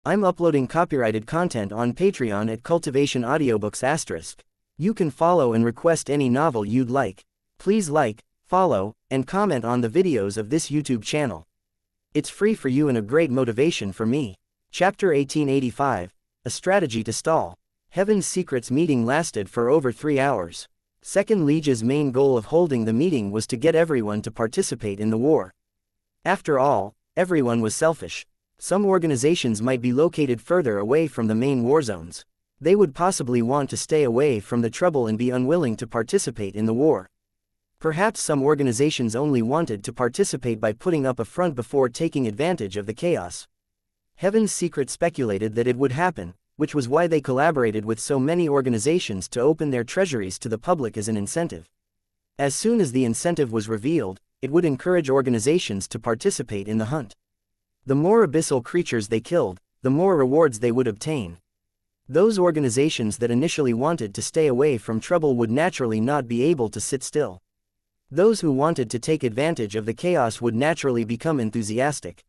I'm uploading copyrighted content on Patreon at Cultivation Audiobooks*. You can follow and request any novel you'd like. Please like, follow, and comment on the videos of this YouTube channel. It's free for you and a great motivation for me. Chapter 1885, A Strategy to Stall. Heaven's Secrets meeting lasted for over 3 hours. Second Liege's main goal of holding the meeting was to get everyone to participate in the war. After all, everyone was selfish. Some organizations might be located further away from the main war zones. They would possibly want to stay away from the trouble and be unwilling to participate in the war. Perhaps some organizations only wanted to participate by putting up a front before taking advantage of the chaos. Heaven's Secret speculated that it would happen, which was why they collaborated with so many organizations to open their treasuries to the public as an incentive. As soon as the incentive was revealed, it would encourage organizations to participate in the hunt. The more abyssal creatures they killed, the more rewards they would obtain. Those organizations that initially wanted to stay away from trouble would naturally not be able to sit still. Those who wanted to take advantage of the chaos would naturally become enthusiastic.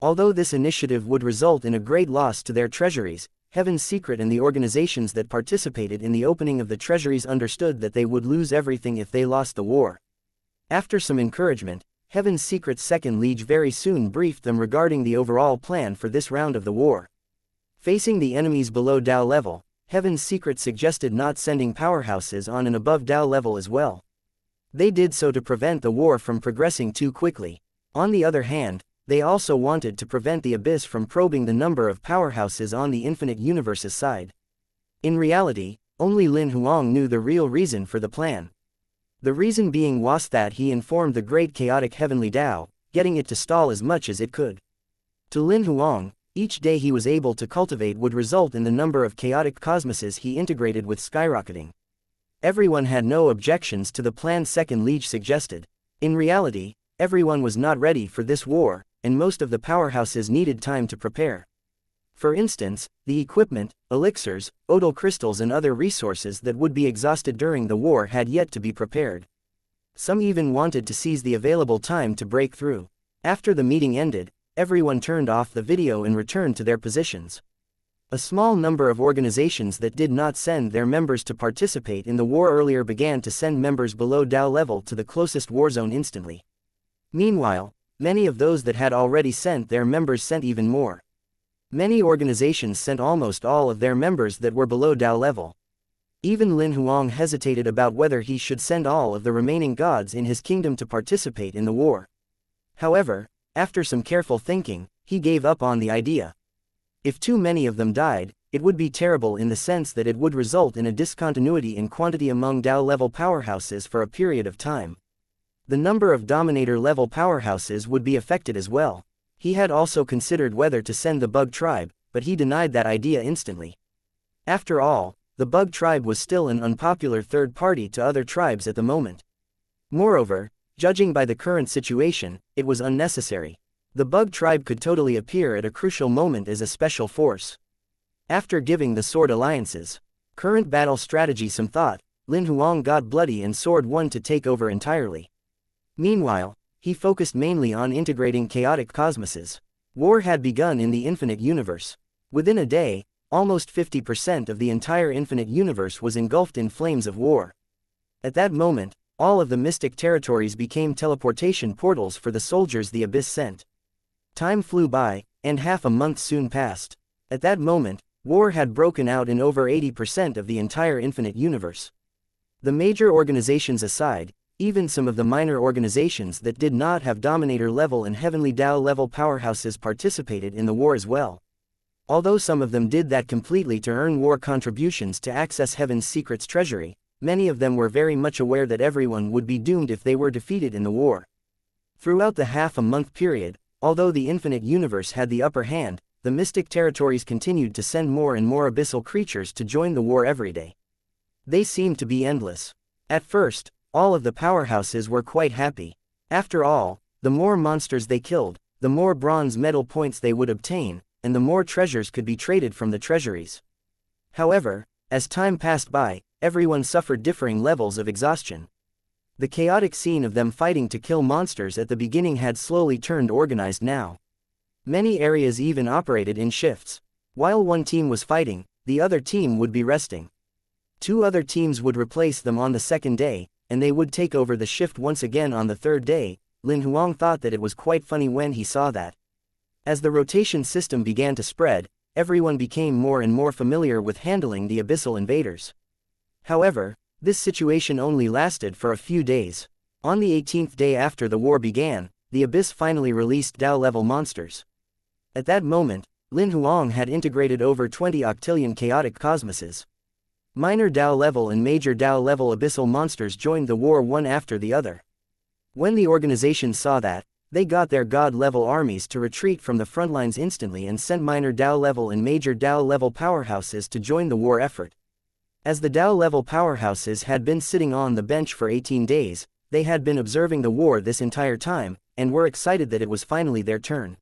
Although this initiative would result in a great loss to their treasuries, Heaven's Secret and the organizations that participated in the opening of the treasuries understood that they would lose everything if they lost the war. After some encouragement, Heaven's Secret's Second Liege very soon briefed them regarding the overall plan for this round of the war. Facing the enemies below Dao level, Heaven's Secret suggested not sending powerhouses on and above Dao level as well. They did so to prevent the war from progressing too quickly. On the other hand, they also wanted to prevent the Abyss from probing the number of powerhouses on the Infinite Universe's side. In reality, only Lin Huang knew the real reason for the plan. The reason being was that he informed the great chaotic heavenly Dao, getting it to stall as much as it could. To Lin Huang, each day he was able to cultivate would result in the number of chaotic cosmoses he integrated with skyrocketing. Everyone had no objections to the plan Second Liege suggested. In reality, everyone was not ready for this war, and most of the powerhouses needed time to prepare. For instance, the equipment, elixirs, odal crystals and other resources that would be exhausted during the war had yet to be prepared. Some even wanted to seize the available time to break through. After the meeting ended, everyone turned off the video and returned to their positions. A small number of organizations that did not send their members to participate in the war earlier began to send members below Dao level to the closest war zone instantly. Meanwhile, many of those that had already sent their members sent even more. Many organizations sent almost all of their members that were below Dao level. Even Lin Huang hesitated about whether he should send all of the remaining gods in his kingdom to participate in the war. However, after some careful thinking, he gave up on the idea. If too many of them died, it would be terrible in the sense that it would result in a discontinuity in quantity among Dao level powerhouses for a period of time. The number of Dominator level powerhouses would be affected as well. He had also considered whether to send the Bug Tribe, but he denied that idea instantly. After all, the Bug Tribe was still an unpopular third party to other tribes at the moment. Moreover, judging by the current situation, it was unnecessary. The Bug Tribe could totally appear at a crucial moment as a special force. After giving the Sword Alliance's current battle strategy some thought, Lin Huang got Bloody and Sword 1 to take over entirely. Meanwhile, he focused mainly on integrating chaotic cosmoses. War had begun in the Infinite Universe. Within a day, almost 50% of the entire Infinite Universe was engulfed in flames of war. At that moment, all of the mystic territories became teleportation portals for the soldiers the Abyss sent. Time flew by, and half a month soon passed. At that moment, war had broken out in over 80% of the entire Infinite Universe. The major organizations aside, even some of the minor organizations that did not have Dominator level and Heavenly Dao level powerhouses participated in the war as well. Although some of them did that completely to earn war contributions to access Heaven's Secret's treasury, many of them were very much aware that everyone would be doomed if they were defeated in the war. Throughout the half-a-month period, although the Infinite Universe had the upper hand, the Mystic Territories continued to send more and more abyssal creatures to join the war every day. They seemed to be endless. At first, all of the powerhouses were quite happy. After all, the more monsters they killed, the more bronze medal points they would obtain, and the more treasures could be traded from the treasuries. However, as time passed by, everyone suffered differing levels of exhaustion. The chaotic scene of them fighting to kill monsters at the beginning had slowly turned organized now. Many areas even operated in shifts. While one team was fighting, the other team would be resting. Two other teams would replace them on the second day, and they would take over the shift once again on the third day. Lin Huang thought that it was quite funny when he saw that. As the rotation system began to spread, everyone became more and more familiar with handling the abyssal invaders. However, this situation only lasted for a few days. On the 18th day after the war began, the Abyss finally released Dao-level monsters. At that moment, Lin Huang had integrated over 20 octillion chaotic cosmoses. Minor Dao-level and major Dao-level abyssal monsters joined the war one after the other. When the organization saw that, they got their god-level armies to retreat from the front lines instantly and sent minor Dao-level and major Dao-level powerhouses to join the war effort. As the Dao-level powerhouses had been sitting on the bench for 18 days, they had been observing the war this entire time, and were excited that it was finally their turn.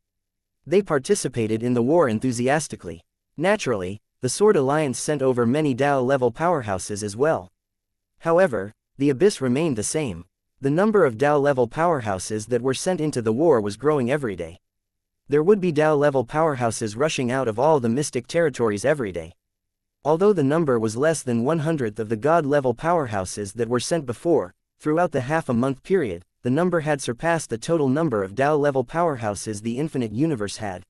They participated in the war enthusiastically. Naturally, the Sword Alliance sent over many Dao-level powerhouses as well. However, the Abyss remained the same. The number of Dao-level powerhouses that were sent into the war was growing every day. There would be Dao-level powerhouses rushing out of all the mystic territories every day. Although the number was less than 1/100th of the god-level powerhouses that were sent before, throughout the half-a-month period, the number had surpassed the total number of Dao-level powerhouses the infinite universe had.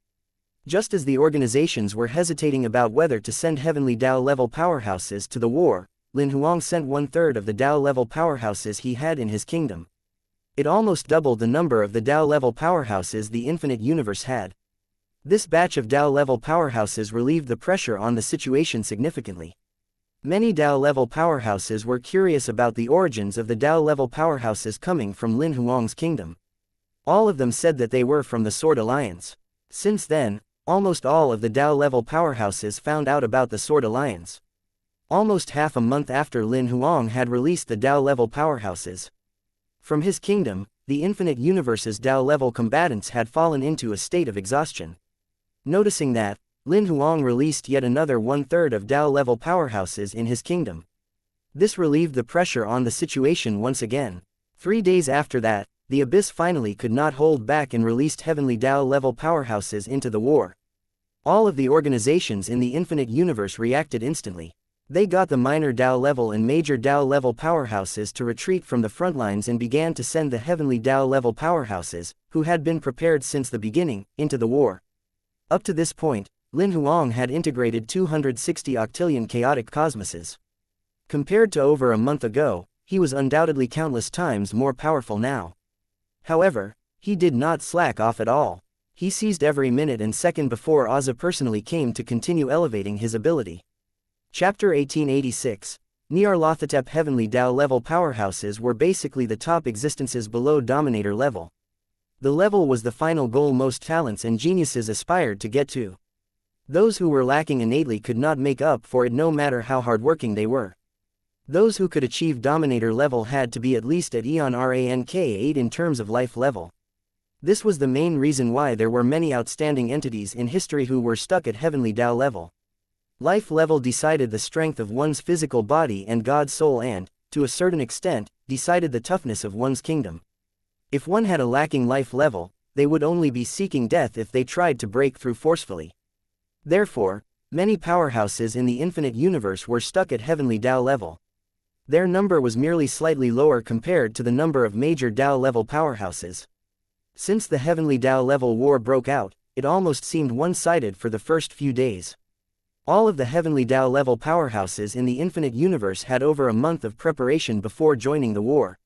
Just as the organizations were hesitating about whether to send heavenly Dao-level powerhouses to the war, Lin Huang sent 1/3 of the Dao-level powerhouses he had in his kingdom. It almost doubled the number of the Dao-level powerhouses the infinite universe had. This batch of Dao-level powerhouses relieved the pressure on the situation significantly. Many Dao-level powerhouses were curious about the origins of the Dao-level powerhouses coming from Lin Huang's kingdom. All of them said that they were from the Sword Alliance. Since then, almost all of the Dao-level powerhouses found out about the Sword Alliance. Almost half a month after Lin Huang had released the Dao-level powerhouses. From his kingdom, the infinite universe's Dao-level combatants had fallen into a state of exhaustion. Noticing that, Lin Huang released yet another 1/3 of Dao-level powerhouses in his kingdom. This relieved the pressure on the situation once again. 3 days after that, the Abyss finally could not hold back and released heavenly Dao-level powerhouses into the war. All of the organizations in the infinite universe reacted instantly. They got the minor Dao-level and major Dao-level powerhouses to retreat from the front lines and began to send the heavenly Dao-level powerhouses, who had been prepared since the beginning, into the war. Up to this point, Lin Huang had integrated 260 octillion chaotic cosmoses. Compared to over a month ago, he was undoubtedly countless times more powerful now. However, he did not slack off at all. He seized every minute and second before Azza personally came to continue elevating his ability. Chapter 1886. Nyarlathotep heavenly Dao-level powerhouses were basically the top existences below Dominator level. The level was the final goal most talents and geniuses aspired to get to. Those who were lacking innately could not make up for it no matter how hardworking they were. Those who could achieve Dominator level had to be at least at Eon Rank 8 in terms of life level. This was the main reason why there were many outstanding entities in history who were stuck at heavenly Dao level. Life level decided the strength of one's physical body and God's soul and, to a certain extent, decided the toughness of one's kingdom. If one had a lacking life level, they would only be seeking death if they tried to break through forcefully. Therefore, many powerhouses in the infinite universe were stuck at heavenly Dao level. Their number was merely slightly lower compared to the number of major Dao level powerhouses. Since the heavenly Dao level war broke out, it almost seemed one-sided for the first few days. All of the heavenly Dao level powerhouses in the infinite universe had over a month of preparation before joining the war.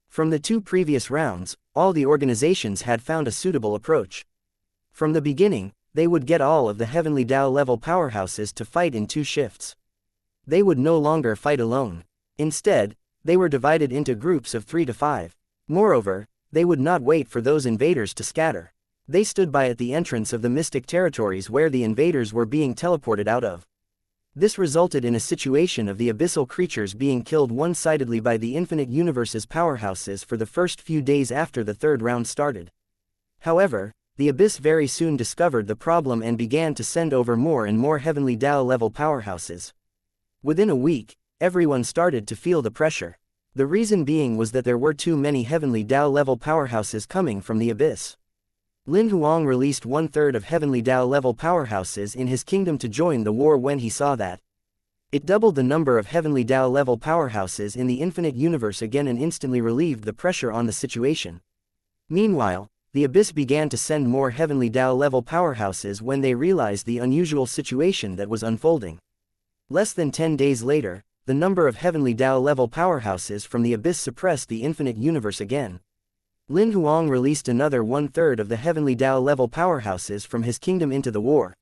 From the 2 previous rounds, all the organizations had found a suitable approach. From the beginning, they would get all of the heavenly Dao level powerhouses to fight in 2 shifts. They would no longer fight alone. Instead, they were divided into groups of 3 to 5. Moreover, they would not wait for those invaders to scatter. They stood by at the entrance of the mystic territories where the invaders were being teleported out of. This resulted in a situation of the abyssal creatures being killed one-sidedly by the infinite universe's powerhouses for the first few days after the 3rd round started. However, the Abyss very soon discovered the problem and began to send over more and more heavenly Dao level powerhouses. Within a week, everyone started to feel the pressure. The reason being was that there were too many heavenly Dao level powerhouses coming from the Abyss. Lin Huang released 1/3 of Heavenly Dao level powerhouses in his kingdom to join the war when he saw that. It doubled the number of Heavenly Dao level powerhouses in the infinite universe again and instantly relieved the pressure on the situation. Meanwhile, the Abyss began to send more Heavenly Dao level powerhouses when they realized the unusual situation that was unfolding. Less than 10 days later, the number of Heavenly Dao level powerhouses from the Abyss suppressed the infinite universe again. Lin Huang released another 1/3 of the Heavenly Dao level powerhouses from his kingdom into the war.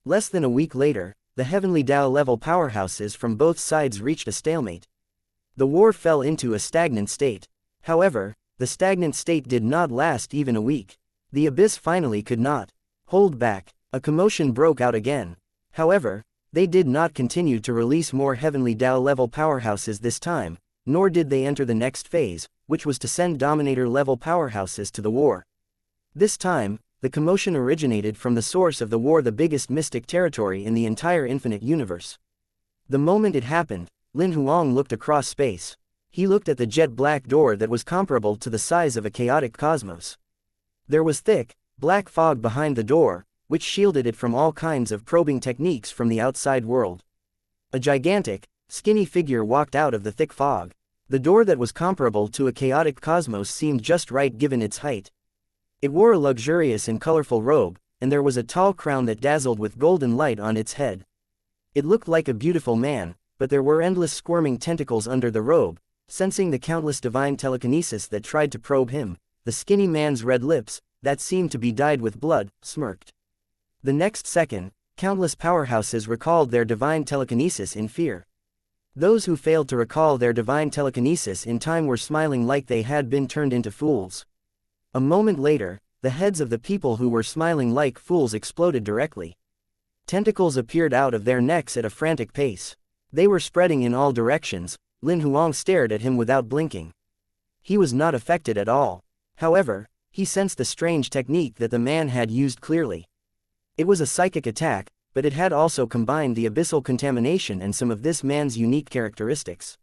Less than a week later, the Heavenly Dao level powerhouses from both sides reached a stalemate. The war fell into a stagnant state. However, the stagnant state did not last even a week. The Abyss finally could not hold back. A commotion broke out again. However, they did not continue to release more Heavenly Dao level powerhouses this time, nor did they enter the next phase, which was to send Dominator level powerhouses to the war. This time, the commotion originated from the source of the war, the biggest mystic territory in the entire infinite universe. The moment it happened, Lin Huang looked across space. He looked at the jet black door that was comparable to the size of a chaotic cosmos. There was thick, black fog behind the door, which shielded it from all kinds of probing techniques from the outside world. A gigantic, skinny figure walked out of the thick fog. The door that was comparable to a chaotic cosmos seemed just right given its height. It wore a luxurious and colorful robe, and there was a tall crown that dazzled with golden light on its head. It looked like a beautiful man, but there were endless squirming tentacles under the robe. Sensing the countless divine telekinesis that tried to probe him, the skinny man's red lips, that seemed to be dyed with blood, smirked. The next second, countless powerhouses recalled their divine telekinesis in fear. Those who failed to recall their divine telekinesis in time were smiling like they had been turned into fools. A moment later, the heads of the people who were smiling like fools exploded directly. Tentacles appeared out of their necks at a frantic pace. They were spreading in all directions. Lin Huang stared at him without blinking. He was not affected at all. However, he sensed the strange technique that the man had used clearly. It was a psychic attack, but it had also combined the abyssal contamination and some of this man's unique characteristics.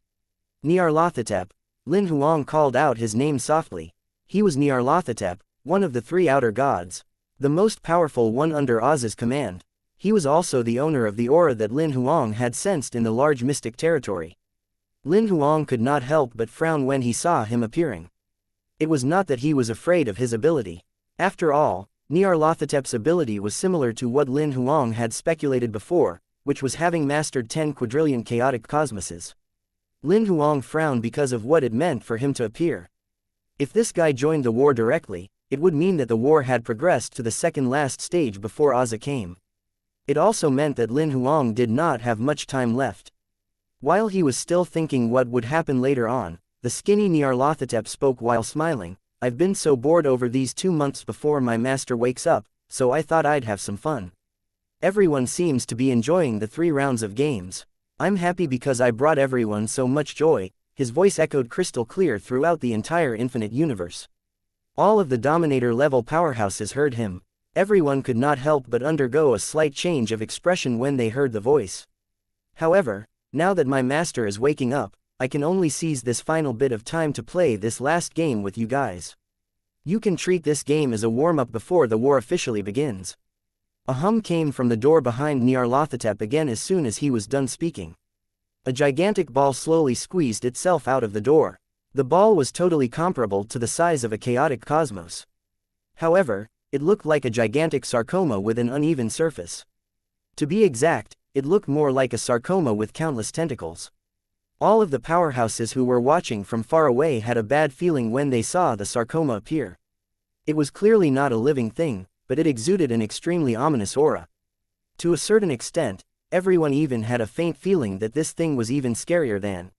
Nyarlathotep. Lin Huang called out his name softly. He was Nyarlathotep, one of the 3 outer gods. The most powerful one under Oz's command. He was also the owner of the aura that Lin Huang had sensed in the large mystic territory. Lin Huang could not help but frown when he saw him appearing. It was not that he was afraid of his ability. After all, Nyarlathotep's ability was similar to what Lin Huang had speculated before, which was having mastered 10 quadrillion chaotic cosmoses. Lin Huang frowned because of what it meant for him to appear. If this guy joined the war directly, it would mean that the war had progressed to the second last stage before Oza came. It also meant that Lin Huang did not have much time left. While he was still thinking what would happen later on, the skinny Nyarlathotep spoke while smiling. I've been so bored over these 2 months before my master wakes up, so I thought I'd have some fun. Everyone seems to be enjoying the 3 rounds of games. I'm happy because I brought everyone so much joy. His voice echoed crystal clear throughout the entire infinite universe. All of the Dominator level powerhouses heard him. Everyone could not help but undergo a slight change of expression when they heard the voice. However, now that my master is waking up, I can only seize this final bit of time to play this last game with you guys. You can treat this game as a warm-up before the war officially begins. A hum came from the door behind Nyarlathotep again as soon as he was done speaking. A gigantic ball slowly squeezed itself out of the door. The ball was totally comparable to the size of a chaotic cosmos. However, it looked like a gigantic sarcoma with an uneven surface. To be exact, it looked more like a sarcoma with countless tentacles. All of the powerhouses who were watching from far away had a bad feeling when they saw the sarcoma appear. It was clearly not a living thing, but it exuded an extremely ominous aura. To a certain extent, everyone even had a faint feeling that this thing was even scarier than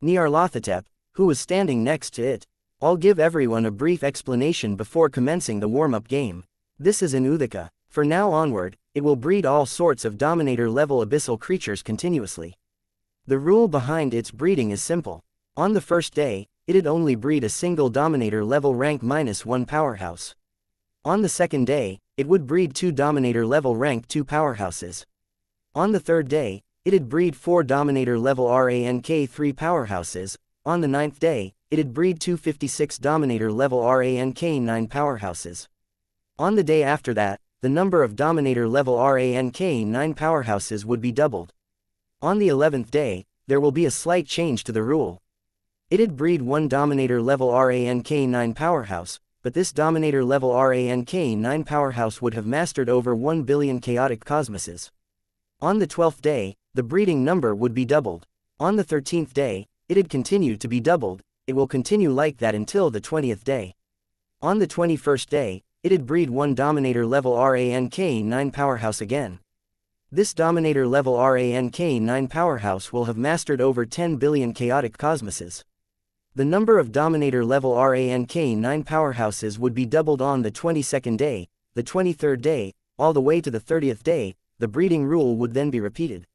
Nyarlathotep, who was standing next to it. I'll give everyone a brief explanation before commencing the warm-up game. This is an Uthika. For now onward, it will breed all sorts of Dominator-level abyssal creatures continuously. The rule behind its breeding is simple. On the first day, it'd only breed a single Dominator-level rank -1 powerhouse. On the second day, it would breed 2 Dominator-level rank 2 powerhouses. On the third day, it'd breed 4 Dominator-level rank 3 powerhouses. On the 9th day, it'd breed 256 Dominator-level rank 9 powerhouses. On the day after that, the number of Dominator level rank 9 powerhouses would be doubled. On the 11th day, there will be a slight change to the rule. It'd breed one Dominator level rank 9 powerhouse, but this Dominator level rank 9 powerhouse would have mastered over 1 billion chaotic cosmoses. On the 12th day, the breeding number would be doubled. On the 13th day, it'd continue to be doubled. It will continue like that until the 20th day. On the 21st day, it'd breed one Dominator level rank 9 powerhouse again. This Dominator level rank 9 powerhouse will have mastered over 10 billion chaotic cosmoses. The number of Dominator level rank 9 powerhouses would be doubled on the 22nd day, the 23rd day, all the way to the 30th day. The breeding rule would then be repeated.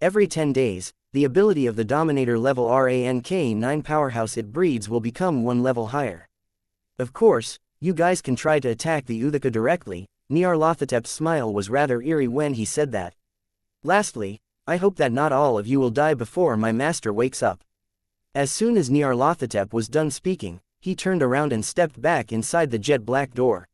Every 10 days, the ability of the Dominator level rank 9 powerhouse it breeds will become one level higher. Of course, you guys can try to attack the Uthika directly. Nyarlathotep's smile was rather eerie when he said that. Lastly, I hope that not all of you will die before my master wakes up. As soon as Nyarlathotep was done speaking, he turned around and stepped back inside the jet black door.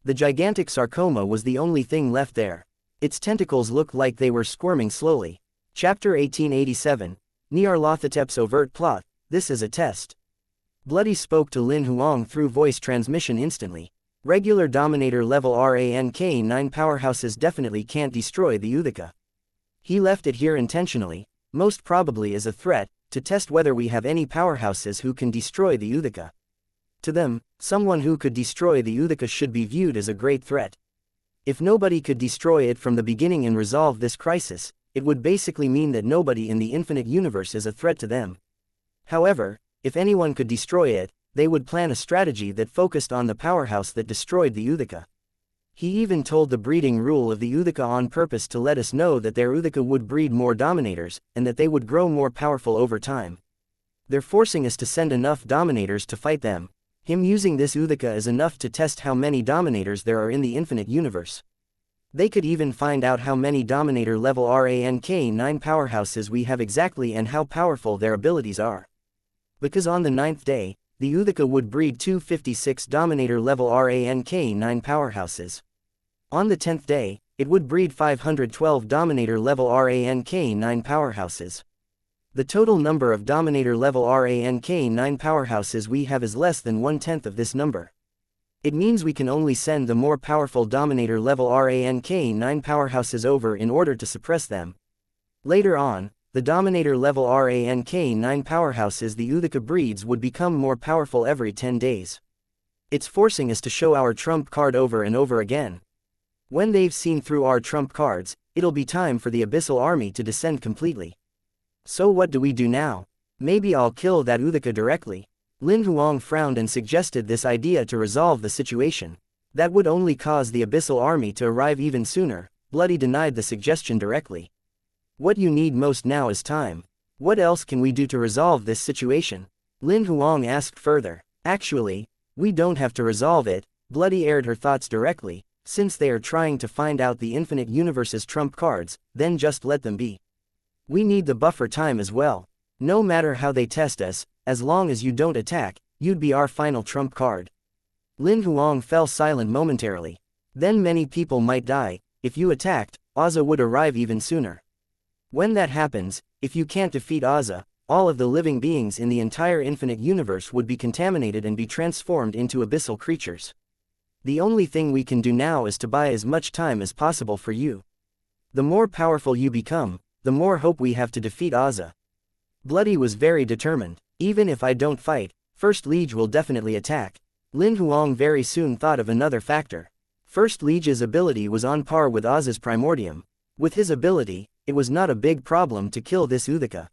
The gigantic sarcoma was the only thing left there. Its tentacles looked like they were squirming slowly. Chapter 1887, Nyarlathotep's overt plot. This is a test. Bloody spoke to Lin Huang through voice transmission instantly. Regular Dominator level rank 9 powerhouses definitely can't destroy the Uthika. He left it here intentionally, most probably as a threat, to test whether we have any powerhouses who can destroy the Uthika. To them, someone who could destroy the Uthika should be viewed as a great threat. If nobody could destroy it from the beginning and resolve this crisis, it would basically mean that nobody in the infinite universe is a threat to them. However, if anyone could destroy it, they would plan a strategy that focused on the powerhouse that destroyed the Uthika. He even told the breeding rule of the Uthika on purpose to let us know that their Uthika would breed more Dominators, and that they would grow more powerful over time. They're forcing us to send enough Dominators to fight them. Him using this Uthika is enough to test how many Dominators there are in the infinite universe. They could even find out how many Dominator level rank 9 powerhouses we have exactly and how powerful their abilities are. Because on the 9th day, the Uthika would breed 256 Dominator level rank 9 powerhouses. On the 10th day, it would breed 512 Dominator level rank 9 powerhouses. The total number of Dominator level rank 9 powerhouses we have is less than 1/10 of this number. It means we can only send the more powerful Dominator level rank 9 powerhouses over in order to suppress them. Later on, the Dominator level rank 9 powerhouses the Uthika breeds would become more powerful every 10 days. It's forcing us to show our trump card over and over again. When they've seen through our trump cards, it'll be time for the Abyssal Army to descend completely. So what do we do now? Maybe I'll kill that Uthika directly. Lin Huang frowned and suggested this idea to resolve the situation. That would only cause the Abyssal Army to arrive even sooner. Bloody denied the suggestion directly. What you need most now is time. What else can we do to resolve this situation? Lin Huang asked further. Actually, we don't have to resolve it. Bloody aired her thoughts directly. Since they are trying to find out the infinite universe's trump cards, then just let them be. We need the buffer time as well. No matter how they test us, as long as you don't attack, you'd be our final trump card. Lin Huang fell silent momentarily. Then many people might die. If you attacked, Azza would arrive even sooner. When that happens, if you can't defeat Azza, all of the living beings in the entire infinite universe would be contaminated and be transformed into abyssal creatures. The only thing we can do now is to buy as much time as possible for you. The more powerful you become, the more hope we have to defeat Azza. Bloody was very determined. Even if I don't fight, First Liege will definitely attack. Lin Huang very soon thought of another factor. First Liege's ability was on par with Azza's Primordium. With his ability, it was not a big problem to kill this Uthika.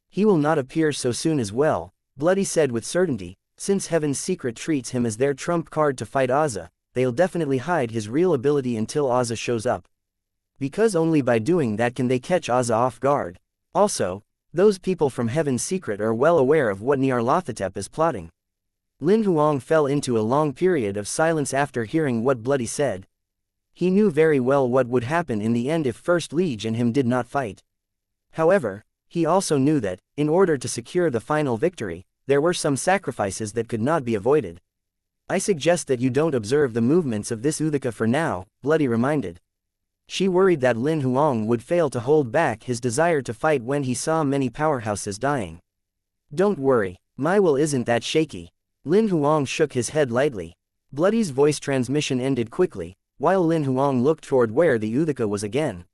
He will not appear so soon as well, Bloody said with certainty. Since Heaven's Secret treats him as their trump card to fight Azza, they'll definitely hide his real ability until Azza shows up. Because only by doing that can they catch Azza off guard. Also, those people from Heaven's Secret are well aware of what Nyarlathotep is plotting. Lin Huang fell into a long period of silence after hearing what Bloody said. He knew very well what would happen in the end if First Liege and him did not fight. However, he also knew that, in order to secure the final victory, there were some sacrifices that could not be avoided. I suggest that you don't observe the movements of this Uthika for now, Bloody reminded. She worried that Lin Huang would fail to hold back his desire to fight when he saw many powerhouses dying. Don't worry, my will isn't that shaky. Lin Huang shook his head lightly. Bloody's voice transmission ended quickly, while Lin Huang looked toward where the Uthika was again.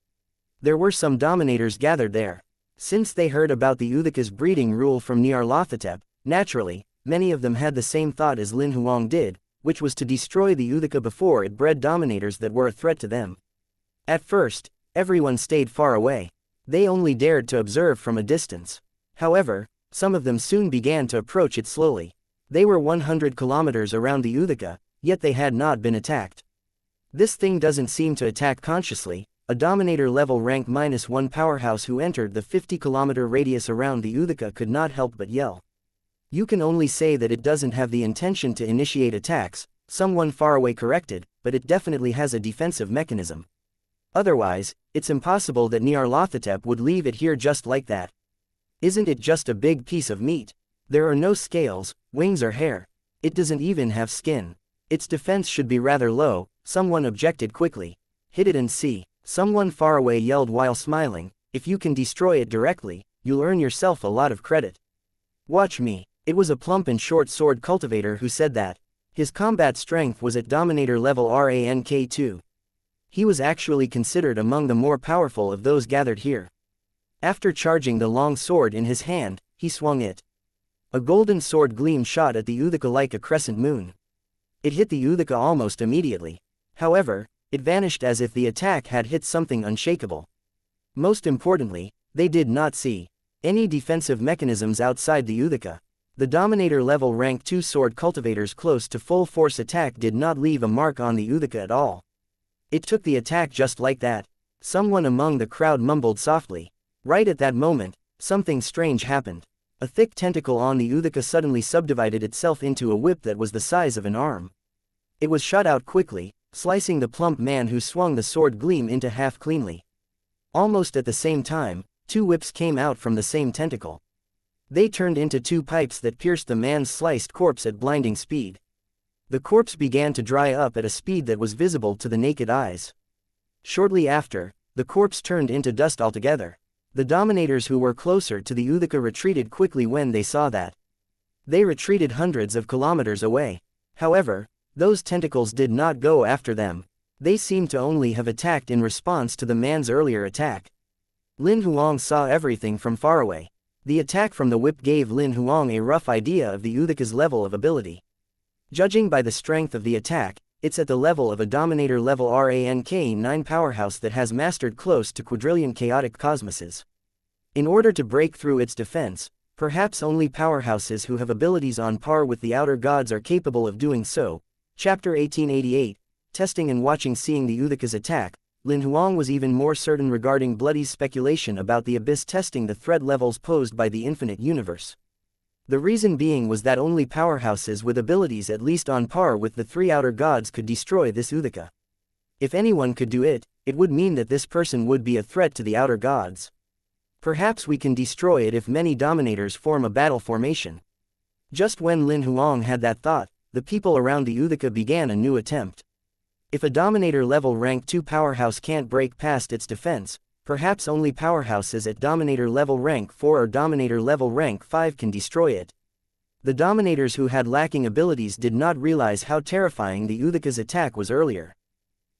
There were some dominators gathered there. Since they heard about the Uthika's breeding rule from Nyarlathotep, naturally, many of them had the same thought as Lin Huang did, which was to destroy the Uthika before it bred dominators that were a threat to them. At first, everyone stayed far away. They only dared to observe from a distance. However, some of them soon began to approach it slowly. They were 100 kilometers around the Uthika, yet they had not been attacked. This thing doesn't seem to attack consciously. A dominator level rank -1 powerhouse who entered the 50-kilometer radius around the Uthika could not help but yell. You can only say that it doesn't have the intention to initiate attacks, someone far away corrected, but it definitely has a defensive mechanism. Otherwise, it's impossible that Nyarlathotep would leave it here just like that. Isn't it just a big piece of meat? There are no scales, wings or hair. It doesn't even have skin. Its defense should be rather low, someone objected quickly. Hit it and see. Someone far away yelled while smiling, if you can destroy it directly, you'll earn yourself a lot of credit. Watch me. It was a plump and short sword cultivator who said that. His combat strength was at dominator level rank 2. He was actually considered among the more powerful of those gathered here. After charging the long sword in his hand, he swung it. A golden sword gleam shot at the Uthika like a crescent moon. It hit the Uthika almost immediately. However, it vanished as if the attack had hit something unshakable. Most importantly, they did not see any defensive mechanisms outside the Uthika. The dominator level rank 2 sword cultivators close to full force attack did not leave a mark on the Uthika at all. It took the attack just like that. Someone among the crowd mumbled softly. Right at that moment, something strange happened. A thick tentacle on the Uthika suddenly subdivided itself into a whip that was the size of an arm. It was shot out quickly, slicing the plump man who swung the sword gleam into half cleanly. Almost at the same time, 2 whips came out from the same tentacle. They turned into 2 pipes that pierced the man's sliced corpse at blinding speed. The corpse began to dry up at a speed that was visible to the naked eyes. Shortly after, the corpse turned into dust altogether. The dominators who were closer to the Uthika retreated quickly when they saw that. They retreated hundreds of kilometers away. However, those tentacles did not go after them. They seemed to only have attacked in response to the man's earlier attack. Lin Huang saw everything from far away. The attack from the whip gave Lin Huang a rough idea of the Uthika's level of ability. Judging by the strength of the attack, it's at the level of a dominator level rank 9 powerhouse that has mastered close to quadrillion chaotic cosmoses. In order to break through its defense, perhaps only powerhouses who have abilities on par with the outer gods are capable of doing so. Chapter 1888, Testing and Watching. Seeing the Uthika's attack, Lin Huang was even more certain regarding Bloody's speculation about the abyss testing the threat levels posed by the infinite universe. The reason being was that only powerhouses with abilities at least on par with the 3 outer gods could destroy this Uthika. If anyone could do it, it would mean that this person would be a threat to the outer gods. Perhaps we can destroy it if many dominators form a battle formation. Just when Lin Huang had that thought, the people around the Uthika began a new attempt. If a dominator level rank 2 powerhouse can't break past its defense, perhaps only powerhouses at dominator level rank 4 or dominator level rank 5 can destroy it. The dominators who had lacking abilities did not realize how terrifying the Uthika's attack was earlier.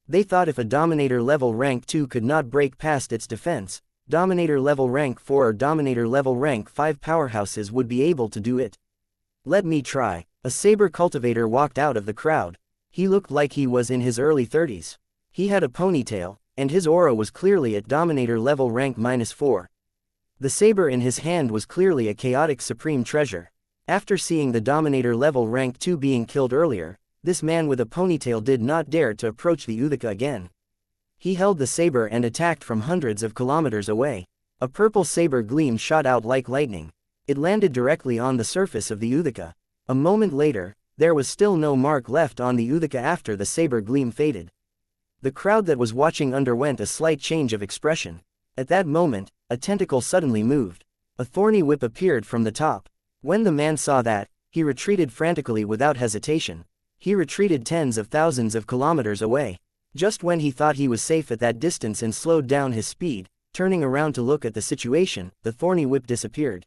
They thought if a dominator level rank 2 could not break past its defense, dominator level rank 4 or dominator level rank 5 powerhouses would be able to do it. Let me try. A saber cultivator walked out of the crowd. He looked like he was in his early 30s. He had a ponytail, and his aura was clearly at dominator level rank -4. The saber in his hand was clearly a chaotic supreme treasure. After seeing the dominator level rank 2 being killed earlier, this man with a ponytail did not dare to approach the Uthika again. He held the saber and attacked from hundreds of kilometers away. A purple saber gleam shot out like lightning. It landed directly on the surface of the Uthika. A moment later, there was still no mark left on the Uthika after the saber gleam faded. The crowd that was watching underwent a slight change of expression. At that moment, a tentacle suddenly moved. A thorny whip appeared from the top. When the man saw that, he retreated frantically without hesitation. He retreated tens of thousands of kilometers away. Just when he thought he was safe at that distance and slowed down his speed, turning around to look at the situation, the thorny whip disappeared.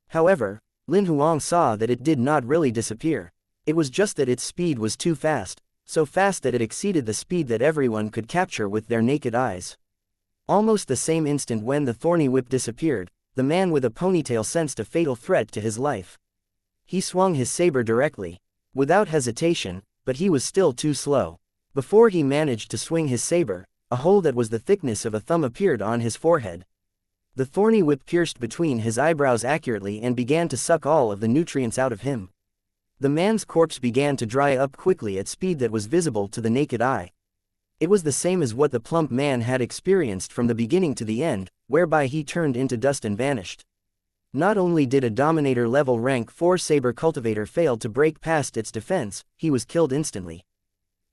However, Lin Huang saw that it did not really disappear. It was just that its speed was too fast, so fast that it exceeded the speed that everyone could capture with their naked eyes. Almost the same instant when the thorny whip disappeared, the man with a ponytail sensed a fatal threat to his life. He swung his saber directly, without hesitation, but he was still too slow. Before he managed to swing his saber, a hole that was the thickness of a thumb appeared on his forehead. The thorny whip pierced between his eyebrows accurately and began to suck all of the nutrients out of him. The man's corpse began to dry up quickly at speed that was visible to the naked eye. It was the same as what the plump man had experienced from the beginning to the end, whereby he turned into dust and vanished. Not only did a Dominator level rank 4 saber cultivator fail to break past its defense, he was killed instantly.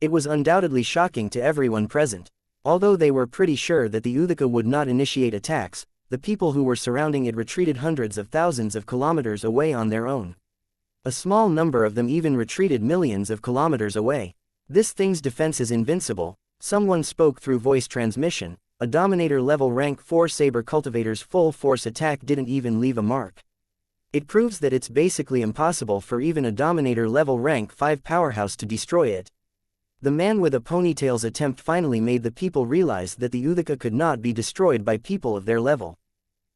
It was undoubtedly shocking to everyone present. Although they were pretty sure that the Uthika would not initiate attacks, the people who were surrounding it retreated hundreds of thousands of kilometers away on their own. A small number of them even retreated millions of kilometers away. This thing's defense is invincible, someone spoke through voice transmission. A Dominator level rank 4 saber cultivator's full force attack didn't even leave a mark. It proves that it's basically impossible for even a Dominator level rank 5 powerhouse to destroy it. The man with a ponytail's attempt finally made the people realize that the Uthika could not be destroyed by people of their level.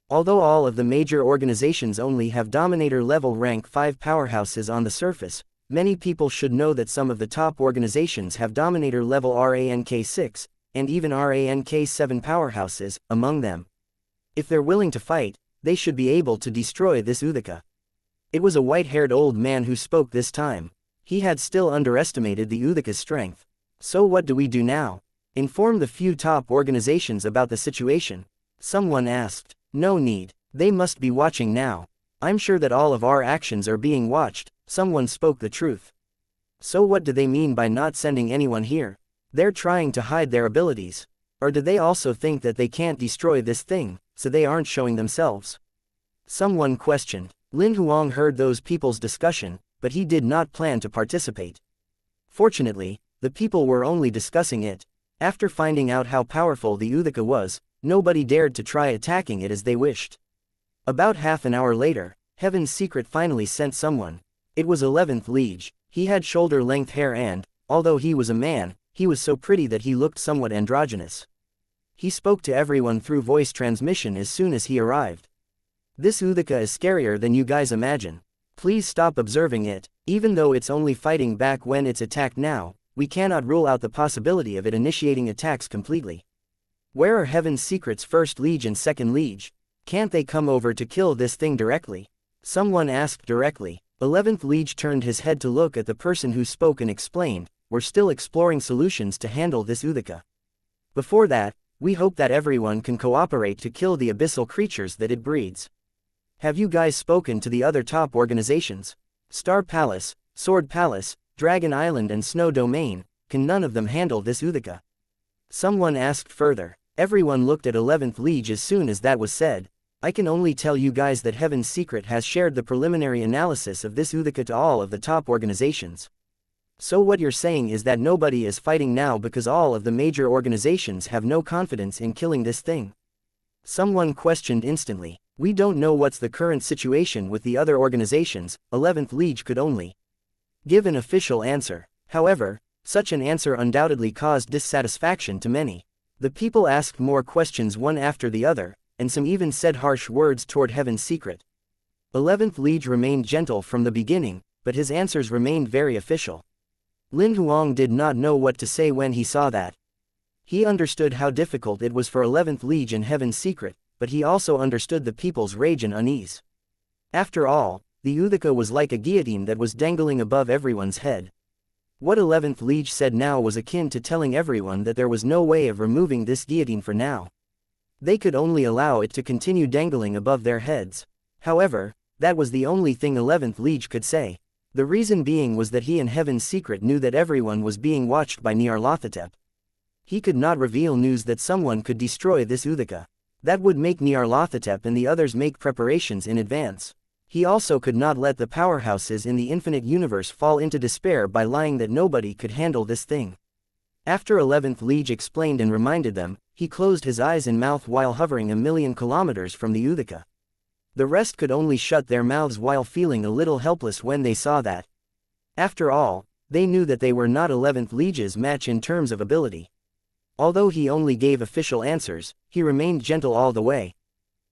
Although all of the major organizations only have Dominator level rank 5 powerhouses on the surface, many people should know that some of the top organizations have Dominator level rank 6, and even rank 7 powerhouses, among them. If they're willing to fight, they should be able to destroy this Uthika. It was a white-haired old man who spoke this time. He had still underestimated the Uthika's strength. So what do we do now? Inform the few top organizations about the situation. Someone asked. No need. They must be watching now. I'm sure that all of our actions are being watched. Someone spoke the truth. So what do they mean by not sending anyone here? They're trying to hide their abilities. Or do they also think that they can't destroy this thing, so they aren't showing themselves? Someone questioned. Lin Huang heard those people's discussion, but he did not plan to participate. Fortunately, the people were only discussing it. After finding out how powerful the Uthika was, nobody dared to try attacking it as they wished. About half an hour later, Heaven's Secret finally sent someone. It was 11th Liege. He had shoulder-length hair and, although he was a man, he was so pretty that he looked somewhat androgynous. He spoke to everyone through voice transmission as soon as he arrived. This Uthika is scarier than you guys imagine. Please stop observing it. Even though it's only fighting back when it's attacked now, we cannot rule out the possibility of it initiating attacks completely. Where are Heaven's Secret's 1st Liege and 2nd Liege? Can't they come over to kill this thing directly? Someone asked directly. 11th Liege turned his head to look at the person who spoke and explained, we're still exploring solutions to handle this Uthika. Before that, we hope that everyone can cooperate to kill the abyssal creatures that it breeds. Have you guys spoken to the other top organizations? Star Palace, Sword Palace, Dragon Island and Snow Domain, can none of them handle this Uthika? Someone asked further. Everyone looked at 11th Liege as soon as that was said. I can only tell you guys that Heaven's Secret has shared the preliminary analysis of this Uthika to all of the top organizations. So what you're saying is that nobody is fighting now because all of the major organizations have no confidence in killing this thing? Someone questioned instantly. We don't know what's the current situation with the other organizations. 11th Liege could only give an official answer. However, such an answer undoubtedly caused dissatisfaction to many. The people asked more questions one after the other, and some even said harsh words toward Heaven's Secret. 11th Liege remained gentle from the beginning, but his answers remained very official. Lin Huang did not know what to say when he saw that. He understood how difficult it was for 11th Liege and Heaven's Secret, but he also understood the people's rage and unease. After all, the Uthika was like a guillotine that was dangling above everyone's head. What 11th Liege said now was akin to telling everyone that there was no way of removing this guillotine for now. They could only allow it to continue dangling above their heads. However, that was the only thing 11th Liege could say. The reason being was that he and Heaven's Secret knew that everyone was being watched by Nyarlathotep. He could not reveal news that someone could destroy this Uthika. That would make Nyarlathotep and the others make preparations in advance. He also could not let the powerhouses in the infinite universe fall into despair by lying that nobody could handle this thing. After 11th Liege explained and reminded them, he closed his eyes and mouth while hovering 1,000,000 kilometers from the Uthika. The rest could only shut their mouths while feeling a little helpless when they saw that. After all, they knew that they were not 11th Liege's match in terms of ability. Although he only gave official answers, he remained gentle all the way.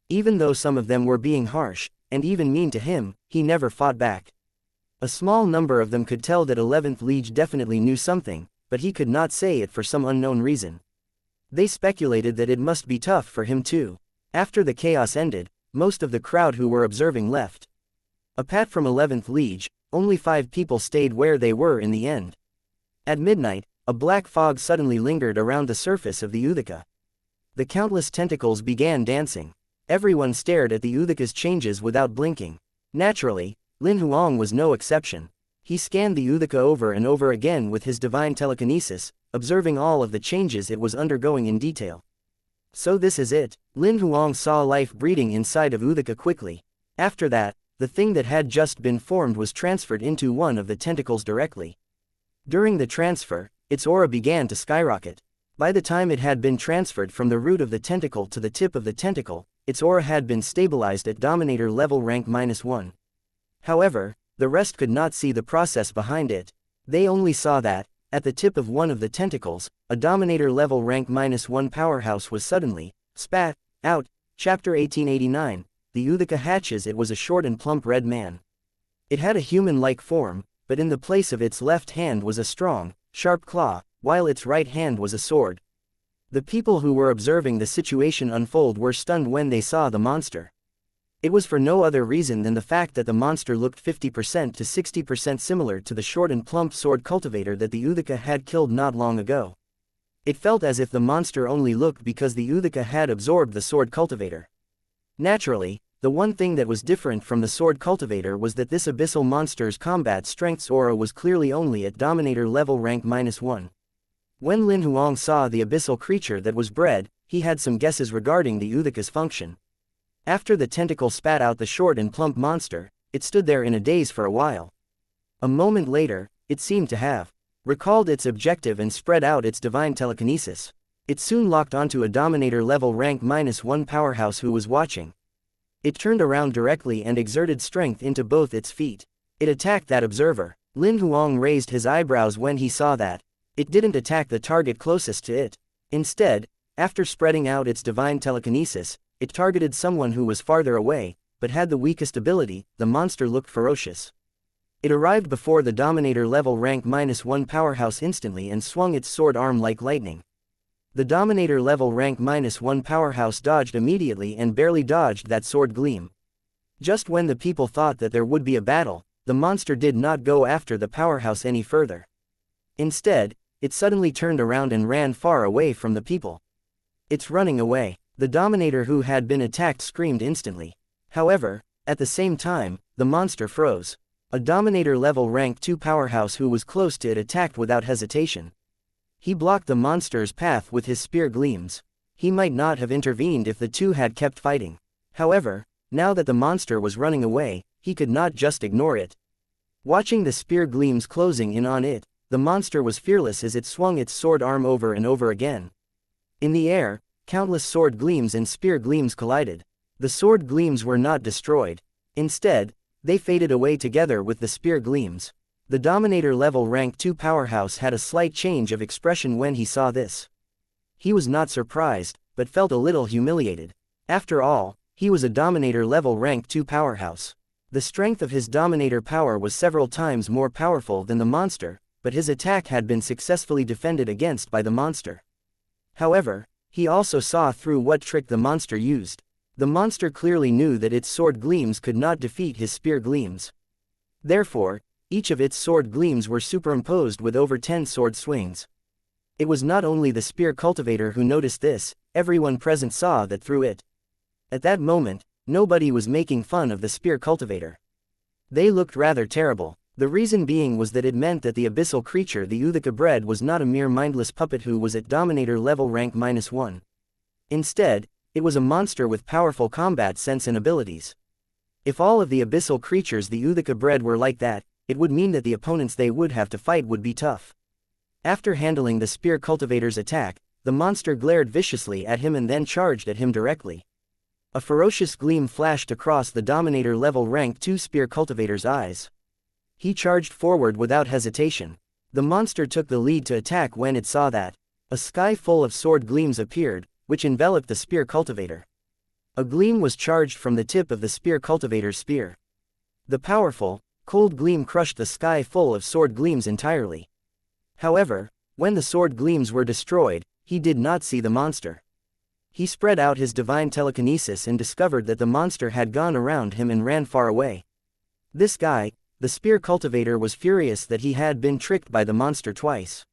Even though some of them were being harsh, and even mean to him, he never fought back. A small number of them could tell that 11th Liege definitely knew something, but he could not say it for some unknown reason. They speculated that it must be tough for him too. After the chaos ended, most of the crowd who were observing left. Apart from 11th Liege, only 5 people stayed where they were in the end. At midnight, a black fog suddenly lingered around the surface of the Uthika. The countless tentacles began dancing. Everyone stared at the Uthika's changes without blinking. Naturally, Lin Huang was no exception. He scanned the Uthika over and over again with his divine telekinesis, observing all of the changes it was undergoing in detail. So this is it. Lin Huang saw life breeding inside of Uthika quickly. After that, the thing that had just been formed was transferred into one of the tentacles directly. During the transfer, its aura began to skyrocket. By the time it had been transferred from the root of the tentacle to the tip of the tentacle, its aura had been stabilized at Dominator level rank -1. However, the rest could not see the process behind it. They only saw that, at the tip of one of the tentacles, a Dominator level rank -1 powerhouse was suddenly spat out. Chapter 1889, The Uthika Hatches. It was a short and plump red man. It had a human-like form, but in the place of its left hand was a strong, sharp claw, while its right hand was a sword. The people who were observing the situation unfold were stunned when they saw the monster. It was for no other reason than the fact that the monster looked 50% to 60% similar to the short and plump sword cultivator that the Uthika had killed not long ago. It felt as if the monster only looked because the Uthika had absorbed the sword cultivator. Naturally, the one thing that was different from the sword cultivator was that this abyssal monster's combat strength's aura was clearly only at Dominator level rank -1. When Lin Huang saw the abyssal creature that was bred, he had some guesses regarding the Uthika's function. After the tentacle spat out the short and plump monster, it stood there in a daze for a while. A moment later, it seemed to have recalled its objective and spread out its divine telekinesis. It soon locked onto a Dominator level rank -1 powerhouse who was watching. It turned around directly and exerted strength into both its feet. It attacked that observer. Lin Huang raised his eyebrows when he saw that. It didn't attack the target closest to it. Instead, after spreading out its divine telekinesis, it targeted someone who was farther away, but had the weakest ability. The monster looked ferocious. It arrived before the Dominator level rank -1 powerhouse instantly and swung its sword arm like lightning. The Dominator level rank -1 powerhouse dodged immediately and barely dodged that sword gleam. Just when the people thought that there would be a battle, the monster did not go after the powerhouse any further. Instead, it suddenly turned around and ran far away from the people. It's running away. The Dominator who had been attacked screamed instantly. However, at the same time, the monster froze. A Dominator level rank 2 powerhouse who was close to it attacked without hesitation. He blocked the monster's path with his spear gleams. He might not have intervened if the two had kept fighting. However, now that the monster was running away, he could not just ignore it. Watching the spear gleams closing in on it, the monster was fearless as it swung its sword arm over and over again. In the air, countless sword gleams and spear gleams collided. The sword gleams were not destroyed. Instead, they faded away together with the spear gleams. The Dominator level rank 2 powerhouse had a slight change of expression when he saw this. He was not surprised, but felt a little humiliated. After all, he was a Dominator level rank 2 powerhouse. The strength of his Dominator power was several times more powerful than the monster, but his attack had been successfully defended against by the monster. However, he also saw through what trick the monster used. The monster clearly knew that its sword gleams could not defeat his spear gleams. Therefore, each of its sword gleams were superimposed with over 10 sword swings. It was not only the spear cultivator who noticed this, everyone present saw that through it. At that moment, nobody was making fun of the spear cultivator. They looked rather terrible. The reason being was that it meant that the abyssal creature the Uthika bred was not a mere mindless puppet who was at Dominator level rank -1. Instead, it was a monster with powerful combat sense and abilities. If all of the abyssal creatures the Uthika bred were like that, it would mean that the opponents they would have to fight would be tough. After handling the spear cultivator's attack, the monster glared viciously at him and then charged at him directly. A ferocious gleam flashed across the Dominator level rank 2 spear cultivator's eyes. He charged forward without hesitation. The monster took the lead to attack when it saw that. A sky full of sword gleams appeared, which enveloped the spear cultivator. A gleam was charged from the tip of the spear cultivator's spear. The powerful, cold gleam crushed the sky full of sword gleams entirely. However, when the sword gleams were destroyed, he did not see the monster. He spread out his divine telekinesis and discovered that the monster had gone around him and ran far away. This guy, the spear cultivator, was furious that he had been tricked by the monster twice.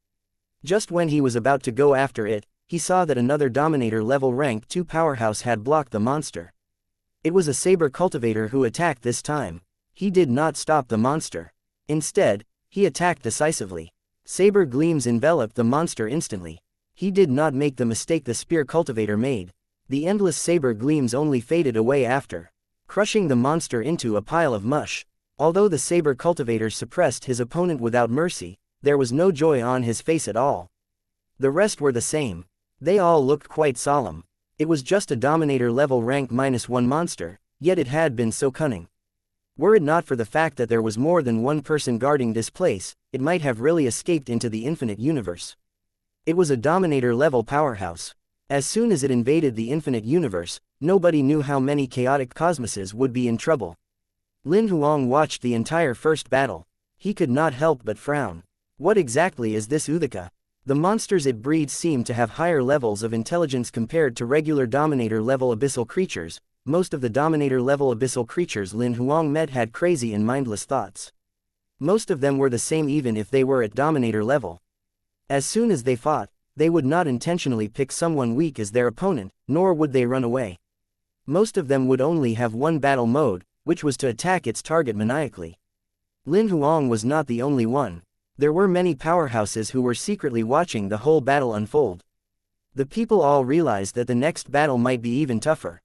Just when he was about to go after it, he saw that another Dominator level rank 2 powerhouse had blocked the monster. It was a saber cultivator who attacked this time. He did not stop the monster. Instead, he attacked decisively. Saber gleams enveloped the monster instantly. He did not make the mistake the spear cultivator made. The endless saber gleams only faded away after, crushing the monster into a pile of mush. Although the saber cultivator suppressed his opponent without mercy, there was no joy on his face at all. The rest were the same. They all looked quite solemn. It was just a Dominator level rank -1 monster, yet it had been so cunning. Were it not for the fact that there was more than one person guarding this place, it might have really escaped into the infinite universe. It was a Dominator level powerhouse. As soon as it invaded the infinite universe, nobody knew how many chaotic cosmoses would be in trouble. Lin Huang watched the entire first battle. He could not help but frown. What exactly is this Uthika? The monsters it breeds seem to have higher levels of intelligence compared to regular Dominator level abyssal creatures. Most of the Dominator level abyssal creatures Lin Huang met had crazy and mindless thoughts. Most of them were the same even if they were at Dominator level. As soon as they fought, they would not intentionally pick someone weak as their opponent, nor would they run away. Most of them would only have one battle mode, which was to attack its target maniacally. Lin Huang was not the only one. There were many powerhouses who were secretly watching the whole battle unfold. The people all realized that the next battle might be even tougher.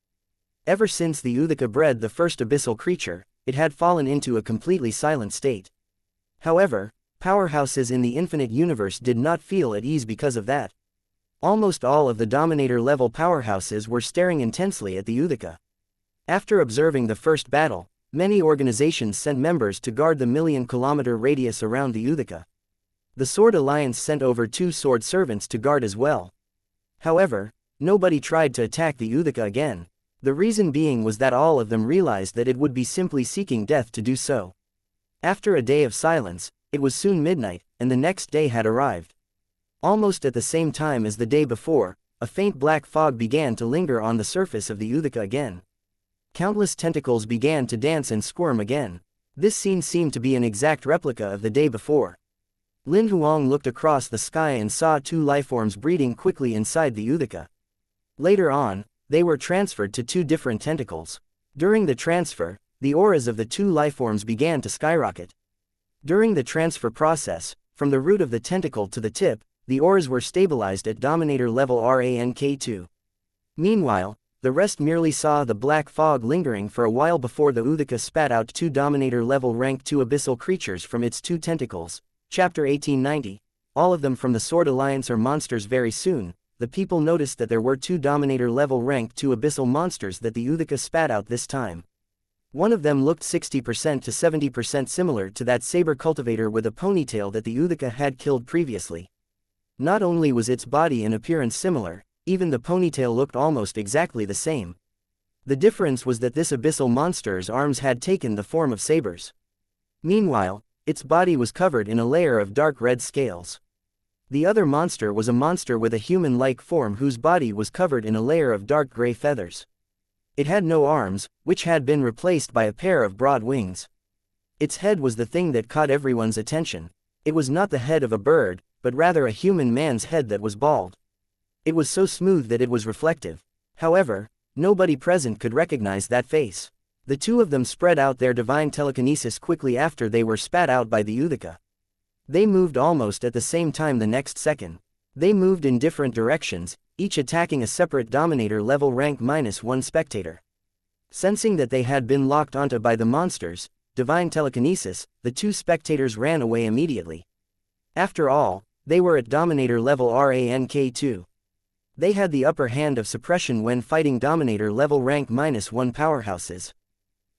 Ever since the Uthika bred the first abyssal creature, it had fallen into a completely silent state. However, powerhouses in the infinite universe did not feel at ease because of that. Almost all of the Dominator level powerhouses were staring intensely at the Uthika. After observing the first battle, many organizations sent members to guard the million-kilometer radius around the Uthika. The Sword Alliance sent over 2 sword servants to guard as well. However, nobody tried to attack the Uthika again. The reason being was that all of them realized that it would be simply seeking death to do so. After a day of silence, it was soon midnight, and the next day had arrived. Almost at the same time as the day before, a faint black fog began to linger on the surface of the Uthika again. Countless tentacles began to dance and squirm again. This scene seemed to be an exact replica of the day before. Lin Huang looked across the sky and saw 2 lifeforms breeding quickly inside the Uthika. Later on, they were transferred to 2 different tentacles. During the transfer, the auras of the 2 lifeforms began to skyrocket. During the transfer process, from the root of the tentacle to the tip, the auras were stabilized at Dominator level rank 2. Meanwhile, the rest merely saw the black fog lingering for a while before the Uthika spat out 2 Dominator level rank 2 abyssal creatures from its 2 tentacles. Chapter 1890. All of them from the Sword Alliance are monsters. Very soon, the people noticed that there were 2 Dominator level rank 2 abyssal monsters that the Uthika spat out this time. One of them looked 60% to 70% similar to that saber cultivator with a ponytail that the Uthika had killed previously. Not only was its body and appearance similar, even the ponytail looked almost exactly the same. The difference was that this abyssal monster's arms had taken the form of sabers. Meanwhile, its body was covered in a layer of dark red scales. The other monster was a monster with a human-like form whose body was covered in a layer of dark gray feathers. It had no arms, which had been replaced by a pair of broad wings. Its head was the thing that caught everyone's attention. It was not the head of a bird, but rather a human man's head that was bald. It was so smooth that it was reflective. However, nobody present could recognize that face. The 2 of them spread out their divine telekinesis quickly after they were spat out by the Uthika. They moved almost at the same time the next second. They moved in different directions, each attacking a separate Dominator level rank -1 spectator. Sensing that they had been locked onto by the monsters, divine telekinesis, the two spectators ran away immediately. After all, they were at Dominator level rank 2. They had the upper hand of suppression when fighting Dominator level rank -1 powerhouses.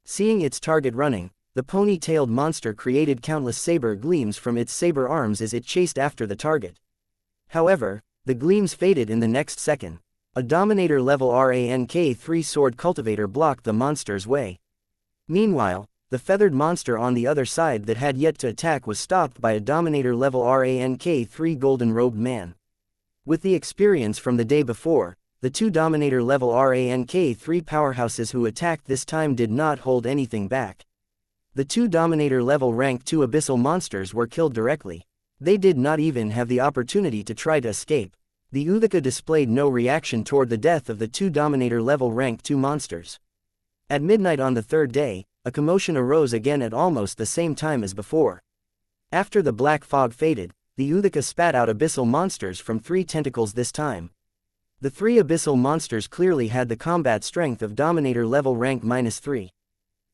Seeing its target running, the pony-tailed monster created countless saber gleams from its saber arms as it chased after the target. However, the gleams faded in the next second. A Dominator level rank 3 sword cultivator blocked the monster's way. Meanwhile, the feathered monster on the other side that had yet to attack was stopped by a Dominator level rank 3 golden-robed man. With the experience from the day before, the two Dominator level rank 3 powerhouses who attacked this time did not hold anything back. The two Dominator level rank 2 abyssal monsters were killed directly. They did not even have the opportunity to try to escape. The Uthika displayed no reaction toward the death of the two Dominator level rank 2 monsters. At midnight on the third day, a commotion arose again at almost the same time as before. After the black fog faded, the Uthika spat out abyssal monsters from 3 tentacles this time. The 3 abyssal monsters clearly had the combat strength of Dominator level rank -3.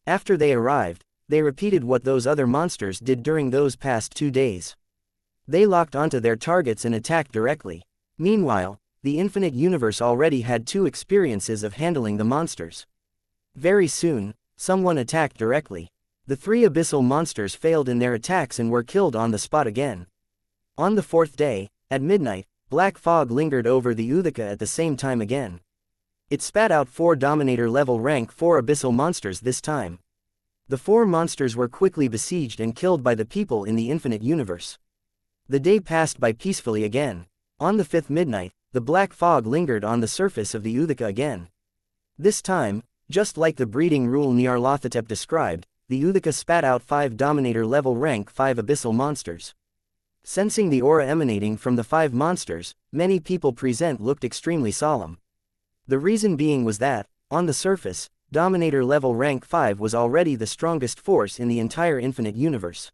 After they arrived, they repeated what those other monsters did during those past 2 days. They locked onto their targets and attacked directly. Meanwhile, the Infinite Universe already had 2 experiences of handling the monsters. Very soon, someone attacked directly. The 3 abyssal monsters failed in their attacks and were killed on the spot again. On the 4th day, at midnight, black fog lingered over the Uthika at the same time again. It spat out 4 Dominator level rank 4 abyssal monsters this time. The 4 monsters were quickly besieged and killed by the people in the Infinite Universe. The day passed by peacefully again. On the 5th midnight, the black fog lingered on the surface of the Uthika again. This time, just like the breeding rule Nyarlathotep described, the Uthika spat out 5 Dominator level rank 5 abyssal monsters. Sensing the aura emanating from the 5 monsters, many people present looked extremely solemn. The reason being was that, on the surface, Dominator level rank 5 was already the strongest force in the entire Infinite Universe.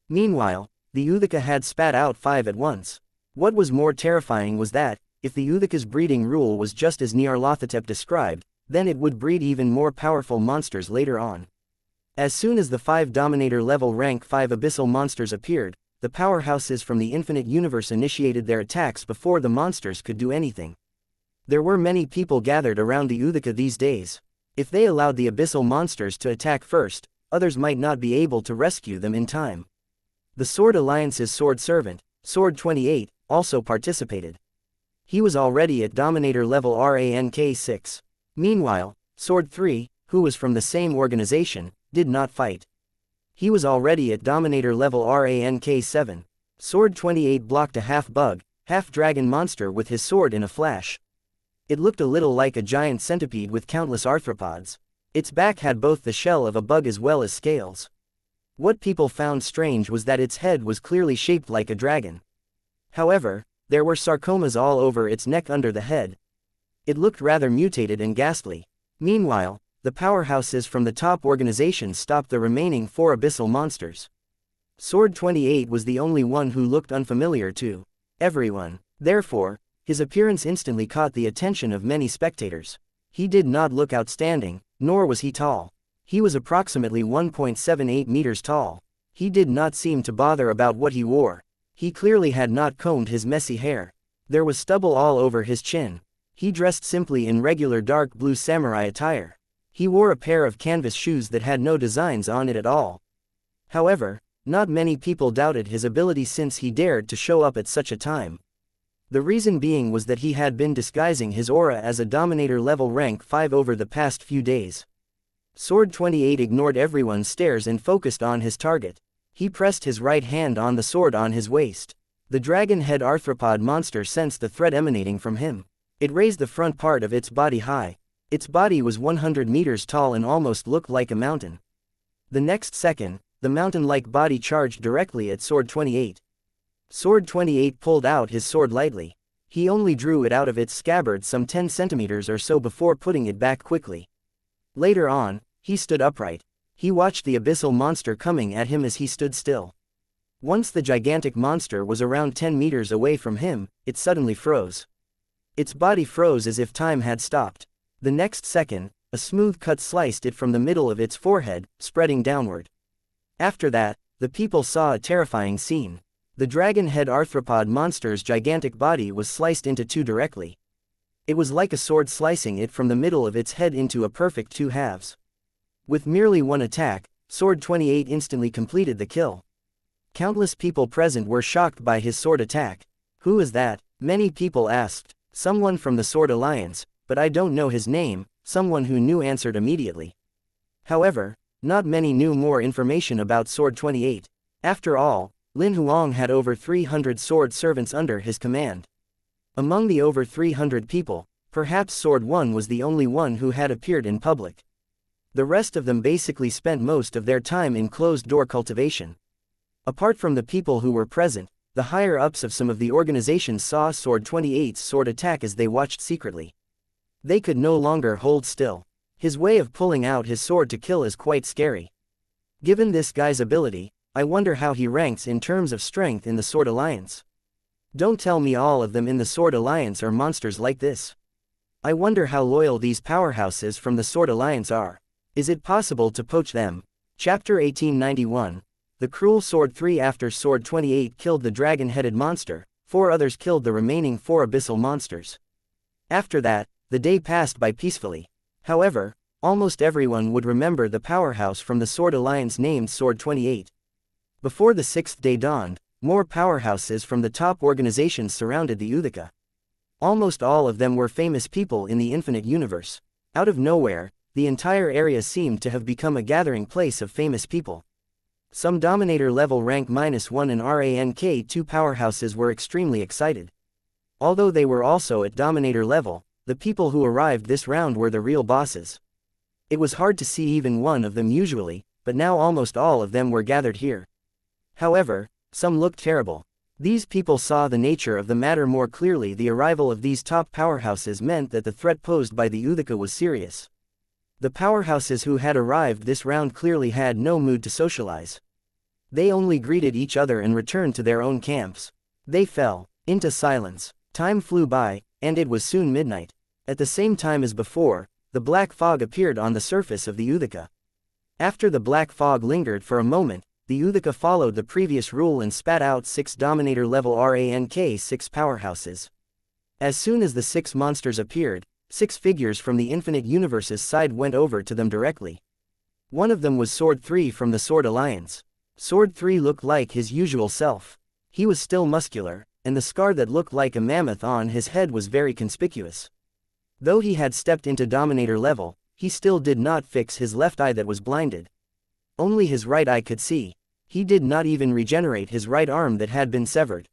Meanwhile, the Uthika had spat out 5 at once. What was more terrifying was that, if the Uthika's breeding rule was just as Nyarlathotep described, then it would breed even more powerful monsters later on. As soon as the 5 Dominator level rank 5 abyssal monsters appeared, the powerhouses from the Infinite Universe initiated their attacks before the monsters could do anything. There were many people gathered around the Uthika these days. If they allowed the abyssal monsters to attack first, others might not be able to rescue them in time. The Sword Alliance's sword servant, Sword 28, also participated. He was already at Dominator level rank 6. Meanwhile, Sword 3, who was from the same organization, did not fight. He was already at Dominator level rank 7. Sword 28 blocked a half-bug, half-dragon monster with his sword in a flash. It looked a little like a giant centipede with countless arthropods. Its back had both the shell of a bug as well as scales. What people found strange was that its head was clearly shaped like a dragon. However, there were sarcomas all over its neck under the head. It looked rather mutated and ghastly. Meanwhile, the powerhouses from the top organizations stopped the remaining 4 abyssal monsters. Sword 28 was the only one who looked unfamiliar to everyone. Therefore, his appearance instantly caught the attention of many spectators. He did not look outstanding, nor was he tall. He was approximately 1.78 meters tall. He did not seem to bother about what he wore. He clearly had not combed his messy hair. There was stubble all over his chin. He dressed simply in regular dark blue samurai attire. He wore a pair of canvas shoes that had no designs on it at all. However, not many people doubted his ability since he dared to show up at such a time. The reason being was that he had been disguising his aura as a Dominator level rank 5 over the past few days. Sword 28 ignored everyone's stares and focused on his target. He pressed his right hand on the sword on his waist. The dragon-head arthropod monster sensed the threat emanating from him. It raised the front part of its body high. Its body was 100 meters tall and almost looked like a mountain. The next second, the mountain-like body charged directly at Sword 28. Sword 28 pulled out his sword lightly. He only drew it out of its scabbard some 10 centimeters or so before putting it back quickly. Later on, he stood upright. He watched the abyssal monster coming at him as he stood still. Once the gigantic monster was around 10 meters away from him, it suddenly froze. Its body froze as if time had stopped. The next second, A smooth cut sliced it from the middle of its forehead, spreading downward. After that, the people saw a terrifying scene. The dragon-head arthropod monster's gigantic body was sliced into two directly. It was like a sword slicing it from the middle of its head into a perfect two halves. With merely one attack, Sword 28 instantly completed the kill. Countless people present were shocked by his sword attack. "Who is that?" many people asked. "Someone from the Sword Alliance, but I don't know his name," someone who knew answered immediately. However, not many knew more information about Sword 28. After all, Lin Huang had over 300 sword servants under his command. Among the over 300 people, perhaps Sword 1 was the only one who had appeared in public. The rest of them basically spent most of their time in closed-door cultivation. Apart from the people who were present, the higher-ups of some of the organizations saw Sword 28's sword attack as they watched secretly. They could no longer hold still. His way of pulling out his sword to kill is quite scary. Given this guy's ability, I wonder how he ranks in terms of strength in the Sword Alliance. Don't tell me all of them in the Sword Alliance are monsters like this. I wonder how loyal these powerhouses from the Sword Alliance are. Is it possible to poach them? Chapter 1891. The Cruel Sword 3. After Sword 28 killed the dragon-headed monster, 4 others killed the remaining 4 abyssal monsters. After that, the day passed by peacefully. However, almost everyone would remember the powerhouse from the Sword Alliance named Sword 28. Before the 6th day dawned, more powerhouses from the top organizations surrounded the Uthaka. Almost all of them were famous people in the infinite universe. Out of nowhere, the entire area seemed to have become a gathering place of famous people. Some Dominator level rank -1 and rank 2 powerhouses were extremely excited. Although they were also at Dominator level, the people who arrived this round were the real bosses. It was hard to see even one of them usually, but now almost all of them were gathered here. However, some looked terrible. These people saw the nature of the matter more clearly. The arrival of these top powerhouses meant that the threat posed by the Uthaka was serious. The powerhouses who had arrived this round clearly had no mood to socialize. They only greeted each other and returned to their own camps. They fell into silence. Time flew by, and it was soon midnight. At the same time as before, the black fog appeared on the surface of the Uthaka. After the black fog lingered for a moment, the Uthaka followed the previous rule and spat out 6 Dominator level rank 6 powerhouses. As soon as the 6 monsters appeared, 6 figures from the infinite universe's side went over to them directly. One of them was Sword 3 from the Sword Alliance. Sword 3 looked like his usual self. He was still muscular, and the scar that looked like a mammoth on his head was very conspicuous. Though he had stepped into Dominator level, he still did not fix his left eye that was blinded. Only his right eye could see. He did not even regenerate his right arm that had been severed.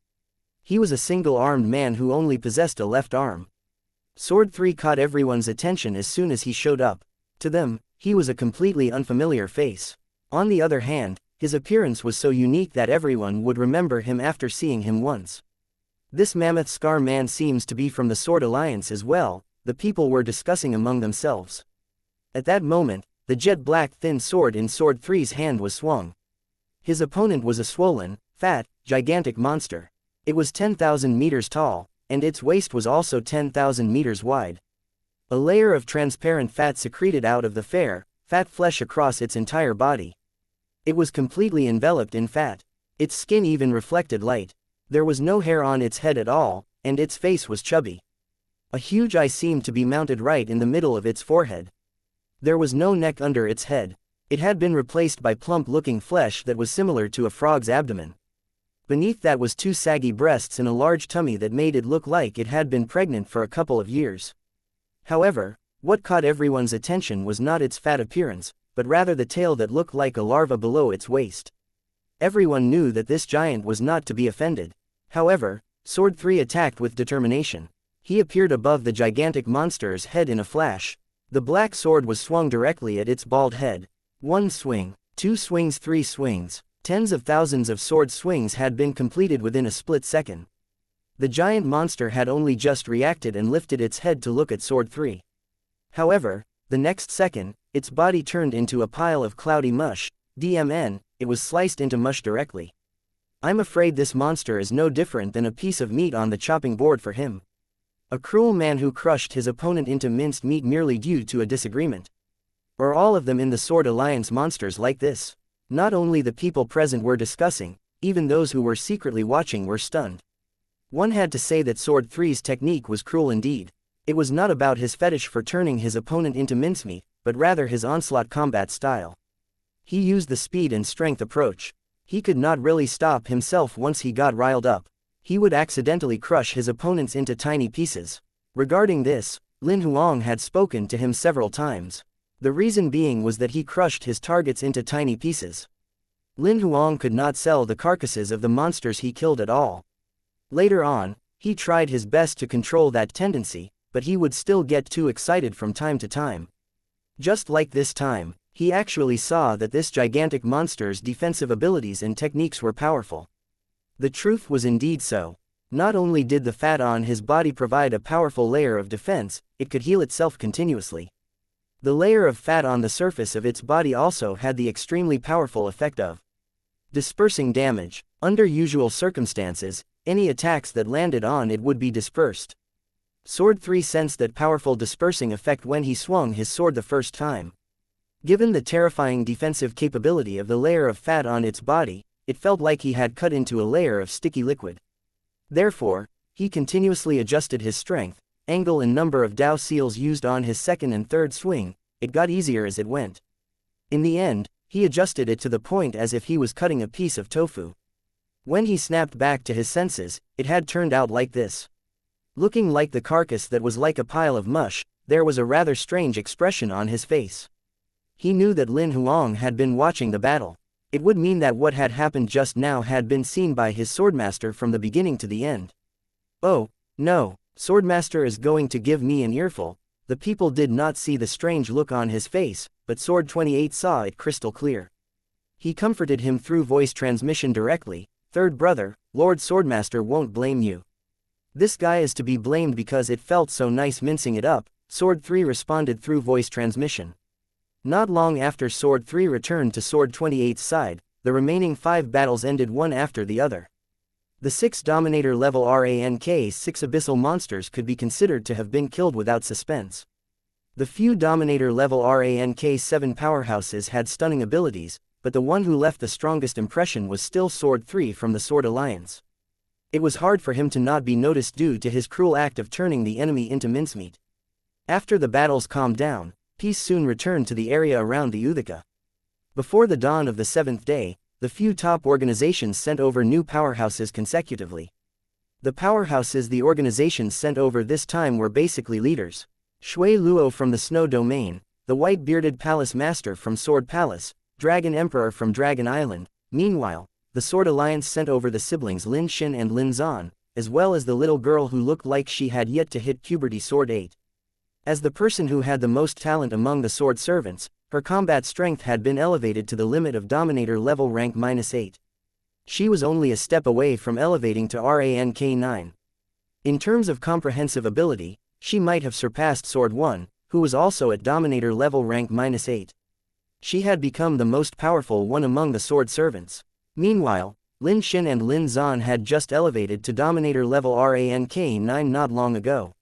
He was a single-armed man who only possessed a left arm. Sword 3 caught everyone's attention as soon as he showed up. To them, he was a completely unfamiliar face. On the other hand, his appearance was so unique that everyone would remember him after seeing him once. This mammoth scar man seems to be from the Sword Alliance as well, the people were discussing among themselves. At that moment, the jet-black thin sword in Sword 3's hand was swung. His opponent was a swollen, fat, gigantic monster. It was 10,000 meters tall, and its waist was also 10,000 meters wide. A layer of transparent fat secreted out of the fat flesh across its entire body. It was completely enveloped in fat. Its skin even reflected light. There was no hair on its head at all, and its face was chubby. A huge eye seemed to be mounted right in the middle of its forehead. There was no neck under its head. It had been replaced by plump-looking flesh that was similar to a frog's abdomen. Beneath that was 2 saggy breasts and a large tummy that made it look like it had been pregnant for a couple of years. However, what caught everyone's attention was not its fat appearance, but rather the tail that looked like a larva below its waist. Everyone knew that this giant was not to be offended. However, Sword 3 attacked with determination. He appeared above the gigantic monster's head in a flash. The black sword was swung directly at its bald head. 1 swing, 2 swings, 3 swings. Tens of thousands of sword swings had been completed within a split second. The giant monster had only just reacted and lifted its head to look at Sword 3. However, the next second, its body turned into a pile of cloudy mush. It was sliced into mush directly. I'm afraid this monster is no different than a piece of meat on the chopping board for him. A cruel man who crushed his opponent into minced meat merely due to a disagreement. Or all of them in the Sword Alliance monsters like this? Not only the people present were discussing, even those who were secretly watching were stunned. One had to say that Sword 3's technique was cruel indeed. It was not about his fetish for turning his opponent into mincemeat, but rather his onslaught combat style. He used the speed and strength approach. He could not really stop himself once he got riled up. He would accidentally crush his opponents into tiny pieces. Regarding this, Lin Huang had spoken to him several times. The reason being was that he crushed his targets into tiny pieces. Lin Huang could not sell the carcasses of the monsters he killed at all. Later on, he tried his best to control that tendency, but he would still get too excited from time to time. Just like this time, he actually saw that this gigantic monster's defensive abilities and techniques were powerful. The truth was indeed so. Not only did the fat on his body provide a powerful layer of defense, it could heal itself continuously. The layer of fat on the surface of its body also had the extremely powerful effect of dispersing damage. Under usual circumstances, any attacks that landed on it would be dispersed. Sword 3 sensed that powerful dispersing effect when he swung his sword the first time. Given the terrifying defensive capability of the layer of fat on its body, it felt like he had cut into a layer of sticky liquid. Therefore, he continuously adjusted his strength, angle and number of Dao seals used on his second and third swing. It got easier as it went. In the end, he adjusted it to the point as if he was cutting a piece of tofu. When he snapped back to his senses, it had turned out like this. Looking like the carcass that was like a pile of mush, there was a rather strange expression on his face. He knew that Lin Huang had been watching the battle. It would mean that what had happened just now had been seen by his swordmaster from the beginning to the end. Oh, no, Swordmaster is going to give me an earful. The people did not see the strange look on his face, but Sword 28 saw it crystal clear. He comforted him through voice transmission directly. Third brother, Lord Swordmaster won't blame you. This guy is to be blamed because it felt so nice mincing it up, Sword 3 responded through voice transmission. Not long after Sword 3 returned to Sword 28's side, the remaining 5 battles ended one after the other. The 6 Dominator level rank 6 abyssal monsters could be considered to have been killed without suspense. The few Dominator level rank 7 powerhouses had stunning abilities, but the one who left the strongest impression was still Sword 3 from the Sword Alliance. It was hard for him to not be noticed due to his cruel act of turning the enemy into mincemeat. After the battles calmed down, peace soon returned to the area around the Uthika. Before the dawn of the 7th day, the few top organizations sent over new powerhouses consecutively. The powerhouses the organizations sent over this time were basically leaders. Shui Luo from the Snow Domain, the white-bearded Palace Master from Sword Palace, Dragon Emperor from Dragon Island. Meanwhile, the Sword Alliance sent over the siblings Lin Xin and Lin Zan, as well as the little girl who looked like she had yet to hit puberty Sword 8. As the person who had the most talent among the sword servants, her combat strength had been elevated to the limit of Dominator level rank -8. She was only a step away from elevating to rank 9. In terms of comprehensive ability, she might have surpassed Sword 1, who was also at Dominator level rank -8. She had become the most powerful one among the sword servants. Meanwhile, Lin Xin and Lin Zan had just elevated to Dominator level rank 9 not long ago.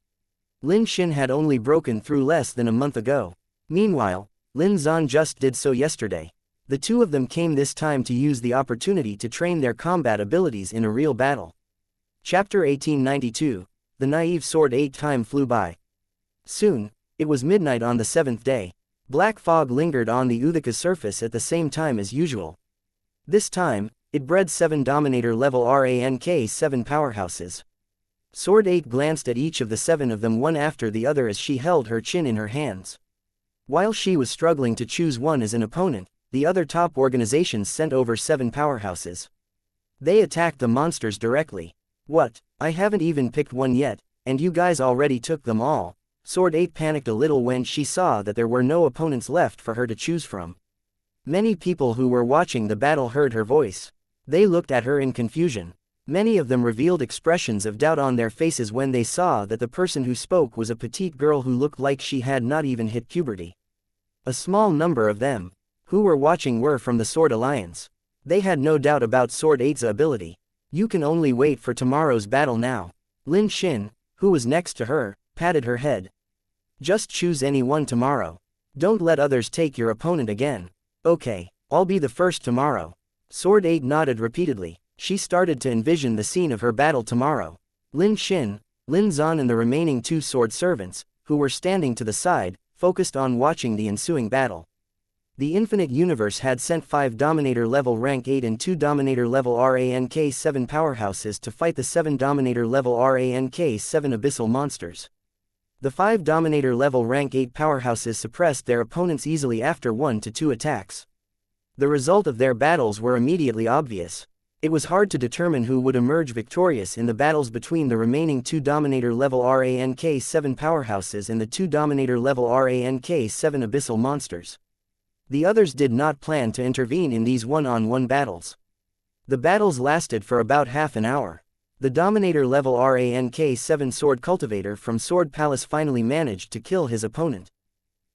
Lin Xin had only broken through less than a month ago. Meanwhile, Lin Zan just did so yesterday. The two of them came this time to use the opportunity to train their combat abilities in a real battle. Chapter 1892, The Naive Sword 8 time flew by. Soon, it was midnight on the 7th day. Black fog lingered on the Uthika's surface at the same time as usual. This time, it bred 7 Dominator level rank 7 powerhouses. Sword 8 glanced at each of the 7 of them one after the other as she held her chin in her hands. While she was struggling to choose one as an opponent, the other top organizations sent over 7 powerhouses. They attacked the monsters directly. What? I haven't even picked one yet, and you guys already took them all. Sword 8 panicked a little when she saw that there were no opponents left for her to choose from. Many people who were watching the battle heard her voice. They looked at her in confusion. Many of them revealed expressions of doubt on their faces when they saw that the person who spoke was a petite girl who looked like she had not even hit puberty. A small number of them, who were watching, were from the Sword Alliance. They had no doubt about Sword 8's ability. You can only wait for tomorrow's battle now. Lin Xin, who was next to her, patted her head. Just choose any one tomorrow. Don't let others take your opponent again. Okay, I'll be the first tomorrow. Sword 8 nodded repeatedly. She started to envision the scene of her battle tomorrow. Lin Xin, Lin Zan and the remaining 2 sword servants, who were standing to the side, focused on watching the ensuing battle. The Infinite Universe had sent 5 Dominator level rank 8 and 2 Dominator level rank 7 powerhouses to fight the 7 Dominator level rank 7 abyssal monsters. The 5 Dominator level rank 8 powerhouses suppressed their opponents easily after 1 to 2 attacks. The result of their battles were immediately obvious. It was hard to determine who would emerge victorious in the battles between the remaining 2 Dominator level rank 7 powerhouses and the 2 Dominator level rank 7 abyssal monsters. The others did not plan to intervene in these one-on-one battles. The battles lasted for about half an hour. The Dominator level rank 7 sword cultivator from Sword Palace finally managed to kill his opponent.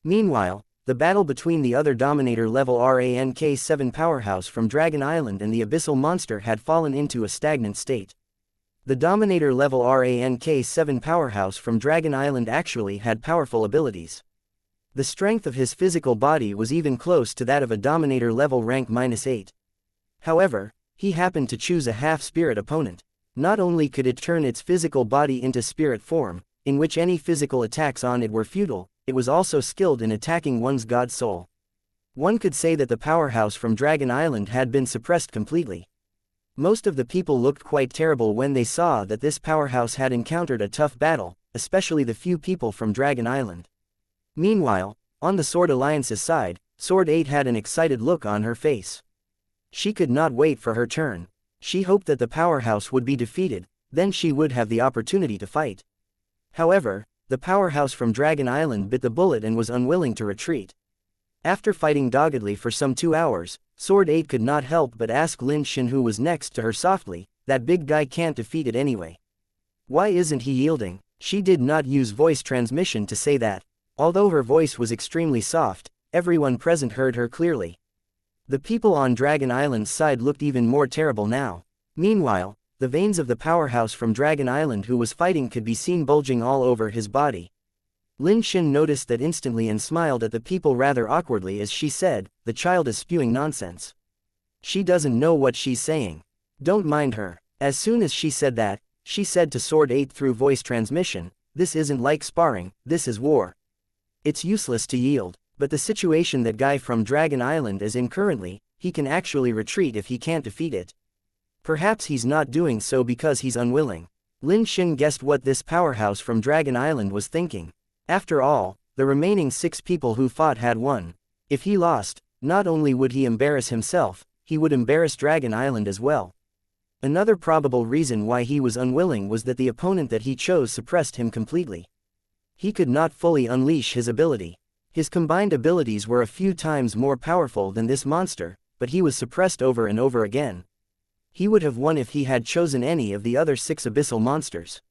Meanwhile, the battle between the other Dominator level rank 7 powerhouse from Dragon Island and the abyssal monster had fallen into a stagnant state. The Dominator level rank 7 powerhouse from Dragon Island actually had powerful abilities. The strength of his physical body was even close to that of a Dominator level rank -8. However, he happened to choose a half-spirit opponent. Not only could it turn its physical body into spirit form, in which any physical attacks on it were futile, it was also skilled in attacking one's god soul. One could say that the powerhouse from Dragon Island had been suppressed completely. Most of the people looked quite terrible when they saw that this powerhouse had encountered a tough battle, especially the few people from Dragon Island. Meanwhile, on the Sword Alliance's side, Sword 8 had an excited look on her face. She could not wait for her turn. She hoped that the powerhouse would be defeated, then she would have the opportunity to fight. However, the powerhouse from Dragon Island bit the bullet and was unwilling to retreat. After fighting doggedly for some 2 hours, Sword 8 could not help but ask Lin Xin, who was next to her, softly, "That big guy can't defeat it anyway. Why isn't he yielding?" She did not use voice transmission to say that. Although her voice was extremely soft, everyone present heard her clearly. The people on Dragon Island's side looked even more terrible now. Meanwhile, the veins of the powerhouse from Dragon Island who was fighting could be seen bulging all over his body. Lin Xin noticed that instantly and smiled at the people rather awkwardly as she said, "The child is spewing nonsense. She doesn't know what she's saying. Don't mind her." As soon as she said that, she said to Sword 8 through voice transmission, "This isn't like sparring, this is war. It's useless to yield, but the situation that guy from Dragon Island is in currently, he can actually retreat if he can't defeat it. Perhaps he's not doing so because he's unwilling." Lin Xin guessed what this powerhouse from Dragon Island was thinking. After all, the remaining 6 people who fought had won. If he lost, not only would he embarrass himself, he would embarrass Dragon Island as well. Another probable reason why he was unwilling was that the opponent that he chose suppressed him completely. He could not fully unleash his ability. His combined abilities were a few times more powerful than this monster, but he was suppressed over and over again. He would have won if he had chosen any of the other 6 abyssal monsters.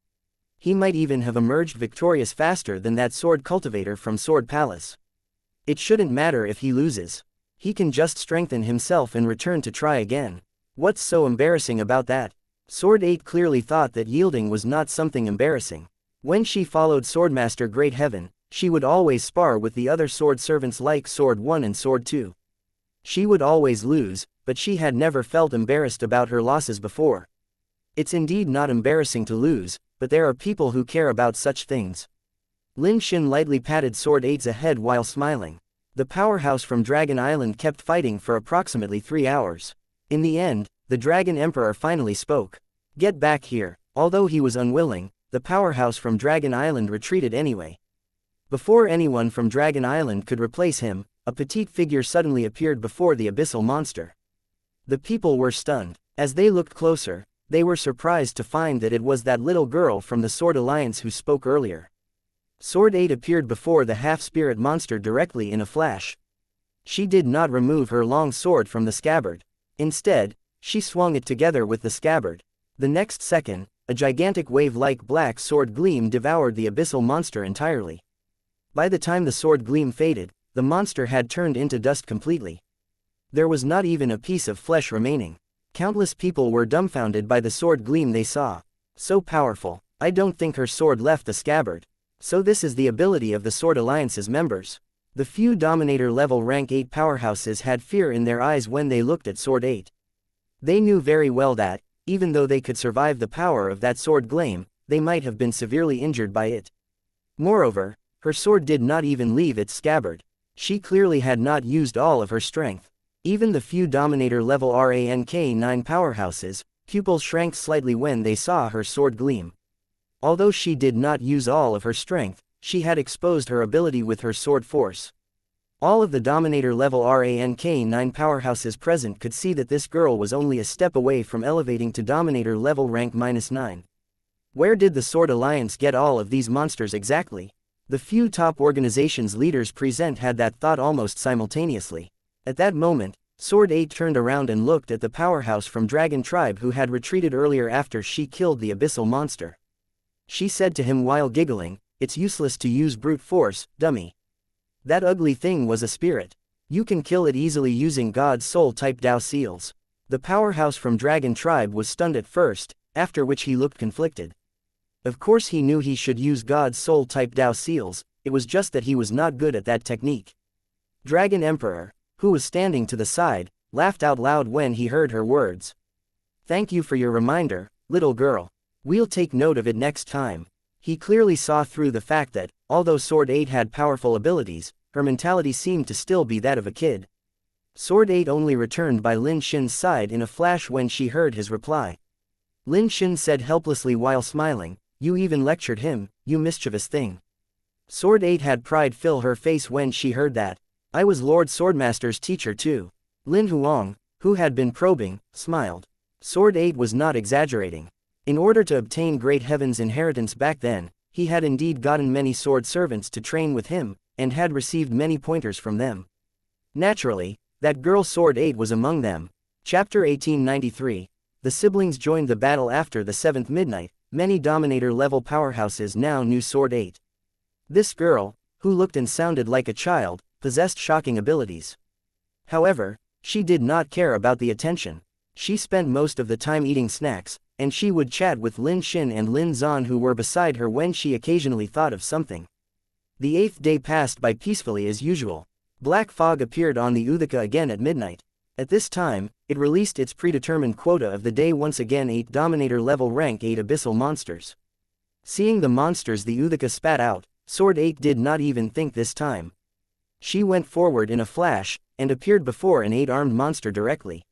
He might even have emerged victorious faster than that sword cultivator from Sword Palace. It shouldn't matter if he loses. He can just strengthen himself and return to try again. What's so embarrassing about that? Sword 8 clearly thought that yielding was not something embarrassing. When she followed Swordmaster Great Heaven, she would always spar with the other sword servants like Sword 1 and Sword 2. She would always lose, but she had never felt embarrassed about her losses before. It's indeed not embarrassing to lose, but there are people who care about such things. Lin Xin lightly patted Sword 8's head while smiling. The powerhouse from Dragon Island kept fighting for approximately 3 hours. In the end, the Dragon Emperor finally spoke. "Get back here." Although he was unwilling, the powerhouse from Dragon Island retreated anyway. Before anyone from Dragon Island could replace him, a petite figure suddenly appeared before the abyssal monster. The people were stunned. As they looked closer, they were surprised to find that it was that little girl from the Sword Alliance who spoke earlier. Sword 8 appeared before the half-spirit monster directly in a flash. She did not remove her long sword from the scabbard. Instead, she swung it together with the scabbard. The next second, a gigantic wave-like black sword gleam devoured the abyssal monster entirely. By the time the sword gleam faded, the monster had turned into dust completely. There was not even a piece of flesh remaining. Countless people were dumbfounded by the sword gleam they saw. So powerful. I don't think her sword left the scabbard. So this is the ability of the Sword Alliance's members. The few Dominator level rank 8 powerhouses had fear in their eyes when they looked at Sword 8. They knew very well that, even though they could survive the power of that sword gleam, they might have been severely injured by it. Moreover, her sword did not even leave its scabbard. She clearly had not used all of her strength. Even the few Dominator level rank 9 powerhouses, pupils shrank slightly when they saw her sword gleam. Although she did not use all of her strength, she had exposed her ability with her sword force. All of the Dominator level rank 9 powerhouses present could see that this girl was only a step away from elevating to Dominator level rank -9. Where did the Sword Alliance get all of these monsters exactly? The few top organizations leaders present had that thought almost simultaneously. At that moment, Sword 8 turned around and looked at the powerhouse from Dragon Tribe who had retreated earlier after she killed the abyssal monster. She said to him while giggling, "It's useless to use brute force, dummy. That ugly thing was a spirit. You can kill it easily using God's Soul type Dao seals." The powerhouse from Dragon Tribe was stunned at first, after which he looked conflicted. Of course he knew he should use God's Soul type Dao seals, it was just that he was not good at that technique. Dragon Emperor, who was standing to the side, laughed out loud when he heard her words. "Thank you for your reminder, little girl. We'll take note of it next time." He clearly saw through the fact that, although Sword 8 had powerful abilities, her mentality seemed to still be that of a kid. Sword 8 only returned by Lin Xin's side in a flash when she heard his reply. Lin Xin said helplessly while smiling, "You even lectured him, you mischievous thing." Sword 8 had pride fill her face when she heard that. "I was Lord Swordmaster's teacher too." Lin Huang, who had been probing, smiled. Sword 8 was not exaggerating. In order to obtain Great Heaven's inheritance back then, he had indeed gotten many sword servants to train with him, and had received many pointers from them. Naturally, that girl Sword 8 was among them. Chapter 1893. The siblings joined the battle after the 7th midnight. Many Dominator-level powerhouses now knew Sword 8. This girl, who looked and sounded like a child, possessed shocking abilities. However, she did not care about the attention. She spent most of the time eating snacks, and she would chat with Lin Xin and Lin Zan who were beside her when she occasionally thought of something. The 8th day passed by peacefully as usual. Black fog appeared on the Uthika again at midnight. At this time, it released its predetermined quota of the day once again 8 Dominator level rank 8 abyssal monsters. Seeing the monsters the Uthika spat out, Sword 8 did not even think this time. She went forward in a flash, and appeared before an 8-armed monster directly.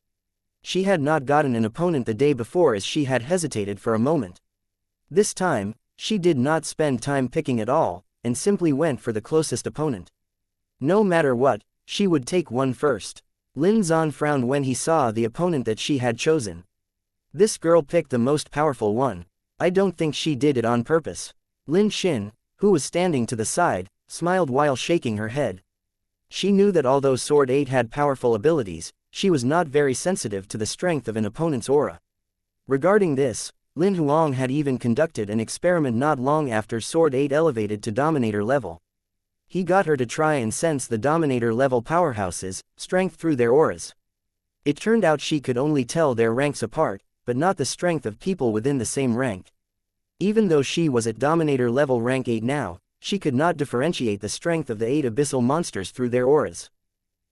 She had not gotten an opponent the day before as she had hesitated for a moment. This time, she did not spend time picking at all, and simply went for the closest opponent. No matter what, she would take one first. Lin Zan frowned when he saw the opponent that she had chosen. This girl picked the most powerful one. I don't think she did it on purpose. Lin Xin, who was standing to the side, smiled while shaking her head. She knew that although Sword 8 had powerful abilities, she was not very sensitive to the strength of an opponent's aura. Regarding this, Lin Huang had even conducted an experiment not long after Sword 8 elevated to Dominator level. He got her to try and sense the Dominator level powerhouses' strength through their auras. It turned out she could only tell their ranks apart, but not the strength of people within the same rank. Even though she was at Dominator level rank 8 now, she could not differentiate the strength of the 8 abyssal monsters through their auras.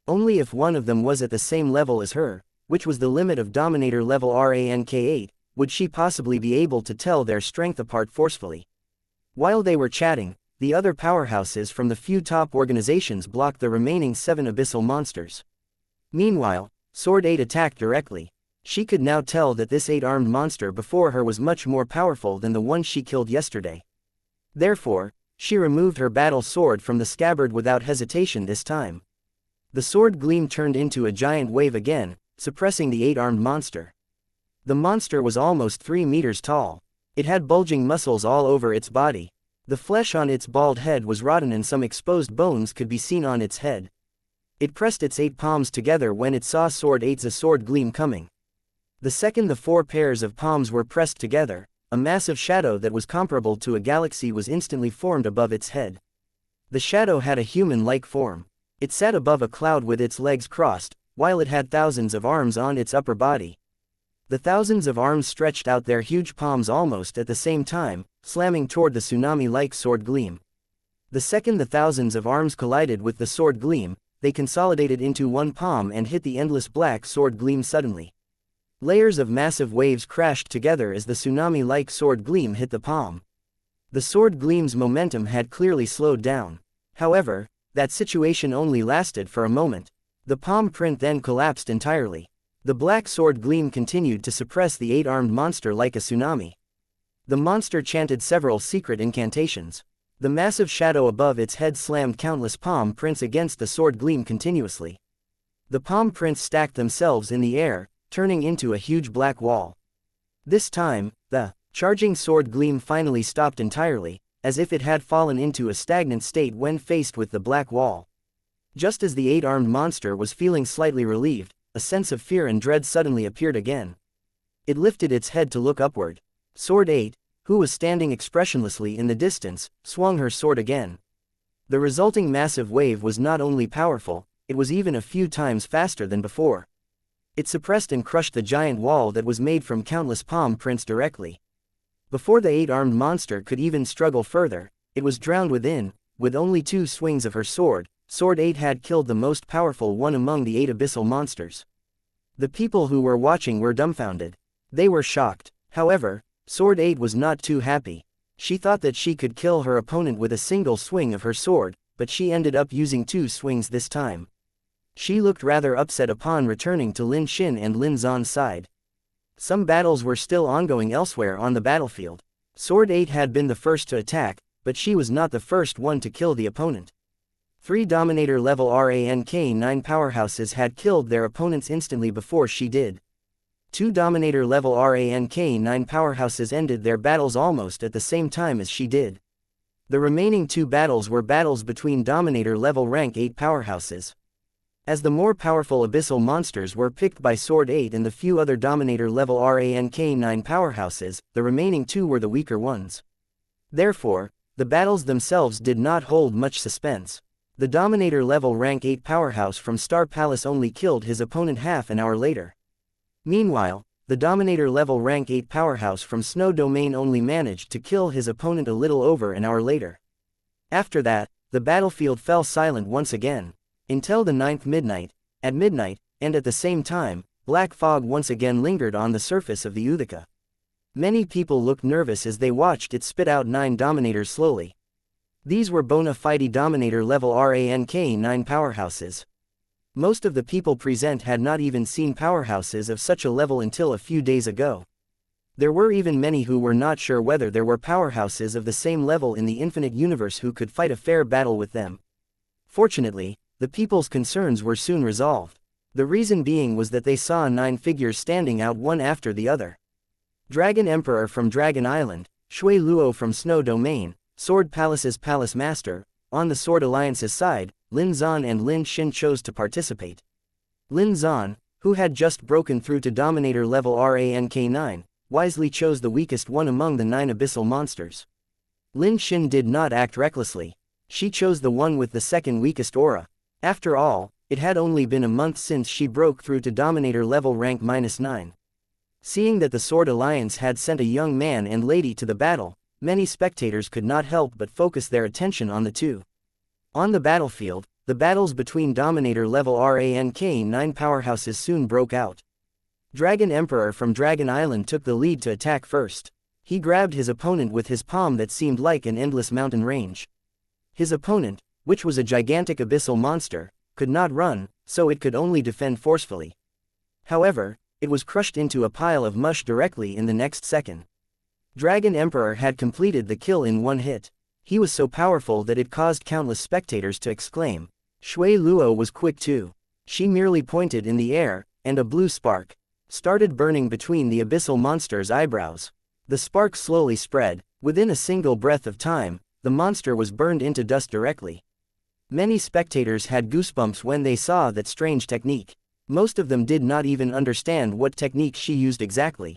Only if one of them was at the same level as her, which was the limit of Dominator level rank 8, would she possibly be able to tell their strength apart forcefully. While they were chatting, the other powerhouses from the few top organizations blocked the remaining 7 abyssal monsters. Meanwhile, Sword 8 attacked directly. She could now tell that this 8-armed monster before her was much more powerful than the one she killed yesterday. Therefore, she removed her battle sword from the scabbard without hesitation this time. The sword gleam turned into a giant wave again, suppressing the 8-armed monster. The monster was almost 3 meters tall. It had bulging muscles all over its body. The flesh on its bald head was rotten and some exposed bones could be seen on its head. It pressed its 8 palms together when it saw Sword 8's sword gleam coming. The second the 4 pairs of palms were pressed together, a massive shadow that was comparable to a galaxy was instantly formed above its head. The shadow had a human-like form. It sat above a cloud with its legs crossed, while it had thousands of arms on its upper body. The thousands of arms stretched out their huge palms almost at the same time, slamming toward the tsunami-like sword gleam. The second the thousands of arms collided with the sword gleam, they consolidated into one palm and hit the endless black sword gleam suddenly. Layers of massive waves crashed together as the tsunami-like sword gleam hit the palm. The sword gleam's momentum had clearly slowed down. However, that situation only lasted for a moment. The palm print then collapsed entirely. The black sword gleam continued to suppress the eight-armed monster like a tsunami. The monster chanted several secret incantations. The massive shadow above its head slammed countless palm prints against the sword gleam continuously. The palm prints stacked themselves in the air, turning into a huge black wall. This time, the charging sword gleam finally stopped entirely, as if it had fallen into a stagnant state when faced with the black wall. Just as the eight-armed monster was feeling slightly relieved, a sense of fear and dread suddenly appeared again. It lifted its head to look upward. Sword 8, who was standing expressionlessly in the distance, swung her sword again. The resulting massive wave was not only powerful, it was even a few times faster than before. It suppressed and crushed the giant wall that was made from countless palm prints directly. Before the eight-armed monster could even struggle further, it was drowned within. With only 2 swings of her sword, Sword 8 had killed the most powerful one among the 8 abyssal monsters. The people who were watching were dumbfounded. They were shocked. However, Sword 8 was not too happy. She thought that she could kill her opponent with a single swing of her sword, but she ended up using 2 swings this time. She looked rather upset upon returning to Lin Xin and Lin Zan's side. Some battles were still ongoing elsewhere on the battlefield. Sword 8 had been the first to attack, but she was not the first one to kill the opponent. 3 Dominator-level rank 9 powerhouses had killed their opponents instantly before she did. 2 Dominator-level rank 9 powerhouses ended their battles almost at the same time as she did. The remaining 2 battles were battles between Dominator-level rank 8 powerhouses. As the more powerful abyssal monsters were picked by Sword 8 and the few other Dominator-level rank 9 powerhouses, the remaining 2 were the weaker ones. Therefore, the battles themselves did not hold much suspense. The Dominator-level rank 8 powerhouse from Star Palace only killed his opponent half an hour later. Meanwhile, the Dominator-level rank 8 powerhouse from Snow Domain only managed to kill his opponent a little over an hour later. After that, the battlefield fell silent once again. Until the 9th midnight. At midnight, and at the same time, black fog once again lingered on the surface of the Uthika. Many people looked nervous as they watched it spit out 9 Dominators slowly. These were bona fide Dominator-level rank 9 powerhouses. Most of the people present had not even seen powerhouses of such a level until a few days ago. There were even many who were not sure whether there were powerhouses of the same level in the infinite universe who could fight a fair battle with them. Fortunately, the people's concerns were soon resolved. The reason being was that they saw 9 figures standing out one after the other. Dragon Emperor from Dragon Island, Shui Luo from Snow Domain, Sword Palace's Palace Master. On the Sword Alliance's side, Lin Zan and Lin Xin chose to participate. Lin Zan, who had just broken through to Dominator-level rank 9, wisely chose the weakest one among the 9 abyssal monsters. Lin Xin did not act recklessly. She chose the one with the second weakest aura. After all, it had only been a month since she broke through to Dominator-level rank -9. Seeing that the Sword Alliance had sent a young man and lady to the battle, many spectators could not help but focus their attention on the two. On the battlefield, the battles between Dominator-level rank 9 powerhouses soon broke out. Dragon Emperor from Dragon Island took the lead to attack first. He grabbed his opponent with his palm that seemed like an endless mountain range. His opponent, which was a gigantic abyssal monster, could not run, so it could only defend forcefully. However, it was crushed into a pile of mush directly in the next second. Dragon Emperor had completed the kill in one hit. He was so powerful that it caused countless spectators to exclaim. Shui Luo was quick too. She merely pointed in the air, and a blue spark started burning between the abyssal monster's eyebrows. The spark slowly spread. Within a single breath of time, the monster was burned into dust directly. Many spectators had goosebumps when they saw that strange technique. Most of them did not even understand what technique she used exactly.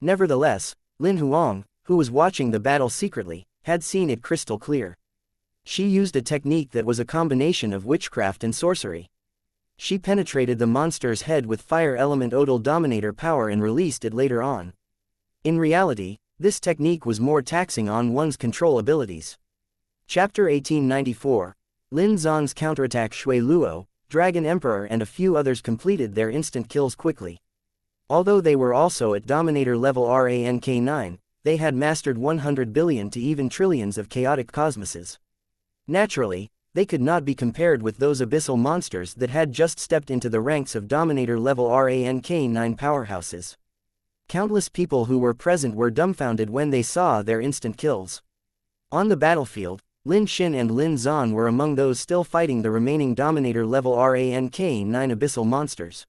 Nevertheless, Lin Huang, who was watching the battle secretly, had seen it crystal clear. She used a technique that was a combination of witchcraft and sorcery. She penetrated the monster's head with fire element Odal Dominator power and released it later on. In reality, this technique was more taxing on one's control abilities. Chapter 1894. Lin Xuan's counterattack. Shui Luo, Dragon Emperor and a few others completed their instant kills quickly. Although they were also at Dominator level rank 9, they had mastered 100 billion to even trillions of chaotic cosmoses. Naturally, they could not be compared with those abyssal monsters that had just stepped into the ranks of Dominator level rank 9 powerhouses. Countless people who were present were dumbfounded when they saw their instant kills. On the battlefield, Lin Xin and Lin Xuan were among those still fighting the remaining Dominator level rank 9 abyssal monsters.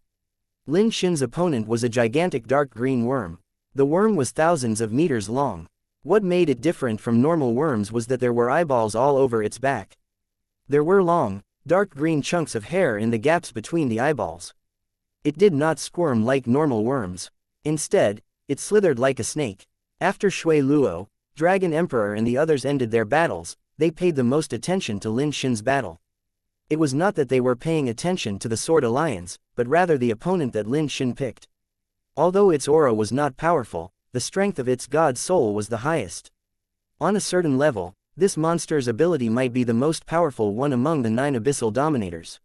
Lin Xin's opponent was a gigantic dark green worm. The worm was thousands of meters long. What made it different from normal worms was that there were eyeballs all over its back. There were long, dark green chunks of hair in the gaps between the eyeballs. It did not squirm like normal worms. Instead, it slithered like a snake. After Shui Luo, Dragon Emperor and the others ended their battles, they paid the most attention to Lin Xin's battle. It was not that they were paying attention to the Sword Alliance, but rather the opponent that Lin Xin picked. Although its aura was not powerful, the strength of its god soul was the highest. On a certain level, this monster's ability might be the most powerful one among the 9 abyssal dominators.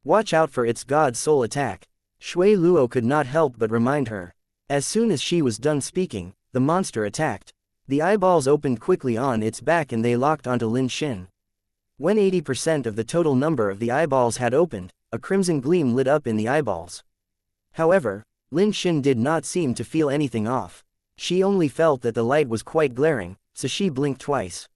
Watch out for its god soul attack. Shui Luo could not help but remind her. As soon as she was done speaking, the monster attacked. The eyeballs opened quickly on its back and they locked onto Lin Xin. When 80% of the total number of the eyeballs had opened, a crimson gleam lit up in the eyeballs. However, Lin Xin did not seem to feel anything off. She only felt that the light was quite glaring, so she blinked twice.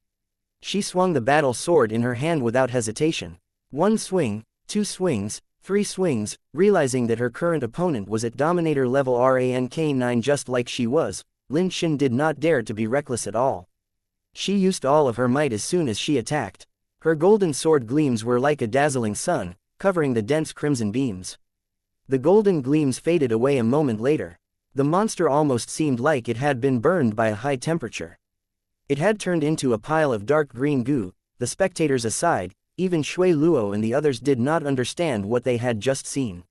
She swung the battle sword in her hand without hesitation. 1 swing, 2 swings, 3 swings, realizing that her current opponent was at Dominator level rank 9 just like she was, Lin Xin did not dare to be reckless at all. She used all of her might as soon as she attacked. Her golden sword gleams were like a dazzling sun, covering the dense crimson beams. The golden gleams faded away a moment later. The monster almost seemed like it had been burned by a high temperature. It had turned into a pile of dark green goo. The spectators aside, even Shui Luo and the others did not understand what they had just seen.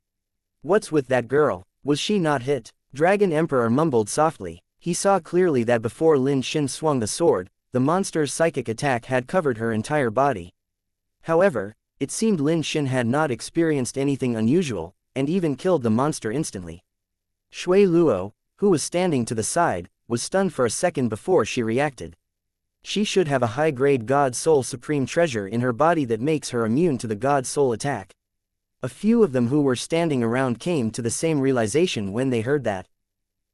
What's with that girl? Was she not hit? Dragon Emperor mumbled softly. He saw clearly that before Lin Xin swung the sword, the monster's psychic attack had covered her entire body. However, it seemed Lin Xin had not experienced anything unusual, and even killed the monster instantly. Shui Luo, who was standing to the side, was stunned for a second before she reacted. She should have a high-grade God Soul Supreme Treasure in her body that makes her immune to the God Soul attack. A few of them who were standing around came to the same realization when they heard that.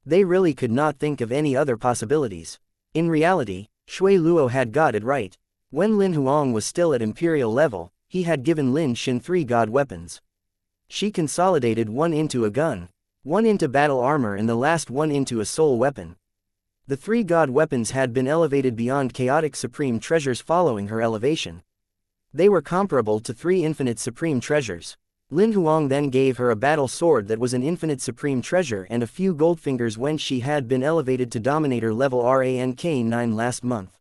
They really could not think of any other possibilities. In reality, Shui Luo had got it right. When Lin Huang was still at Imperial level, he had given Lin Xin 3 god weapons. She consolidated one into a gun, one into battle armor and the last one into a soul weapon. The 3 god weapons had been elevated beyond chaotic supreme treasures following her elevation. They were comparable to 3 infinite supreme treasures. Lin Huang then gave her a battle sword that was an infinite supreme treasure and a few gold fingers when she had been elevated to Dominator level rank 9 last month.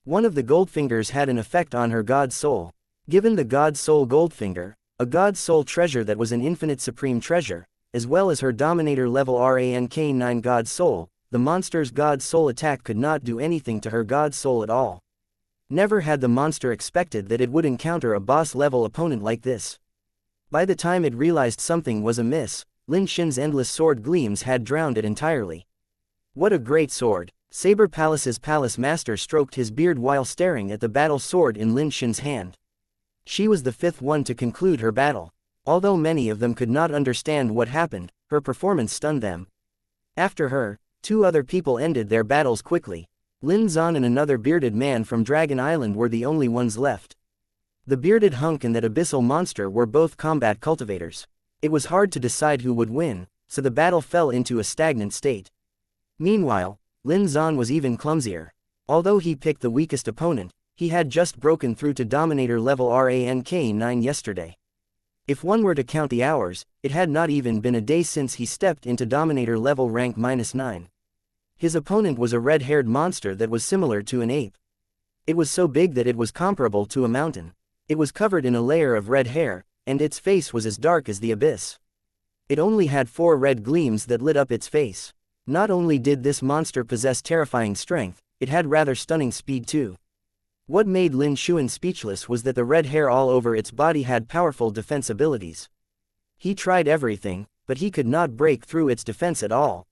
One of the gold fingers had an effect on her god soul. Given the god soul gold finger, a god soul treasure that was an infinite supreme treasure, as well as her Dominator level rank 9 god soul, the monster's god soul attack could not do anything to her god soul at all. Never had the monster expected that it would encounter a boss level opponent like this. By the time it realized something was amiss, Lin Xin's endless sword gleams had drowned it entirely. What a great sword! Saber Palace's palace master stroked his beard while staring at the battle sword in Lin Xin's hand. She was the 5th one to conclude her battle. Although many of them could not understand what happened, her performance stunned them. After her, 2 other people ended their battles quickly. Lin Xuan and another bearded man from Dragon Island were the only ones left. The bearded hunk and that abyssal monster were both combat cultivators. It was hard to decide who would win, so the battle fell into a stagnant state. Meanwhile, Lin Xuan was even clumsier. Although he picked the weakest opponent, he had just broken through to Dominator level rank 9 yesterday. If one were to count the hours, it had not even been a day since he stepped into Dominator level rank -9. His opponent was a red-haired monster that was similar to an ape. It was so big that it was comparable to a mountain. It was covered in a layer of red hair, and its face was as dark as the abyss. It only had 4 red gleams that lit up its face. Not only did this monster possess terrifying strength, it had rather stunning speed too. What made Lin Xuan speechless was that the red hair all over its body had powerful defense abilities. He tried everything, but he could not break through its defense at all.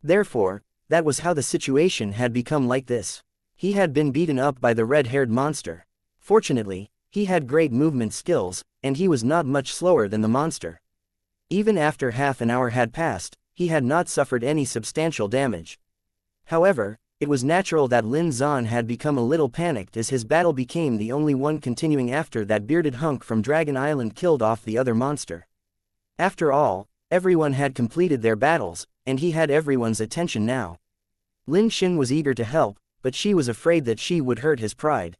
Therefore, that was how the situation had become like this. He had been beaten up by the red-haired monster. Fortunately, he had great movement skills, and he was not much slower than the monster. Even after half an hour had passed, he had not suffered any substantial damage. However, it was natural that Lin Zan had become a little panicked as his battle became the only one continuing after that bearded hunk from Dragon Island killed off the other monster. After all, everyone had completed their battles, and he had everyone's attention now. Lin Xin was eager to help, but she was afraid that she would hurt his pride.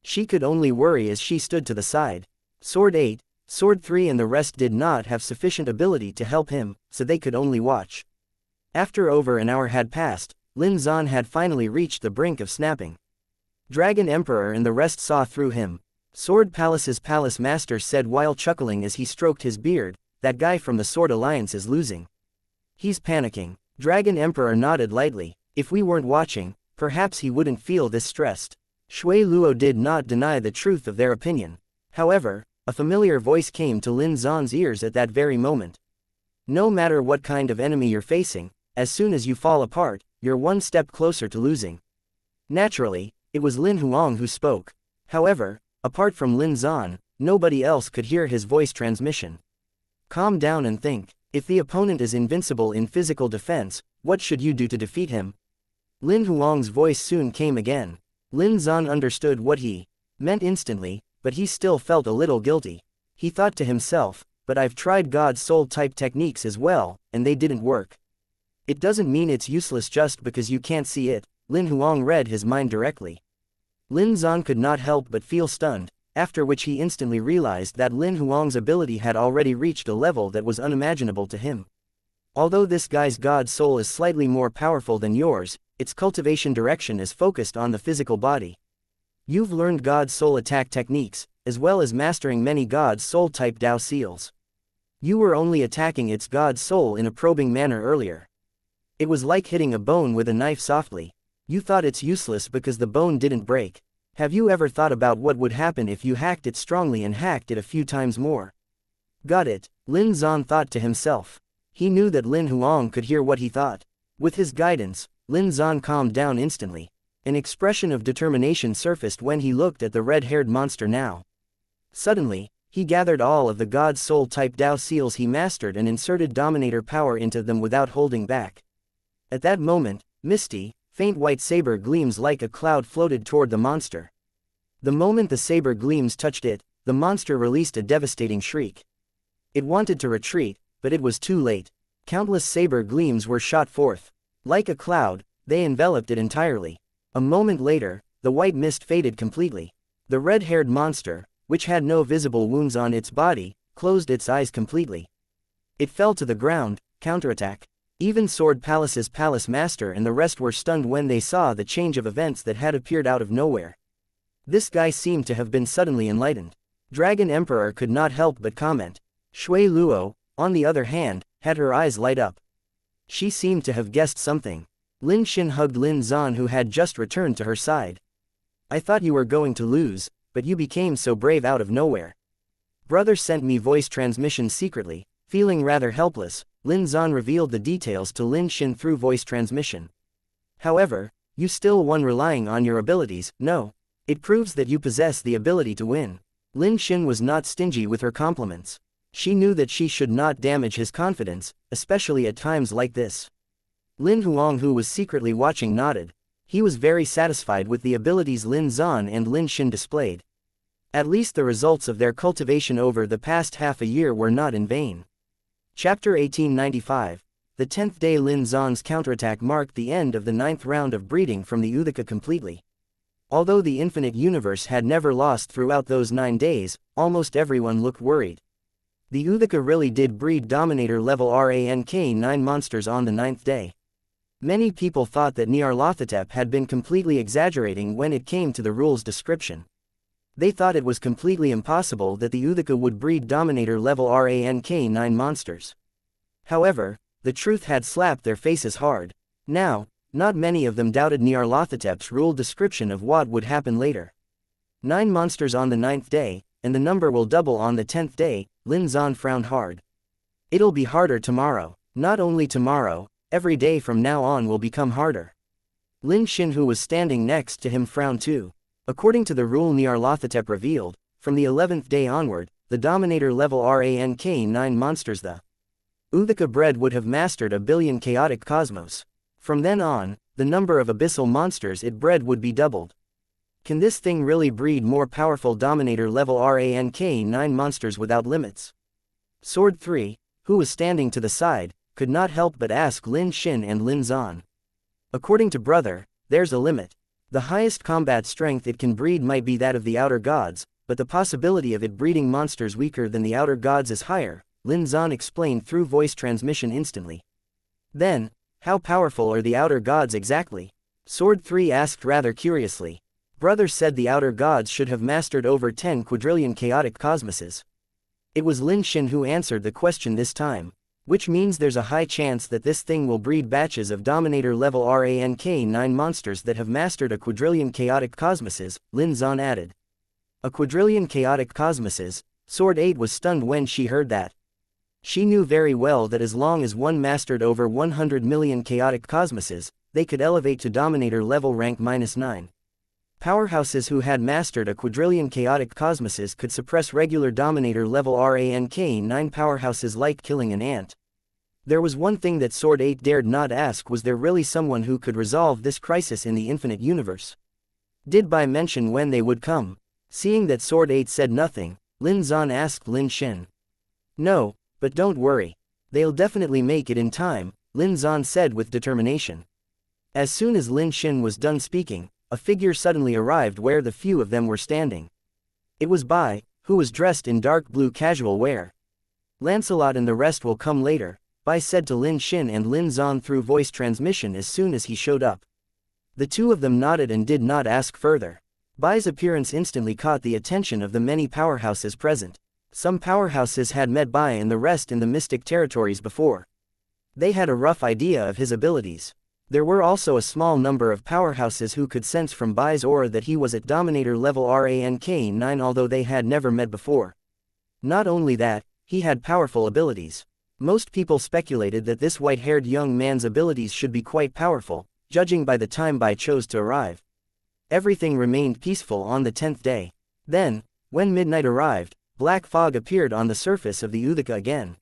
She could only worry as she stood to the side. Sword 8, Sword 3 and the rest did not have sufficient ability to help him, so they could only watch. After over an hour had passed, Lin Zan had finally reached the brink of snapping. Dragon Emperor and the rest saw through him. Sword Palace's palace master said while chuckling as he stroked his beard, "That guy from the Sword Alliance is losing. He's panicking." Dragon Emperor nodded lightly. If we weren't watching, perhaps he wouldn't feel this stressed. Shui Luo did not deny the truth of their opinion. However, a familiar voice came to Lin Zan's ears at that very moment. No matter what kind of enemy you're facing, as soon as you fall apart, you're one step closer to losing. Naturally, it was Lin Huang who spoke. However, apart from Lin Zan, nobody else could hear his voice transmission. Calm down and think. If the opponent is invincible in physical defense, what should you do to defeat him? Lin Huang's voice soon came again. Lin Zan understood what he meant instantly, but he still felt a little guilty. He thought to himself, but I've tried God's soul type techniques as well, and they didn't work. It doesn't mean it's useless just because you can't see it. Lin Huang read his mind directly. Lin Zan could not help but feel stunned, after which he instantly realized that Lin Huang's ability had already reached a level that was unimaginable to him. Although this guy's God's soul is slightly more powerful than yours, its cultivation direction is focused on the physical body. You've learned God's soul attack techniques, as well as mastering many God's soul type Dao seals. You were only attacking its God's soul in a probing manner earlier. It was like hitting a bone with a knife softly. You thought it's useless because the bone didn't break. Have you ever thought about what would happen if you hacked it strongly and hacked it a few times more? Got it, Lin Zan thought to himself. He knew that Lin Huang could hear what he thought. With his guidance, Lin Zan calmed down instantly. An expression of determination surfaced when he looked at the red-haired monster now. Suddenly, he gathered all of the God's soul type Dao seals he mastered and inserted Dominator power into them without holding back. At that moment, misty, faint white saber gleams like a cloud floated toward the monster. The moment the saber gleams touched it, the monster released a devastating shriek. It wanted to retreat, but it was too late. Countless saber gleams were shot forth. Like a cloud, they enveloped it entirely. A moment later, the white mist faded completely. The red-haired monster, which had no visible wounds on its body, closed its eyes completely. It fell to the ground, counterattack. Even Sword Palace's palace master and the rest were stunned when they saw the change of events that had appeared out of nowhere. This guy seemed to have been suddenly enlightened. Dragon Emperor could not help but comment. Shui Luo, on the other hand, had her eyes light up. She seemed to have guessed something. Lin Xin hugged Lin Zan who had just returned to her side. I thought you were going to lose, but you became so brave out of nowhere. Brother sent me voice transmission secretly. Feeling rather helpless, Lin Zan revealed the details to Lin Xin through voice transmission. However, you still won relying on your abilities. No. It proves that you possess the ability to win. Lin Xin was not stingy with her compliments. She knew that she should not damage his confidence, especially at times like this. Lin Huang, who was secretly watching, nodded. He was very satisfied with the abilities Lin Zan and Lin Xin displayed. At least the results of their cultivation over the past half a year were not in vain. Chapter 1895. The 10th day. Lin Zan's counterattack marked the end of the 9th round of breeding from the Uthika completely. Although the infinite universe had never lost throughout those 9 days, almost everyone looked worried. The Uthika really did breed Dominator level rank 9 monsters on the 9th day. Many people thought that Nyarlathotep had been completely exaggerating when it came to the rules description. They thought it was completely impossible that the Uthika would breed Dominator level rank 9 monsters. However, the truth had slapped their faces hard. Now, not many of them doubted Nyarlathotep's rule description of what would happen later. 9 monsters on the 9th day, and the number will double on the 10th day. Lin Zan frowned hard. It'll be harder tomorrow. Not only tomorrow, every day from now on will become harder. Lin Xin, who was standing next to him, frowned too. According to the rule Nyarlathotep revealed, from the 11th day onward, the Dominator level rank 9 monsters, the Uthika bred, would have mastered a billion chaotic cosmos. From then on, the number of abyssal monsters it bred would be doubled. Can this thing really breed more powerful Dominator level rank 9 monsters without limits? Sword 3, who was standing to the side, could not help but ask Lin Xin and Lin Zan. According to brother, there's a limit. The highest combat strength it can breed might be that of the outer gods, but the possibility of it breeding monsters weaker than the outer gods is higher, Lin Zan explained through voice transmission instantly. Then, how powerful are the outer gods exactly? Sword 3 asked rather curiously. Brother said the outer gods should have mastered over 10 quadrillion chaotic cosmoses. It was Lin Xin who answered the question this time. Which means there's a high chance that this thing will breed batches of Dominator level rank 9 monsters that have mastered a quadrillion chaotic cosmoses, Lin Zan added. A quadrillion chaotic cosmoses? Sword 8 was stunned when she heard that. She knew very well that as long as one mastered over 100 million chaotic cosmoses, they could elevate to Dominator level rank -9. Powerhouses who had mastered a quadrillion chaotic cosmoses could suppress regular Dominator level rank 9 powerhouses like killing an ant. There was one thing that Sword 8 dared not ask: was there really someone who could resolve this crisis in the infinite universe? Did Bai mention when they would come? Seeing that Sword 8 said nothing, Lin Zan asked Lin Xin. No, but don't worry. They'll definitely make it in time, Lin Zan said with determination. As soon as Lin Xin was done speaking, a figure suddenly arrived where the few of them were standing. It was Bai, who was dressed in dark blue casual wear. Lancelot and the rest will come later, Bai said to Lin Xin and Lin Zan through voice transmission as soon as he showed up. The two of them nodded and did not ask further. Bai's appearance instantly caught the attention of the many powerhouses present. Some powerhouses had met Bai and the rest in the mystic territories before. They had a rough idea of his abilities. There were also a small number of powerhouses who could sense from Bai's aura that he was at Dominator level rank 9, although they had never met before. Not only that, he had powerful abilities. Most people speculated that this white-haired young man's abilities should be quite powerful, judging by the time Bai chose to arrive. Everything remained peaceful on the 10th day. Then, when midnight arrived, black fog appeared on the surface of the Uthika again.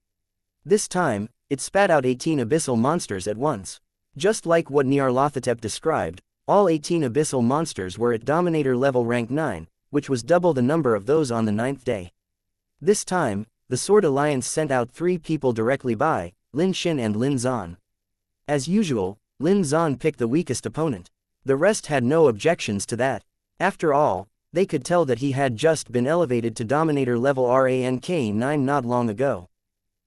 This time, it spat out 18 abyssal monsters at once. Just like what Nyarlathotep described, all 18 abyssal monsters were at Dominator level rank 9, which was double the number of those on the 9th day. This time, the Sword Alliance sent out 3 people directly: Bai, Lin Xin and Lin Zan. As usual, Lin Zan picked the weakest opponent. The rest had no objections to that. After all, they could tell that he had just been elevated to Dominator level rank 9 not long ago.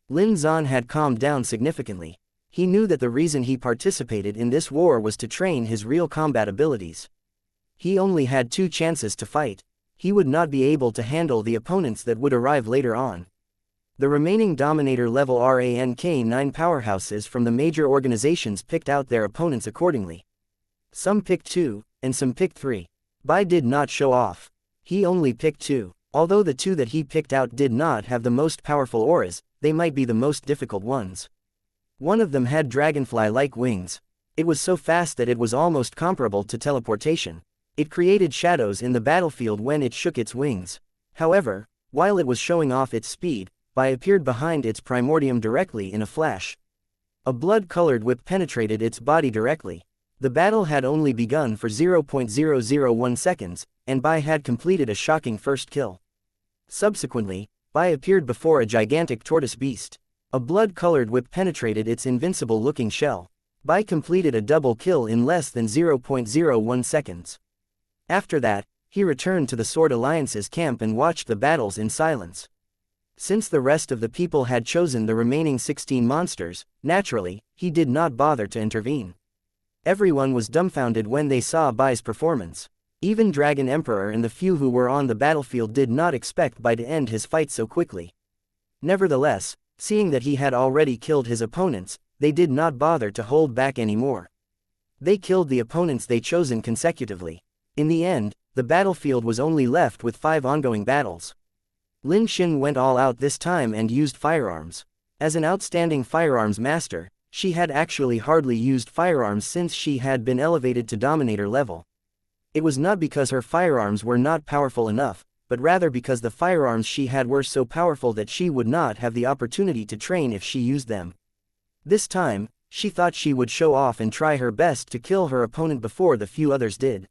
Lin Zan had calmed down significantly. He knew that the reason he participated in this war was to train his real combat abilities. He only had 2 chances to fight. He would not be able to handle the opponents that would arrive later on. The remaining Dominator level rank 9 powerhouses from the major organizations picked out their opponents accordingly. Some picked 2, and some picked 3. Bai did not show off. He only picked 2. Although the 2 that he picked out did not have the most powerful auras, they might be the most difficult ones. One of them had dragonfly-like wings. It was so fast that it was almost comparable to teleportation. It created shadows in the battlefield when it shook its wings. However, while it was showing off its speed, Bai appeared behind its primordium directly in a flash. A blood-colored whip penetrated its body directly. The battle had only begun for 0.001 seconds, and Bai had completed a shocking first kill. Subsequently, Bai appeared before a gigantic tortoise beast. A blood-colored whip penetrated its invincible-looking shell. Bai completed a double kill in less than 0.01 seconds. After that, he returned to the Sword Alliance's camp and watched the battles in silence. Since the rest of the people had chosen the remaining 16 monsters, naturally, he did not bother to intervene. Everyone was dumbfounded when they saw Bai's performance. Even Dragon Emperor and the few who were on the battlefield did not expect Bai to end his fight so quickly. Nevertheless, seeing that he had already killed his opponents, they did not bother to hold back anymore. They killed the opponents they chosen consecutively. In the end, the battlefield was only left with 5 ongoing battles. Lin Xin went all out this time and used firearms. As an outstanding firearms master, she had actually hardly used firearms since she had been elevated to Dominator level. It was not because her firearms were not powerful enough, but rather because the firearms she had were so powerful that she would not have the opportunity to train if she used them. This time, she thought she would show off and try her best to kill her opponent before the few others did.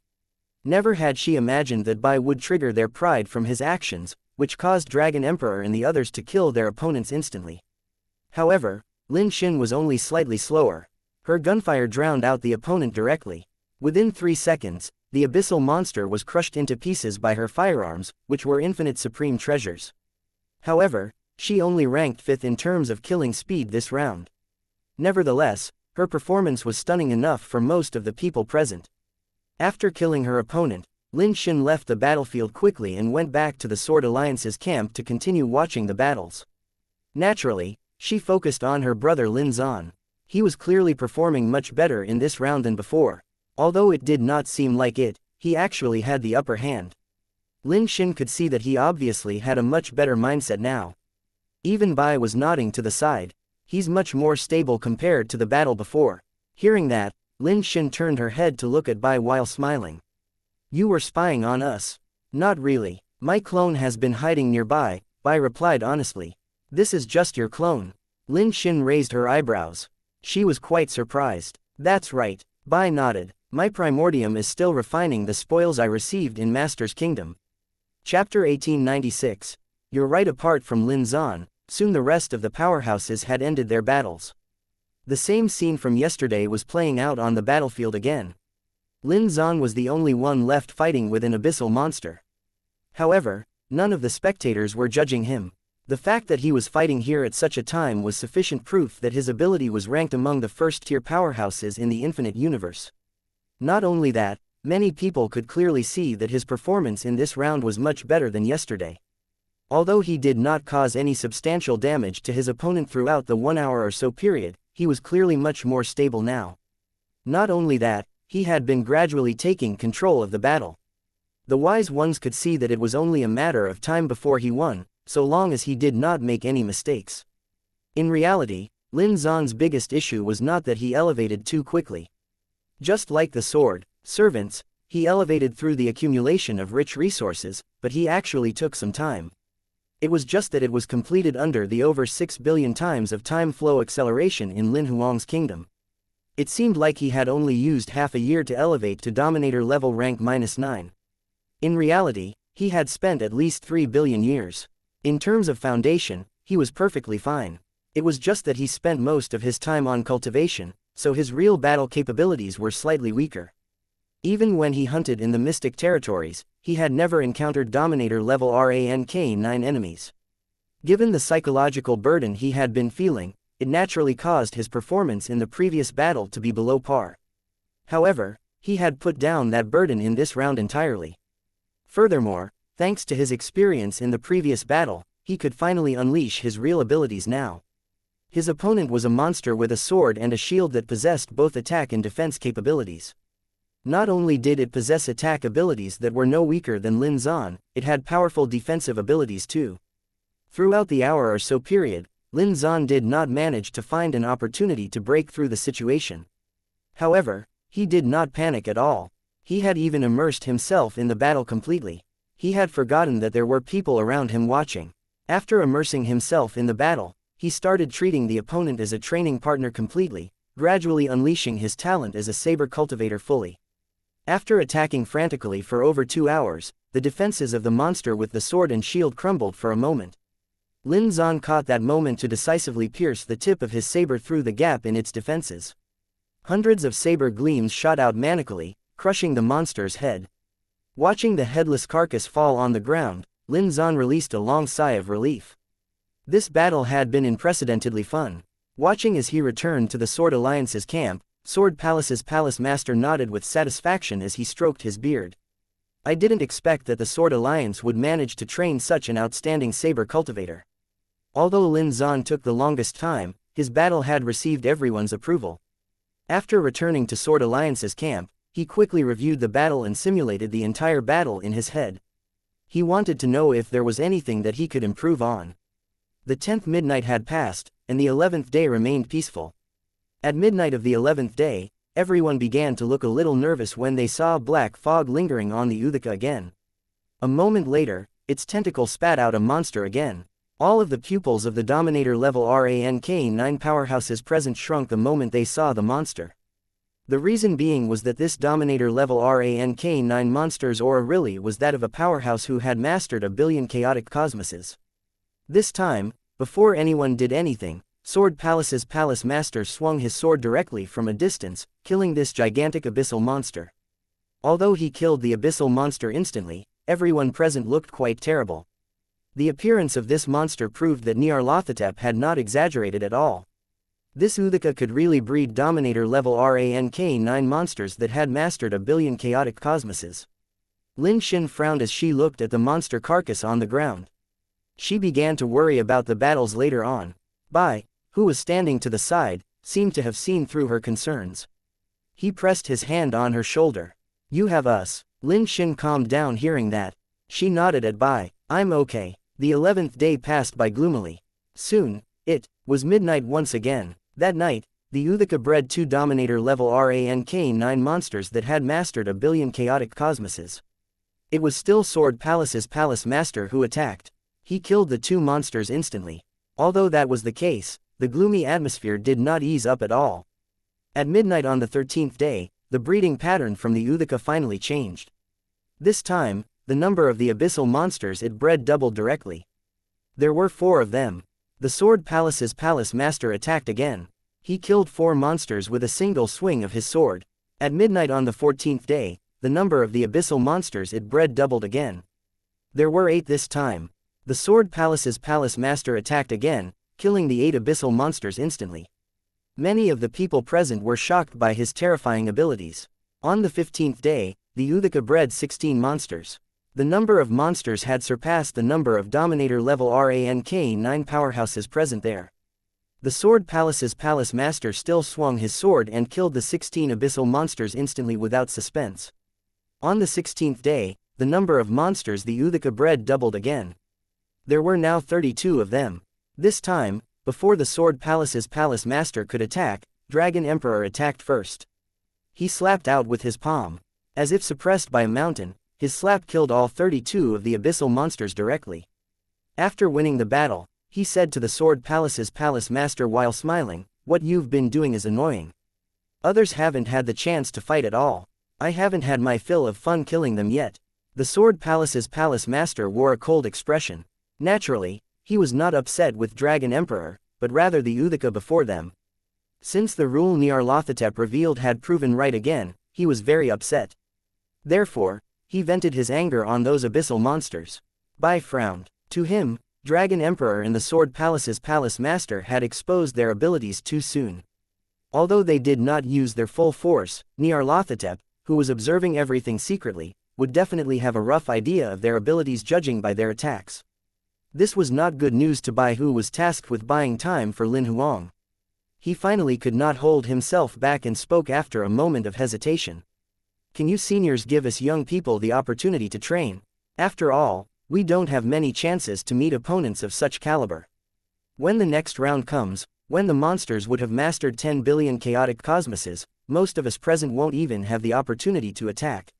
Never had she imagined that Bai would trigger their pride from his actions, which caused Dragon Emperor and the others to kill their opponents instantly. However, Lin Xin was only slightly slower. Her gunfire drowned out the opponent directly. Within 3 seconds, the abyssal monster was crushed into pieces by her firearms, which were infinite supreme treasures. However, she only ranked 5th in terms of killing speed this round. Nevertheless, her performance was stunning enough for most of the people present. After killing her opponent, Lin Xin left the battlefield quickly and went back to the Sword Alliance's camp to continue watching the battles. Naturally, she focused on her brother Lin Zan. He was clearly performing much better in this round than before. Although it did not seem like it, he actually had the upper hand. Lin Xin could see that he obviously had a much better mindset now. Even Bai was nodding to the side. He's much more stable compared to the battle before. Hearing that, Lin Xin turned her head to look at Bai while smiling. You were spying on us. Not really. My clone has been hiding nearby, Bai replied honestly. This is just your clone. Lin Xin raised her eyebrows. She was quite surprised. That's right, Bai nodded. My primordium is still refining the spoils I received in Master's Kingdom. Chapter 1896. You're right. Apart from Lin Zan, soon the rest of the powerhouses had ended their battles. The same scene from yesterday was playing out on the battlefield again. Lin Zan was the only one left fighting with an abyssal monster. However, none of the spectators were judging him. The fact that he was fighting here at such a time was sufficient proof that his ability was ranked among the first-tier powerhouses in the infinite universe. Not only that, many people could clearly see that his performance in this round was much better than yesterday. Although he did not cause any substantial damage to his opponent throughout the 1 hour or so period, he was clearly much more stable now. Not only that, he had been gradually taking control of the battle. The wise ones could see that it was only a matter of time before he won, so long as he did not make any mistakes. In reality, Lin Zan's biggest issue was not that he elevated too quickly. Just like the sword, servants, he elevated through the accumulation of rich resources, but he actually took some time. It was just that it was completed under the over 6 billion times of time flow acceleration in Lin Huang's kingdom. It seemed like he had only used half a year to elevate to Dominator level rank -9. In reality, he had spent at least 3 billion years. In terms of foundation, he was perfectly fine. It was just that he spent most of his time on cultivation, so his real battle capabilities were slightly weaker. Even when he hunted in the mystic territories, he had never encountered Dominator level rank 9 enemies. Given the psychological burden he had been feeling, it naturally caused his performance in the previous battle to be below par. However, he had put down that burden in this round entirely. Furthermore, thanks to his experience in the previous battle, he could finally unleash his real abilities now. His opponent was a monster with a sword and a shield that possessed both attack and defense capabilities. Not only did it possess attack abilities that were no weaker than Lin Zan, it had powerful defensive abilities too. Throughout the hour or so period, Lin Zan did not manage to find an opportunity to break through the situation. However, he did not panic at all. He had even immersed himself in the battle completely. He had forgotten that there were people around him watching. After immersing himself in the battle, he started treating the opponent as a training partner completely, gradually unleashing his talent as a saber cultivator fully. After attacking frantically for over 2 hours, the defenses of the monster with the sword and shield crumbled for a moment. Lin Zan caught that moment to decisively pierce the tip of his saber through the gap in its defenses. Hundreds of saber gleams shot out manically, crushing the monster's head. Watching the headless carcass fall on the ground, Lin Zan released a long sigh of relief. This battle had been unprecedentedly fun. Watching as he returned to the Sword Alliance's camp, Sword Palace's palace master nodded with satisfaction as he stroked his beard. I didn't expect that the Sword Alliance would manage to train such an outstanding saber cultivator. Although Lin Zan took the longest time, his battle had received everyone's approval. After returning to Sword Alliance's camp, he quickly reviewed the battle and simulated the entire battle in his head. He wanted to know if there was anything that he could improve on. The 10th midnight had passed, and the 11th day remained peaceful. At midnight of the 11th day, everyone began to look a little nervous when they saw black fog lingering on the Uthaka again. A moment later, its tentacle spat out a monster again. All of the pupils of the Dominator level rank 9 powerhouses present shrunk the moment they saw the monster. The reason being was that this Dominator level rank 9 monster's aura really was that of a powerhouse who had mastered a billion chaotic cosmoses. This time, before anyone did anything, Sword Palace's Palace Master swung his sword directly from a distance, killing this gigantic abyssal monster. Although he killed the abyssal monster instantly, everyone present looked quite terrible. The appearance of this monster proved that Nyarlathotep had not exaggerated at all. This Uthaka could really breed Dominator level rank 9 monsters that had mastered a billion chaotic cosmoses. Lin Xin frowned as she looked at the monster carcass on the ground. She began to worry about the battles later on. Bai, who was standing to the side, seemed to have seen through her concerns. He pressed his hand on her shoulder. "You have us." Lin Xin calmed down hearing that. She nodded at Bai. "I'm okay." The 11th day passed by gloomily. Soon, it was midnight once again. That night, the Uthaka bred 2 Dominator level rank 9 monsters that had mastered a billion chaotic cosmoses. It was still Sword Palace's Palace Master who attacked. He killed the 2 monsters instantly. Although that was the case, the gloomy atmosphere did not ease up at all. At midnight on the 13th day, the breeding pattern from the Uthaka finally changed. This time, the number of the abyssal monsters it bred doubled directly. There were 4 of them. The Sword Palace's Palace Master attacked again. He killed 4 monsters with a single swing of his sword. At midnight on the 14th day, the number of the abyssal monsters it bred doubled again. There were 8 this time. The Sword Palace's Palace Master attacked again, killing the 8 abyssal monsters instantly. Many of the people present were shocked by his terrifying abilities. On the 15th day, the Uthaka bred 16 monsters. The number of monsters had surpassed the number of Dominator level rank 9 powerhouses present there. The Sword Palace's Palace Master still swung his sword and killed the 16 abyssal monsters instantly without suspense. On the 16th day, the number of monsters the Uthaka bred doubled again. There were now 32 of them. This time, before the Sword Palace's Palace Master could attack, Dragon Emperor attacked first. He slapped out with his palm. As if suppressed by a mountain, his slap killed all 32 of the abyssal monsters directly. After winning the battle, he said to the Sword Palace's Palace Master while smiling, "What you've been doing is annoying. Others haven't had the chance to fight at all. I haven't had my fill of fun killing them yet." The Sword Palace's Palace Master wore a cold expression. Naturally, he was not upset with Dragon Emperor, but rather the Uthaka before them. Since the rule Nyarlathotep revealed had proven right again, he was very upset. Therefore, he vented his anger on those abyssal monsters. Bai frowned. To him, Dragon Emperor and the Sword Palace's Palace Master had exposed their abilities too soon. Although they did not use their full force, Nyarlathotep, who was observing everything secretly, would definitely have a rough idea of their abilities judging by their attacks. This was not good news to Bai, who was tasked with buying time for Lin Huang. He finally could not hold himself back and spoke after a moment of hesitation. "Can you seniors give us young people the opportunity to train? After all, we don't have many chances to meet opponents of such caliber. When the next round comes, when the monsters would have mastered 10 billion chaotic cosmoses, most of us present won't even have the opportunity to attack."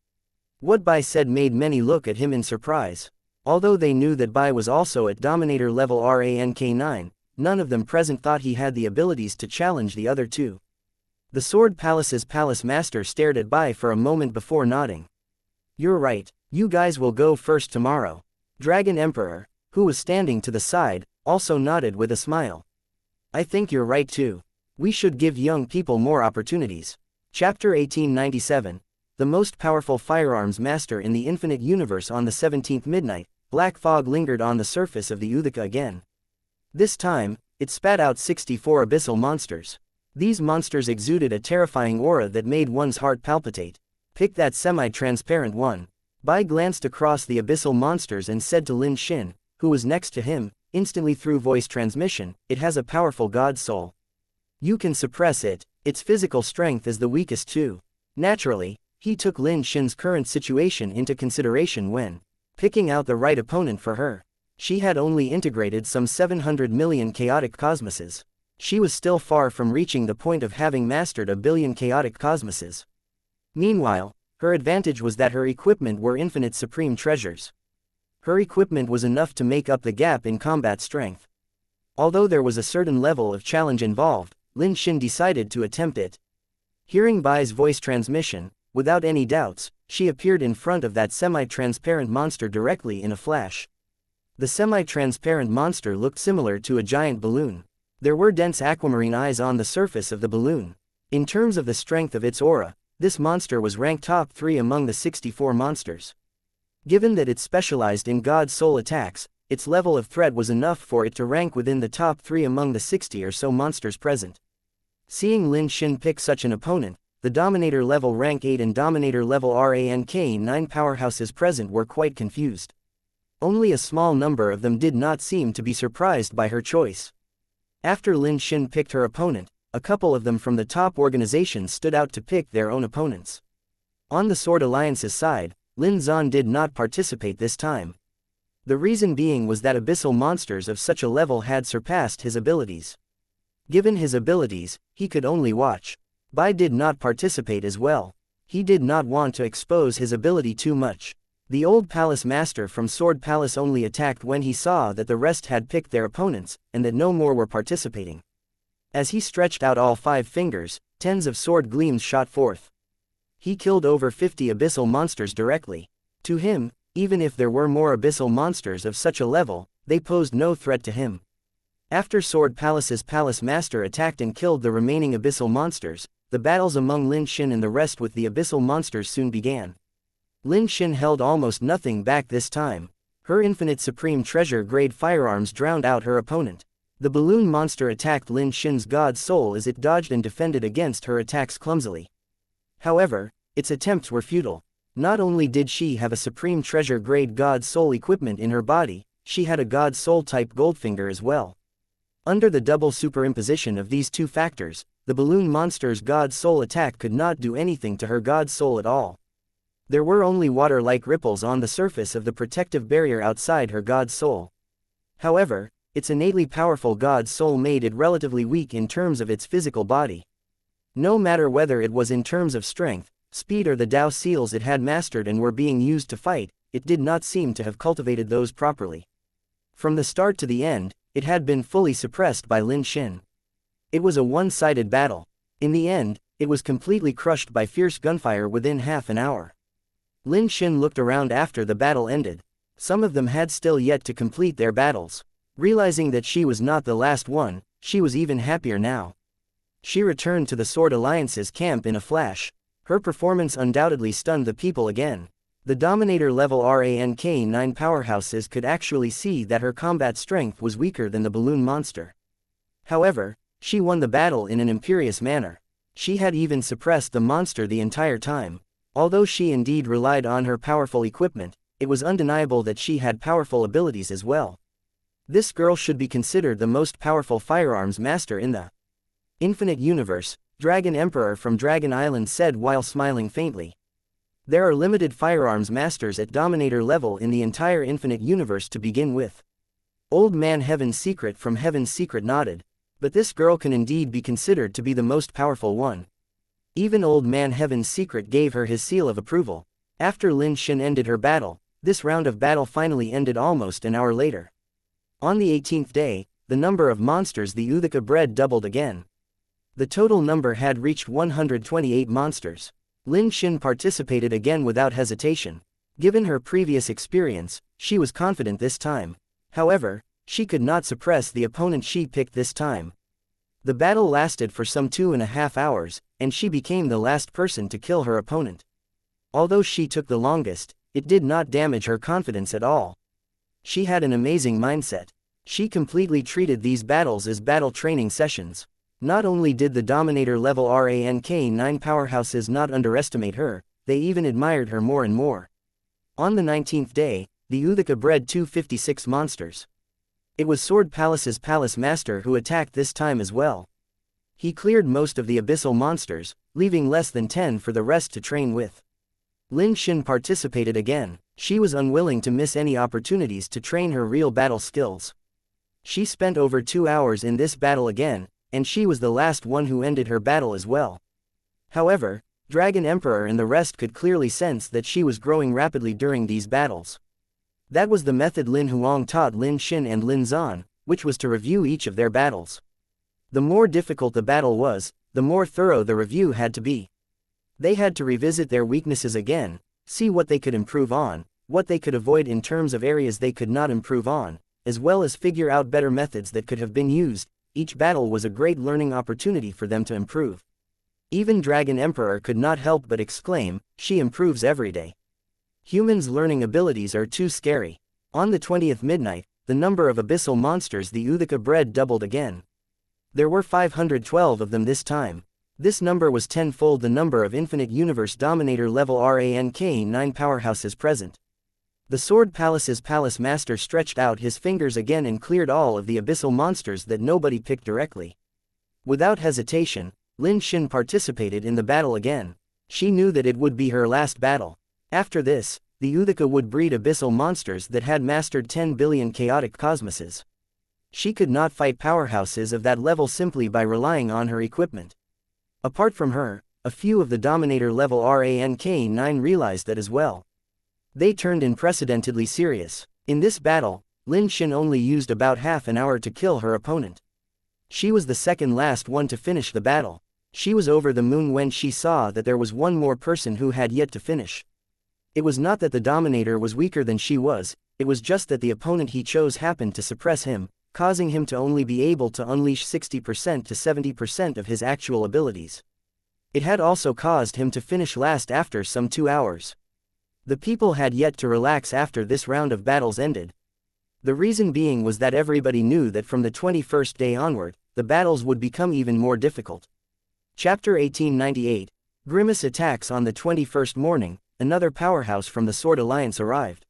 What Bai said made many look at him in surprise. Although they knew that Bai was also at Dominator level rank 9, none of them present thought he had the abilities to challenge the other 2. The Sword Palace's Palace Master stared at Bai for a moment before nodding. "You're right, you guys will go first tomorrow." Dragon Emperor, who was standing to the side, also nodded with a smile. "I think you're right too. We should give young people more opportunities." Chapter 1897. The most powerful firearms master in the infinite universe. On the 17th midnight, black fog lingered on the surface of the Uthaka again. This time, it spat out 64 abyssal monsters. These monsters exuded a terrifying aura that made one's heart palpitate. "Pick that semi-transparent one." Bai glanced across the abyssal monsters and said to Lin Xin, who was next to him, instantly through voice transmission, "It has a powerful god soul. You can suppress it, its physical strength is the weakest too." Naturally, he took Lin Xin's current situation into consideration when picking out the right opponent for her. She had only integrated some 700 million chaotic cosmoses. She was still far from reaching the point of having mastered 1 billion chaotic cosmoses. Meanwhile, her advantage was that her equipment were infinite supreme treasures. Her equipment was enough to make up the gap in combat strength. Although there was a certain level of challenge involved, Lin Xin decided to attempt it. Hearing Bai's voice transmission, without any doubts, she appeared in front of that semi-transparent monster directly in a flash. The semi-transparent monster looked similar to a giant balloon. There were dense aquamarine eyes on the surface of the balloon. In terms of the strength of its aura, this monster was ranked top 3 among the 64 monsters. Given that it specialized in God Soul attacks, its level of threat was enough for it to rank within the top 3 among the 60 or so monsters present. Seeing Lin Xin pick such an opponent, the Dominator level rank 8 and Dominator level rank 9 powerhouses present were quite confused. Only a small number of them did not seem to be surprised by her choice. After Lin Xin picked her opponent, a couple of them from the top organizations stood out to pick their own opponents. On the Sword Alliance's side, Lin Zan did not participate this time. The reason being was that abyssal monsters of such a level had surpassed his abilities. Given his abilities, he could only watch. Bai did not participate as well. He did not want to expose his ability too much. The old palace master from Sword Palace only attacked when he saw that the rest had picked their opponents, and that no more were participating. As he stretched out all 5 fingers, tens of sword gleams shot forth. He killed over 50 abyssal monsters directly. To him, even if there were more abyssal monsters of such a level, they posed no threat to him. After Sword Palace's palace master attacked and killed the remaining abyssal monsters, the battles among Lin Xin and the rest with the abyssal monsters soon began. Lin Xin held almost nothing back this time. Her infinite supreme treasure grade firearms drowned out her opponent. The balloon monster attacked Lin Xin's god soul as it dodged and defended against her attacks clumsily. However, its attempts were futile. Not only did she have a supreme treasure grade god soul equipment in her body, she had a god soul type Goldfinger as well. Under the double superimposition of these two factors, the balloon monster's god soul attack could not do anything to her god soul at all. There were only water-like ripples on the surface of the protective barrier outside her god soul. However, its innately powerful god soul made it relatively weak in terms of its physical body. No matter whether it was in terms of strength, speed or the Dao seals it had mastered and were being used to fight, it did not seem to have cultivated those properly. From the start to the end, it had been fully suppressed by Lin Xin. It was a one-sided battle. In the end, it was completely crushed by fierce gunfire within half an hour. Lin Xin looked around after the battle ended. Some of them had still yet to complete their battles. Realizing that she was not the last one, she was even happier now. She returned to the Sword Alliance's camp in a flash. Her performance undoubtedly stunned the people again. The Dominator level rank 9 powerhouses could actually see that her combat strength was weaker than the balloon monster. However, she won the battle in an imperious manner. She had even suppressed the monster the entire time. Although she indeed relied on her powerful equipment, it was undeniable that she had powerful abilities as well. This girl should be considered the most powerful firearms master in the infinite universe, Dragon Emperor from Dragon Island said while smiling faintly. There are limited firearms masters at Dominator level in the entire infinite universe to begin with. Old Man Heaven's Secret from Heaven's Secret nodded. But this girl can indeed be considered to be the most powerful one. Even Old Man Heaven's Secret gave her his seal of approval. After Lin Xin ended her battle, this round of battle finally ended almost an hour later. On the 18th day, the number of monsters the Uthika bred doubled again. The total number had reached 128 monsters. Lin Xin participated again without hesitation. Given her previous experience, she was confident this time. However, she could not suppress the opponent she picked this time. The battle lasted for some 2.5 hours, and she became the last person to kill her opponent. Although she took the longest, it did not damage her confidence at all. She had an amazing mindset. She completely treated these battles as battle training sessions. Not only did the Dominator level rank 9 powerhouses not underestimate her, they even admired her more and more. On the 19th day, the Uthika bred 256 monsters. It was Sword Palace's palace master who attacked this time as well. He cleared most of the abyssal monsters, leaving less than 10 for the rest to train with. Lin Xin participated again. She was unwilling to miss any opportunities to train her real battle skills. She spent over 2 hours in this battle again, and she was the last one who ended her battle as well. However, Dragon Emperor and the rest could clearly sense that she was growing rapidly during these battles. That was the method Lin Huang taught Lin Xin and Lin Zan, which was to review each of their battles. The more difficult the battle was, the more thorough the review had to be. They had to revisit their weaknesses again, see what they could improve on, what they could avoid in terms of areas they could not improve on, as well as figure out better methods that could have been used. Each battle was a great learning opportunity for them to improve. Even Dragon Emperor could not help but exclaim, "She improves every day." Humans' learning abilities are too scary. On the 20th midnight, the number of abyssal monsters the Uthika bred doubled again. There were 512 of them this time. This number was tenfold the number of Infinite Universe Dominator level rank 9 powerhouses present. The Sword Palace's palace master stretched out his fingers again and cleared all of the abyssal monsters that nobody picked directly. Without hesitation, Lin Xin participated in the battle again. She knew that it would be her last battle. After this, the Uthika would breed abyssal monsters that had mastered 10 billion chaotic cosmoses. She could not fight powerhouses of that level simply by relying on her equipment. Apart from her, a few of the Dominator level rank 9 realized that as well. They turned unprecedentedly serious. In this battle, Lin Xin only used about half an hour to kill her opponent. She was the second last one to finish the battle. She was over the moon when she saw that there was one more person who had yet to finish. It was not that the Dominator was weaker than she was, it was just that the opponent he chose happened to suppress him, causing him to only be able to unleash 60% to 70% of his actual abilities. It had also caused him to finish last after some 2 hours. The people had yet to relax after this round of battles ended. The reason being was that everybody knew that from the 21st day onward, the battles would become even more difficult. Chapter 1898, Grimace attacks. On the 21st morning, another powerhouse from the Sword Alliance arrived.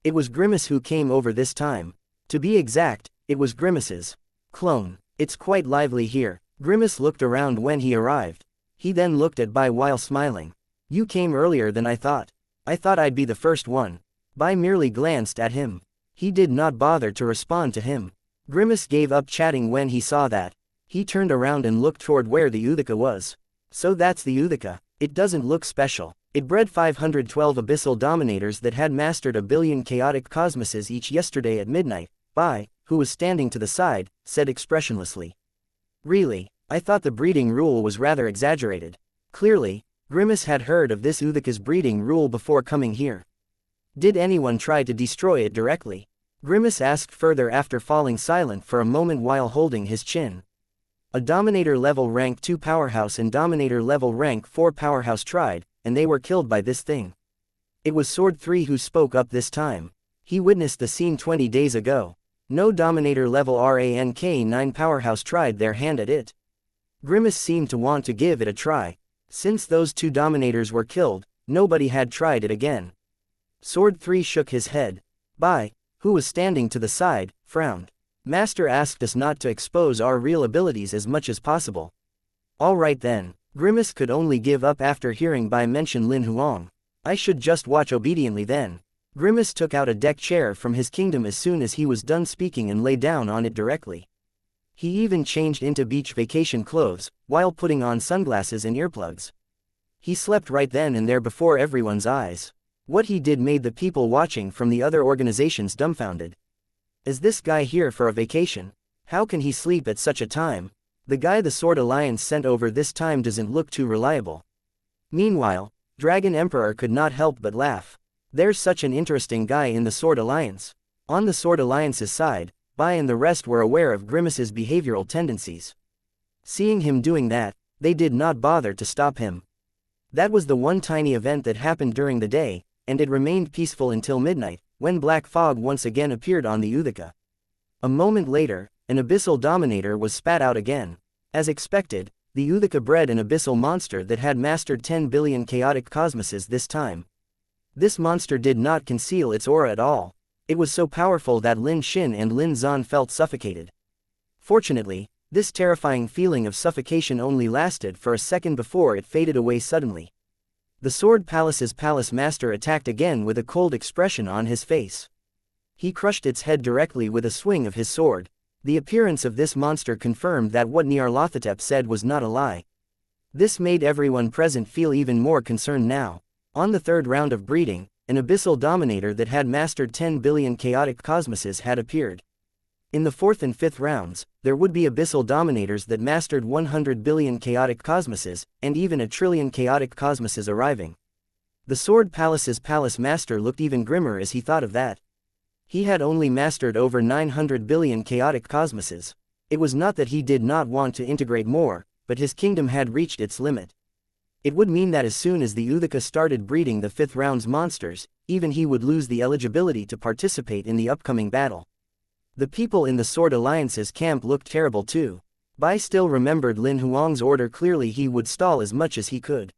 It was Grimace who came over this time. To be exact, it was Grimace's clone. "It's quite lively here." Grimace looked around when he arrived. He then looked at Bai while smiling. "You came earlier than I thought. I thought I'd be the first one." Bai merely glanced at him. He did not bother to respond to him. Grimace gave up chatting when he saw that. He turned around and looked toward where the Uthika was. "So that's the Uthika. It doesn't look special. It bred 512 abyssal dominators that had mastered 1,000,000,000 chaotic cosmoses each yesterday at midnight," Bai, who was standing to the side, said expressionlessly. "Really? I thought the breeding rule was rather exaggerated." Clearly, Grimace had heard of this Uthika's breeding rule before coming here. Did anyone try to destroy it directly? Grimace asked further after falling silent for a moment while holding his chin. A Dominator level rank 2 powerhouse and Dominator level rank 4 powerhouse tried, and they were killed by this thing. It was Sword 3 who spoke up this time. He witnessed the scene 20 days ago. No Dominator level rank 9 powerhouse tried their hand at it. Grimace seemed to want to give it a try. Since those 2 Dominators were killed, nobody had tried it again. Sword 3 shook his head. Bai, who was standing to the side, frowned. "Master asked us not to expose our real abilities as much as possible." "All right then." Grimace could only give up after hearing Bai mention Lin Huang. "I should just watch obediently then." Grimace took out a deck chair from his kingdom as soon as he was done speaking and lay down on it directly. He even changed into beach vacation clothes, while putting on sunglasses and earplugs. He slept right then and there before everyone's eyes. What he did made the people watching from the other organizations dumbfounded. Is this guy here for a vacation? How can he sleep at such a time? The guy the Sword Alliance sent over this time doesn't look too reliable. Meanwhile, Dragon Emperor could not help but laugh. There's such an interesting guy in the Sword Alliance. On the Sword Alliance's side, Bai and the rest were aware of Grimace's behavioral tendencies. Seeing him doing that, they did not bother to stop him. That was the one tiny event that happened during the day, and it remained peaceful until midnight, when black fog once again appeared on the Uthika. A moment later, an abyssal dominator was spat out again. As expected, the Uthika bred an abyssal monster that had mastered 10 billion chaotic cosmoses this time. This monster did not conceal its aura at all. It was so powerful that Lin Xin and Lin Zan felt suffocated. Fortunately, this terrifying feeling of suffocation only lasted for a second before it faded away suddenly. The Sword Palace's palace master attacked again with a cold expression on his face. He crushed its head directly with a swing of his sword. The appearance of this monster confirmed that what Nyarlathotep said was not a lie. This made everyone present feel even more concerned now. On the third round of breeding, an abyssal dominator that had mastered 10 billion chaotic cosmoses had appeared. In the fourth and fifth rounds, there would be abyssal dominators that mastered 100 billion chaotic cosmoses, and even a trillion chaotic cosmoses arriving. The Sword Palace's palace master looked even grimmer as he thought of that. He had only mastered over 900 billion chaotic cosmoses. It was not that he did not want to integrate more, but his kingdom had reached its limit. It would mean that as soon as the Uthika started breeding the fifth round's monsters, even he would lose the eligibility to participate in the upcoming battle. The people in the Sword Alliance's camp looked terrible too. Bai still remembered Lin Huang's order clearly. He would stall as much as he could.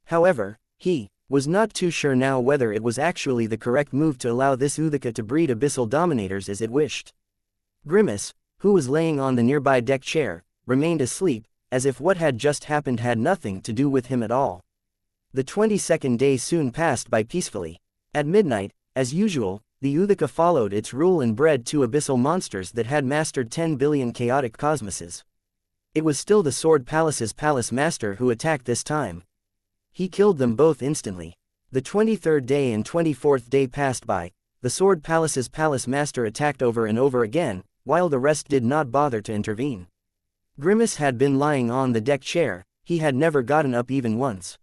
However, he was not too sure now whether it was actually the correct move to allow this Uthika to breed abyssal dominators as it wished. Grimace, who was laying on the nearby deck chair, remained asleep, as if what had just happened had nothing to do with him at all. The 22nd day soon passed by peacefully. At midnight, as usual, the Uthika followed its rule and bred 2 abyssal monsters that had mastered 10 billion chaotic cosmoses. It was still the Sword Palace's palace master who attacked this time. He killed them both instantly. The 23rd day and 24th day passed by. The Sword Palace's palace master attacked over and over again, while the rest did not bother to intervene. Grimace had been lying on the deck chair. He had never gotten up even once.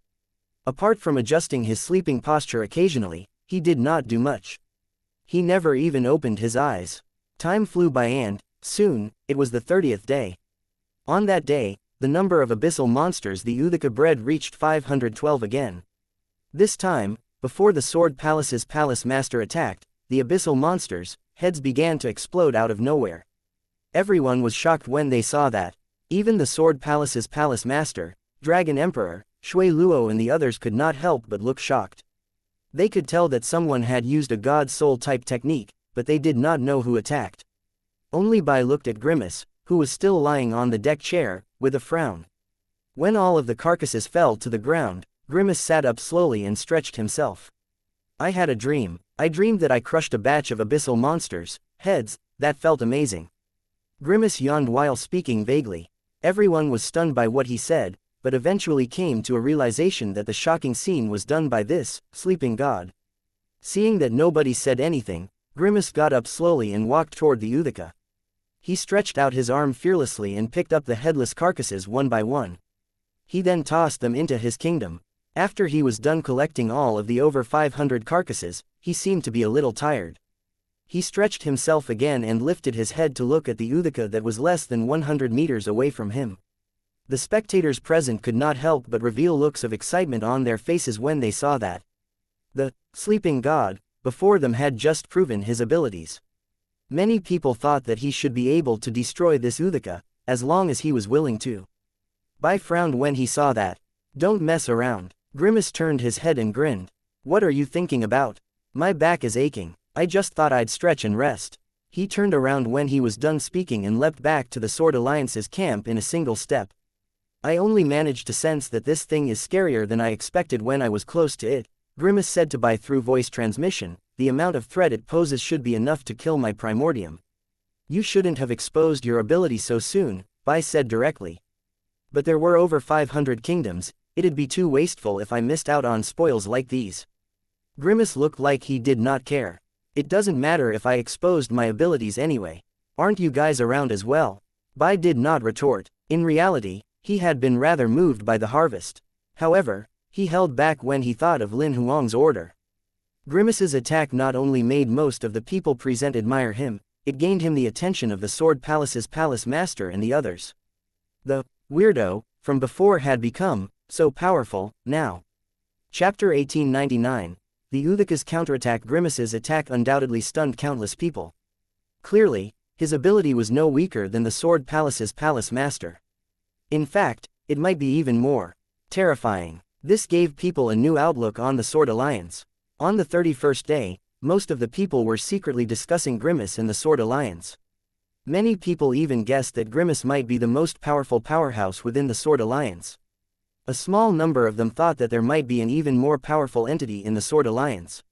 Apart from adjusting his sleeping posture occasionally, he did not do much. He never even opened his eyes. Time flew by and, soon, it was the 30th day. On that day, the number of abyssal monsters the Uthika bred reached 512 again. This time, before the Sword Palace's palace master attacked, the abyssal monsters' heads began to explode out of nowhere. Everyone was shocked when they saw that. Even the Sword Palace's palace master, Dragon Emperor, Shui Luo and the others could not help but look shocked. They could tell that someone had used a God Soul type technique, but they did not know who attacked. Only Bai looked at Grimace, who was still lying on the deck chair, with a frown. When all of the carcasses fell to the ground, Grimace sat up slowly and stretched himself. I had a dream. I dreamed that I crushed a batch of abyssal monsters' heads. That felt amazing. Grimace yawned while speaking vaguely. Everyone was stunned by what he said, but eventually came to a realization that the shocking scene was done by this sleeping god. Seeing that nobody said anything, Grimace got up slowly and walked toward the Uthika. He stretched out his arm fearlessly and picked up the headless carcasses one by one. He then tossed them into his kingdom. After he was done collecting all of the over 500 carcasses, he seemed to be a little tired. He stretched himself again and lifted his head to look at the Uthika that was less than 100 meters away from him. The spectators present could not help but reveal looks of excitement on their faces when they saw that the sleeping god before them had just proven his abilities. Many people thought that he should be able to destroy this Uthika, as long as he was willing to. Bai frowned when he saw that. Don't mess around. Grimace turned his head and grinned. What are you thinking about? My back is aching. I just thought I'd stretch and rest. He turned around when he was done speaking and leapt back to the Sword Alliance's camp in a single step. I only managed to sense that this thing is scarier than I expected when I was close to it, Grimace said to Bai through voice transmission. The amount of threat it poses should be enough to kill my primordium. You shouldn't have exposed your ability so soon, Bai said directly. But there were over 500 kingdoms, it'd be too wasteful if I missed out on spoils like these. Grimace looked like he did not care. It doesn't matter if I exposed my abilities anyway. Aren't you guys around as well? Bai did not retort. In reality, he had been rather moved by the harvest. However, he held back when he thought of Lin Huang's order. Grimace's attack not only made most of the people present admire him, it gained him the attention of the Sword Palace's palace master and the others. The weirdo from before had become so powerful now. Chapter 1899. The Uthika's counterattack. Grimace's attack undoubtedly stunned countless people. Clearly, his ability was no weaker than the Sword Palace's palace master. In fact, it might be even more terrifying. This gave people a new outlook on the Sword Alliance. On the 31st day, most of the people were secretly discussing Grimace and the Sword Alliance. Many people even guessed that Grimace might be the most powerful powerhouse within the Sword Alliance. A small number of them thought that there might be an even more powerful entity in the Sword Alliance.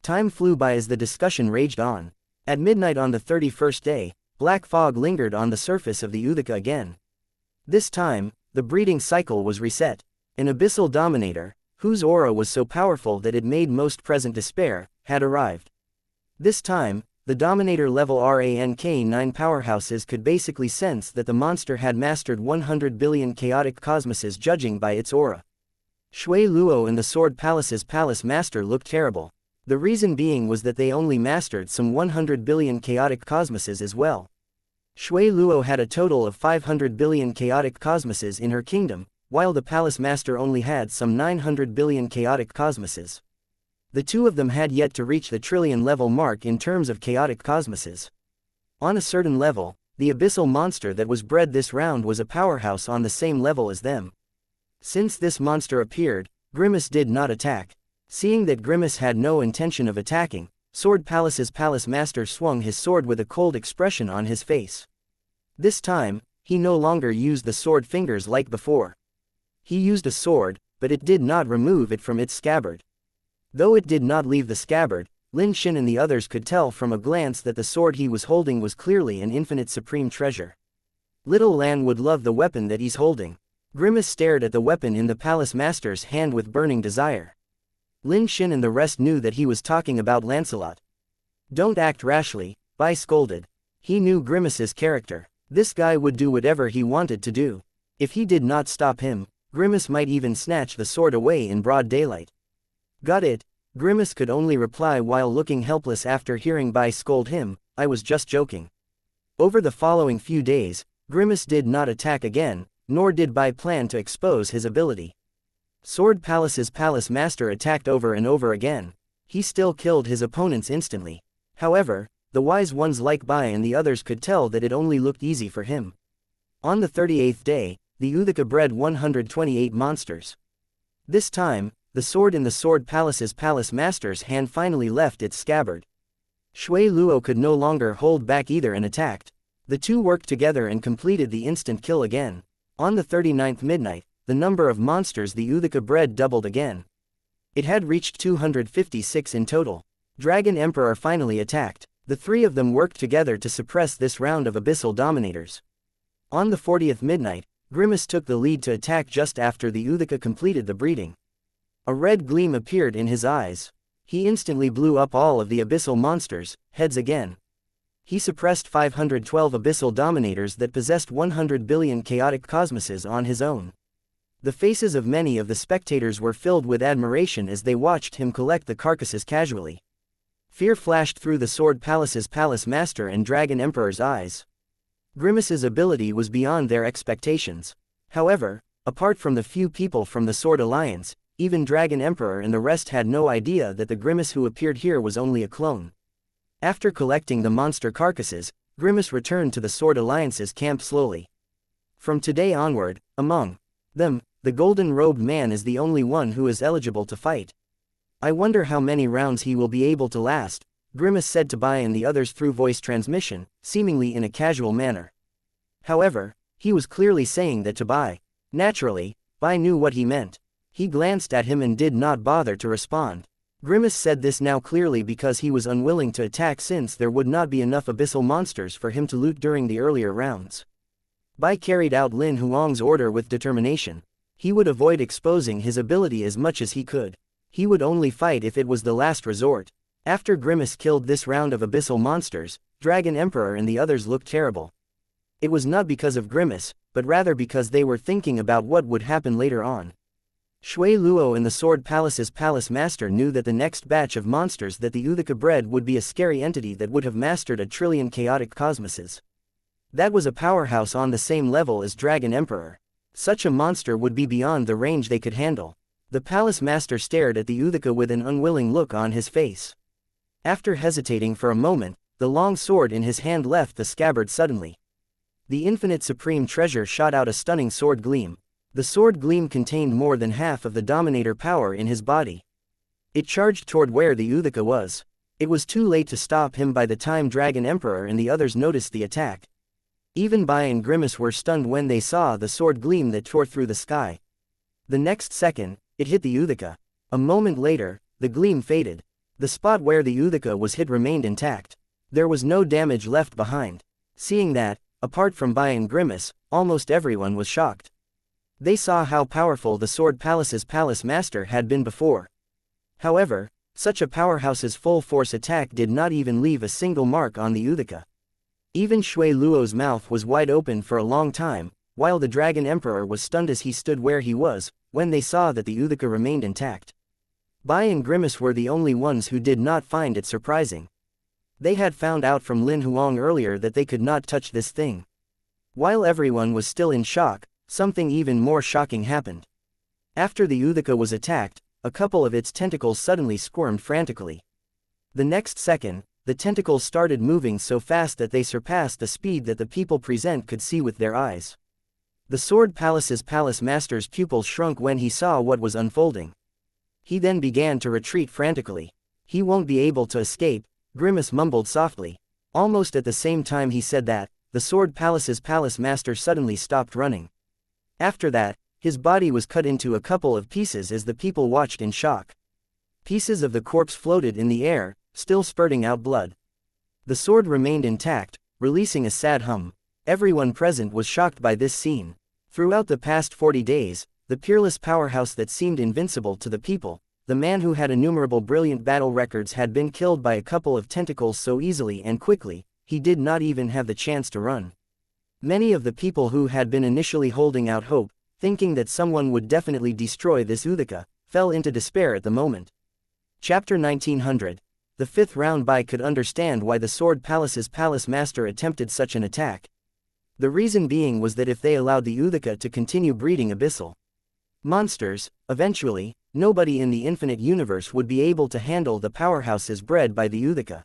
Time flew by as the discussion raged on. At midnight on the 31st day, black fog lingered on the surface of the Uthika again. This time, the breeding cycle was reset. An abyssal dominator, whose aura was so powerful that it made most present despair, had arrived. This time, the Dominator level rank 9 powerhouses could basically sense that the monster had mastered 100 billion chaotic cosmoses judging by its aura. Shui Luo and the Sword Palace's Palace Master looked terrible. The reason being was that they only mastered some 100 billion chaotic cosmoses as well. Shui Luo had a total of 500 billion chaotic cosmoses in her kingdom, while the Palace Master only had some 900 billion chaotic cosmoses. The two of them had yet to reach the trillion level mark in terms of chaotic cosmoses. On a certain level, the abyssal monster that was bred this round was a powerhouse on the same level as them. Since this monster appeared, Grimace did not attack. Seeing that Grimace had no intention of attacking, Sword Palace's Palace Master swung his sword with a cold expression on his face. This time, he no longer used the sword fingers like before. He used a sword, but it did not remove it from its scabbard. Though it did not leave the scabbard, Lin Xin and the others could tell from a glance that the sword he was holding was clearly an infinite supreme treasure. Little Lan would love the weapon that he's holding. Grimace stared at the weapon in the Palace Master's hand with burning desire. Lin Xin and the rest knew that he was talking about Lancelot. Don't act rashly, Bai scolded. He knew Grimace's character. This guy would do whatever he wanted to do. If he did not stop him, Grimace might even snatch the sword away in broad daylight. Got it? Grimace could only reply while looking helpless after hearing Bai scold him, I was just joking. Over the following few days, Grimace did not attack again, nor did Bai plan to expose his ability. Sword Palace's Palace Master attacked over and over again. He still killed his opponents instantly. However, the wise ones like Bai and the others could tell that it only looked easy for him. On the 38th day, the Uthika bred 128 monsters. This time, the sword in the Sword Palace's Palace Master's hand finally left its scabbard. Shui Luo could no longer hold back either and attacked. The two worked together and completed the instant kill again. On the 39th midnight, the number of monsters the Uthika bred doubled again. It had reached 256 in total. Dragon Emperor finally attacked. The three of them worked together to suppress this round of abyssal dominators. On the 40th midnight, Grimace took the lead to attack just after the Uthika completed the breeding. A red gleam appeared in his eyes. He instantly blew up all of the abyssal monsters' heads again. He suppressed 512 abyssal dominators that possessed 100 billion chaotic cosmoses on his own. The faces of many of the spectators were filled with admiration as they watched him collect the carcasses casually. Fear flashed through the Sword Palace's Palace Master and Dragon Emperor's eyes. Grimace's ability was beyond their expectations. However, apart from the few people from the Sword Alliance, even Dragon Emperor and the rest had no idea that the Grimace who appeared here was only a clone. After collecting the monster carcasses, Grimace returned to the Sword Alliance's camp slowly. From today onward, among them, the golden-robed man is the only one who is eligible to fight. I wonder how many rounds he will be able to last, Grimace said to Bai and the others through voice transmission, seemingly in a casual manner. However, he was clearly saying that to Bai. Naturally, Bai knew what he meant. He glanced at him and did not bother to respond. Grimace said this now clearly because he was unwilling to attack since there would not be enough abyssal monsters for him to loot during the earlier rounds. Bai carried out Lin Huang's order with determination. He would avoid exposing his ability as much as he could. He would only fight if it was the last resort. After Grimace killed this round of abyssal monsters, Dragon Emperor and the others looked terrible. It was not because of Grimace, but rather because they were thinking about what would happen later on. Shui Luo and the Sword Palace's Palace Master knew that the next batch of monsters that the Uthika bred would be a scary entity that would have mastered a trillion chaotic cosmoses. That was a powerhouse on the same level as Dragon Emperor. Such a monster would be beyond the range they could handle. The Palace Master stared at the Uthika with an unwilling look on his face. After hesitating for a moment, the long sword in his hand left the scabbard suddenly. The infinite supreme treasure shot out a stunning sword gleam. The sword gleam contained more than half of the Dominator power in his body. It charged toward where the Uthika was. It was too late to stop him by the time Dragon Emperor and the others noticed the attack. Even Bai and Grimace were stunned when they saw the sword gleam that tore through the sky. The next second, it hit the Uthika. A moment later, the gleam faded. The spot where the Uthika was hit remained intact. There was no damage left behind. Seeing that, apart from Bai and Grimace, almost everyone was shocked. They saw how powerful the Sword Palace's palace master had been before. However, such a powerhouse's full-force attack did not even leave a single mark on the Uthika. Even Shui Luo's mouth was wide open for a long time, while the Dragon Emperor was stunned as he stood where he was, when they saw that the Uthika remained intact. Bai and Grimace were the only ones who did not find it surprising. They had found out from Lin Huang earlier that they could not touch this thing. While everyone was still in shock, something even more shocking happened. After the Uthika was attacked, a couple of its tentacles suddenly squirmed frantically. The next second, the tentacles started moving so fast that they surpassed the speed that the people present could see with their eyes. The Sword Palace's palace master's pupils shrunk when he saw what was unfolding. He then began to retreat frantically. He won't be able to escape, Grimace mumbled softly. Almost at the same time he said that, the Sword Palace's palace master suddenly stopped running. After that, his body was cut into a couple of pieces as the people watched in shock. Pieces of the corpse floated in the air, still spurting out blood. The sword remained intact, releasing a sad hum. Everyone present was shocked by this scene. Throughout the past 40 days, the peerless powerhouse that seemed invincible to the people, the man who had innumerable brilliant battle records had been killed by a couple of tentacles so easily and quickly, he did not even have the chance to run. Many of the people who had been initially holding out hope, thinking that someone would definitely destroy this Uthika, fell into despair at the moment. Chapter 1900. The fifth round. Bai could understand why the Sword Palace's palace master attempted such an attack. The reason being was that if they allowed the Uthika to continue breeding abyssal monsters, eventually, nobody in the infinite universe would be able to handle the powerhouses bred by the Uthika.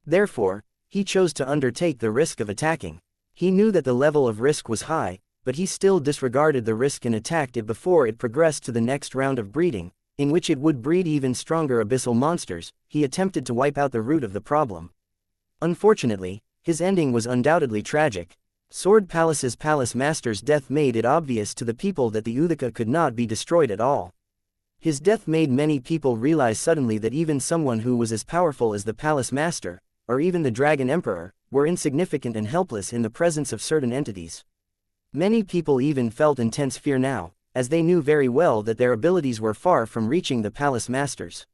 Therefore, he chose to undertake the risk of attacking. He knew that the level of risk was high, but he still disregarded the risk and attacked it before it progressed to the next round of breeding, in which it would breed even stronger abyssal monsters. He attempted to wipe out the root of the problem. Unfortunately, his ending was undoubtedly tragic. Sword Palace's palace master's death made it obvious to the people that the Uthika could not be destroyed at all. His death made many people realize suddenly that even someone who was as powerful as the palace master, or even the Dragon Emperor, were insignificant and helpless in the presence of certain entities. Many people even felt intense fear now, as they knew very well that their abilities were far from reaching the palace masters.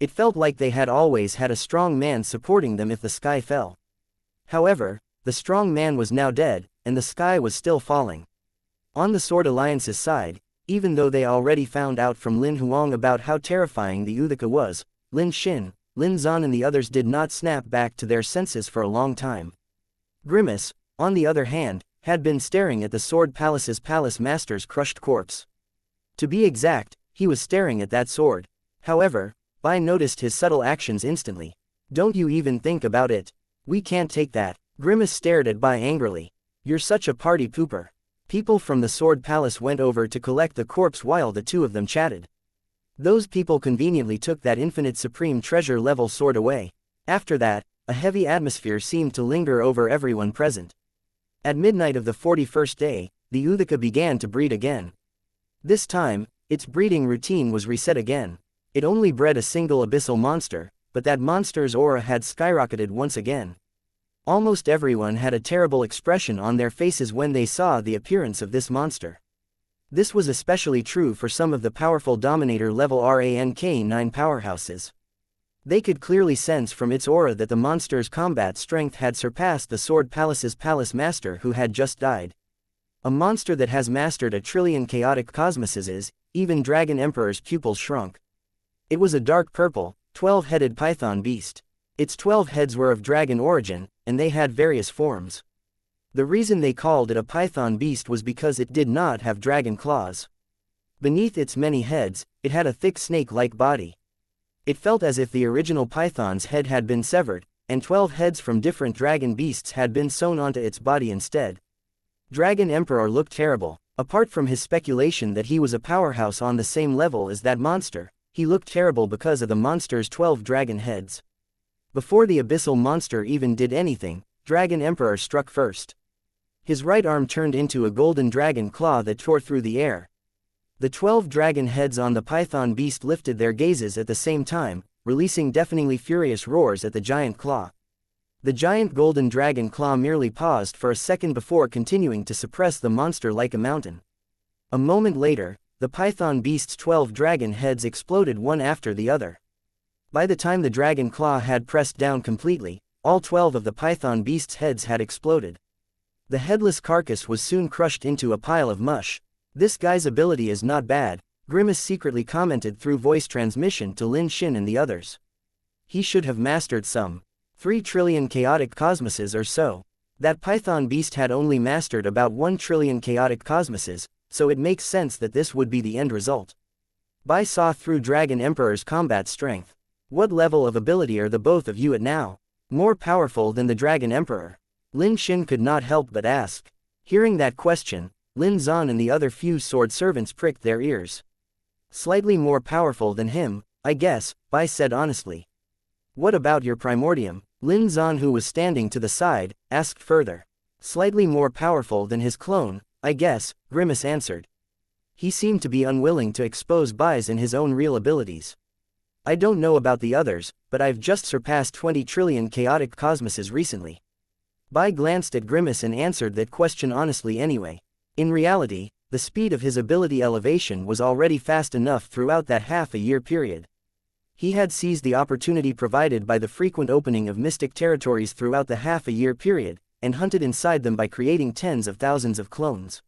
It felt like they had always had a strong man supporting them if the sky fell. However, the strong man was now dead, and the sky was still falling. On the Sword Alliance's side, even though they already found out from Lin Huang about how terrifying the Uthika was, Lin Xin, Lin Zan and the others did not snap back to their senses for a long time. Grimace, on the other hand, had been staring at the Sword Palace's palace master's crushed corpse. To be exact, he was staring at that sword. However, Bai noticed his subtle actions instantly. "Don't you even think about it. We can't take that." Grimace stared at Bai angrily. "You're such a party pooper." People from the Sword Palace went over to collect the corpse while the two of them chatted. Those people conveniently took that infinite supreme treasure level sword away. After that, a heavy atmosphere seemed to linger over everyone present. At midnight of the 41st day, the Uthika began to breed again. This time, its breeding routine was reset again. It only bred a single abyssal monster, but that monster's aura had skyrocketed once again. Almost everyone had a terrible expression on their faces when they saw the appearance of this monster. This was especially true for some of the powerful Dominator level rank 9 powerhouses. They could clearly sense from its aura that the monster's combat strength had surpassed the Sword Palace's palace master who had just died. A monster that has mastered 1,000,000,000,000 chaotic cosmoses, even Dragon Emperor's pupils shrunk. It was a dark purple, 12-headed python beast. Its 12 heads were of dragon origin, and they had various forms. The reason they called it a python beast was because it did not have dragon claws. Beneath its many heads, it had a thick snake-like body. It felt as if the original python's head had been severed, and 12 heads from different dragon beasts had been sewn onto its body instead. Dragon Emperor looked terrible. Apart from his speculation that he was a powerhouse on the same level as that monster, He looked terrible because of the monster's 12 dragon heads. Before the abyssal monster even did anything, Dragon Emperor struck first. His right arm turned into a golden dragon claw that tore through the air. The 12 dragon heads on the python beast lifted their gazes at the same time, releasing deafeningly furious roars at the giant claw. The giant golden dragon claw merely paused for a second before continuing to suppress the monster like a mountain. A moment later, the python beast's 12 dragon heads exploded one after the other. By the time the dragon claw had pressed down completely, all 12 of the python beast's heads had exploded. The headless carcass was soon crushed into a pile of mush. "This guy's ability is not bad," Grimace secretly commented through voice transmission to Lin Xin and the others. "He should have mastered some 3 trillion chaotic cosmoses or so." That python beast had only mastered about 1 trillion chaotic cosmoses, so it makes sense that this would be the end result. Bai saw through Dragon Emperor's combat strength. "What level of ability are the both of you at now? More powerful than the Dragon Emperor?" Lin Xin could not help but ask. Hearing that question, Lin Zan and the other few sword servants pricked their ears. "Slightly more powerful than him, I guess," Bai said honestly. "What about your primordium?" Lin Zan, who was standing to the side, asked further. "Slightly more powerful than his clone, I guess," Grimace answered. He seemed to be unwilling to expose Bai's and his own real abilities. "I don't know about the others, but I've just surpassed 20 trillion chaotic cosmoses recently." Bai glanced at Grimace and answered that question honestly anyway. In reality, the speed of his ability elevation was already fast enough throughout that half-a-year period. He had seized the opportunity provided by the frequent opening of mystic territories throughout the half-a-year period, and hunted inside them by creating tens of thousands of clones.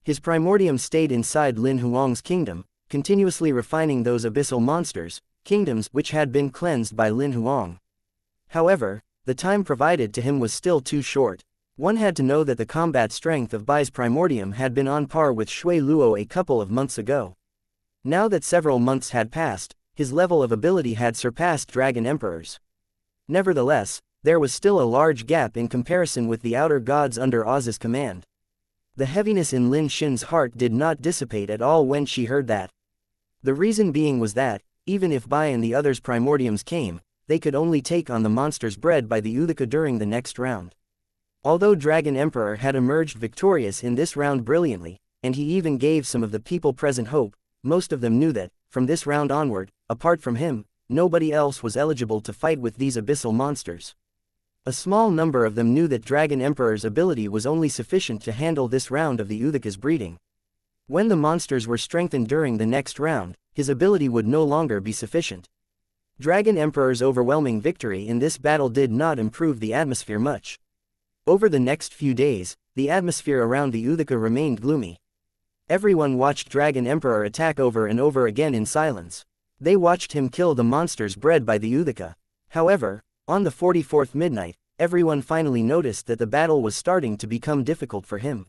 His primordium stayed inside Lin Huang's kingdom, continuously refining those abyssal monsters, kingdoms which had been cleansed by Lin Huang. However, the time provided to him was still too short. One had to know that the combat strength of Bai's primordium had been on par with Shui Luo a couple of months ago. Now that several months had passed, his level of ability had surpassed Dragon Emperor's. Nevertheless, there was still a large gap in comparison with the outer gods under Oz's command. The heaviness in Lin Xin's heart did not dissipate at all when she heard that. The reason being was that, even if Bai and the others' primordiums came, they could only take on the monsters bred by the Uthika during the next round. Although Dragon Emperor had emerged victorious in this round brilliantly, and he even gave some of the people present hope, most of them knew that, from this round onward, apart from him, nobody else was eligible to fight with these abyssal monsters. A small number of them knew that Dragon Emperor's ability was only sufficient to handle this round of the Uthika's breeding. When the monsters were strengthened during the next round, his ability would no longer be sufficient. Dragon Emperor's overwhelming victory in this battle did not improve the atmosphere much. Over the next few days, the atmosphere around the Uthika remained gloomy. Everyone watched Dragon Emperor attack over and over again in silence. They watched him kill the monsters bred by the Uthika. However, on the 44th midnight, everyone finally noticed that the battle was starting to become difficult for him.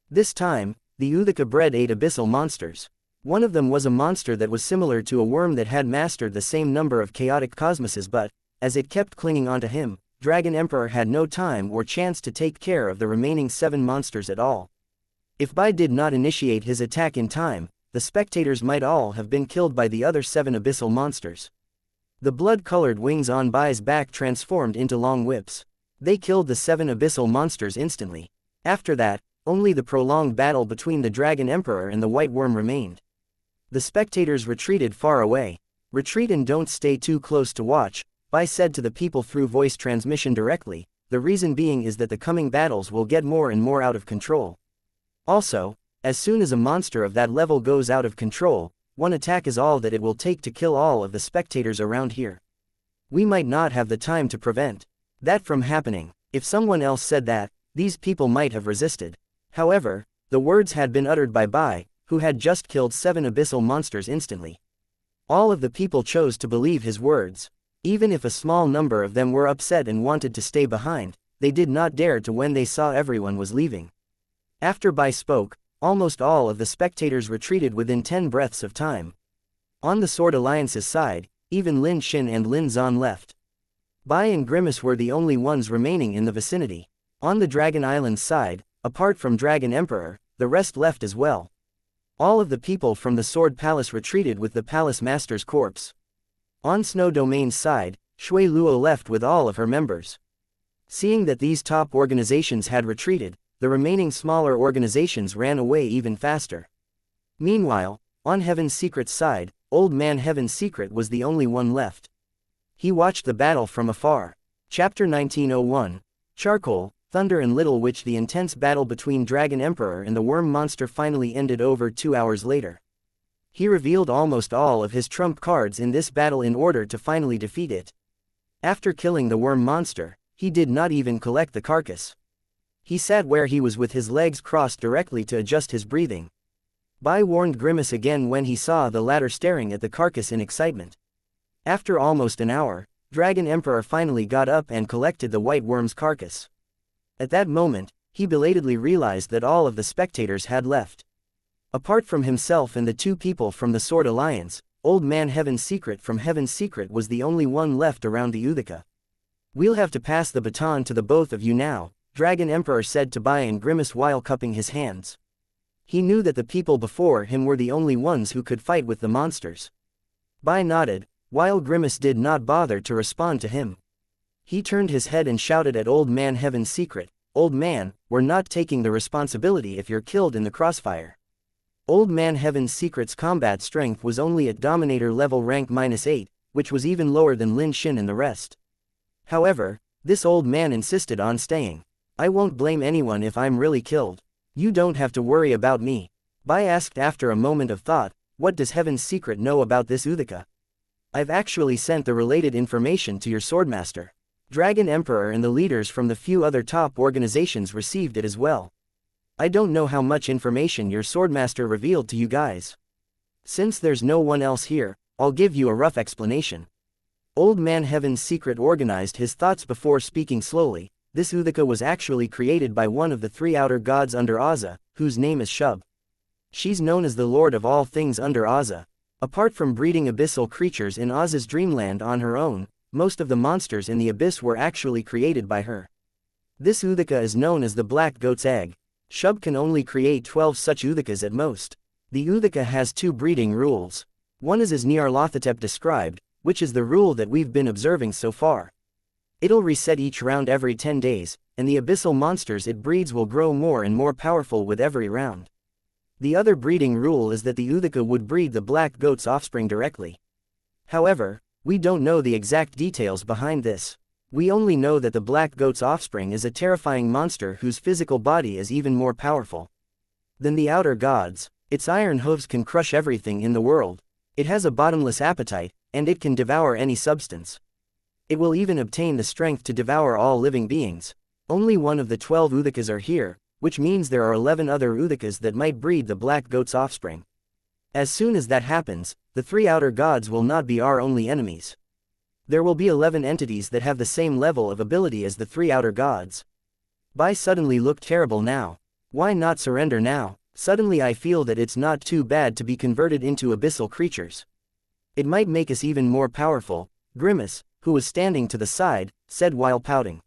This time, the Uthika bred 8 abyssal monsters. One of them was a monster that was similar to a worm that had mastered the same number of chaotic cosmoses, but, as it kept clinging onto him, Dragon Emperor had no time or chance to take care of the remaining 7 monsters at all. If Bai did not initiate his attack in time, the spectators might all have been killed by the other 7 abyssal monsters. The blood-colored wings on Bai's back transformed into long whips. They killed the 7 abyssal monsters instantly. After that, only the prolonged battle between the Dragon Emperor and the White Worm remained. The spectators retreated far away. "Retreat and don't stay too close to watch," Bai said to the people through voice transmission directly. The reason being is that the coming battles will get more and more out of control. Also, as soon as a monster of that level goes out of control, one attack is all that it will take to kill all of the spectators around here. We might not have the time to prevent that from happening. If someone else said that, these people might have resisted. However, the words had been uttered by Bai, who had just killed 7 abyssal monsters instantly. All of the people chose to believe his words. Even if a small number of them were upset and wanted to stay behind, they did not dare to when they saw everyone was leaving. After Bai spoke, almost all of the spectators retreated within 10 breaths of time. On the Sword Alliance's side, even Lin Xin and Lin Zan left. Bai and Grimace were the only ones remaining in the vicinity. On the Dragon Island's side, apart from Dragon Emperor, the rest left as well. All of the people from the Sword Palace retreated with the Palace Master's corpse. On Snow Domain's side, Shui Luo left with all of her members. Seeing that these top organizations had retreated, the remaining smaller organizations ran away even faster. Meanwhile, on Heaven's Secret's side, Old Man Heaven's Secret was the only one left. He watched the battle from afar. Chapter 1901. Charcoal, Thunder and Little Witch. The intense battle between Dragon Emperor and the Worm Monster finally ended over 2 hours later. He revealed almost all of his trump cards in this battle in order to finally defeat it. After killing the Worm Monster, he did not even collect the carcass. He sat where he was with his legs crossed directly to adjust his breathing. Bai warned Grimace again when he saw the latter staring at the carcass in excitement. After almost an hour, Dragon Emperor finally got up and collected the white worm's carcass. At that moment, he belatedly realized that all of the spectators had left. Apart from himself and the 2 people from the Sword Alliance, Old Man Heaven's Secret from Heaven's Secret was the only one left around the Uthika. "We'll have to pass the baton to the both of you now," Dragon Emperor said to Bai and Grimace while cupping his hands. He knew that the people before him were the only ones who could fight with the monsters. Bai nodded, while Grimace did not bother to respond to him. He turned his head and shouted at Old Man Heaven's Secret, "Old man, we're not taking the responsibility if you're killed in the crossfire." Old Man Heaven's Secret's combat strength was only at Dominator level rank -8, which was even lower than Lin Xin and the rest. However, this old man insisted on staying. "I won't blame anyone if I'm really killed. You don't have to worry about me." Bai asked after a moment of thought, "What does Heaven's Secret know about this Uthika?" "I've actually sent the related information to your Swordmaster." Dragon Emperor and the leaders from the few other top organizations received it as well. "I don't know how much information your Swordmaster revealed to you guys. Since there's no one else here, I'll give you a rough explanation." Old Man Heaven's Secret organized his thoughts before speaking slowly. This Uthika was actually created by one of the 3 outer gods under Azza, whose name is Shub. She's known as the Lord of all things under Azza. Apart from breeding abyssal creatures in Azza's dreamland on her own, most of the monsters in the abyss were actually created by her. This Uthika is known as the Black Goat's Egg. Shub can only create 12 such Uthikas at most. The Uthika has 2 breeding rules. One is as Nyarlathotep described, which is the rule that we've been observing so far. It'll reset each round every 10 days, and the abyssal monsters it breeds will grow more and more powerful with every round. The other breeding rule is that the Uthika would breed the black goat's offspring directly. However, we don't know the exact details behind this. We only know that the black goat's offspring is a terrifying monster whose physical body is even more powerful than the outer gods. Its iron hooves can crush everything in the world. It has a bottomless appetite, and it can devour any substance. It will even obtain the strength to devour all living beings. Only one of the 12 Uthikas are here, which means there are 11 other Uthikas that might breed the black goat's offspring. As soon as that happens, the 3 outer gods will not be our only enemies. There will be 11 entities that have the same level of ability as the 3 outer gods. Bai suddenly looked terrible now. Why not surrender now? Suddenly I feel that it's not too bad to be converted into abyssal creatures. It might make us even more powerful, Grimace, who was standing to the side, said while pouting.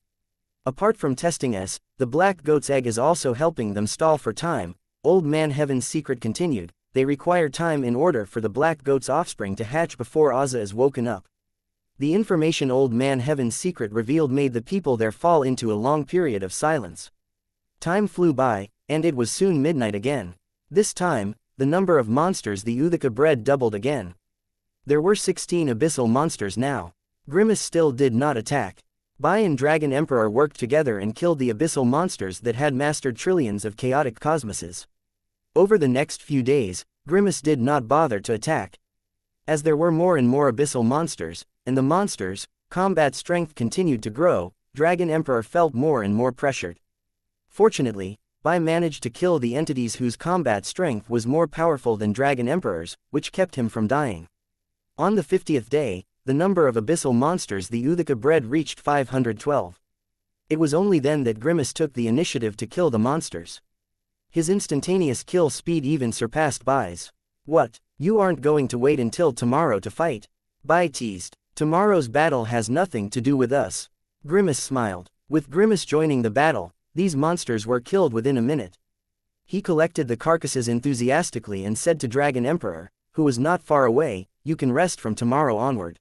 Apart from testing us, the black goat's egg is also helping them stall for time. Old Man Heaven's Secret continued. They require time in order for the black goat's offspring to hatch before Azza is woken up. The information Old Man Heaven's Secret revealed made the people there fall into a long period of silence. Time flew by, and it was soon midnight again. This time, the number of monsters the Uthika bred doubled again. There were 16 abyssal monsters now. Grimace still did not attack. Bai and Dragon Emperor worked together and killed the abyssal monsters that had mastered trillions of chaotic cosmoses. Over the next few days, Grimace did not bother to attack. As there were more and more abyssal monsters, and the monsters' combat strength continued to grow, Dragon Emperor felt more and more pressured. Fortunately, Bai managed to kill the entities whose combat strength was more powerful than Dragon Emperor's, which kept him from dying. On the 50th day, the number of abyssal monsters the Uthika bred reached 512. It was only then that Grimace took the initiative to kill the monsters. His instantaneous kill speed even surpassed Bai's. "What, you aren't going to wait until tomorrow to fight?" Bai teased. "Tomorrow's battle has nothing to do with us." Grimace smiled. With Grimace joining the battle, these monsters were killed within a minute. He collected the carcasses enthusiastically and said to Dragon Emperor, who was not far away, "You can rest from tomorrow onward."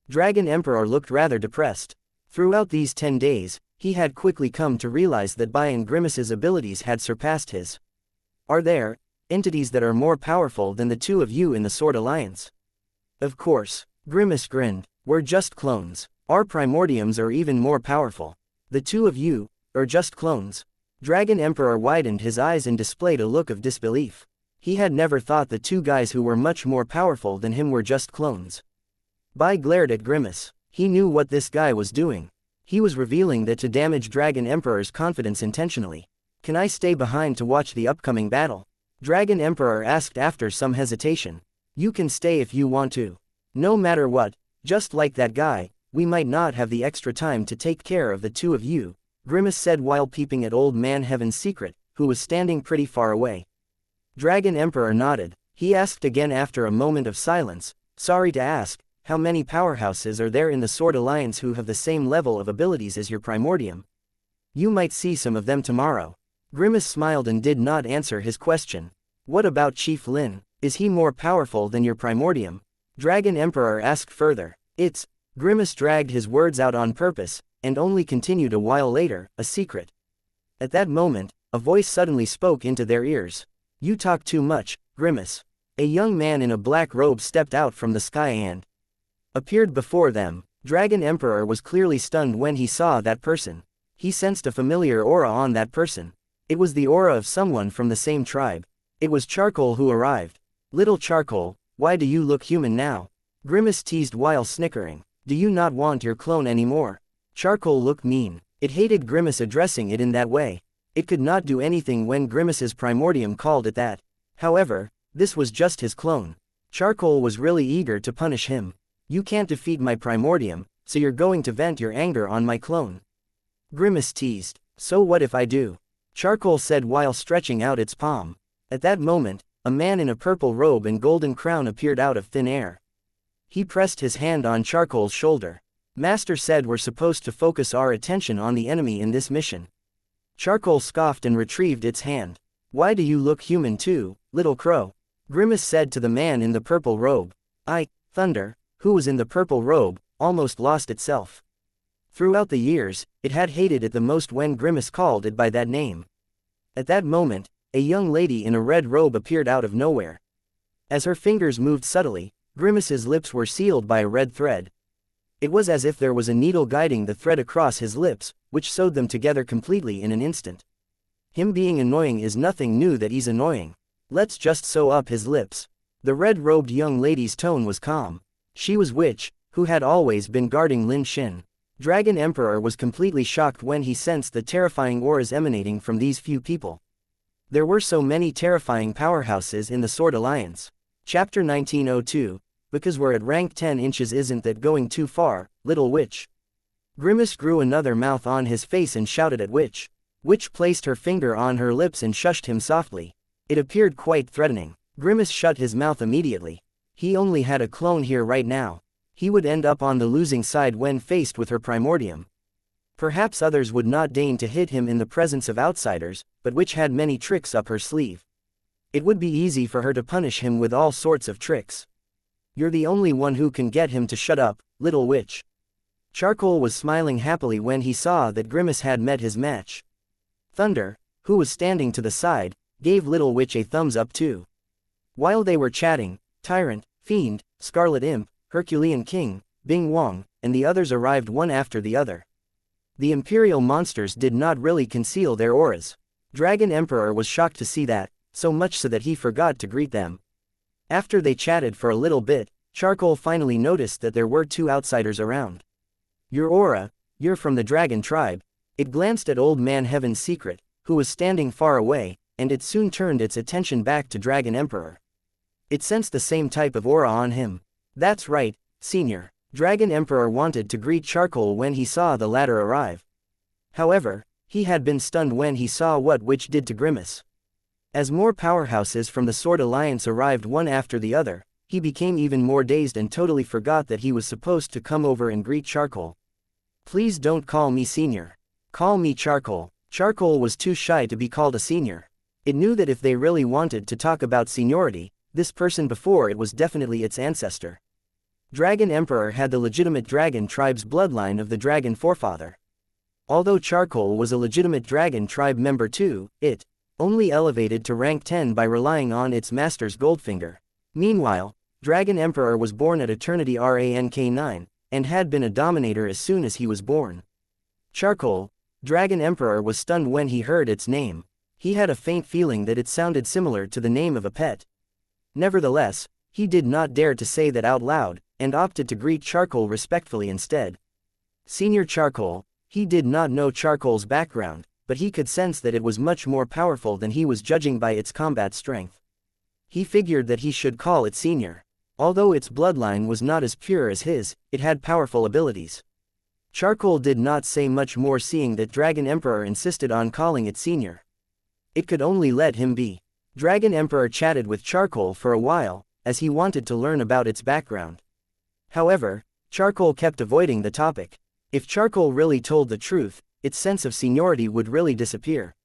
Dragon Emperor looked rather depressed. Throughout these 10 days, he had quickly come to realize that Bai and Grimace's abilities had surpassed his. "Are there entities that are more powerful than the two of you in the Sword Alliance?" "Of course." Grimace grinned. "We're just clones. Our primordiums are even more powerful. The two of you are just clones." Dragon Emperor widened his eyes and displayed a look of disbelief. He had never thought the two guys who were much more powerful than him were just clones. Bai glared at Grimace. He knew what this guy was doing. He was revealing that to damage Dragon Emperor's confidence intentionally. "Can I stay behind to watch the upcoming battle?" Dragon Emperor asked after some hesitation. "You can stay if you want to. No matter what, just like that guy, we might not have the extra time to take care of the two of you," Grimace said while peeping at Old Man Heaven's Secret, who was standing pretty far away. Dragon Emperor nodded. He asked again after a moment of silence, "Sorry to ask, how many powerhouses are there in the Sword Alliance who have the same level of abilities as your primordium? You might see some of them tomorrow." Grimace smiled and did not answer his question. "What about Chief Lin? Is he more powerful than your primordium?" Dragon Emperor asked further. "It's..." Grimace dragged his words out on purpose, and only continued a while later, "a secret." At that moment, a voice suddenly spoke into their ears. "You talk too much, Grimace." A young man in a black robe stepped out from the sky and appeared before them. Dragon Emperor was clearly stunned when he saw that person. He sensed a familiar aura on that person. It was the aura of someone from the same tribe. It was Charcoal who arrived. "Little Charcoal, why do you look human now?" Grimace teased while snickering. "Do you not want your clone anymore?" Charcoal looked mean. It hated Grimace addressing it in that way. It could not do anything when Grimace's primordium called it that. However, this was just his clone. Charcoal was really eager to punish him. "You can't defeat my primordium, so you're going to vent your anger on my clone." Grimace teased. "So what if I do?" Charcoal said while stretching out its palm. At that moment, a man in a purple robe and golden crown appeared out of thin air. He pressed his hand on Charcoal's shoulder. "Master said we're supposed to focus our attention on the enemy in this mission." Charcoal scoffed and retrieved its hand. "Why do you look human too, little crow?" Grimace said to the man in the purple robe. Thunder, who was in the purple robe, almost lost itself. Throughout the years, it had hated it the most when Grimace called it by that name. At that moment, a young lady in a red robe appeared out of nowhere. As her fingers moved subtly, Grimace's lips were sealed by a red thread. It was as if there was a needle guiding the thread across his lips, which sewed them together completely in an instant. Him being annoying is nothing new that he's annoying. Let's just sew up his lips. The red-robed young lady's tone was calm. She was Witch, who had always been guarding Lin Xin. Dragon Emperor was completely shocked when he sensed the terrifying auras emanating from these few people. There were so many terrifying powerhouses in the Sword Alliance. Chapter 1902. Because we're at rank 10 inches isn't that going too far, little Witch? Grimace grew another mouth on his face and shouted at Witch. Witch placed her finger on her lips and shushed him softly. It appeared quite threatening. Grimace shut his mouth immediately. He only had a clone here right now. He would end up on the losing side when faced with her primordium. Perhaps others would not deign to hit him in the presence of outsiders, but Witch had many tricks up her sleeve. It would be easy for her to punish him with all sorts of tricks. "You're the only one who can get him to shut up, little Witch." Charcoal was smiling happily when he saw that Grimace had met his match. Thunder, who was standing to the side, gave little Witch a thumbs up too. While they were chatting, Tyrant, Fiend, Scarlet Imp, Herculean King, Bing Wang, and the others arrived one after the other. The Imperial monsters did not really conceal their auras. Dragon Emperor was shocked to see that, so much so that he forgot to greet them. After they chatted for a little bit, Charcoal finally noticed that there were two outsiders around. "Your aura, you're from the Dragon tribe." It glanced at Old Man Heaven's Secret, who was standing far away, and it soon turned its attention back to Dragon Emperor. It sensed the same type of aura on him. "That's right, Senior." Dragon Emperor wanted to greet Charcoal when he saw the latter arrive. However, he had been stunned when he saw what Witch did to Grimace. As more powerhouses from the Sword Alliance arrived one after the other, he became even more dazed and totally forgot that he was supposed to come over and greet Charcoal. "Please don't call me Senior. Call me Charcoal." Charcoal was too shy to be called a senior. It knew that if they really wanted to talk about seniority, this person before it was definitely its ancestor. Dragon Emperor had the legitimate dragon tribe's bloodline of the dragon forefather. Although Charcoal was a legitimate dragon tribe member too, it only elevated to rank 10 by relying on its master's Goldfinger. Meanwhile, Dragon Emperor was born at Eternity Rank 9, and had been a dominator as soon as he was born. Charcoal, Dragon Emperor, was stunned when he heard its name. He had a faint feeling that it sounded similar to the name of a pet. Nevertheless, he did not dare to say that out loud, and opted to greet Charcoal respectfully instead. Senior Charcoal. He did not know Charcoal's background, but he could sense that it was much more powerful than he was judging by its combat strength. He figured that he should call it Senior. Although its bloodline was not as pure as his, it had powerful abilities. Charcoal did not say much more, seeing that Dragon Emperor insisted on calling it Senior. It could only let him be. Dragon Emperor chatted with Charcoal for a while, as he wanted to learn about its background. However, Charcoal kept avoiding the topic. If Charcoal really told the truth, its sense of seniority would really disappear.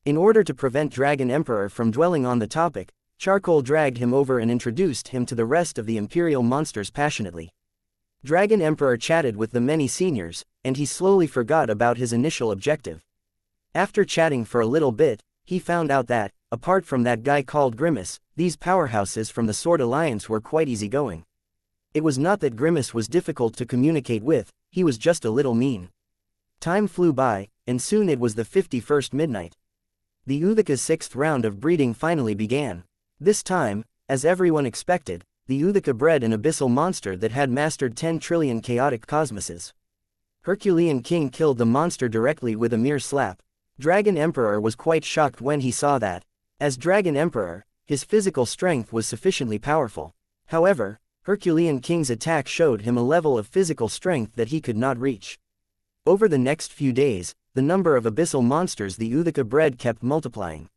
In order to prevent Dragon Emperor from dwelling on the topic, Charcoal dragged him over and introduced him to the rest of the Imperial monsters passionately. Dragon Emperor chatted with the many seniors, and he slowly forgot about his initial objective. After chatting for a little bit, he found out that, apart from that guy called Grimace, these powerhouses from the Sword Alliance were quite easygoing. It was not that Grimace was difficult to communicate with, he was just a little mean. Time flew by, and soon it was the 51st midnight. The Uthika's 6th round of breeding finally began. This time, as everyone expected, the Uthika bred an abyssal monster that had mastered 10 trillion chaotic cosmoses. Herculean King killed the monster directly with a mere slap. Dragon Emperor was quite shocked when he saw that. As Dragon Emperor, his physical strength was sufficiently powerful. However, Herculean King's attack showed him a level of physical strength that he could not reach. Over the next few days, the number of abyssal monsters the Uthika bred kept multiplying.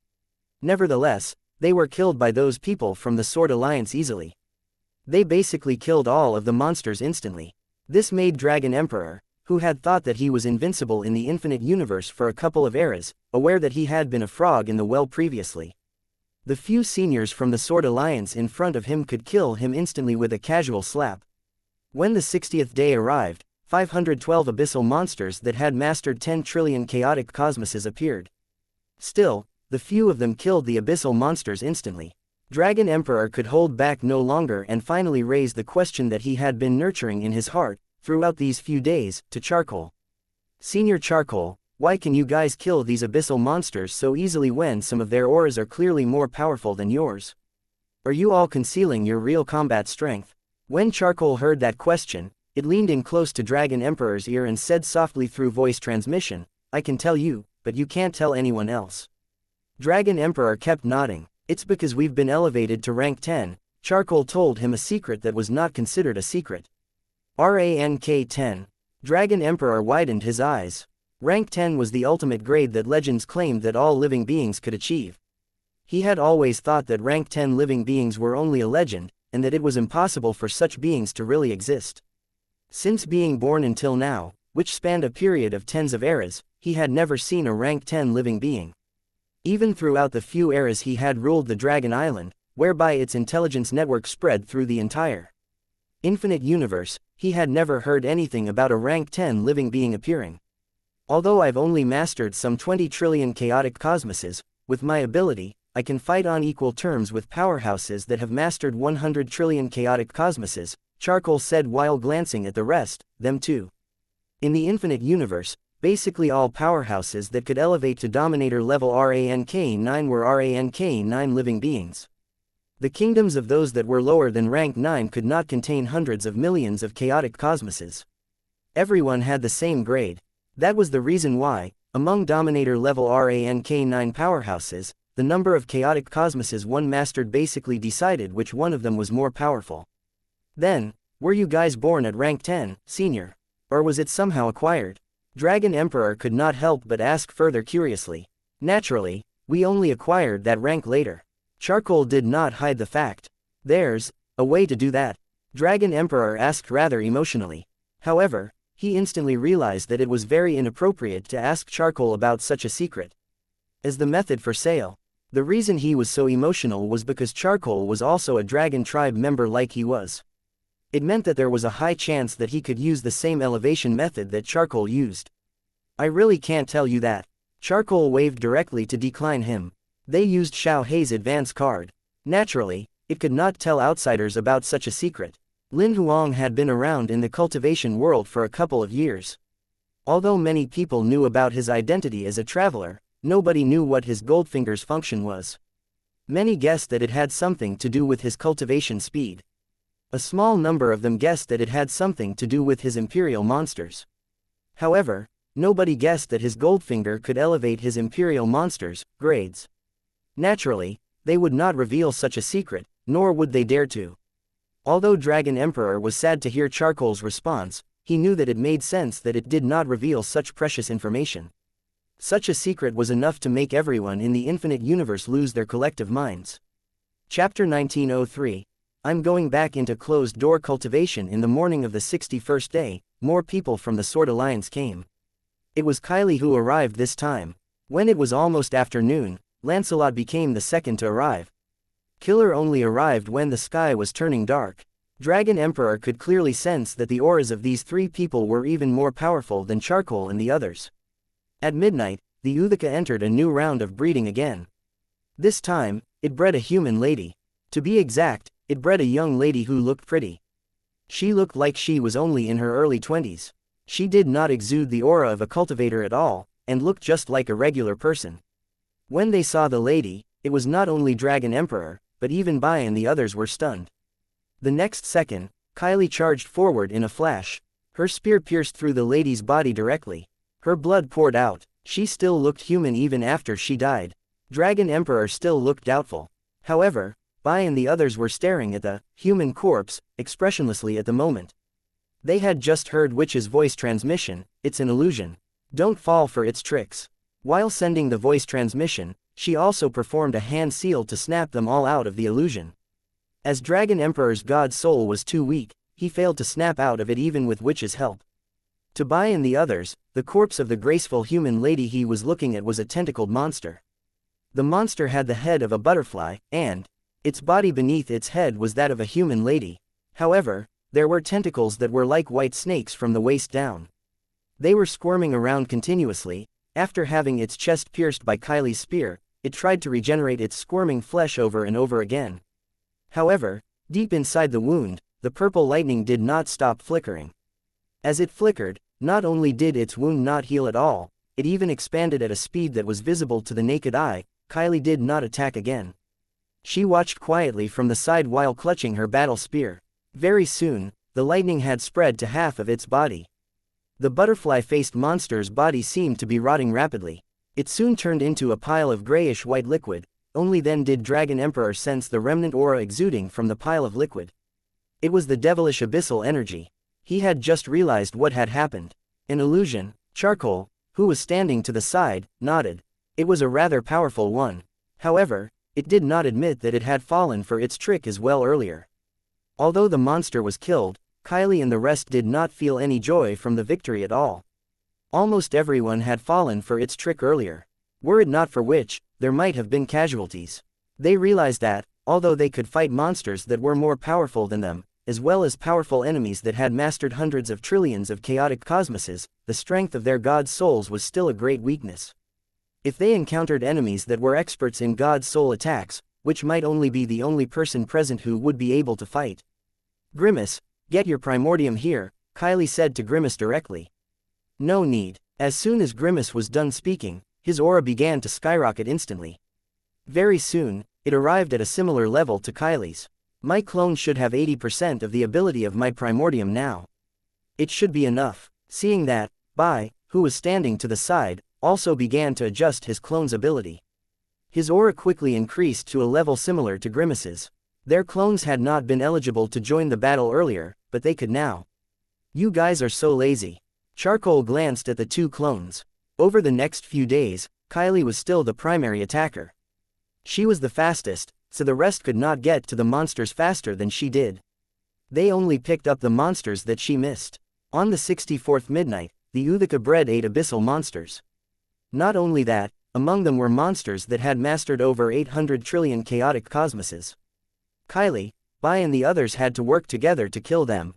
Nevertheless, they were killed by those people from the Sword Alliance easily. They basically killed all of the monsters instantly. This made Dragon Emperor, who had thought that he was invincible in the infinite universe for a couple of eras, aware that he had been a frog in the well previously. The few seniors from the Sword Alliance in front of him could kill him instantly with a casual slap. When the 60th day arrived, 512 abyssal monsters that had mastered 10 trillion chaotic cosmoses appeared. Still, the few of them killed the abyssal monsters instantly. Dragon Emperor could hold back no longer and finally raised the question that he had been nurturing in his heart, throughout these few days, to Charcoal. Senior Charcoal, why can you guys kill these abyssal monsters so easily when some of their auras are clearly more powerful than yours? Are you all concealing your real combat strength? When Charcoal heard that question, it leaned in close to Dragon Emperor's ear and said softly through voice transmission, "I can tell you, but you can't tell anyone else." Dragon Emperor kept nodding. "It's because we've been elevated to rank 10, Charcoal told him a secret that was not considered a secret. Rank 10. Dragon Emperor widened his eyes. Rank 10 was the ultimate grade that legends claimed that all living beings could achieve. He had always thought that rank 10 living beings were only a legend, and that it was impossible for such beings to really exist. Since being born until now, which spanned a period of tens of eras, he had never seen a rank 10 living being. Even throughout the few eras he had ruled the Dragon Island, whereby its intelligence network spread through the entire infinite universe, he had never heard anything about a rank 10 living being appearing. Although I've only mastered some 20 trillion chaotic cosmoses, with my ability, I can fight on equal terms with powerhouses that have mastered 100 trillion chaotic cosmoses, Charcoal said while glancing at the rest, them too. In the infinite universe, basically all powerhouses that could elevate to Dominator level Rank 9 were Rank 9 living beings. The kingdoms of those that were lower than rank 9 could not contain hundreds of millions of chaotic cosmoses. Everyone had the same grade. That was the reason why, among Dominator level Rank 9 powerhouses, the number of chaotic cosmoses one mastered basically decided which one of them was more powerful. Then, were you guys born at rank 10, senior? Or was it somehow acquired? Dragon Emperor could not help but ask further curiously. Naturally, we only acquired that rank later. Charcoal did not hide the fact. There's a way to do that. Dragon Emperor asked rather emotionally. However, he instantly realized that it was very inappropriate to ask Charcoal about such a secret. As the method for sale. The reason he was so emotional was because Charcoal was also a dragon tribe member like he was. It meant that there was a high chance that he could use the same elevation method that Charcoal used. I really can't tell you that. Charcoal waved directly to decline him. They used Xiao Hei's advance card. Naturally, it could not tell outsiders about such a secret. Lin Huang had been around in the cultivation world for a couple of years. Although many people knew about his identity as a traveler, nobody knew what his Goldfinger's function was. Many guessed that it had something to do with his cultivation speed. A small number of them guessed that it had something to do with his imperial monsters. However, nobody guessed that his Goldfinger could elevate his imperial monsters' grades. Naturally, they would not reveal such a secret, nor would they dare to. Although Dragon Emperor was sad to hear Charcoal's response, he knew that it made sense that it did not reveal such precious information. Such a secret was enough to make everyone in the infinite universe lose their collective minds. Chapter 1903. I'm going back into closed-door cultivation. In the morning of the 61st day, more people from the Sword Alliance came. It was Kylie who arrived this time. When it was almost afternoon, Lancelot became the second to arrive. Killer only arrived when the sky was turning dark. Dragon Emperor could clearly sense that the auras of these three people were even more powerful than Charcoal and the others. At midnight, the Uthika entered a new round of breeding again. This time, it bred a human lady. To be exact, it bred a young lady who looked pretty. She looked like she was only in her early 20s. She did not exude the aura of a cultivator at all, and looked just like a regular person. When they saw the lady, it was not only Dragon Emperor, but even Bai and the others were stunned. The next second, Kylie charged forward in a flash. Her spear pierced through the lady's body directly. Her blood poured out. She still looked human even after she died. Dragon Emperor still looked doubtful. However, Bai and the others were staring at the human corpse expressionlessly at the moment. They had just heard Witch's voice transmission. It's an illusion. Don't fall for its tricks. While sending the voice transmission, she also performed a hand seal to snap them all out of the illusion. As Dragon Emperor's god soul was too weak, he failed to snap out of it even with Witch's help. To Bai and the others, the corpse of the graceful human lady he was looking at was a tentacled monster. The monster had the head of a butterfly, and its body beneath its head was that of a human lady. However, there were tentacles that were like white snakes from the waist down. They were squirming around continuously. After having its chest pierced by Kylie's spear, it tried to regenerate its squirming flesh over and over again. However, deep inside the wound, the purple lightning did not stop flickering. As it flickered, not only did its wound not heal at all, it even expanded at a speed that was visible to the naked eye. Kylie did not attack again. She watched quietly from the side while clutching her battle spear. Very soon, the lightning had spread to half of its body. The butterfly-faced monster's body seemed to be rotting rapidly. It soon turned into a pile of grayish-white liquid. Only then did Dragon Emperor sense the remnant aura exuding from the pile of liquid. It was the devilish abyssal energy. He had just realized what had happened. An illusion. Charcoal, who was standing to the side, nodded. It was a rather powerful one. However, it did not admit that it had fallen for its trick as well earlier. Although the monster was killed, Kylie and the rest did not feel any joy from the victory at all. Almost everyone had fallen for its trick earlier. Were it not for which, there might have been casualties. They realized that, although they could fight monsters that were more powerful than them, as well as powerful enemies that had mastered hundreds of trillions of chaotic cosmoses, the strength of their god's souls was still a great weakness. If they encountered enemies that were experts in god's soul attacks, which might only be the only person present who would be able to fight. Grimace, get your primordium here, Kylie said to Grimace directly. No need. As soon as Grimace was done speaking, his aura began to skyrocket instantly. Very soon, it arrived at a similar level to Kylie's. My clone should have 80% of the ability of my primordium now. It should be enough. Seeing that, Bai, who was standing to the side, also began to adjust his clone's ability. His aura quickly increased to a level similar to Grimace's. Their clones had not been eligible to join the battle earlier, but they could now. You guys are so lazy. Charcoal glanced at the two clones. Over the next few days, Kylie was still the primary attacker. She was the fastest, so the rest could not get to the monsters faster than she did. They only picked up the monsters that she missed. On the 64th midnight, the Uthika bred 8 abyssal monsters. Not only that, among them were monsters that had mastered over 800 trillion chaotic cosmoses. Kylie, Bai and the others had to work together to kill them.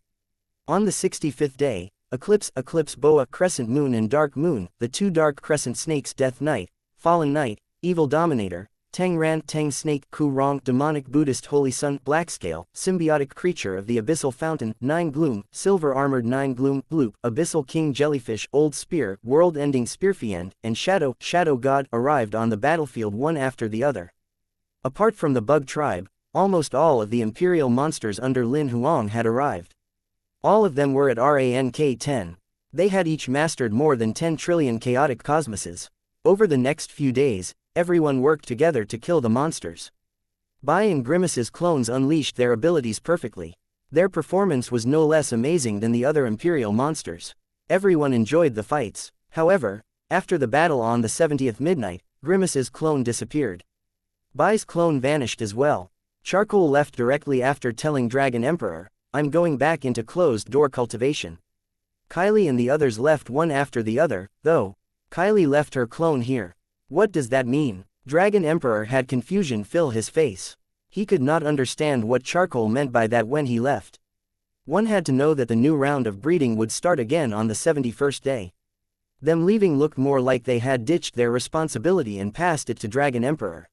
On the 65th day, eclipse boa, crescent moon and dark moon, the two dark crescent snakes, death knight, fallen knight, evil dominator, Tang Ran, Tang snake, Ku Rong, demonic Buddhist holy sun, black scale, symbiotic creature of the abyssal fountain, 9 gloom, silver armored 9 gloom, bloop, abyssal king jellyfish, old spear, world-ending spearfiend, and shadow god arrived on the battlefield one after the other. Apart from the bug tribe, almost all of the imperial monsters under Lin Huang had arrived. All of them were at rank 10. They had each mastered more than 10 trillion chaotic cosmoses. Over the next few days, everyone worked together to kill the monsters. Bai and Grimace's clones unleashed their abilities perfectly. Their performance was no less amazing than the other imperial monsters. Everyone enjoyed the fights. However, after the battle on the 70th midnight, Grimace's clone disappeared. Bai's clone vanished as well. Charcoal left directly after telling Dragon Emperor, "I'm going back into closed-door cultivation." Kylie and the others left one after the other, though. Kylie left her clone here. What does that mean? Dragon Emperor had confusion fill his face. He could not understand what Charcoal meant by that when he left. One had to know that the new round of breeding would start again on the 71st day. Them leaving looked more like they had ditched their responsibility and passed it to Dragon Emperor.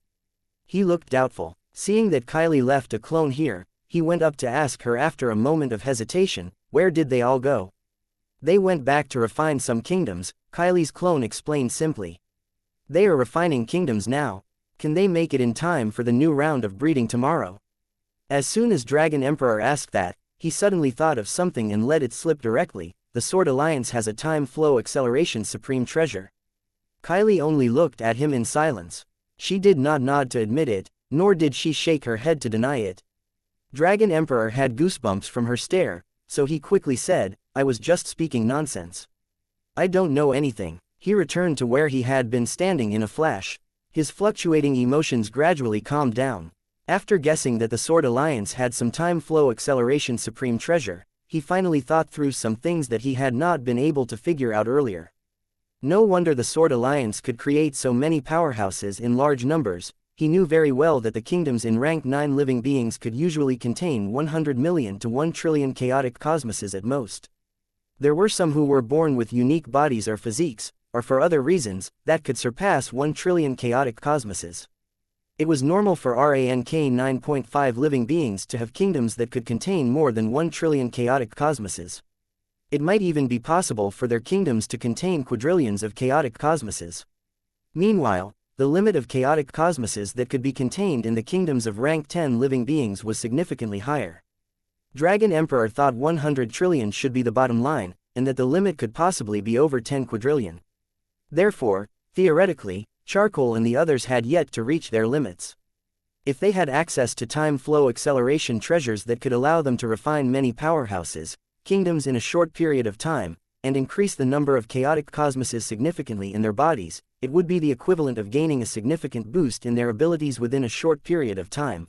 He looked doubtful. Seeing that Kylie left a clone here, he went up to ask her after a moment of hesitation, where did they all go? They went back to refine some kingdoms, Kylie's clone explained simply. They are refining kingdoms now. Can they make it in time for the new round of breeding tomorrow? As soon as Dragon Emperor asked that, he suddenly thought of something and let it slip directly. The Sword Alliance has a time flow acceleration supreme treasure. Kylie only looked at him in silence. She did not nod to admit it, nor did she shake her head to deny it. Dragon Emperor had goosebumps from her stare, so he quickly said, "I was just speaking nonsense. I don't know anything." He returned to where he had been standing in a flash. His fluctuating emotions gradually calmed down. After guessing that the Sword Alliance had some time flow acceleration supreme treasure, he finally thought through some things that he had not been able to figure out earlier. No wonder the Sword Alliance could create so many powerhouses in large numbers. He knew very well that the kingdoms in rank 9 living beings could usually contain 100 million to 1 trillion chaotic cosmoses at most. There were some who were born with unique bodies or physiques, or for other reasons, that could surpass 1 trillion chaotic cosmoses. It was normal for rank 9.5 living beings to have kingdoms that could contain more than 1 trillion chaotic cosmoses. It might even be possible for their kingdoms to contain quadrillions of chaotic cosmoses. Meanwhile, the limit of chaotic cosmoses that could be contained in the kingdoms of rank 10 living beings was significantly higher. Dragon Emperor thought 100 trillion should be the bottom line, and that the limit could possibly be over 10 quadrillion. Therefore, theoretically, Charcoal and the others had yet to reach their limits. If they had access to time flow acceleration treasures that could allow them to refine many powerhouses, kingdoms in a short period of time, and increase the number of chaotic cosmoses significantly in their bodies, it would be the equivalent of gaining a significant boost in their abilities within a short period of time.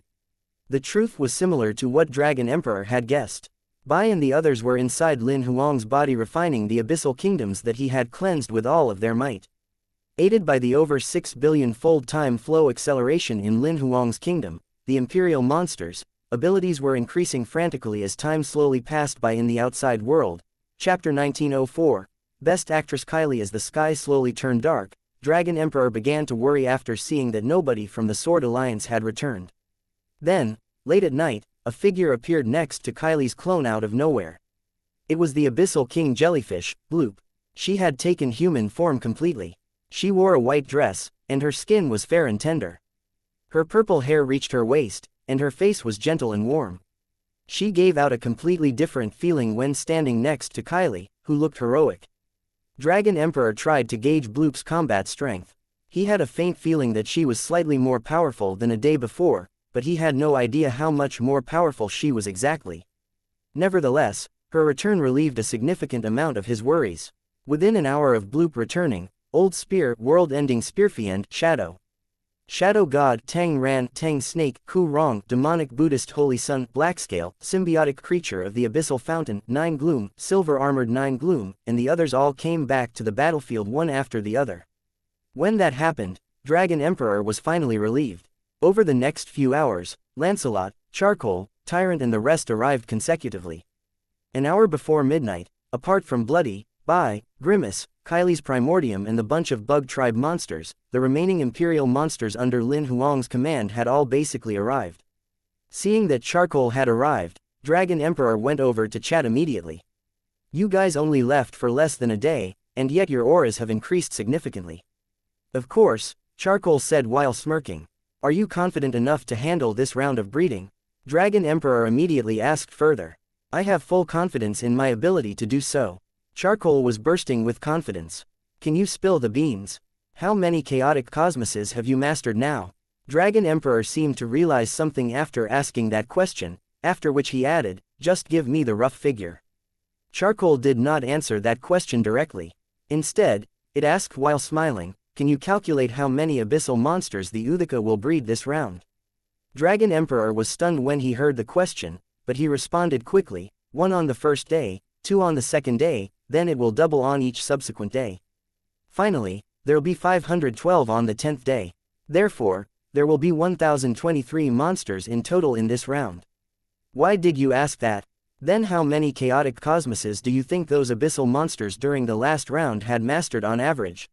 The truth was similar to what Dragon Emperor had guessed. Bai and the others were inside Lin Huang's body refining the abyssal kingdoms that he had cleansed with all of their might. Aided by the over 6 billion-fold time flow acceleration in Lin Huang's kingdom, the imperial monsters' abilities were increasing frantically as time slowly passed by in the outside world. Chapter 1904. Best Actress Kylie. As the sky slowly turned dark, Dragon Emperor began to worry after seeing that nobody from the Sword Alliance had returned. Then, late at night, a figure appeared next to Kylie's clone out of nowhere. It was the abyssal king jellyfish, Bloop. She had taken human form completely. She wore a white dress, and her skin was fair and tender. Her purple hair reached her waist, and her face was gentle and warm. She gave out a completely different feeling when standing next to Kylie, who looked heroic. Dragon Emperor tried to gauge Bloop's combat strength. He had a faint feeling that she was slightly more powerful than a day before, but he had no idea how much more powerful she was exactly. Nevertheless, her return relieved a significant amount of his worries. Within an hour of Bloop returning, Old Spear, world-ending spearfiend, Shadow God, Tang Ran, Tang Snake, Ku Rong, demonic Buddhist holy sun, Blackscale, symbiotic creature of the abyssal fountain, 9 gloom, silver armored 9 gloom, and the others all came back to the battlefield one after the other. When that happened, Dragon Emperor was finally relieved. Over the next few hours, Lancelot, Charcoal, Tyrant and the rest arrived consecutively. An hour before midnight, apart from Bloody, Bai, Grimace, Kylie's Primordium and the bunch of bug tribe monsters, the remaining Imperial monsters under Lin Huang's command had all basically arrived. Seeing that Charcoal had arrived, Dragon Emperor went over to chat immediately. You guys only left for less than a day, and yet your auras have increased significantly. Of course, Charcoal said while smirking. Are you confident enough to handle this round of breeding? Dragon Emperor immediately asked further. I have full confidence in my ability to do so. Charcoal was bursting with confidence. Can you spill the beans? How many chaotic cosmoses have you mastered now? Dragon Emperor seemed to realize something after asking that question, after which he added, just give me the rough figure. Charcoal did not answer that question directly. Instead, it asked while smiling, can you calculate how many abyssal monsters the Uthika will breed this round? Dragon Emperor was stunned when he heard the question, but he responded quickly, 1 on the first day, 2 on the second day, then it will double on each subsequent day. Finally, there'll be 512 on the 10th day. Therefore, there will be 1023 monsters in total in this round. Why did you ask that? Then how many chaotic cosmoses do you think those abyssal monsters during the last round had mastered on average?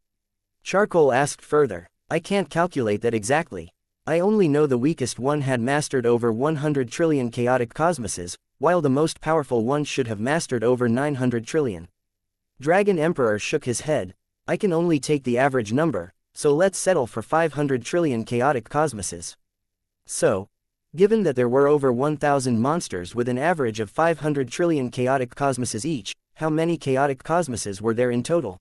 Charcoal asked further. I can't calculate that exactly. I only know the weakest one had mastered over 100 trillion chaotic cosmoses, while the most powerful one should have mastered over 900 trillion. Dragon Emperor shook his head. I can only take the average number, so let's settle for 500 trillion chaotic cosmoses. So, given that there were over 1,000 monsters with an average of 500 trillion chaotic cosmoses each, how many chaotic cosmoses were there in total?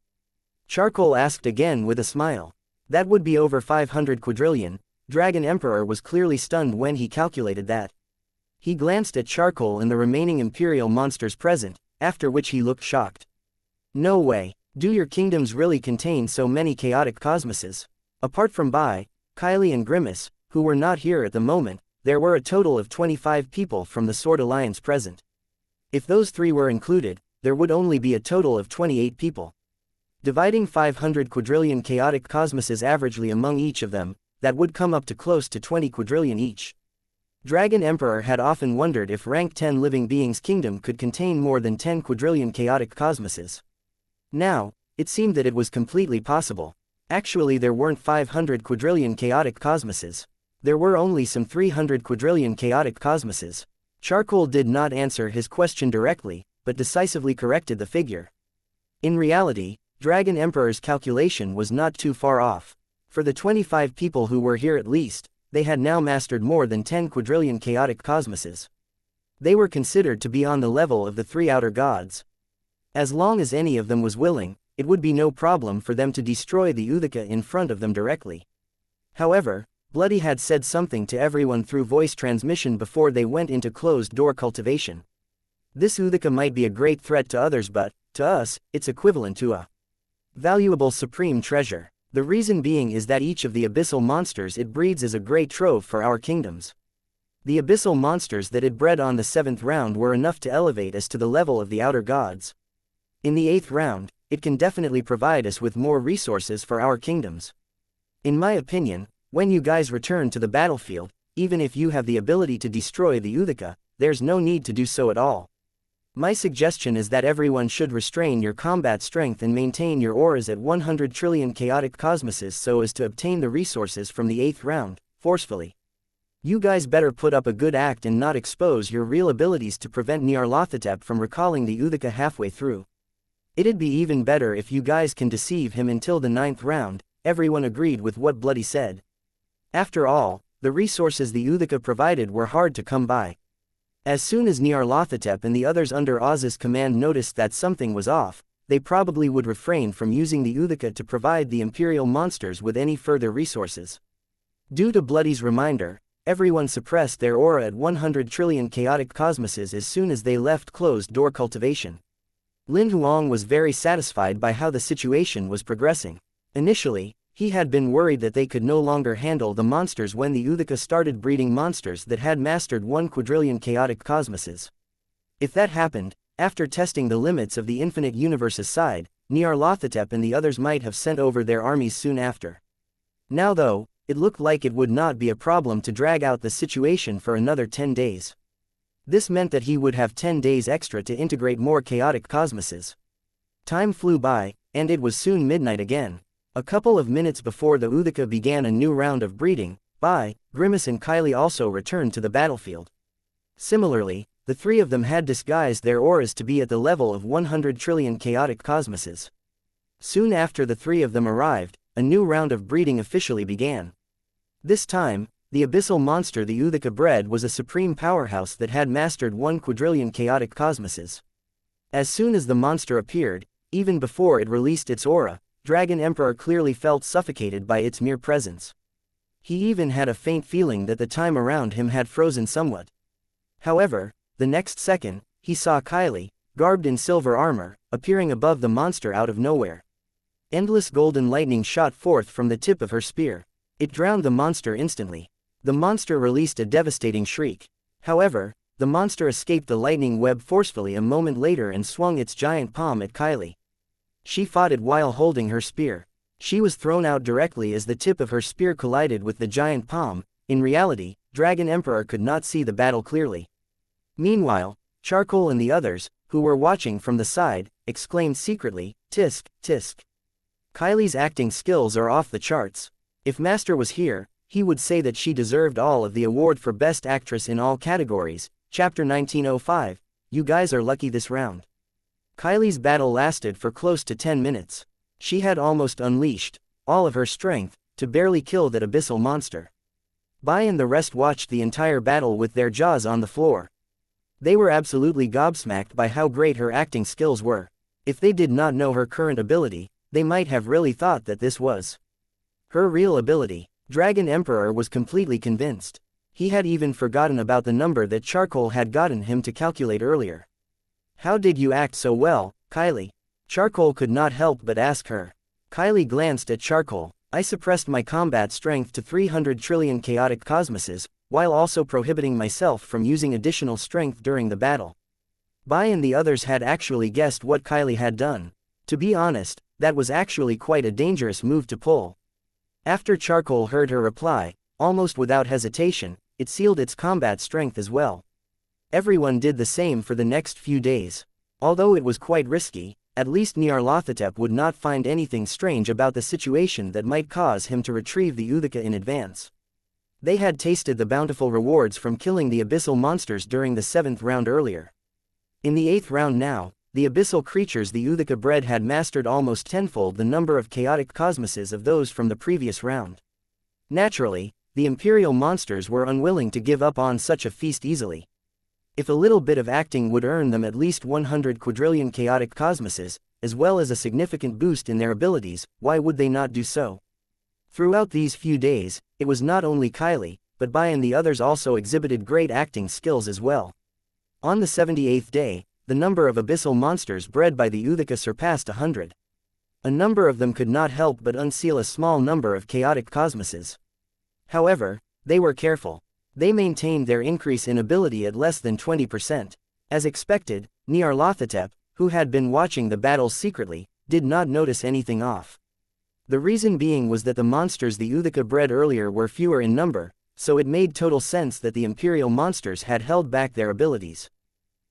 Charcoal asked again with a smile. That would be over 500 quadrillion. Dragon Emperor was clearly stunned when he calculated that. He glanced at Charcoal and the remaining Imperial monsters present, after which he looked shocked. No way. Do your kingdoms really contain so many chaotic cosmoses? Apart from Bai, Kylie and Grimace, who were not here at the moment, there were a total of 25 people from the Sword Alliance present. If those 3 were included, there would only be a total of 28 people. Dividing 500 quadrillion chaotic cosmoses averagely among each of them, that would come up to close to 20 quadrillion each. Dragon Emperor had often wondered if rank 10 living beings' kingdom could contain more than 10 quadrillion chaotic cosmoses. Now, it seemed that it was completely possible. Actually, there weren't 500 quadrillion chaotic cosmoses. There were only some 300 quadrillion chaotic cosmoses. Charcoal did not answer his question directly, but decisively corrected the figure. In reality, Dragon Emperor's calculation was not too far off. For the 25 people who were here at least, they had now mastered more than 10 quadrillion chaotic cosmoses. They were considered to be on the level of the 3 outer gods. As long as any of them was willing, it would be no problem for them to destroy the Uthika in front of them directly. However, Bloody had said something to everyone through voice transmission before they went into closed-door cultivation. This Uthika might be a great threat to others, but, to us, it's equivalent to a valuable supreme treasure. The reason being is that each of the abyssal monsters it breeds is a great trove for our kingdoms. The abyssal monsters that it bred on the 7th round were enough to elevate us to the level of the outer gods. In the 8th round, it can definitely provide us with more resources for our kingdoms. In my opinion, when you guys return to the battlefield, even if you have the ability to destroy the Uthika, there's no need to do so at all. My suggestion is that everyone should restrain your combat strength and maintain your auras at 100 trillion chaotic cosmoses so as to obtain the resources from the 8th round, forcefully. You guys better put up a good act and not expose your real abilities to prevent Nyarlathotep from recalling the Uthika halfway through. It'd be even better if you guys can deceive him until the 9th round. Everyone agreed with what Bloody said. After all, the resources the Uthika provided were hard to come by. As soon as Nyarlathotep and the others under Oz's command noticed that something was off, they probably would refrain from using the Uthika to provide the Imperial monsters with any further resources. Due to Bloody's reminder, everyone suppressed their aura at 100 trillion chaotic cosmoses as soon as they left closed-door cultivation. Lin Huang was very satisfied by how the situation was progressing. Initially, he had been worried that they could no longer handle the monsters when the Uthika started breeding monsters that had mastered 1 quadrillion chaotic cosmoses. If that happened, after testing the limits of the infinite universe's side, Nyarlathotep and the others might have sent over their armies soon after. Now though, it looked like it would not be a problem to drag out the situation for another 10 days. This meant that he would have 10 days extra to integrate more chaotic cosmoses. Time flew by, and it was soon midnight again. A couple of minutes before the Uthika began a new round of breeding, Bai, Grimace and Kylie also returned to the battlefield. Similarly, the three of them had disguised their auras to be at the level of 100 trillion chaotic cosmoses. Soon after the three of them arrived, a new round of breeding officially began. This time, the abyssal monster the Uthika bred was a supreme powerhouse that had mastered 1 quadrillion chaotic cosmoses. As soon as the monster appeared, even before it released its aura, Dragon Emperor clearly felt suffocated by its mere presence. He even had a faint feeling that the time around him had frozen somewhat. However, the next second, he saw Kylie, garbed in silver armor, appearing above the monster out of nowhere. Endless golden lightning shot forth from the tip of her spear. It drowned the monster instantly. The monster released a devastating shriek. However, the monster escaped the lightning web forcefully a moment later and swung its giant palm at Kylie. She fought it while holding her spear. She was thrown out directly as the tip of her spear collided with the giant palm. In reality, Dragon Emperor could not see the battle clearly. Meanwhile, Charcoal and the others, who were watching from the side, exclaimed secretly, "Tisk, tisk." Kylie's acting skills are off the charts. If Master was here, he would say that she deserved all of the award for Best Actress in all categories. Chapter 1905, You guys are lucky this round. Kylie's battle lasted for close to 10 minutes. She had almost unleashed all of her strength to barely kill that abyssal monster. Bai and the rest watched the entire battle with their jaws on the floor. They were absolutely gobsmacked by how great her acting skills were. If they did not know her current ability, they might have really thought that this was her real ability. Dragon Emperor was completely convinced. He had even forgotten about the number that Charcoal had gotten him to calculate earlier. "How did you act so well, Kylie?" Charcoal could not help but ask her. Kylie glanced at Charcoal. "I suppressed my combat strength to 300 trillion chaotic cosmoses, while also prohibiting myself from using additional strength during the battle." Bai and the others had actually guessed what Kylie had done. To be honest, that was actually quite a dangerous move to pull. After Charcoal heard her reply, almost without hesitation, it sealed its combat strength as well. Everyone did the same for the next few days. Although it was quite risky, at least Nyarlathotep would not find anything strange about the situation that might cause him to retrieve the Uthika in advance. They had tasted the bountiful rewards from killing the abyssal monsters during the 7th round earlier. In the 8th round now, the abyssal creatures the Uthika bred had mastered almost tenfold the number of chaotic cosmoses of those from the previous round. Naturally, the imperial monsters were unwilling to give up on such a feast easily. If a little bit of acting would earn them at least 100 quadrillion chaotic cosmoses, as well as a significant boost in their abilities, why would they not do so? Throughout these few days, it was not only Kylie, but Bai and the others also exhibited great acting skills as well. On the 78th day, the number of abyssal monsters bred by the Uthika surpassed 100. A number of them could not help but unseal a small number of chaotic cosmoses. However, they were careful. They maintained their increase in ability at less than 20%. As expected, Nyarlathotep, who had been watching the battles secretly, did not notice anything off. The reason being was that the monsters the Uthika bred earlier were fewer in number, so it made total sense that the imperial monsters had held back their abilities.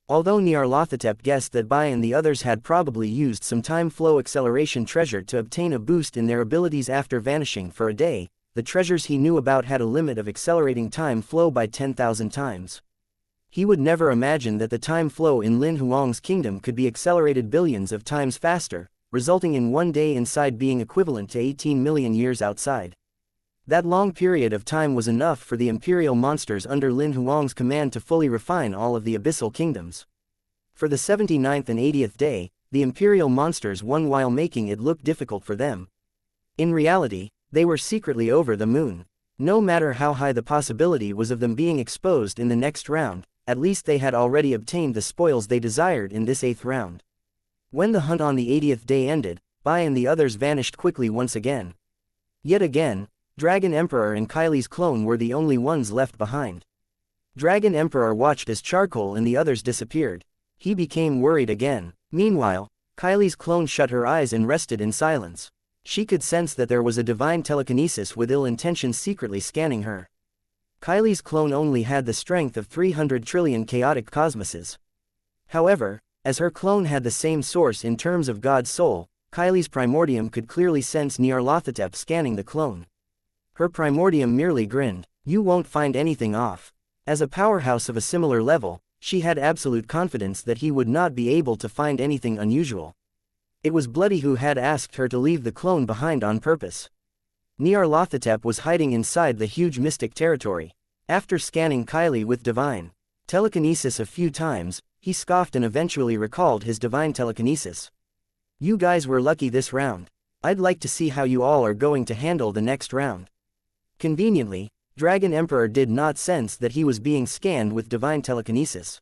Although Nyarlathotep guessed that Bai and the others had probably used some time flow acceleration treasure to obtain a boost in their abilities after vanishing for a day, the treasures he knew about had a limit of accelerating time flow by 10,000 times. He would never imagine that the time flow in Lin Huang's kingdom could be accelerated billions of times faster, resulting in one day inside being equivalent to 18 million years outside. That long period of time was enough for the imperial monsters under Lin Huang's command to fully refine all of the abyssal kingdoms. For the 79th and 80th day, the imperial monsters won while making it look difficult for them. In reality, they were secretly over the moon. No matter how high the possibility was of them being exposed in the next round, at least they had already obtained the spoils they desired in this 8th round. When the hunt on the 80th day ended, Bai and the others vanished quickly once again. Yet again, Dragon Emperor and Kylie's clone were the only ones left behind. Dragon Emperor watched as Charcoal and the others disappeared. He became worried again. Meanwhile, Kylie's clone shut her eyes and rested in silence. She could sense that there was a divine telekinesis with ill intentions secretly scanning her. Kylie's clone only had the strength of 300 trillion chaotic cosmoses. However, as her clone had the same source in terms of God's soul, Kylie's primordium could clearly sense Nyarlathotep scanning the clone. Her primordium merely grinned. You won't find anything off. As a powerhouse of a similar level, she had absolute confidence that he would not be able to find anything unusual. It was Bloody who had asked her to leave the clone behind on purpose. Nyarlathotep was hiding inside the huge mystic territory. After scanning Kylie with divine telekinesis a few times, he scoffed and eventually recalled his divine telekinesis. You guys were lucky this round. I'd like to see how you all are going to handle the next round. Conveniently, Dragon Emperor did not sense that he was being scanned with divine telekinesis.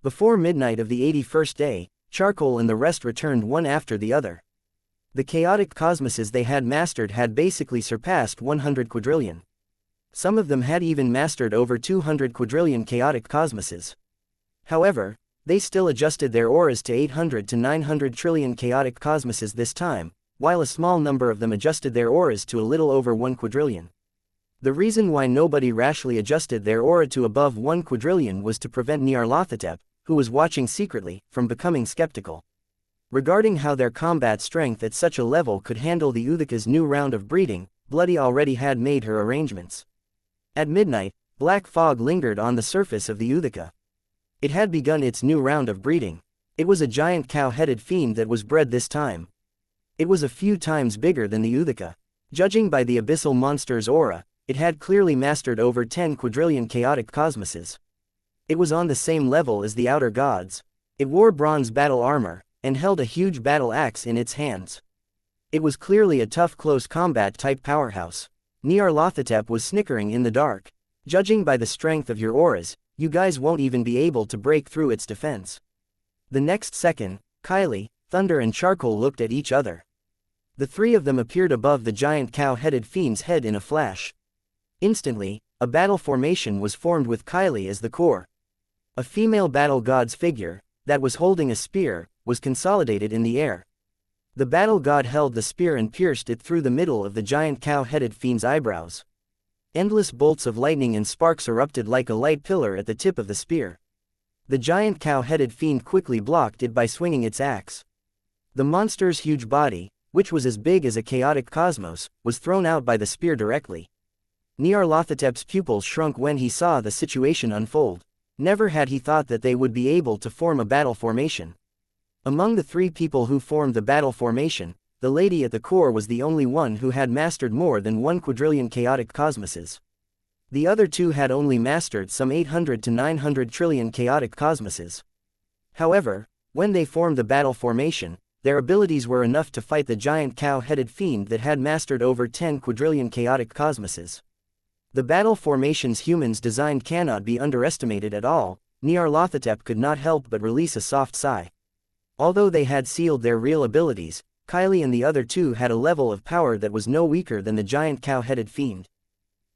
Before midnight of the 81st day, Charcoal and the rest returned one after the other. The chaotic cosmoses they had mastered had basically surpassed 100 quadrillion. Some of them had even mastered over 200 quadrillion chaotic cosmoses. However, they still adjusted their auras to 800 to 900 trillion chaotic cosmoses this time, while a small number of them adjusted their auras to a little over 1 quadrillion. The reason why nobody rashly adjusted their aura to above 1 quadrillion was to prevent Nyarlathotep, who was watching secretly, from becoming skeptical regarding how their combat strength at such a level could handle the Uthika's new round of breeding. Bloody already had made her arrangements. At midnight, black fog lingered on the surface of the Uthika. It had begun its new round of breeding. It was a giant cow-headed fiend that was bred this time. It was a few times bigger than the Uthika. Judging by the abyssal monster's aura, it had clearly mastered over 10 quadrillion chaotic cosmoses. It was on the same level as the outer gods. It wore bronze battle armor, and held a huge battle axe in its hands. It was clearly a tough close combat type powerhouse. Nyarlathotep was snickering in the dark. Judging by the strength of your auras, you guys won't even be able to break through its defense. The next second, Kylie, Thunder and Charcoal looked at each other. The three of them appeared above the giant cow-headed fiend's head in a flash. Instantly, a battle formation was formed with Kylie as the core. A female battle god's figure, that was holding a spear, was consolidated in the air. The battle god held the spear and pierced it through the middle of the giant cow-headed fiend's eyebrows. Endless bolts of lightning and sparks erupted like a light pillar at the tip of the spear. The giant cow-headed fiend quickly blocked it by swinging its axe. The monster's huge body, which was as big as a chaotic cosmos, was thrown out by the spear directly. Nyarlathotep's pupils shrunk when he saw the situation unfold. Never had he thought that they would be able to form a battle formation. Among the three people who formed the battle formation, the lady at the core was the only one who had mastered more than 1 quadrillion chaotic cosmoses. The other two had only mastered some 800 to 900 trillion chaotic cosmoses. However, when they formed the battle formation, their abilities were enough to fight the giant cow-headed fiend that had mastered over 10 quadrillion chaotic cosmoses. The battle formations humans designed cannot be underestimated at all. Nyarlathotep could not help but release a soft sigh. Although they had sealed their real abilities, Kylie and the other two had a level of power that was no weaker than the giant cow-headed fiend.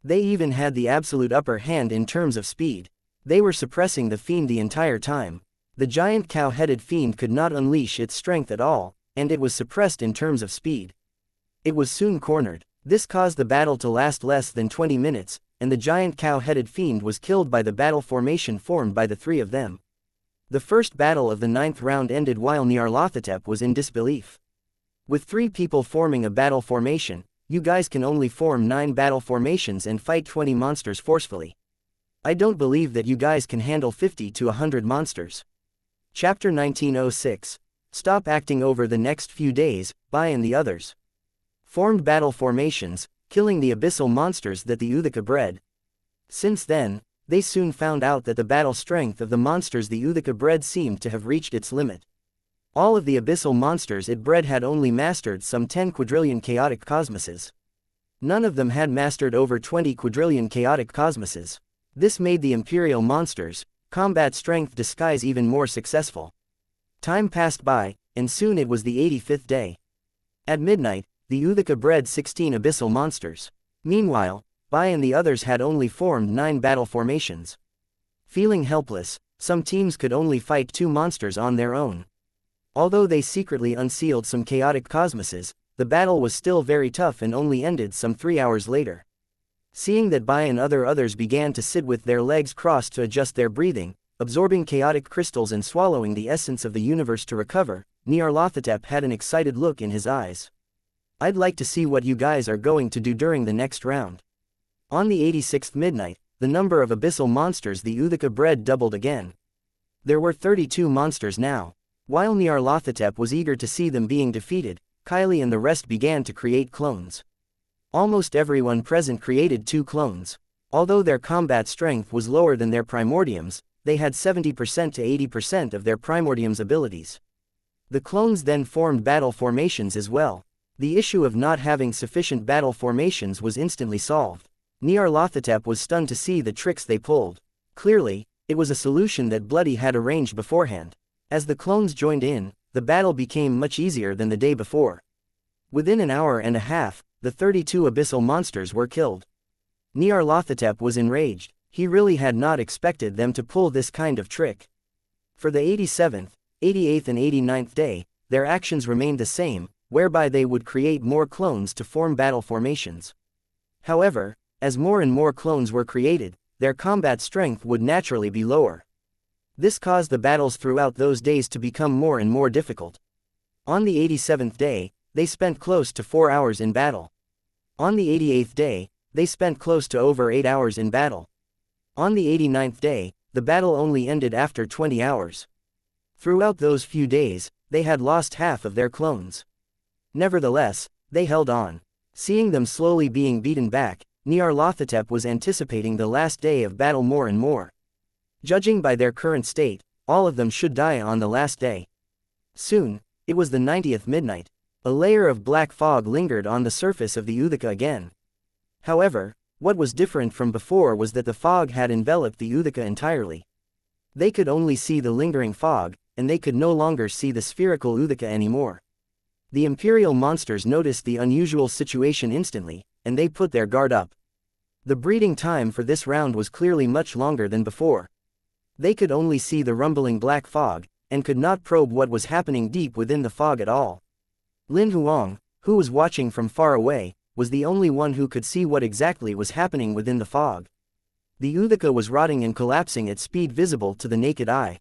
They even had the absolute upper hand in terms of speed. They were suppressing the fiend the entire time. The giant cow-headed fiend could not unleash its strength at all, and it was suppressed in terms of speed. It was soon cornered. This caused the battle to last less than 20 minutes, and the giant cow-headed fiend was killed by the battle formation formed by the three of them. The first battle of the 9th round ended while Nyarlathotep was in disbelief. With 3 people forming a battle formation, you guys can only form 9 battle formations and fight 20 monsters forcefully. I don't believe that you guys can handle 50 to 100 monsters. Chapter 1906. Stop acting over the next few days, Bai and the others formed battle formations, killing the abyssal monsters that the Uthika bred. Since then, they soon found out that the battle strength of the monsters the Uthika bred seemed to have reached its limit. All of the abyssal monsters it bred had only mastered some 10 quadrillion chaotic cosmoses. None of them had mastered over 20 quadrillion chaotic cosmoses. This made the imperial monsters' combat strength disguise even more successful. Time passed by, and soon it was the 85th day. At midnight, the Uthika bred 16 abyssal monsters. Meanwhile, Bai and the others had only formed 9 battle formations. Feeling helpless, some teams could only fight 2 monsters on their own. Although they secretly unsealed some chaotic cosmoses, the battle was still very tough and only ended some 3 hours later. Seeing that Bai and others began to sit with their legs crossed to adjust their breathing, absorbing chaotic crystals and swallowing the essence of the universe to recover, Nyarlathotep had an excited look in his eyes. I'd like to see what you guys are going to do during the next round. On the 86th midnight, the number of abyssal monsters the Uthaka bred doubled again. There were 32 monsters now. While Nyarlathotep was eager to see them being defeated, Kylie and the rest began to create clones. Almost everyone present created 2 clones. Although their combat strength was lower than their primordiums, they had 70% to 80% of their primordium's abilities. The clones then formed battle formations as well. The issue of not having sufficient battle formations was instantly solved. Nyarlathotep was stunned to see the tricks they pulled. Clearly, it was a solution that Bloody had arranged beforehand. As the clones joined in, the battle became much easier than the day before. Within an hour and a half, the 32 abyssal monsters were killed. Nyarlathotep was enraged. He really had not expected them to pull this kind of trick. For the 87th, 88th and 89th day, their actions remained the same, whereby they would create more clones to form battle formations. However, as more and more clones were created, their combat strength would naturally be lower. This caused the battles throughout those days to become more and more difficult. On the 87th day, they spent close to 4 hours in battle. On the 88th day, they spent close to over 8 hours in battle. On the 89th day, the battle only ended after 20 hours. Throughout those few days, they had lost half of their clones. Nevertheless, they held on. Seeing them slowly being beaten back, Nyarlathotep was anticipating the last day of battle more and more. Judging by their current state, all of them should die on the last day. Soon, it was the 90th midnight. A layer of black fog lingered on the surface of the Uthaka again. However, what was different from before was that the fog had enveloped the Uthaka entirely. They could only see the lingering fog, and they could no longer see the spherical Uthaka anymore. The Imperial monsters noticed the unusual situation instantly, and they put their guard up. The breeding time for this round was clearly much longer than before. They could only see the rumbling black fog, and could not probe what was happening deep within the fog at all. Lin Huang, who was watching from far away, was the only one who could see what exactly was happening within the fog. The Uthaka was rotting and collapsing at speed visible to the naked eye.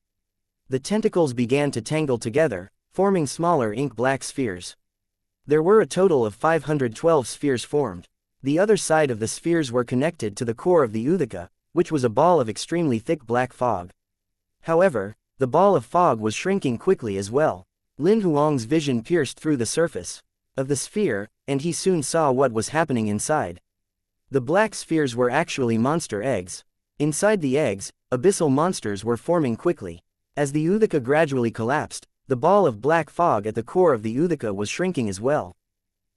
The tentacles began to tangle together, forming smaller ink-black spheres. There were a total of 512 spheres formed. The other side of the spheres were connected to the core of the Uthaka, which was a ball of extremely thick black fog. However, the ball of fog was shrinking quickly as well. Lin Huang's vision pierced through the surface of the sphere, and he soon saw what was happening inside. The black spheres were actually monster eggs. Inside the eggs, abyssal monsters were forming quickly. As the Uthaka gradually collapsed, the ball of black fog at the core of the Uthaka was shrinking as well.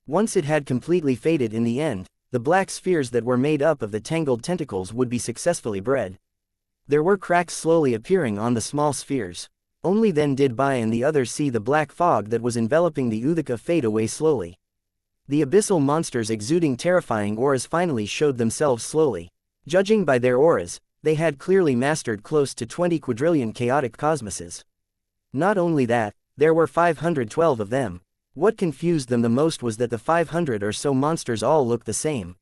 Once it had completely faded in the end, the black spheres that were made up of the tangled tentacles would be successfully bred. There were cracks slowly appearing on the small spheres. Only then did Bai and the others see the black fog that was enveloping the Uthaka fade away slowly. The abyssal monsters exuding terrifying auras finally showed themselves slowly. Judging by their auras, they had clearly mastered close to 20 quadrillion chaotic cosmoses. Not only that, there were 512 of them. What confused them the most was that the 500 or so monsters all looked the same.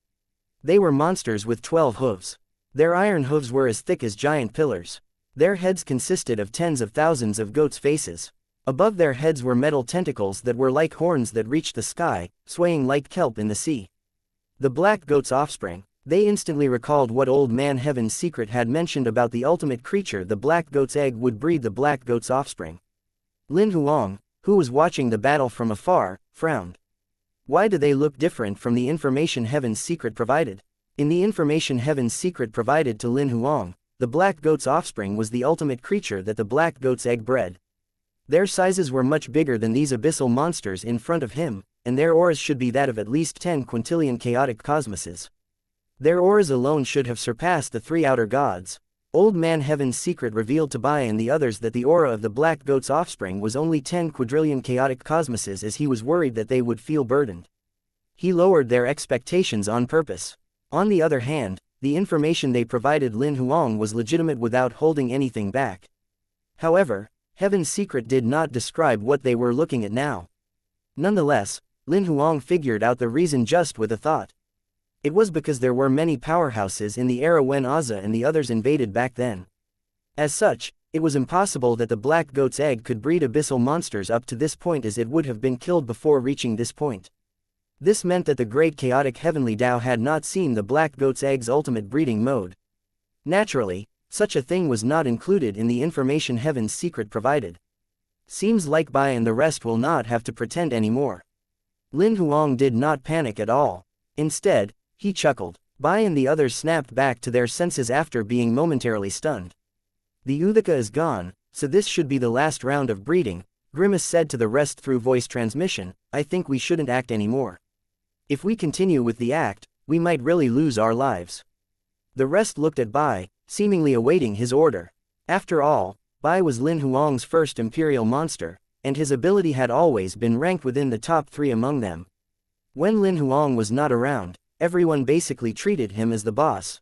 They were monsters with 12 hooves. Their iron hooves were as thick as giant pillars. Their heads consisted of tens of thousands of goats' faces. Above their heads were metal tentacles that were like horns that reached the sky, swaying like kelp in the sea. The black goat's offspring. They instantly recalled what Old Man Heaven's secret had mentioned about the ultimate creature the black goat's egg would breed the black goat's offspring. Lin Huang, who was watching the battle from afar, frowned. Why do they look different from the information Heaven's secret provided? In the information Heaven's secret provided to Lin Huang, the black goat's offspring was the ultimate creature that the black goat's egg bred. Their sizes were much bigger than these abyssal monsters in front of him, and their auras should be that of at least 10 quintillion chaotic cosmoses. Their auras alone should have surpassed the 3 outer gods. Old Man Heaven's secret revealed to Bai and the others that the aura of the black goat's offspring was only 10 quadrillion chaotic cosmoses, as he was worried that they would feel burdened. He lowered their expectations on purpose. On the other hand, the information they provided Lin Huang was legitimate without holding anything back. However, Heaven's secret did not describe what they were looking at now. Nonetheless, Lin Huang figured out the reason just with a thought. It was because there were many powerhouses in the era when Aza and the others invaded back then. As such, it was impossible that the black goat's egg could breed abyssal monsters up to this point, as it would have been killed before reaching this point. This meant that the great chaotic heavenly Tao had not seen the black goat's egg's ultimate breeding mode. Naturally, such a thing was not included in the information Heaven's secret provided. Seems like Bai and the rest will not have to pretend anymore. Lin Huang did not panic at all. Instead, he chuckled. Bai and the others snapped back to their senses after being momentarily stunned. The Uthika is gone, so this should be the last round of breeding, Grimace said to the rest through voice transmission. I think we shouldn't act anymore. If we continue with the act, we might really lose our lives. The rest looked at Bai, seemingly awaiting his order. After all, Bai was Lin Huang's first imperial monster, and his ability had always been ranked within the top 3 among them. When Lin Huang was not around, everyone basically treated him as the boss.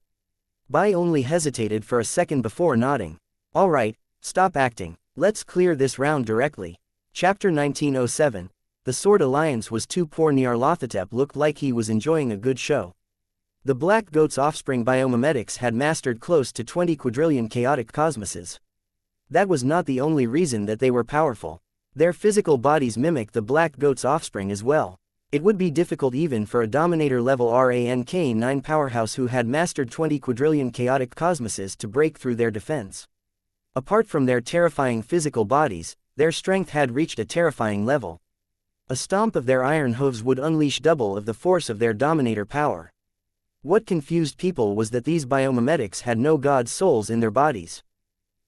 Bai only hesitated for a second before nodding. Alright, stop acting, let's clear this round directly. Chapter 1907. The Sword Alliance was too poor. Nyarlathotep looked like he was enjoying a good show. The black goat's offspring biomimetics had mastered close to 20 quadrillion chaotic cosmoses. That was not the only reason that they were powerful. Their physical bodies mimicked the black goat's offspring as well. It would be difficult even for a Dominator-level RANK9 powerhouse who had mastered 20 quadrillion chaotic cosmoses to break through their defense. Apart from their terrifying physical bodies, their strength had reached a terrifying level. A stomp of their iron hooves would unleash double of the force of their Dominator power. What confused people was that these biomimetics had no god souls in their bodies.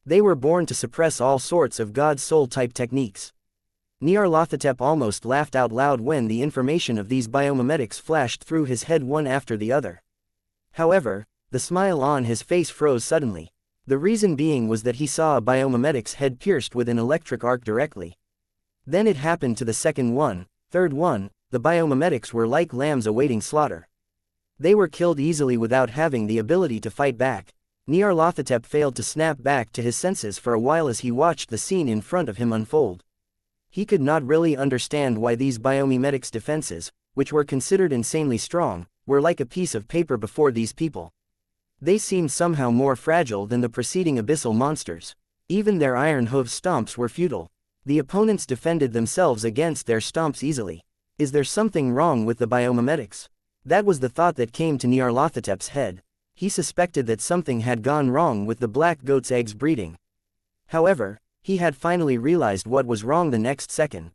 They were born to suppress all sorts of god soul type techniques. Nyarlathotep almost laughed out loud when the information of these biomimetics flashed through his head one after the other. However, the smile on his face froze suddenly. The reason being was that he saw a biomimetic's head pierced with an electric arc directly. Then it happened to the second one, third one. The biomimetics were like lambs awaiting slaughter. They were killed easily without having the ability to fight back. Nyarlathotep failed to snap back to his senses for a while as he watched the scene in front of him unfold. He could not really understand why these biomimetics' defenses, which were considered insanely strong, were like a piece of paper before these people. They seemed somehow more fragile than the preceding abyssal monsters. Even their iron hoof stomps were futile. The opponents defended themselves against their stomps easily. Is there something wrong with the biomimetics? That was the thought that came to Nyarlathotep's head. He suspected that something had gone wrong with the black goat's eggs breeding. However, he had finally realized what was wrong the next second.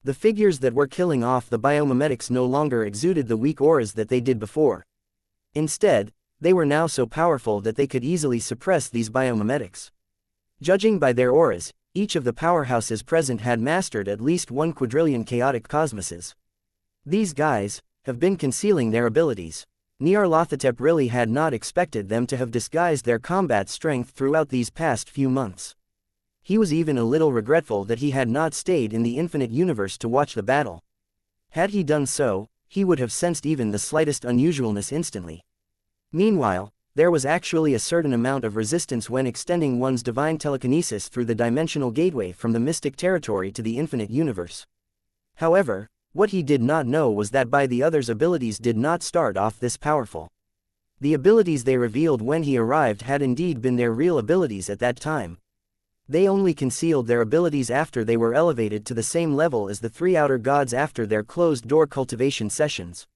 The figures that were killing off the biomimetics no longer exuded the weak auras that they did before. Instead, they were now so powerful that they could easily suppress these biomimetics. Judging by their auras, each of the powerhouses present had mastered at least 1 quadrillion chaotic cosmoses. These guys have been concealing their abilities. Nyarlathotep really had not expected them to have disguised their combat strength throughout these past few months. He was even a little regretful that he had not stayed in the infinite universe to watch the battle. Had he done so, he would have sensed even the slightest unusualness instantly. Meanwhile, there was actually a certain amount of resistance when extending one's divine telekinesis through the dimensional gateway from the mystic territory to the infinite universe. However, what he did not know was that the others' abilities did not start off this powerful. The abilities they revealed when he arrived had indeed been their real abilities at that time. They only concealed their abilities after they were elevated to the same level as the 3 outer gods after their closed-door cultivation sessions.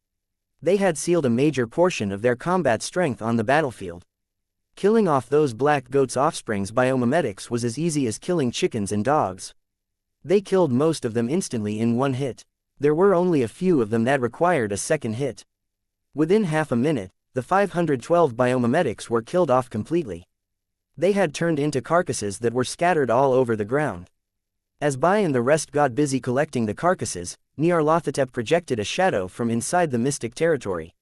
They had sealed a major portion of their combat strength on the battlefield. Killing off those black goats' offsprings biomimetics was as easy as killing chickens and dogs. They killed most of them instantly in one hit. There were only a few of them that required a second hit. Within half a minute, the 512 biomimetics were killed off completely. They had turned into carcasses that were scattered all over the ground. As Bai and the rest got busy collecting the carcasses, Nyarlathotep projected a shadow from inside the mystic territory.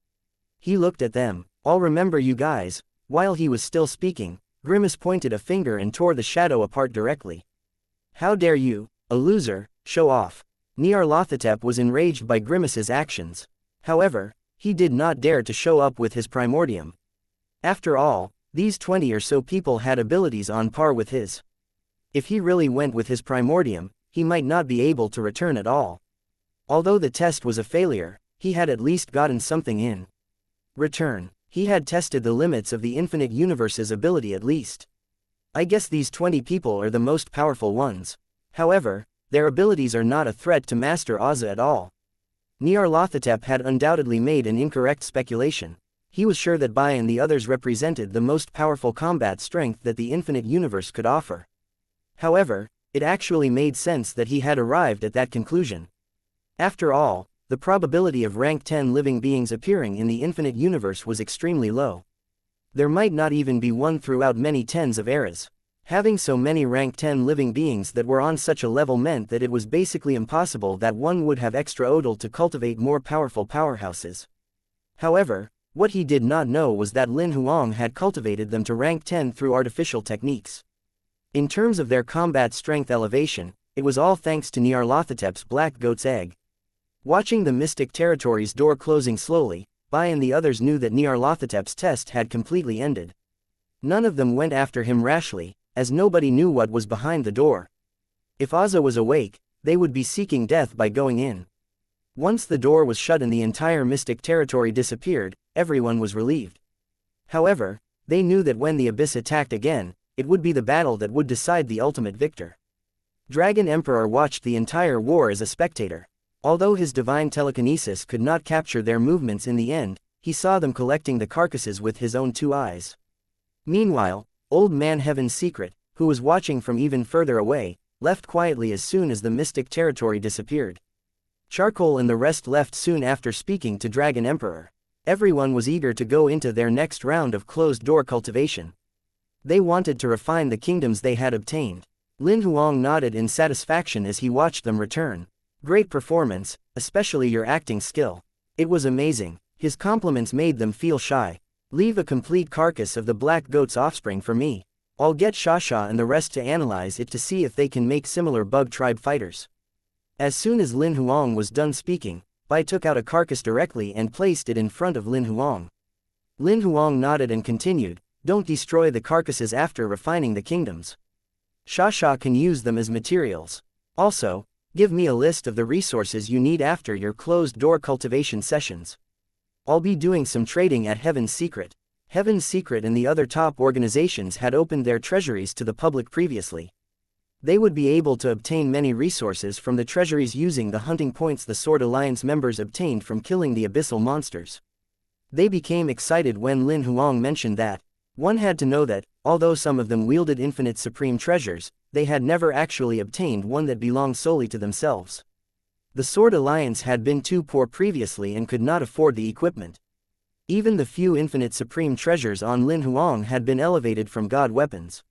He looked at them. I'll remember you guys. While he was still speaking, Grimace pointed a finger and tore the shadow apart directly. How dare you, a loser, show off. Nyarlathotep was enraged by Grimace's actions. However, he did not dare to show up with his primordium. After all, these 20 or so people had abilities on par with his. If he really went with his primordium, he might not be able to return at all. Although the test was a failure, he had at least gotten something in return. He had tested the limits of the infinite universe's ability at least. I guess these 20 people are the most powerful ones. However, their abilities are not a threat to Master Auza at all. Nyarlathotep had undoubtedly made an incorrect speculation. He was sure that Bai and the others represented the most powerful combat strength that the infinite universe could offer. However, it actually made sense that he had arrived at that conclusion. After all, the probability of rank 10 living beings appearing in the infinite universe was extremely low. There might not even be one throughout many tens of eras. Having so many rank 10 living beings that were on such a level meant that it was basically impossible that one would have extra odal to cultivate more powerful powerhouses. However, what he did not know was that Lin Huang had cultivated them to rank 10 through artificial techniques. In terms of their combat strength elevation, it was all thanks to Nyarlathotep's black goat's egg. Watching the mystic territory's door closing slowly, Bai and the others knew that Nyarlathotep's test had completely ended. None of them went after him rashly, as nobody knew what was behind the door. If Auza was awake, they would be seeking death by going in. Once the door was shut and the entire mystic territory disappeared, everyone was relieved. However, they knew that when the abyss attacked again, it would be the battle that would decide the ultimate victor. Dragon Emperor watched the entire war as a spectator. Although his divine telekinesis could not capture their movements in the end, he saw them collecting the carcasses with his own 2 eyes. Meanwhile, Old Man Heaven's Secret, who was watching from even further away, left quietly as soon as the mystic territory disappeared. Charcoal and the rest left soon after speaking to Dragon Emperor. Everyone was eager to go into their next round of closed-door cultivation. They wanted to refine the kingdoms they had obtained. Lin Huang nodded in satisfaction as he watched them return. Great performance, especially your acting skill. It was amazing. His compliments made them feel shy. Leave a complete carcass of the black goat's offspring for me. I'll get xianxia and the rest to analyze it to see if they can make similar bug tribe fighters. As soon as Lin Huang was done speaking, Bai took out a carcass directly and placed it in front of Lin Huang. Lin Huang nodded and continued, don't destroy the carcasses after refining the kingdoms. Xianxia can use them as materials. Also, give me a list of the resources you need after your closed-door cultivation sessions. I'll be doing some trading at Heaven's Secret. Heaven's Secret and the other top organizations had opened their treasuries to the public previously. They would be able to obtain many resources from the treasuries using the hunting points the Sword Alliance members obtained from killing the abyssal monsters. They became excited when Lin Huang mentioned that. One had to know that, although some of them wielded infinite supreme treasures, they had never actually obtained one that belonged solely to themselves. The Sword Alliance had been too poor previously and could not afford the equipment. Even the few infinite supreme treasures on Lin Huang had been elevated from god weapons.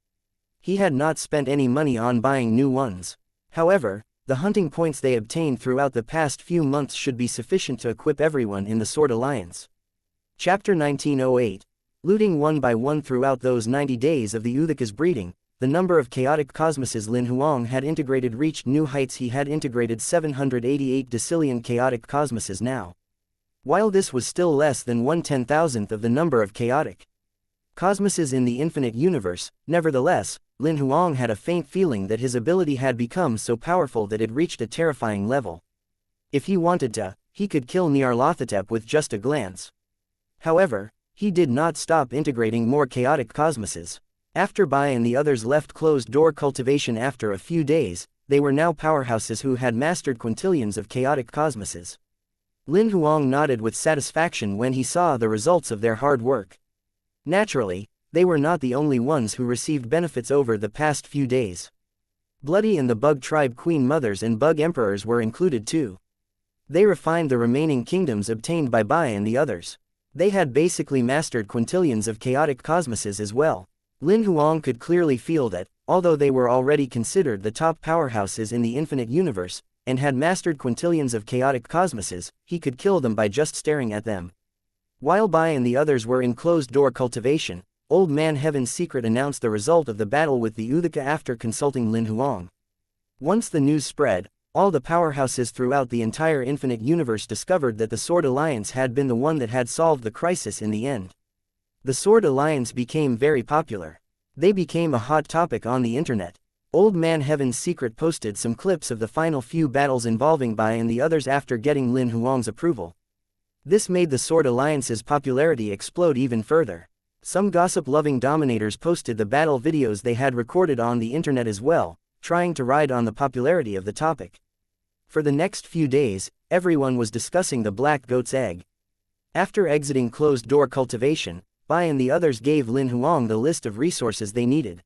He had not spent any money on buying new ones. However, the hunting points they obtained throughout the past few months should be sufficient to equip everyone in the Sword Alliance. Chapter 1908. Looting one by one throughout those 90 days of the Uthika's breeding, the number of chaotic cosmoses Lin Huang had integrated reached new heights. He had integrated 788 decillion chaotic cosmoses now. While this was still less than 1/10,000th of the number of chaotic cosmoses in the infinite universe, nevertheless, Lin Huang had a faint feeling that his ability had become so powerful that it reached a terrifying level. If he wanted to, he could kill Nyarlathotep with just a glance. However, he did not stop integrating more chaotic cosmoses. After Bai and the others left closed-door cultivation after a few days, they were now powerhouses who had mastered quintillions of chaotic cosmoses. Lin Huang nodded with satisfaction when he saw the results of their hard work. Naturally, they were not the only ones who received benefits over the past few days. Bloody and the Bug Tribe Queen Mothers and Bug Emperors were included too. They refined the remaining kingdoms obtained by Bai and the others. They had basically mastered quintillions of chaotic cosmoses as well. Lin Huang could clearly feel that, although they were already considered the top powerhouses in the infinite universe, and had mastered quintillions of chaotic cosmoses, he could kill them by just staring at them. While Bai and the others were in closed-door cultivation, Old Man Heaven's Secret announced the result of the battle with the Uthika after consulting Lin Huang. Once the news spread, all the powerhouses throughout the entire infinite universe discovered that the Sword Alliance had been the one that had solved the crisis in the end. The Sword Alliance became very popular. They became a hot topic on the internet. Old Man Heaven's Secret posted some clips of the final few battles involving Bai and the others after getting Lin Huang's approval. This made the Sword Alliance's popularity explode even further. Some gossip-loving dominators posted the battle videos they had recorded on the internet as well, trying to ride on the popularity of the topic. For the next few days, everyone was discussing the Black Goat's Egg. After exiting closed-door cultivation, Bai and the others gave Lin Huang the list of resources they needed.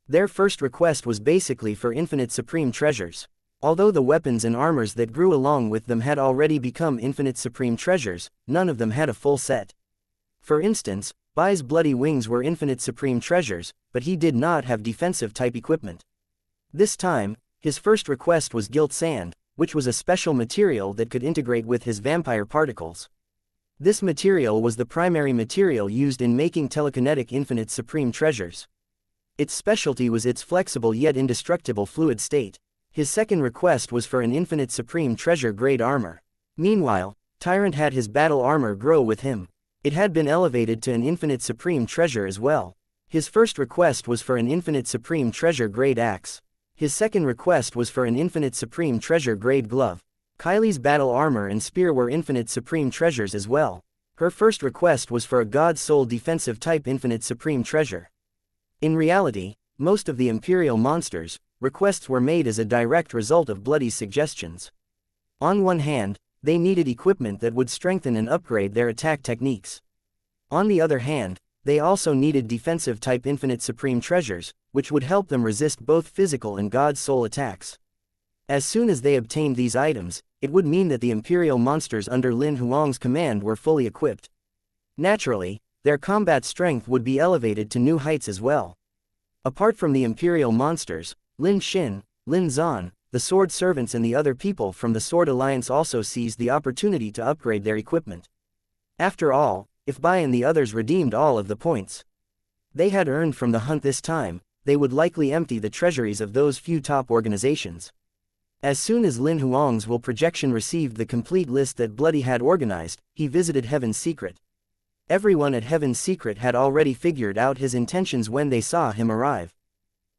Their first request was basically for infinite supreme treasures. Although the weapons and armors that grew along with them had already become infinite supreme treasures, none of them had a full set. For instance, Bai's bloody wings were infinite supreme treasures, but he did not have defensive type equipment. This time, his first request was gilt sand, which was a special material that could integrate with his vampire particles. This material was the primary material used in making telekinetic infinite supreme treasures. Its specialty was its flexible yet indestructible fluid state. His second request was for an infinite supreme treasure grade armor. Meanwhile, Tyrant had his battle armor grow with him. It had been elevated to an infinite supreme treasure as well. His first request was for an infinite supreme treasure grade axe. His second request was for an infinite supreme treasure grade glove. Kylie's battle armor and spear were infinite supreme treasures as well. Her first request was for a God Soul defensive type infinite supreme treasure. In reality, most of the Imperial monsters' requests were made as a direct result of Bloody's suggestions. On one hand, they needed equipment that would strengthen and upgrade their attack techniques. On the other hand, they also needed defensive type infinite supreme treasures, which would help them resist both physical and God Soul attacks. As soon as they obtained these items, it would mean that the Imperial monsters under Lin Huang's command were fully equipped. Naturally, their combat strength would be elevated to new heights as well. Apart from the Imperial monsters, Lin Xin, Lin Zan, the Sword Servants and the other people from the Sword Alliance also seized the opportunity to upgrade their equipment. After all, if Bai and the others redeemed all of the points they had earned from the hunt this time, they would likely empty the treasuries of those few top organizations. As soon as Lin Huang's will projection received the complete list that Bloody had organized, he visited Heaven's Secret. Everyone at Heaven's Secret had already figured out his intentions when they saw him arrive.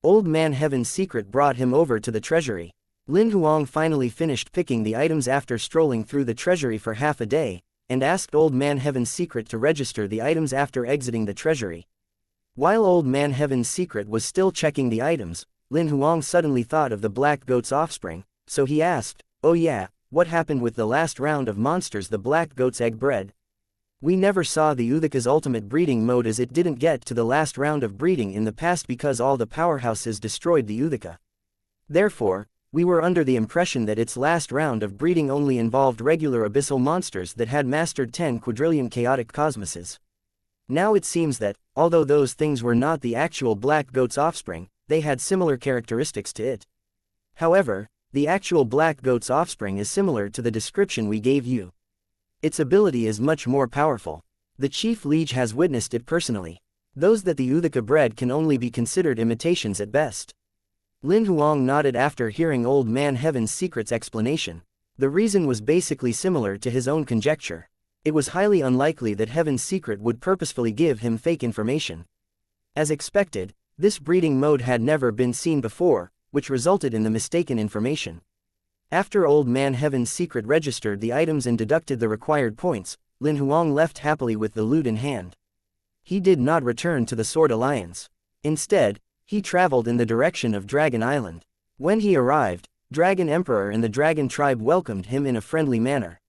Old Man Heaven's Secret brought him over to the treasury. Lin Huang finally finished picking the items after strolling through the treasury for half a day, and asked Old Man Heaven's Secret to register the items after exiting the treasury. While Old Man Heaven's Secret was still checking the items, Lin Huang suddenly thought of the Black Goat's offspring, so he asked, "Oh yeah, what happened with the last round of monsters the Black Goat's egg bred? We never saw the Uthika's ultimate breeding mode as it didn't get to the last round of breeding in the past because all the powerhouses destroyed the Uthika. Therefore, we were under the impression that its last round of breeding only involved regular abyssal monsters that had mastered 10 quadrillion chaotic cosmoses. Now it seems that, although those things were not the actual Black Goat's offspring, they had similar characteristics to it. However, the actual Black Goat's offspring is similar to the description we gave you. Its ability is much more powerful. The Chief Liege has witnessed it personally. Those that the Uthika bred can only be considered imitations at best." Lin Huang nodded after hearing Old Man Heaven's Secret's explanation. The reason was basically similar to his own conjecture. It was highly unlikely that Heaven's Secret would purposefully give him fake information. As expected, this breeding mode had never been seen before, which resulted in the mistaken information. After Old Man Heaven's Secret registered the items and deducted the required points, Lin Huang left happily with the loot in hand. He did not return to the Sword Alliance. Instead, he traveled in the direction of Dragon Island. When he arrived, Dragon Emperor and the Dragon Tribe welcomed him in a friendly manner.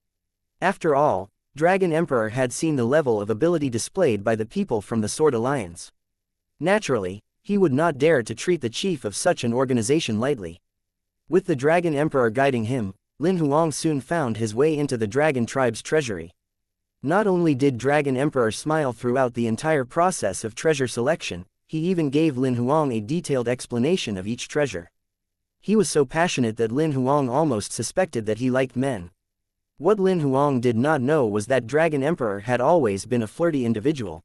After all, Dragon Emperor had seen the level of ability displayed by the people from the Sword Alliance. Naturally, he would not dare to treat the chief of such an organization lightly. With the Dragon Emperor guiding him, Lin Huang soon found his way into the Dragon Tribe's treasury. Not only did Dragon Emperor smile throughout the entire process of treasure selection, he even gave Lin Huang a detailed explanation of each treasure. He was so passionate that Lin Huang almost suspected that he liked men. What Lin Huang did not know was that Dragon Emperor had always been a flirty individual.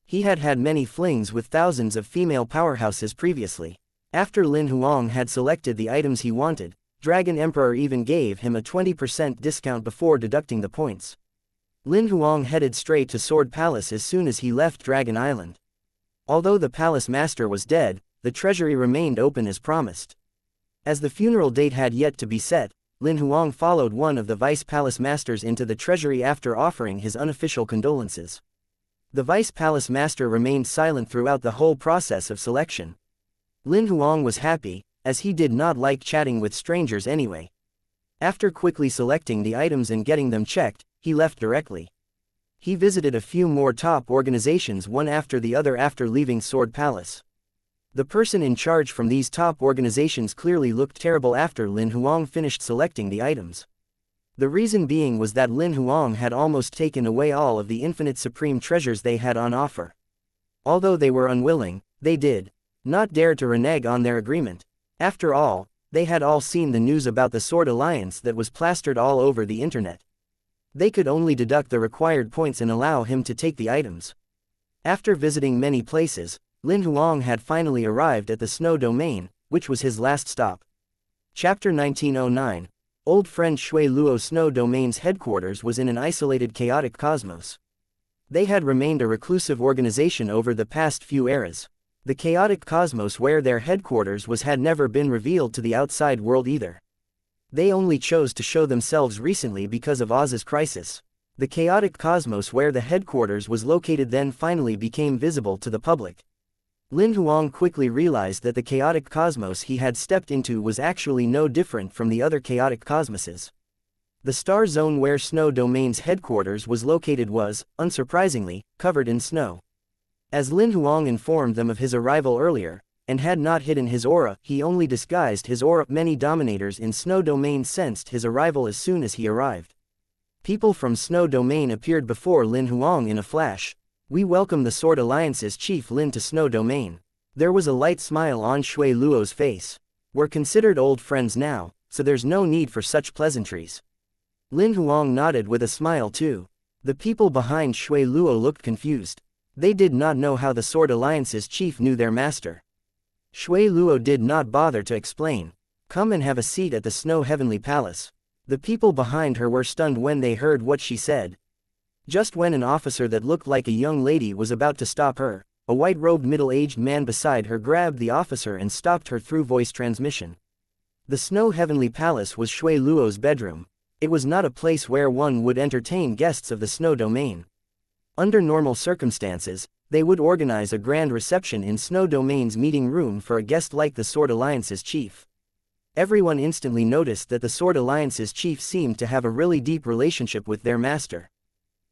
He had had many flings with thousands of female powerhouses previously. After Lin Huang had selected the items he wanted, Dragon Emperor even gave him a 20% discount before deducting the points. Lin Huang headed straight to Sword Palace as soon as he left Dragon Island. Although the palace master was dead, the treasury remained open as promised. As the funeral date had yet to be set, Lin Huang followed one of the vice palace masters into the treasury after offering his unofficial condolences. The vice palace master remained silent throughout the whole process of selection. Lin Huang was happy, as he did not like chatting with strangers anyway. After quickly selecting the items and getting them checked, he left directly. He visited a few more top organizations one after the other after leaving Sword Palace. The person in charge from these top organizations clearly looked terrible after Lin Huang finished selecting the items. The reason being was that Lin Huang had almost taken away all of the infinite supreme treasures they had on offer. Although they were unwilling, they did not dare to renege on their agreement. After all, they had all seen the news about the Sword Alliance that was plastered all over the internet. They could only deduct the required points and allow him to take the items. After visiting many places, Lin Huang had finally arrived at the Snow Domain, which was his last stop. Chapter 1909. Old friend Shui Luo. Snow Domain's headquarters was in an isolated chaotic cosmos. They had remained a reclusive organization over the past few eras. The chaotic cosmos where their headquarters was had never been revealed to the outside world either. They only chose to show themselves recently because of Oz's crisis. The chaotic cosmos where the headquarters was located then finally became visible to the public. Lin Huang quickly realized that the chaotic cosmos he had stepped into was actually no different from the other chaotic cosmoses. The star zone where Snow Domain's headquarters was located was, unsurprisingly, covered in snow. As Lin Huang informed them of his arrival earlier, and had not hidden his aura, he only disguised his aura. Many dominators in Snow Domain sensed his arrival as soon as he arrived. People from Snow Domain appeared before Lin Huang in a flash. "We welcome the Sword Alliance's chief Lin to Snow Domain." There was a light smile on Shui Luo's face. "We're considered old friends now, so there's no need for such pleasantries." Lin Huang nodded with a smile too. The people behind Shui Luo looked confused. They did not know how the Sword Alliance's chief knew their master. Shui Luo did not bother to explain. "Come and have a seat at the Snow Heavenly Palace." The people behind her were stunned when they heard what she said. Just when an officer that looked like a young lady was about to stop her, a white-robed middle-aged man beside her grabbed the officer and stopped her through voice transmission. The Snow Heavenly Palace was Shui Luo's bedroom. It was not a place where one would entertain guests of the Snow Domain. Under normal circumstances, they would organize a grand reception in Snow Domain's meeting room for a guest like the Sword Alliance's chief. Everyone instantly noticed that the Sword Alliance's chief seemed to have a really deep relationship with their master.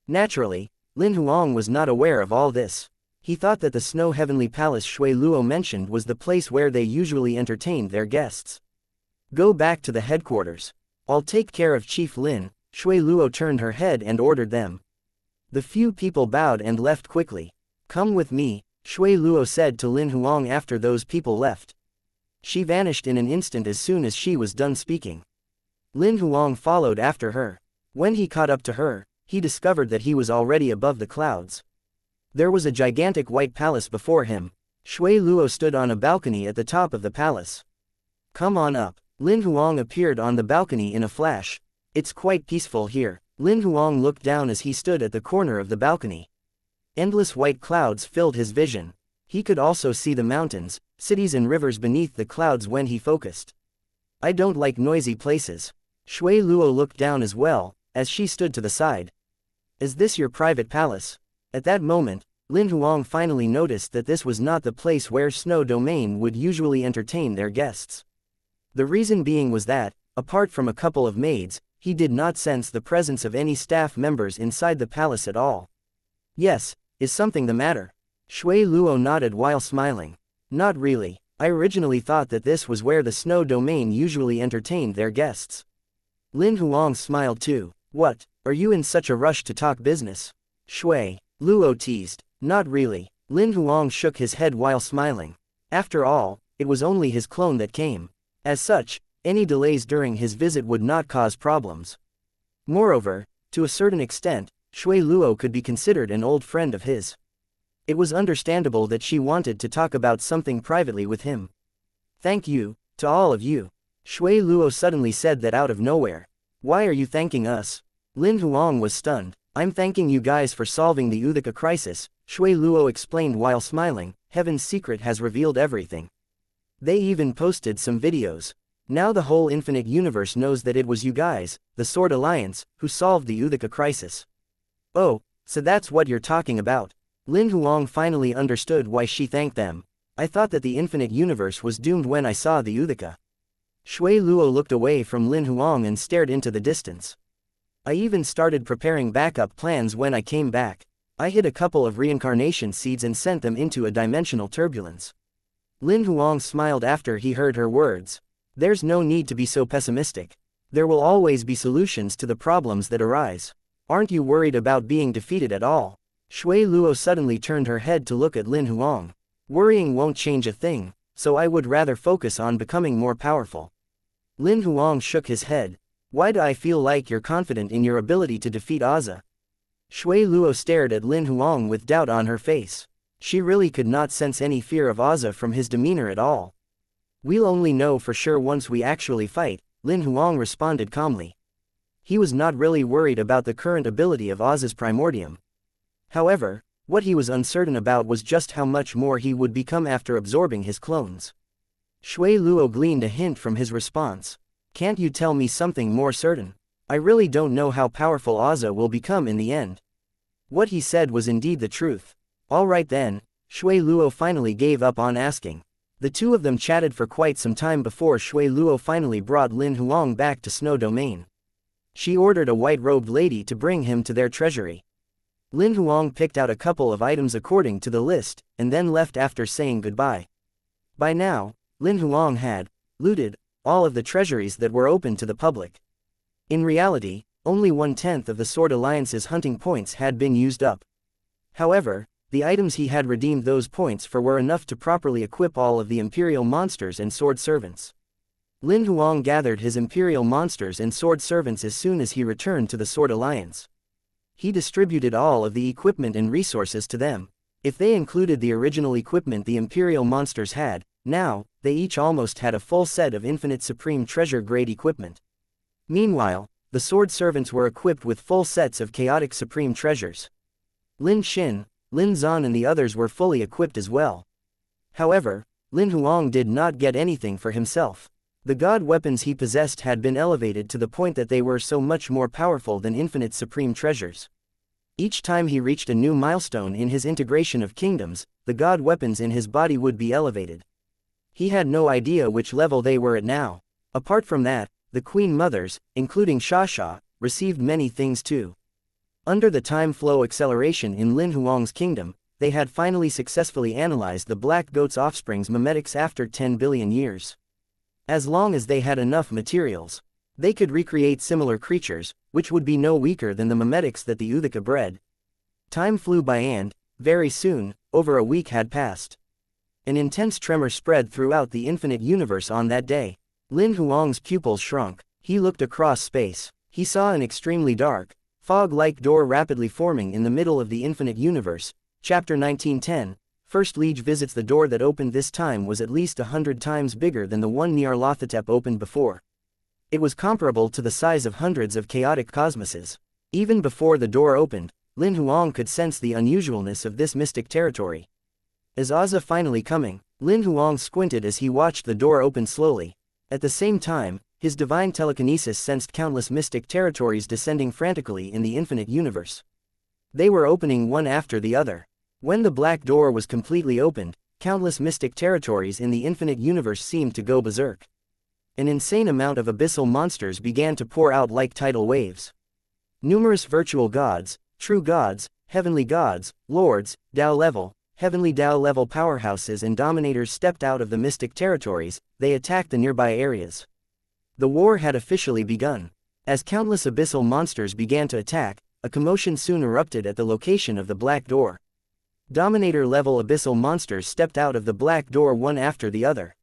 Naturally, Lin Huang was not aware of all this. He thought that the Snow Heavenly Palace Shui Luo mentioned was the place where they usually entertained their guests. "Go back to the headquarters. I'll take care of Chief Lin." Shui Luo turned her head and ordered them. The few people bowed and left quickly. "Come with me," Shui Luo said to Lin Huang after those people left. She vanished in an instant as soon as she was done speaking. Lin Huang followed after her. When he caught up to her, he discovered that he was already above the clouds. There was a gigantic white palace before him. Shui Luo stood on a balcony at the top of the palace. "Come on up." Lin Huang appeared on the balcony in a flash. "It's quite peaceful here." Lin Huang looked down as he stood at the corner of the balcony. Endless white clouds filled his vision. He could also see the mountains, cities and rivers beneath the clouds when he focused. "I don't like noisy places." Shui Luo looked down as well, as she stood to the side. "Is this your private palace?" At that moment, Lin Huang finally noticed that this was not the place where Snow Domain would usually entertain their guests. The reason being was that, apart from a couple of maids, he did not sense the presence of any staff members inside the palace at all. "Yes, is something the matter?" Shui Luo nodded while smiling. "Not really. I originally thought that this was where the Snow Domain usually entertained their guests." Lin Huang smiled too. "What, are you in such a rush to talk business?" Shui Luo teased. "Not really." Lin Huang shook his head while smiling. After all, it was only his clone that came. As such, any delays during his visit would not cause problems. Moreover, to a certain extent, Shui Luo could be considered an old friend of his. It was understandable that she wanted to talk about something privately with him. "Thank you, to all of you." Shui Luo suddenly said that out of nowhere. "Why are you thanking us?" Lin Huang was stunned. "I'm thanking you guys for solving the Uthika crisis," Shui Luo explained while smiling. "Heaven's secret has revealed everything. They even posted some videos. Now the whole infinite universe knows that it was you guys, the Sword Alliance, who solved the Uthika crisis. Oh, so that's what you're talking about. Lin Huang finally understood why she thanked them. I thought that the infinite universe was doomed when I saw the Uthika. Shui Luo looked away from Lin Huang and stared into the distance. I even started preparing backup plans when I came back. I hid a couple of reincarnation seeds and sent them into a dimensional turbulence. Lin Huang smiled after he heard her words. There's no need to be so pessimistic. There will always be solutions to the problems that arise. Aren't you worried about being defeated at all? Shui Luo suddenly turned her head to look at Lin Huang. Worrying won't change a thing, so I would rather focus on becoming more powerful. Lin Huang shook his head. Why do I feel like you're confident in your ability to defeat Aza? Shui Luo stared at Lin Huang with doubt on her face. She really could not sense any fear of Aza from his demeanor at all. We'll only know for sure once we actually fight, Lin Huang responded calmly. He was not really worried about the current ability of Aza's primordium. However, what he was uncertain about was just how much more he would become after absorbing his clones. Shui Luo gleaned a hint from his response. Can't you tell me something more certain? I really don't know how powerful Aza will become in the end. What he said was indeed the truth. All right then, Shui Luo finally gave up on asking. The two of them chatted for quite some time before Shui Luo finally brought Lin Huang back to Snow Domain. She ordered a white-robed lady to bring him to their treasury. Lin Huang picked out a couple of items according to the list, and then left after saying goodbye. By now, Lin Huang had looted all of the treasuries that were open to the public. In reality, only 1/10 of the Sword Alliance's hunting points had been used up. However, the items he had redeemed those points for were enough to properly equip all of the Imperial monsters and sword servants. Lin Huang gathered his Imperial monsters and sword servants as soon as he returned to the Sword Alliance. He distributed all of the equipment and resources to them. If they included the original equipment the Imperial monsters had, now, they each almost had a full set of infinite supreme treasure-grade equipment. Meanwhile, the sword servants were equipped with full sets of chaotic supreme treasures. Lin Xin, Lin Zan and the others were fully equipped as well. However, Lin Huang did not get anything for himself. The god weapons he possessed had been elevated to the point that they were so much more powerful than infinite supreme treasures. Each time he reached a new milestone in his integration of kingdoms, the god weapons in his body would be elevated. He had no idea which level they were at now. Apart from that, the Queen Mothers, including xianxia, received many things too. Under the time flow acceleration in Lin Huang's kingdom, they had finally successfully analyzed the black goat's offspring's mimetics after 10 billion years. As long as they had enough materials, they could recreate similar creatures, which would be no weaker than the mimetics that the Uthika bred. Time flew by and, very soon, over a week had passed. An intense tremor spread throughout the infinite universe on that day. Lin Huang's pupils shrunk. He looked across space. He saw an extremely dark, fog-like door rapidly forming in the middle of the infinite universe. Chapter 1910. First Liege visits the door that opened this time was at least 100 times bigger than the one Nyarlathotep opened before. It was comparable to the size of hundreds of chaotic cosmoses. Even before the door opened, Lin Huang could sense the unusualness of this mystic territory. Is Aza finally coming? Lin Huang squinted as he watched the door open slowly. At the same time, his divine telekinesis sensed countless mystic territories descending frantically in the infinite universe. They were opening one after the other. When the black door was completely opened, countless mystic territories in the infinite universe seemed to go berserk. An insane amount of abyssal monsters began to pour out like tidal waves. Numerous virtual gods, true gods, heavenly gods, lords, Dao level, heavenly Dao level powerhouses and dominators stepped out of the mystic territories. They attacked the nearby areas. The war had officially begun. As countless abyssal monsters began to attack, a commotion soon erupted at the location of the black door. Dominator-level abyssal monsters stepped out of the black door one after the other.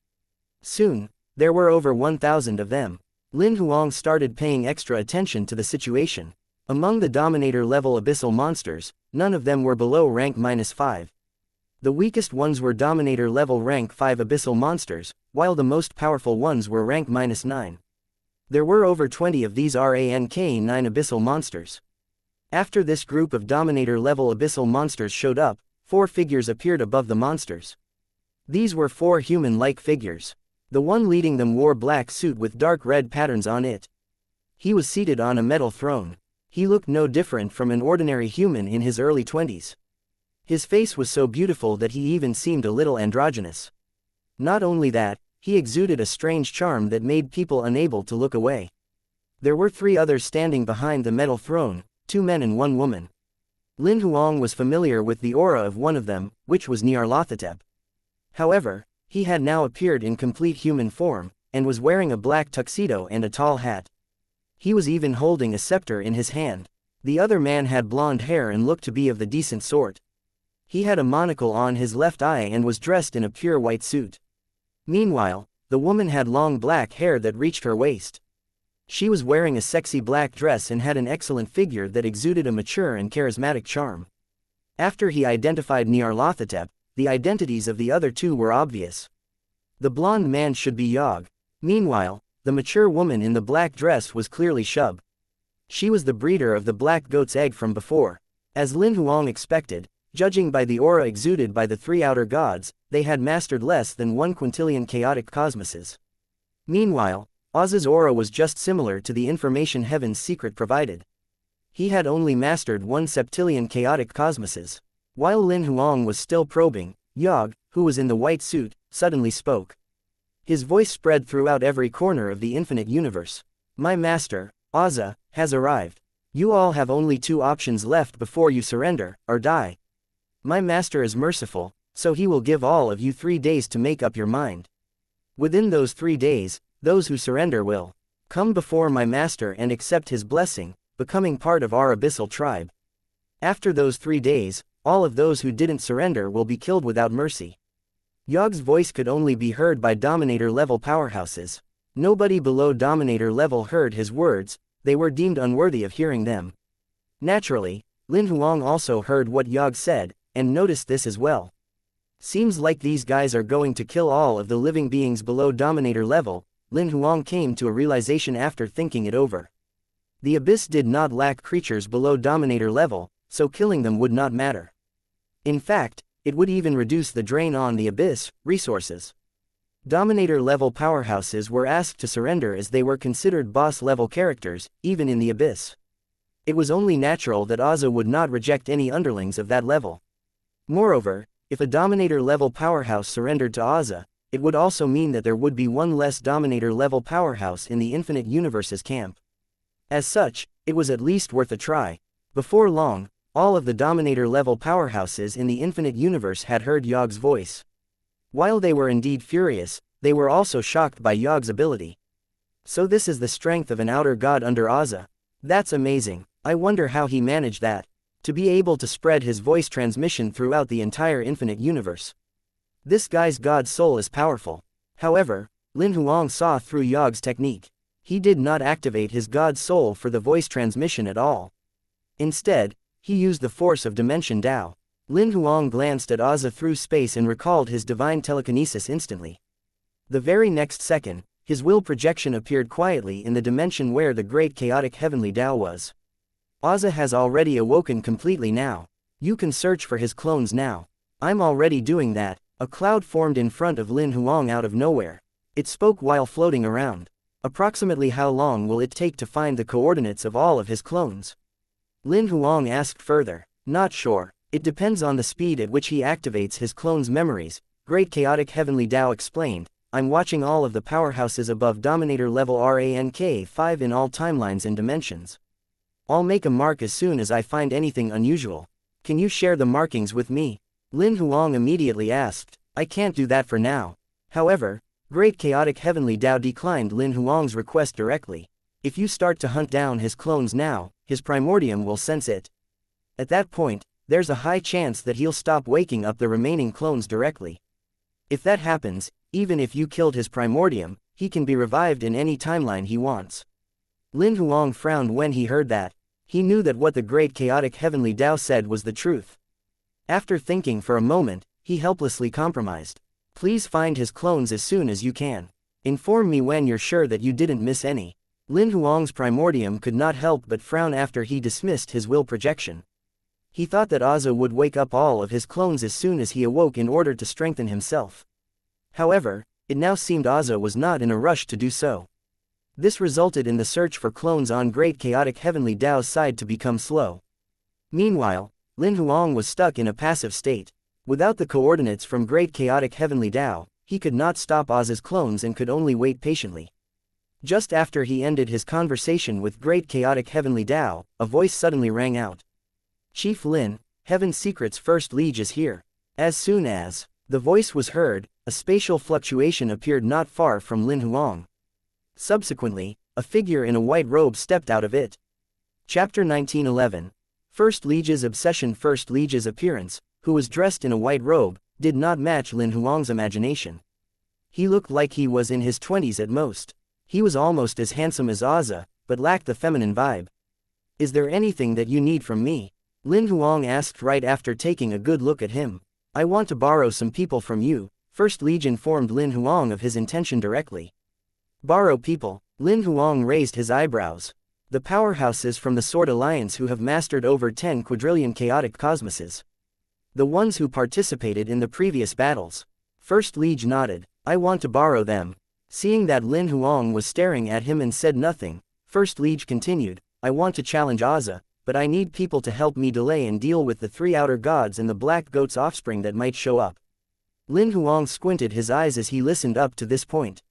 Soon, there were over 1,000 of them. Lin Huang started paying extra attention to the situation. Among the Dominator-level abyssal monsters, none of them were below rank -5. The weakest ones were Dominator-level rank 5 abyssal monsters, while the most powerful ones were rank -9. There were over 20 of these rank 9 abyssal monsters. After this group of Dominator-level abyssal monsters showed up, 4 figures appeared above the monsters. These were 4 human-like figures. The one leading them wore black suit with dark red patterns on it. He was seated on a metal throne. He looked no different from an ordinary human in his early 20s. His face was so beautiful that he even seemed a little androgynous. Not only that, he exuded a strange charm that made people unable to look away. There were 3 others standing behind the metal throne, 2 men and 1 woman. Lin Huang was familiar with the aura of one of them, which was Nyarlathotep. However, he had now appeared in complete human form, and was wearing a black tuxedo and a tall hat. He was even holding a scepter in his hand. The other man had blonde hair and looked to be of the decent sort. He had a monocle on his left eye and was dressed in a pure white suit. Meanwhile, the woman had long black hair that reached her waist. She was wearing a sexy black dress and had an excellent figure that exuded a mature and charismatic charm. After he identified Nyarlathotep, the identities of the other 2 were obvious. The blonde man should be Yog. Meanwhile, the mature woman in the black dress was clearly Shub. She was the breeder of the black goat's egg from before. As Lin Huang expected, judging by the aura exuded by the 3 outer gods, they had mastered less than 1 quintillion chaotic cosmoses. Meanwhile, Oz's aura was just similar to the information Heaven's secret provided. He had only mastered 1 septillion chaotic cosmoses. While Lin Huang was still probing, Yog, who was in the white suit, suddenly spoke. His voice spread throughout every corner of the infinite universe. My master, Oza, has arrived. You all have only 2 options left before you surrender, or die. My master is merciful, so he will give all of you 3 days to make up your mind. Within those 3 days, those who surrender will come before my master and accept his blessing, becoming part of our abyssal tribe. After those 3 days, all of those who didn't surrender will be killed without mercy. Yog's voice could only be heard by Dominator-level powerhouses. Nobody below Dominator level heard his words, they were deemed unworthy of hearing them. Naturally, Lin Huang also heard what Yog said, and noticed this as well. Seems like these guys are going to kill all of the living beings below Dominator level, Lin Huang came to a realization after thinking it over. The abyss did not lack creatures below Dominator level, so killing them would not matter. In fact, it would even reduce the drain on the abyss resources. Dominator-level powerhouses were asked to surrender as they were considered boss-level characters, even in the abyss. It was only natural that Oza would not reject any underlings of that level. Moreover, if a Dominator-level powerhouse surrendered to Oza, it would also mean that there would be 1 less Dominator-level powerhouse in the Infinite Universe's camp. As such, it was at least worth a try. Before long, all of the Dominator-level powerhouses in the Infinite Universe had heard Yog's voice. While they were indeed furious, they were also shocked by Yog's ability. So this is the strength of an outer god under Oza. That's amazing. I wonder how he managed that. To be able to spread his voice transmission throughout the entire Infinite Universe. This guy's god soul is powerful. However, Lin Huang saw through Yog's technique. He did not activate his god soul for the voice transmission at all. Instead, he used the force of Dimension Dao. Lin Huang glanced at Oza through space and recalled his divine telekinesis instantly. The very next second, his will projection appeared quietly in the dimension where the great chaotic heavenly Dao was. Oza has already awoken completely now. You can search for his clones now. I'm already doing that. A cloud formed in front of Lin Huang out of nowhere. It spoke while floating around. Approximately how long will it take to find the coordinates of all of his clones? Lin Huang asked further. Not sure. It depends on the speed at which he activates his clones' memories, Great Chaotic Heavenly Dao explained. I'm watching all of the powerhouses above Dominator level rank 5 in all timelines and dimensions. I'll make a mark as soon as I find anything unusual. Can you share the markings with me? Lin Huang immediately asked. I can't do that for now. However, Great Chaotic Heavenly Dao declined Lin Huang's request directly. If you start to hunt down his clones now, his primordium will sense it. At that point, there's a high chance that he'll stop waking up the remaining clones directly. If that happens, even if you killed his primordium, he can be revived in any timeline he wants. Lin Huang frowned when he heard that. He knew that what the Great Chaotic Heavenly Dao said was the truth. After thinking for a moment, he helplessly compromised. Please find his clones as soon as you can. Inform me when you're sure that you didn't miss any. Lin Huang's primordium could not help but frown after he dismissed his will projection. He thought that Oza would wake up all of his clones as soon as he awoke in order to strengthen himself. However, it now seemed Aza was not in a rush to do so. This resulted in the search for clones on Great Chaotic Heavenly Tao's side to become slow. Meanwhile, Lin Huang was stuck in a passive state. Without the coordinates from Great Chaotic Heavenly Tao, he could not stop Aza's clones and could only wait patiently. Just after he ended his conversation with Great Chaotic Heavenly Tao, a voice suddenly rang out. "Chief Lin, Heaven's Secret's first liege is here." As soon as the voice was heard, a spatial fluctuation appeared not far from Lin Huang. Subsequently, a figure in a white robe stepped out of it. Chapter 1911. First Liege's obsession. First Liege's appearance, who was dressed in a white robe, did not match Lin Huang's imagination. He looked like he was in his 20s at most. He was almost as handsome as Aza, but lacked the feminine vibe. "Is there anything that you need from me?" Lin Huang asked right after taking a good look at him. "I want to borrow some people from you." First Liege informed Lin Huang of his intention directly. "Borrow people?" Lin Huang raised his eyebrows. "The powerhouses from the Sword Alliance who have mastered over 10 quadrillion chaotic cosmoses. The ones who participated in the previous battles." First Liege nodded. "I want to borrow them." Seeing that Lin Huang was staring at him and said nothing, First Liege continued, "I want to challenge Aza, but I need people to help me delay and deal with the 3 outer gods and the black goat's offspring that might show up." Lin Huang squinted his eyes as he listened up to this point.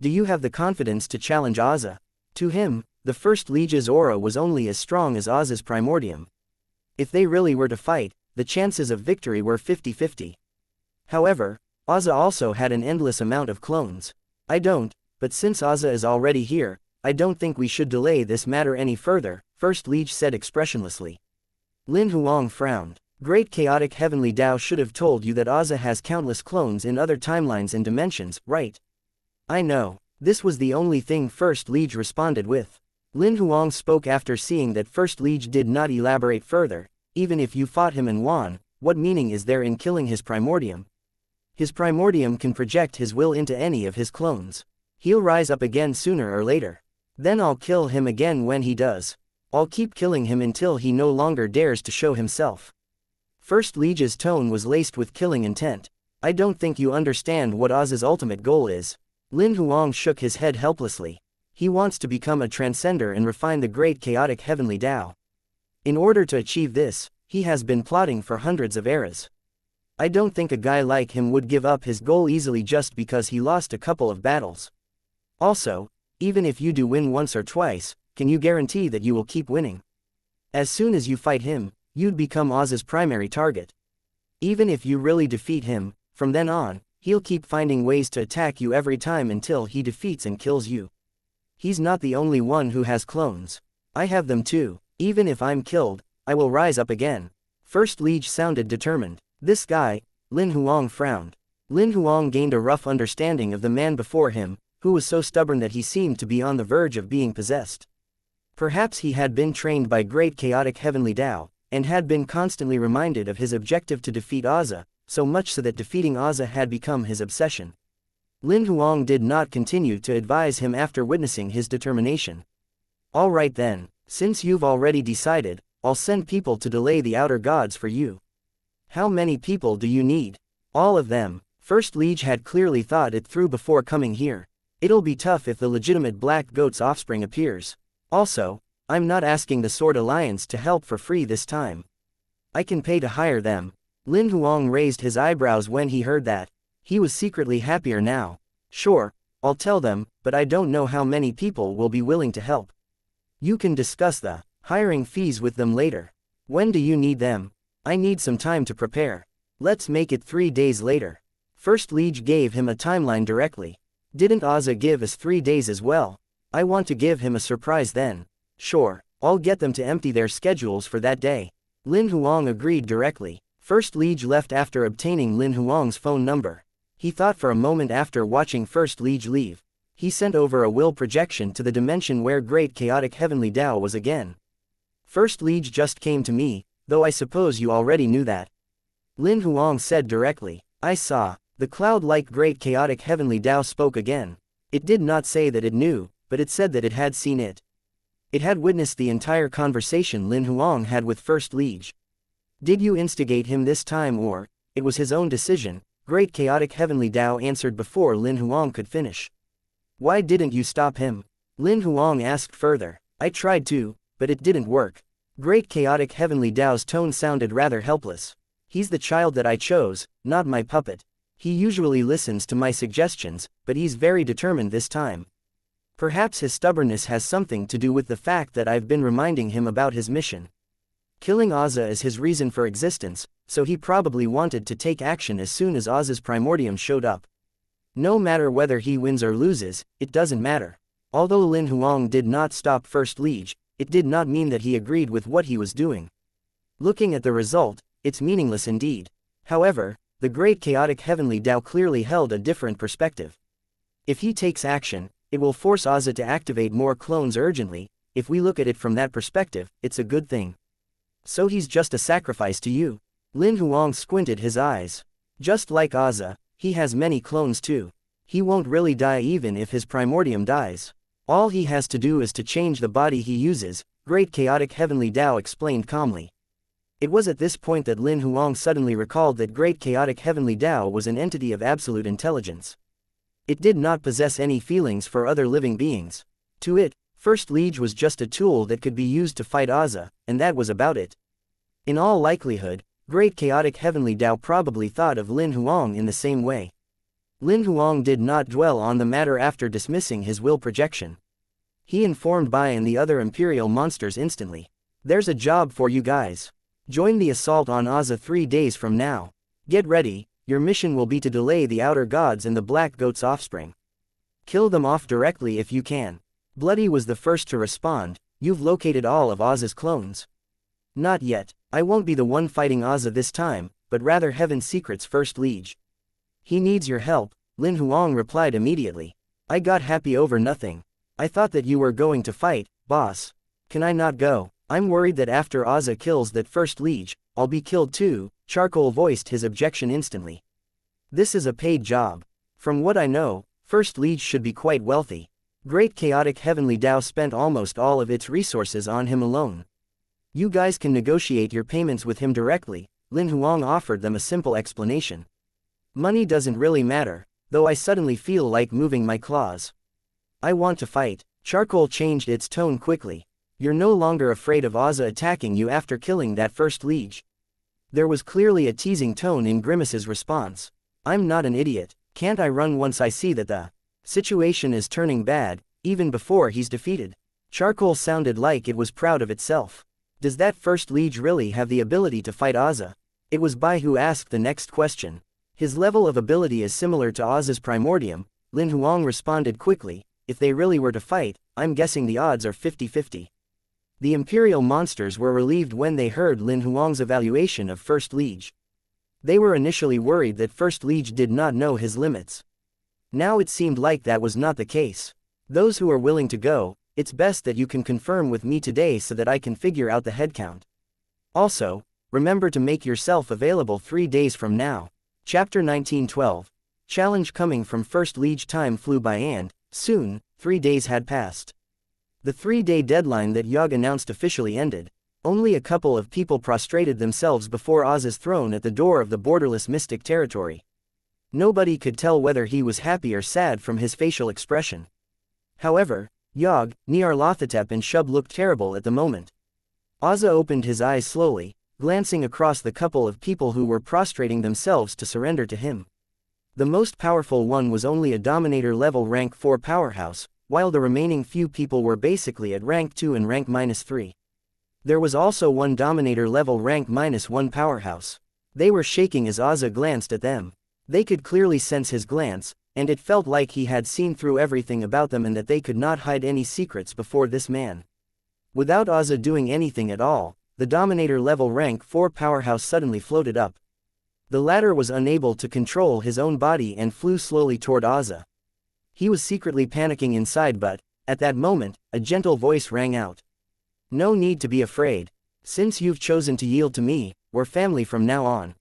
"Do you have the confidence to challenge Aza?" To him, the First Liege's aura was only as strong as Aza's primordium. If they really were to fight, the chances of victory were 50-50. However, Aza also had an endless amount of clones. "I don't, but since Aza is already here, I don't think we should delay this matter any further," First Liege said expressionlessly. Lin Huang frowned. "Great Chaotic Heavenly Tao should have told you that Aza has countless clones in other timelines and dimensions, right?" "I know." This was the only thing First Liege responded with. Lin Huang spoke after seeing that First Liege did not elaborate further. "Even if you fought him and won, what meaning is there in killing his primordium? His primordium can project his will into any of his clones. He'll rise up again sooner or later. Then I'll kill him again when he does. I'll keep killing him until he no longer dares to show himself." First Liege's tone was laced with killing intent. "I don't think you understand what Aza's ultimate goal is." Lin Huang shook his head helplessly. "He wants to become a transcender and refine the Great Chaotic Heavenly Tao. In order to achieve this, he has been plotting for hundreds of eras. I don't think a guy like him would give up his goal easily just because he lost a couple of battles. Also, even if you do win once or twice, can you guarantee that you will keep winning? As soon as you fight him, you'd become Aza's primary target. Even if you really defeat him, from then on, he'll keep finding ways to attack you every time until he defeats and kills you. He's not the only one who has clones. I have them too. Even if I'm killed, I will rise up again." First Liege sounded determined. "This guy," Lin Huang frowned. Lin Huang gained a rough understanding of the man before him, who was so stubborn that he seemed to be on the verge of being possessed. Perhaps he had been trained by Great Chaotic Heavenly Tao, and had been constantly reminded of his objective to defeat Aza, so much so that defeating Aza had become his obsession. Lin Huang did not continue to advise him after witnessing his determination. "All right then, since you've already decided, I'll send people to delay the outer gods for you." "How many people do you need?" "All of them." First Liege had clearly thought it through before coming here. "It'll be tough if the legitimate Black Goat's offspring appears. Also, I'm not asking the Sword Alliance to help for free this time. I can pay to hire them." Lin Huang raised his eyebrows when he heard that. He was secretly happier now. "Sure, I'll tell them, but I don't know how many people will be willing to help. You can discuss the hiring fees with them later. When do you need them?" "I need some time to prepare. Let's make it 3 days later." First Liege gave him a timeline directly. "Didn't Aza give us 3 days as well? I want to give him a surprise then." "Sure, I'll get them to empty their schedules for that day." Lin Huang agreed directly. First Liege left after obtaining Lin Huang's phone number. He thought for a moment after watching First Liege leave. He sent over a will projection to the dimension where Great Chaotic Heavenly Tao was again. "First Liege just came to me, though I suppose you already knew that." Lin Huang said directly. "I saw." The cloud-like Great Chaotic Heavenly Tao spoke again. It did not say that it knew, but it said that it had seen it. It had witnessed the entire conversation Lin Huang had with First Liege. "Did you instigate him this time or, it was his own decision?" Great Chaotic Heavenly Tao answered before Lin Huang could finish. Why didn't you stop him? Lin Huang asked further. I tried to, but it didn't work. Great Chaotic Heavenly Tao's tone sounded rather helpless. He's the child that I chose, not my puppet. He usually listens to my suggestions, but he's very determined this time. Perhaps his stubbornness has something to do with the fact that I've been reminding him about his mission. Killing Auza is his reason for existence, so he probably wanted to take action as soon as Auza's primordium showed up. No matter whether he wins or loses, it doesn't matter. Although Lin Huang did not stop First Liege, it did not mean that he agreed with what he was doing. Looking at the result, it's meaningless indeed. However, the Great Chaotic Heavenly Tao clearly held a different perspective. If he takes action, it will force Auza to activate more clones urgently. If we look at it from that perspective, it's a good thing. So he's just a sacrifice to you. Lin Huang squinted his eyes. Just like Auza, he has many clones too. He won't really die even if his primordium dies. All he has to do is to change the body he uses, Great Chaotic Heavenly Tao explained calmly. It was at this point that Lin Huang suddenly recalled that Great Chaotic Heavenly Tao was an entity of absolute intelligence. It did not possess any feelings for other living beings. To it, First Liege was just a tool that could be used to fight Auza, and that was about it. In all likelihood, Great Chaotic Heavenly Tao probably thought of Lin Huang in the same way. Lin Huang did not dwell on the matter after dismissing his will projection. He informed Bai and the other Imperial monsters instantly. There's a job for you guys. Join the assault on Auza 3 days from now. Get ready, your mission will be to delay the Outer Gods and the Black Goat's offspring. Kill them off directly if you can. Bloody was the first to respond. You've located all of Auza's clones. Not yet. I won't be the one fighting Auza this time, but rather Heaven's Secret's First Liege. He needs your help, Lin Huang replied immediately. I got happy over nothing. I thought that you were going to fight, boss. Can I not go? I'm worried that after Auza kills that First Liege, I'll be killed too. Charcoal voiced his objection instantly. This is a paid job. From what I know, First Liege should be quite wealthy. Great Chaotic Heavenly Tao spent almost all of its resources on him alone. You guys can negotiate your payments with him directly, Lin Huang offered them a simple explanation. Money doesn't really matter, though I suddenly feel like moving my claws. I want to fight. Charcoal changed its tone quickly. You're no longer afraid of Auza attacking you after killing that First Liege. There was clearly a teasing tone in Grimace's response. I'm not an idiot. Can't I run once I see that the situation is turning bad, even before he's defeated? Charcoal sounded like it was proud of itself. Does that First Liege really have the ability to fight Auza? It was Bai who asked the next question. His level of ability is similar to Auza's primordium, Lin Huang responded quickly. If they really were to fight, I'm guessing the odds are 50-50. The Imperial monsters were relieved when they heard Lin Huang's evaluation of First Liege. They were initially worried that First Liege did not know his limits. Now it seemed like that was not the case. Those who are willing to go, it's best that you can confirm with me today so that I can figure out the headcount. Also, remember to make yourself available 3 days from now. Chapter 1912. Challenge coming from First Liege. Time flew by and, soon, 3 days had passed. The 3-day deadline that Yog announced officially ended. Only a couple of people prostrated themselves before Auza's throne at the door of the borderless mystic territory. Nobody could tell whether he was happy or sad from his facial expression. However, Yog, Nyarlathotep and Shub looked terrible at the moment. Auza opened his eyes slowly, glancing across the couple of people who were prostrating themselves to surrender to him. The most powerful one was only a Dominator level rank 4 powerhouse, while the remaining few people were basically at rank 2 and rank -3. There was also one Dominator level rank -1 powerhouse. They were shaking as Auza glanced at them. They could clearly sense his glance, and it felt like he had seen through everything about them and that they could not hide any secrets before this man. Without Auza doing anything at all, the Dominator level rank 4 powerhouse suddenly floated up. The latter was unable to control his own body and flew slowly toward Auza. He was secretly panicking inside, but, at that moment, a gentle voice rang out. No need to be afraid. Since you've chosen to yield to me, we're family from now on.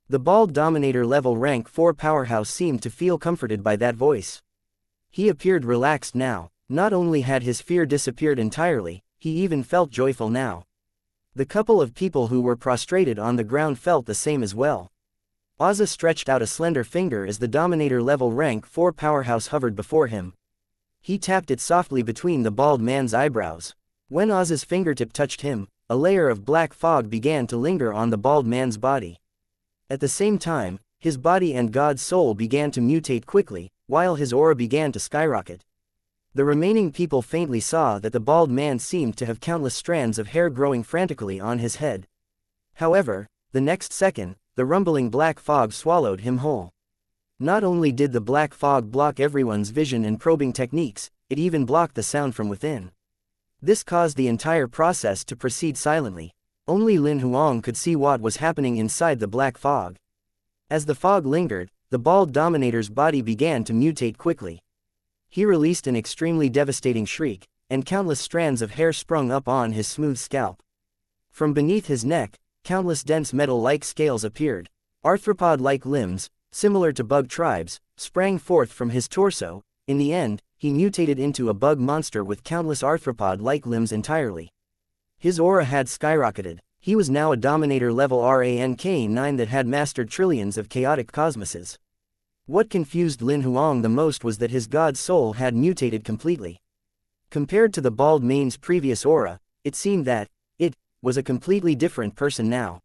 The bald Dominator level rank 4 powerhouse seemed to feel comforted by that voice. He appeared relaxed now. Not only had his fear disappeared entirely, he even felt joyful now. The couple of people who were prostrated on the ground felt the same as well. Ozza stretched out a slender finger as the Dominator level rank 4 powerhouse hovered before him. He tapped it softly between the bald man's eyebrows. When Ozza's fingertip touched him, a layer of black fog began to linger on the bald man's body. At the same time, his body and God's soul began to mutate quickly, while his aura began to skyrocket. The remaining people faintly saw that the bald man seemed to have countless strands of hair growing frantically on his head. However, the next second, the rumbling black fog swallowed him whole. Not only did the black fog block everyone's vision and probing techniques, it even blocked the sound from within. This caused the entire process to proceed silently. Only Lin Huang could see what was happening inside the black fog. As the fog lingered, the bald Dominator's body began to mutate quickly. He released an extremely devastating shriek, and countless strands of hair sprung up on his smooth scalp. From beneath his neck, countless dense metal-like scales appeared. Arthropod-like limbs, similar to bug tribes, sprang forth from his torso. In the end, he mutated into a bug monster with countless arthropod-like limbs entirely. His aura had skyrocketed. He was now a Dominator level rank 9 that had mastered trillions of chaotic cosmoses. What confused Lin Huang the most was that his god soul had mutated completely. Compared to the bald man's previous aura, it seemed that it was a completely different person now.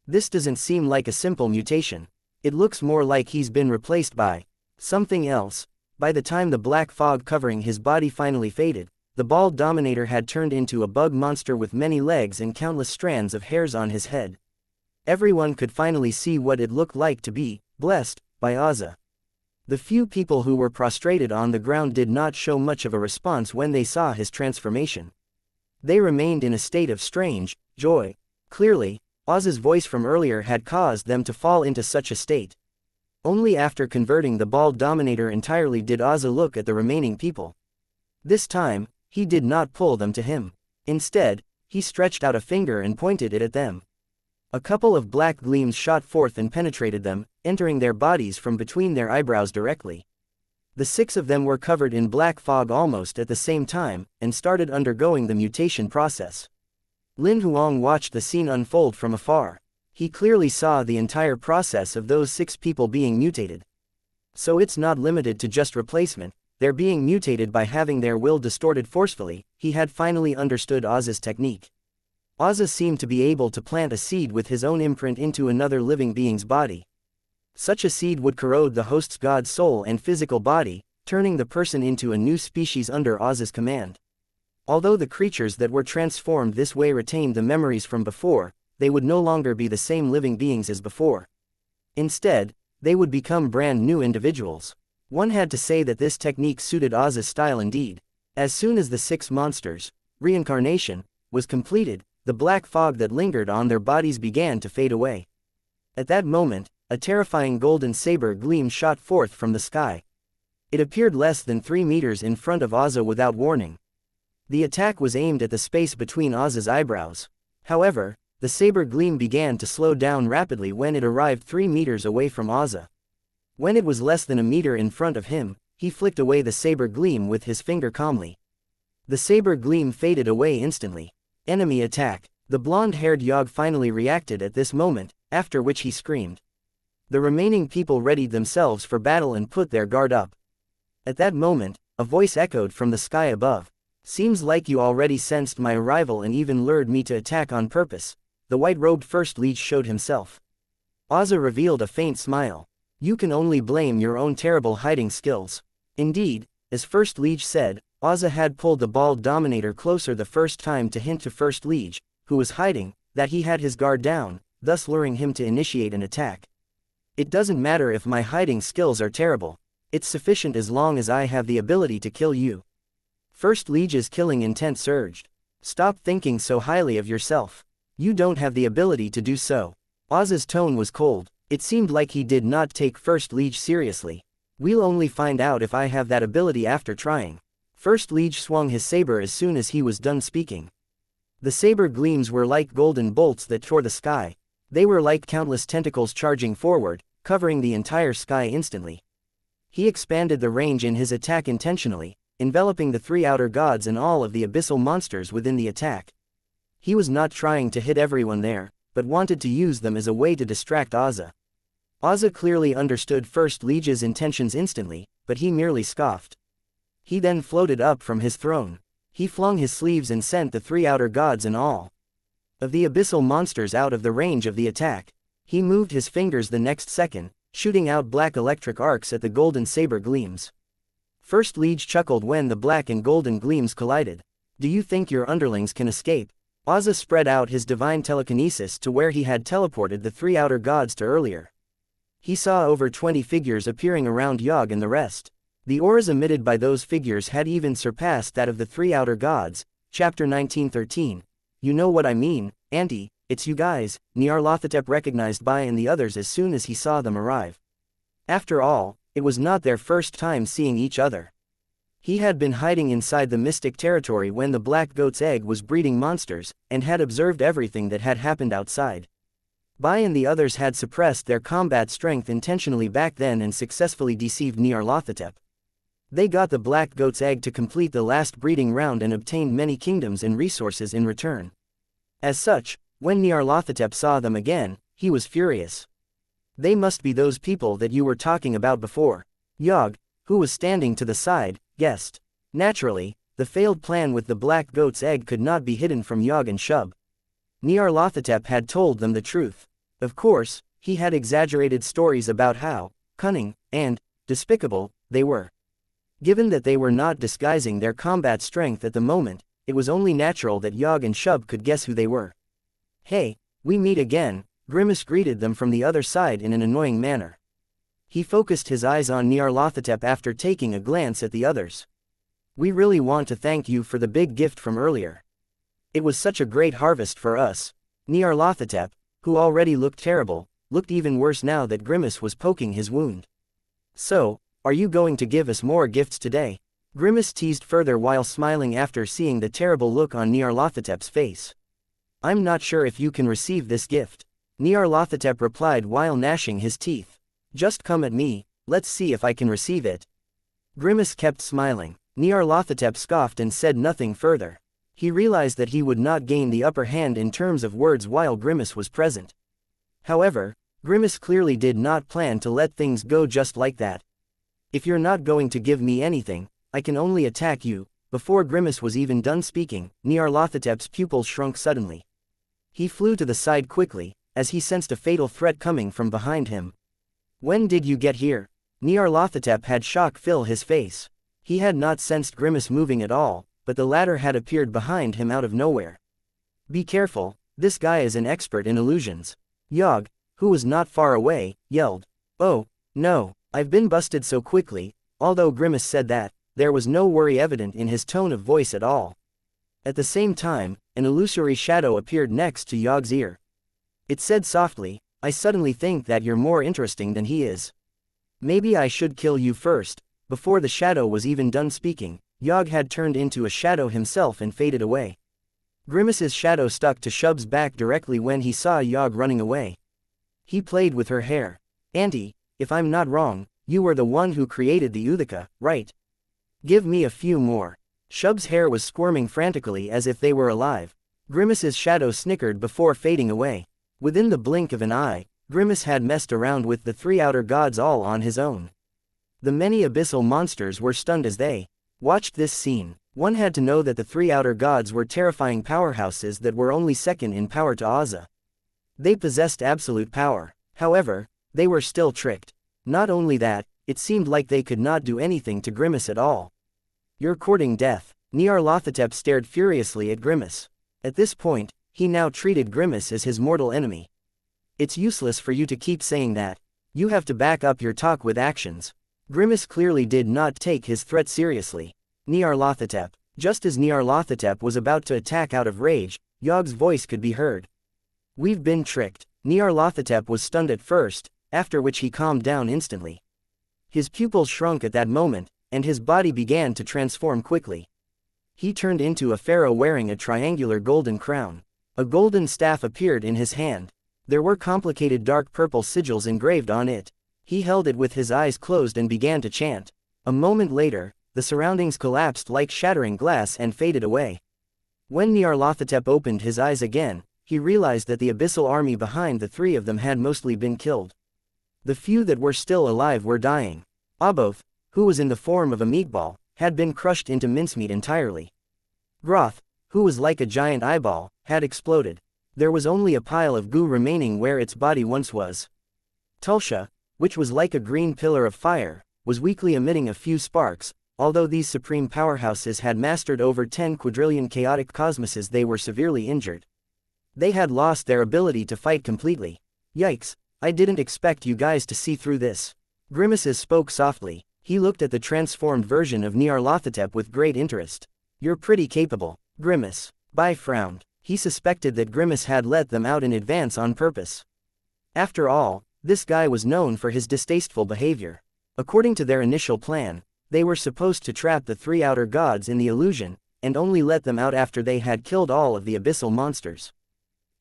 This doesn't seem like a simple mutation. It looks more like he's been replaced by something else. By the time the black fog covering his body finally faded, the bald Dominator had turned into a bug monster with many legs and countless strands of hairs on his head. Everyone could finally see what it looked like to be blessed by Ozza. The few people who were prostrated on the ground did not show much of a response when they saw his transformation. They remained in a state of strange joy. Clearly, Ozza's voice from earlier had caused them to fall into such a state. Only after converting the bald Dominator entirely did Ozza look at the remaining people. This time, he did not pull them to him. Instead, he stretched out a finger and pointed it at them. A couple of black gleams shot forth and penetrated them, entering their bodies from between their eyebrows directly. The 6 of them were covered in black fog almost at the same time, and started undergoing the mutation process. Lin Huang watched the scene unfold from afar. He clearly saw the entire process of those 6 people being mutated. So it's not limited to just replacement, they're being mutated by having their will distorted forcefully. He had finally understood Ozza's technique. Ozza seemed to be able to plant a seed with his own imprint into another living being's body. Such a seed would corrode the host's god's soul and physical body, turning the person into a new species under Ozza's command. Although the creatures that were transformed this way retained the memories from before, they would no longer be the same living beings as before. Instead, they would become brand new individuals. One had to say that this technique suited Ozza's style indeed. As soon as the 6 monsters' reincarnation was completed, the black fog that lingered on their bodies began to fade away. At that moment, a terrifying golden saber gleam shot forth from the sky. It appeared less than 3 meters in front of Ozza without warning. The attack was aimed at the space between Ozza's eyebrows. However, the saber gleam began to slow down rapidly when it arrived 3 meters away from Ozza. When it was less than a meter in front of him, he flicked away the saber gleam with his finger calmly. The saber gleam faded away instantly. Enemy attack. The blonde-haired Yogg finally reacted at this moment, after which he screamed. The remaining people readied themselves for battle and put their guard up. At that moment, a voice echoed from the sky above. Seems like you already sensed my arrival and even lured me to attack on purpose. The white-robed First Liege showed himself. Ozza revealed a faint smile. You can only blame your own terrible hiding skills. Indeed, as First Liege said, Ozza had pulled the bald Dominator closer the first time to hint to First Liege, who was hiding, that he had his guard down, thus luring him to initiate an attack. It doesn't matter if my hiding skills are terrible. It's sufficient as long as I have the ability to kill you. First Liege's killing intent surged. Stop thinking so highly of yourself. You don't have the ability to do so. Ozza's tone was cold. It seemed like he did not take First Liege seriously. We'll only find out if I have that ability after trying. First Liege swung his saber as soon as he was done speaking. The saber gleams were like golden bolts that tore the sky. They were like countless tentacles charging forward, covering the entire sky instantly. He expanded the range in his attack intentionally, enveloping the 3 outer gods and all of the abyssal monsters within the attack. He was not trying to hit everyone there, but wanted to use them as a way to distract Ozza. Ozza clearly understood First Liege's intentions instantly, but he merely scoffed. He then floated up from his throne. He flung his sleeves and sent the 3 outer gods and all of the abyssal monsters out of the range of the attack. He moved his fingers the next second, shooting out black electric arcs at the golden saber gleams. First Liege chuckled when the black and golden gleams collided. Do you think your underlings can escape? Ozza spread out his divine telekinesis to where he had teleported the 3 outer gods to earlier. He saw over 20 figures appearing around Yogg and the rest. The auras emitted by those figures had even surpassed that of the 3 outer gods. Chapter 1913. You know what I mean, Auntie, it's you guys, Nyarlathotep recognized Bai and the others as soon as he saw them arrive. After all, it was not their first time seeing each other. He had been hiding inside the mystic territory when the black goat's egg was breeding monsters, and had observed everything that had happened outside. Bai and the others had suppressed their combat strength intentionally back then and successfully deceived Nyarlathotep. They got the black goat's egg to complete the last breeding round and obtained many kingdoms and resources in return. As such, when Nyarlathotep saw them again, he was furious. They must be those people that you were talking about before. Yogg, who was standing to the side, guessed. Naturally, the failed plan with the black goat's egg could not be hidden from Yogg and Shub. Nyarlathotep had told them the truth. Of course, he had exaggerated stories about how cunning and despicable they were. Given that they were not disguising their combat strength at the moment, it was only natural that Yogg and Shub could guess who they were. Hey, we meet again, Grimace greeted them from the other side in an annoying manner. He focused his eyes on Nyarlathotep after taking a glance at the others. We really want to thank you for the big gift from earlier. It was such a great harvest for us. Nyarlathotep, who already looked terrible, looked even worse now that Grimace was poking his wound. So, are you going to give us more gifts today? Grimace teased further while smiling after seeing the terrible look on Nyarlathotep's face. I'm not sure if you can receive this gift. Nyarlathotep replied while gnashing his teeth. Just come at me, let's see if I can receive it. Grimace kept smiling. Nyarlathotep scoffed and said nothing further. He realized that he would not gain the upper hand in terms of words while Grimace was present. However, Grimace clearly did not plan to let things go just like that. If you're not going to give me anything, I can only attack you. Before Grimace was even done speaking, Nyarlathotep's pupils shrunk suddenly. He flew to the side quickly, as he sensed a fatal threat coming from behind him. When did you get here? Nyarlathotep had shock fill his face. He had not sensed Grimace moving at all, but the latter had appeared behind him out of nowhere. Be careful, this guy is an expert in illusions. Yogg, who was not far away, yelled. Oh, no, I've been busted so quickly. Although Grimace said that, there was no worry evident in his tone of voice at all. At the same time, an illusory shadow appeared next to Yogg's ear. It said softly, I suddenly think that you're more interesting than he is. Maybe I should kill you first. Before the shadow was even done speaking, Yogg had turned into a shadow himself and faded away. Grimace's shadow stuck to Shub's back directly when he saw Yogg running away. He played with her hair. Auntie, if I'm not wrong, you were the one who created the Uthaka, right? Give me a few more. Shub's hair was squirming frantically as if they were alive. Grimace's shadow snickered before fading away. Within the blink of an eye, Grimace had messed around with the 3 outer gods all on his own. The many abyssal monsters were stunned as they watched this scene. One had to know that the 3 outer gods were terrifying powerhouses that were only second in power to Ozza. They possessed absolute power. However, they were still tricked. Not only that, it seemed like they could not do anything to Grimace at all. You're courting death. Nyarlathotep stared furiously at Grimace. At this point, he now treated Grimace as his mortal enemy. It's useless for you to keep saying that. You have to back up your talk with actions. Grimace clearly did not take his threat seriously. Nyarlathotep. Just as Nyarlathotep was about to attack out of rage, Yogg's voice could be heard. We've been tricked. Nyarlathotep was stunned at first, after which he calmed down instantly. His pupils shrunk at that moment, and his body began to transform quickly. He turned into a pharaoh wearing a triangular golden crown. A golden staff appeared in his hand. There were complicated dark purple sigils engraved on it. He held it with his eyes closed and began to chant. A moment later, the surroundings collapsed like shattering glass and faded away. When Nyarlathotep opened his eyes again, he realized that the abyssal army behind the 3 of them had mostly been killed. The few that were still alive were dying. Aboth, who was in the form of a meatball, had been crushed into mincemeat entirely. Groth, who was like a giant eyeball, had exploded. There was only a pile of goo remaining where its body once was. Tulsha, which was like a green pillar of fire, was weakly emitting a few sparks. Although these supreme powerhouses had mastered over 10 quadrillion chaotic cosmoses, they were severely injured. They had lost their ability to fight completely. Yikes, I didn't expect you guys to see through this. Grimaces spoke softly. He looked at the transformed version of Nyarlathotep with great interest. You're pretty capable. Grimace. Bai frowned. He suspected that Grimace had let them out in advance on purpose. After all, this guy was known for his distasteful behavior. According to their initial plan, they were supposed to trap the 3 outer gods in the illusion, and only let them out after they had killed all of the abyssal monsters.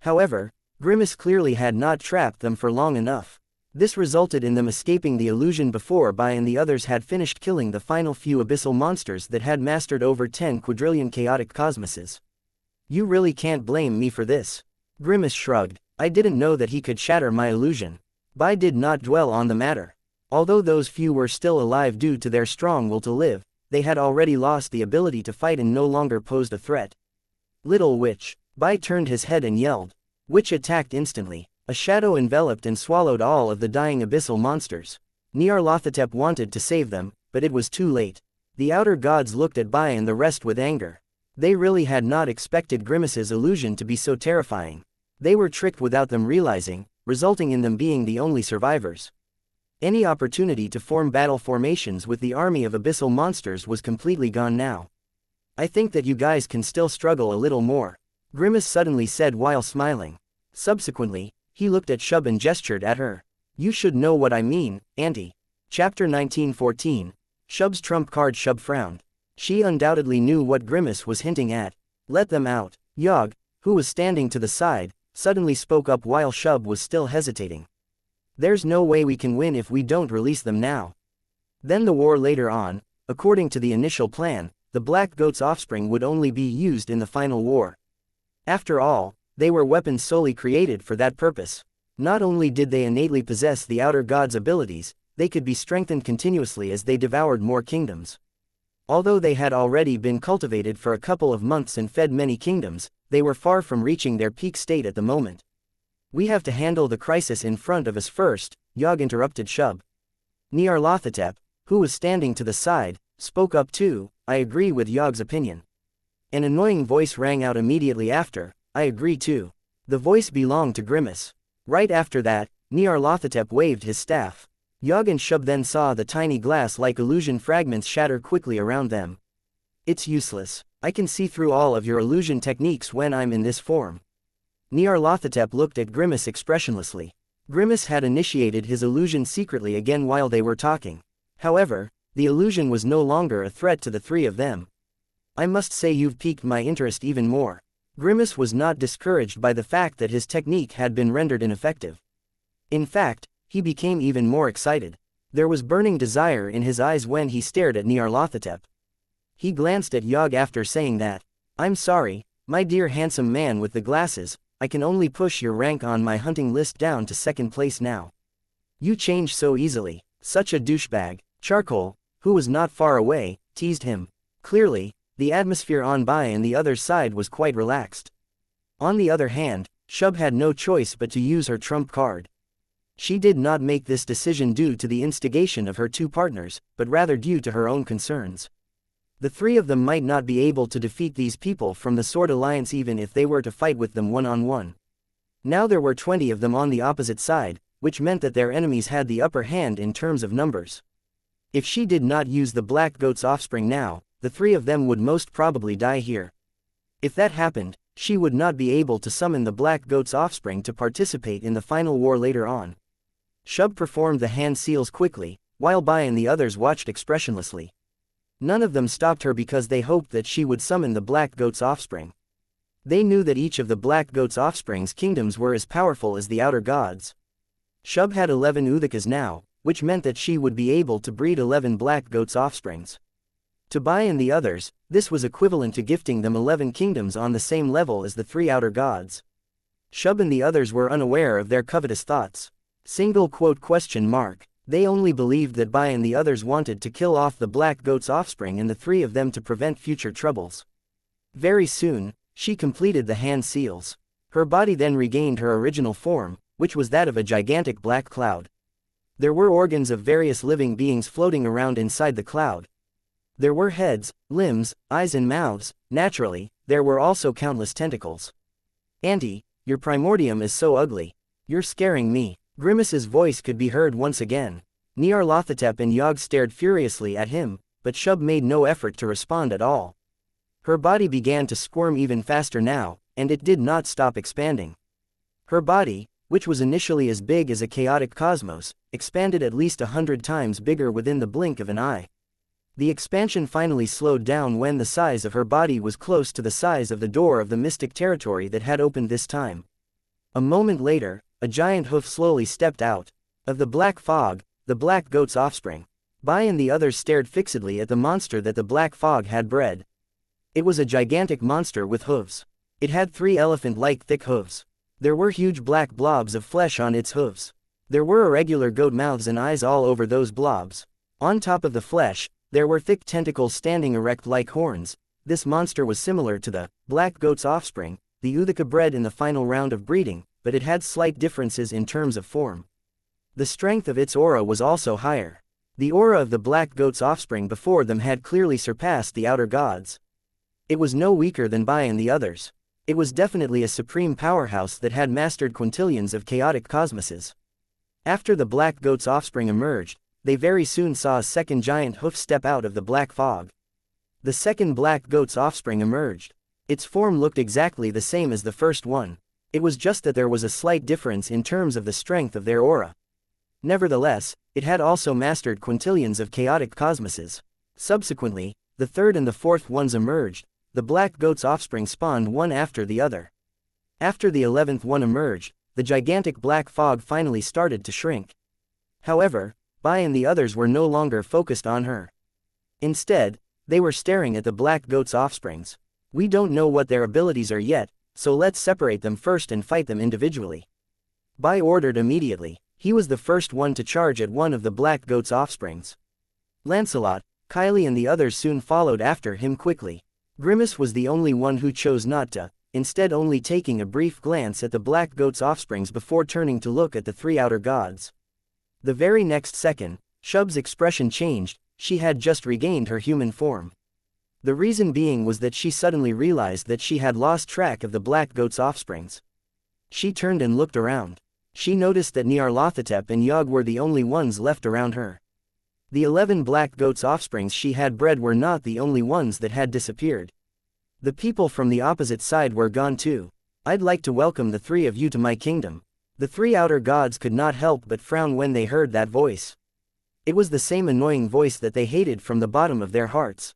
However, Grimace clearly had not trapped them for long enough. This resulted in them escaping the illusion before Bai and the others had finished killing the final few abyssal monsters that had mastered over 10 quadrillion chaotic cosmoses. You really can't blame me for this. Grimace shrugged. I didn't know that he could shatter my illusion. Bai did not dwell on the matter. Although those few were still alive due to their strong will to live, they had already lost the ability to fight and no longer posed a threat. Little witch. Bai turned his head and yelled. Witch attacked instantly. A shadow enveloped and swallowed all of the dying abyssal monsters. Nyarlathotep wanted to save them, but it was too late. The outer gods looked at Bai and the rest with anger. They really had not expected Grimace's illusion to be so terrifying. They were tricked without them realizing, resulting in them being the only survivors. Any opportunity to form battle formations with the army of abyssal monsters was completely gone now. I think that you guys can still struggle a little more, Grimace suddenly said while smiling. Subsequently, he looked at Shub and gestured at her. You should know what I mean, Auntie. Chapter 1914. Shub's trump card. Shub frowned. She undoubtedly knew what Grimace was hinting at. Let them out. Yogg, who was standing to the side, suddenly spoke up while Shub was still hesitating. There's no way we can win if we don't release them now. Then the war later on, according to the initial plan, the Black Goat's offspring would only be used in the final war. After all, they were weapons solely created for that purpose. Not only did they innately possess the outer god's abilities, they could be strengthened continuously as they devoured more kingdoms. Although they had already been cultivated for a couple of months and fed many kingdoms, they were far from reaching their peak state at the moment. We have to handle the crisis in front of us first, Yogg interrupted Shub. Nyarlathotep, who was standing to the side, spoke up too. I agree with Yogg's opinion. An annoying voice rang out immediately after. I agree too. The voice belonged to Grimace. Right after that, Nyarlathotep waved his staff. Yogg and Shub then saw the tiny glass-like illusion fragments shatter quickly around them. It's useless. I can see through all of your illusion techniques when I'm in this form. Nyarlathotep looked at Grimace expressionlessly. Grimace had initiated his illusion secretly again while they were talking. However, the illusion was no longer a threat to the 3 of them. I must say you've piqued my interest even more. Grimace was not discouraged by the fact that his technique had been rendered ineffective. In fact, he became even more excited. There was burning desire in his eyes when he stared at Nyarlathotep. He glanced at Yogg after saying that. I'm sorry, my dear handsome man with the glasses, I can only push your rank on my hunting list down to 2nd place now. You change so easily, such a douchebag. Charcoal, who was not far away, teased him. Clearly, the atmosphere on Bai and the other side was quite relaxed. On the other hand, Shub had no choice but to use her trump card. She did not make this decision due to the instigation of her 2 partners, but rather due to her own concerns. The 3 of them might not be able to defeat these people from the Sword Alliance even if they were to fight with them one-on-one. Now there were 20 of them on the opposite side, which meant that their enemies had the upper hand in terms of numbers. If she did not use the Black Goat's offspring now, the 3 of them would most probably die here. If that happened, she would not be able to summon the Black Goat's offspring to participate in the final war later on. Shub performed the hand seals quickly, while Bai and the others watched expressionlessly. None of them stopped her because they hoped that she would summon the Black Goat's offspring. They knew that each of the Black Goat's offspring's kingdoms were as powerful as the outer gods. Shub had 11 Uthikas now, which meant that she would be able to breed 11 Black Goat's offsprings. To Bai and the others, this was equivalent to gifting them 11 kingdoms on the same level as the 3 outer gods. Shub and the others were unaware of their covetous thoughts. Single quote question mark. They only believed that Bai and the others wanted to kill off the black goat's offspring and the three of them to prevent future troubles. Very soon, she completed the hand seals. Her body then regained her original form, which was that of a gigantic black cloud. There were organs of various living beings floating around inside the cloud. There were heads, limbs, eyes and mouths. Naturally, there were also countless tentacles. "Auntie, your primordium is so ugly. You're scaring me." Grimace's voice could be heard once again. Nyarlathotep and Yog stared furiously at him, but Shub made no effort to respond at all. Her body began to squirm even faster now, and it did not stop expanding. Her body, which was initially as big as a chaotic cosmos, expanded at least 100 times bigger within the blink of an eye. The expansion finally slowed down when the size of her body was close to the size of the door of the mystic territory that had opened this time. A moment later, a giant hoof slowly stepped out of the black fog, the black goat's offspring. Bai and the others stared fixedly at the monster that the black fog had bred. It was a gigantic monster with hooves. It had 3 elephant-like thick hooves. There were huge black blobs of flesh on its hooves. There were irregular goat mouths and eyes all over those blobs. On top of the flesh, there were thick tentacles standing erect like horns. This monster was similar to the black goat's offspring, the Uthaka bred in the final round of breeding, but it had slight differences in terms of form. The strength of its aura was also higher. The aura of the black goat's offspring before them had clearly surpassed the outer gods. It was no weaker than Bai and the others. It was definitely a supreme powerhouse that had mastered quintillions of chaotic cosmoses. After the black goat's offspring emerged, they very soon saw a second giant hoof step out of the black fog. The second black goat's offspring emerged. Its form looked exactly the same as the first one. It was just that there was a slight difference in terms of the strength of their aura. Nevertheless, it had also mastered quintillions of chaotic cosmoses. Subsequently, the third and the fourth ones emerged. The black goat's offspring spawned one after the other. After the 11th one emerged, the gigantic black fog finally started to shrink. However, Bai and the others were no longer focused on her. Instead, they were staring at the black goat's offsprings. "We don't know what their abilities are yet, so let's separate them first and fight them individually." Bai ordered immediately. He was the first one to charge at one of the black goat's offsprings. Lancelot, Kylie and the others soon followed after him quickly. Grimace was the only one who chose not to, instead only taking a brief glance at the black goat's offsprings before turning to look at the 3 outer gods. The very next second, Shub's expression changed. She had just regained her human form. The reason being was that she suddenly realized that she had lost track of the black goat's offsprings. She turned and looked around. She noticed that Nyarlathotep and Yog were the only ones left around her. The 11 black goat's offsprings she had bred were not the only ones that had disappeared. The people from the opposite side were gone too. "I'd like to welcome the 3 of you to my kingdom." The 3 outer gods could not help but frown when they heard that voice. It was the same annoying voice that they hated from the bottom of their hearts.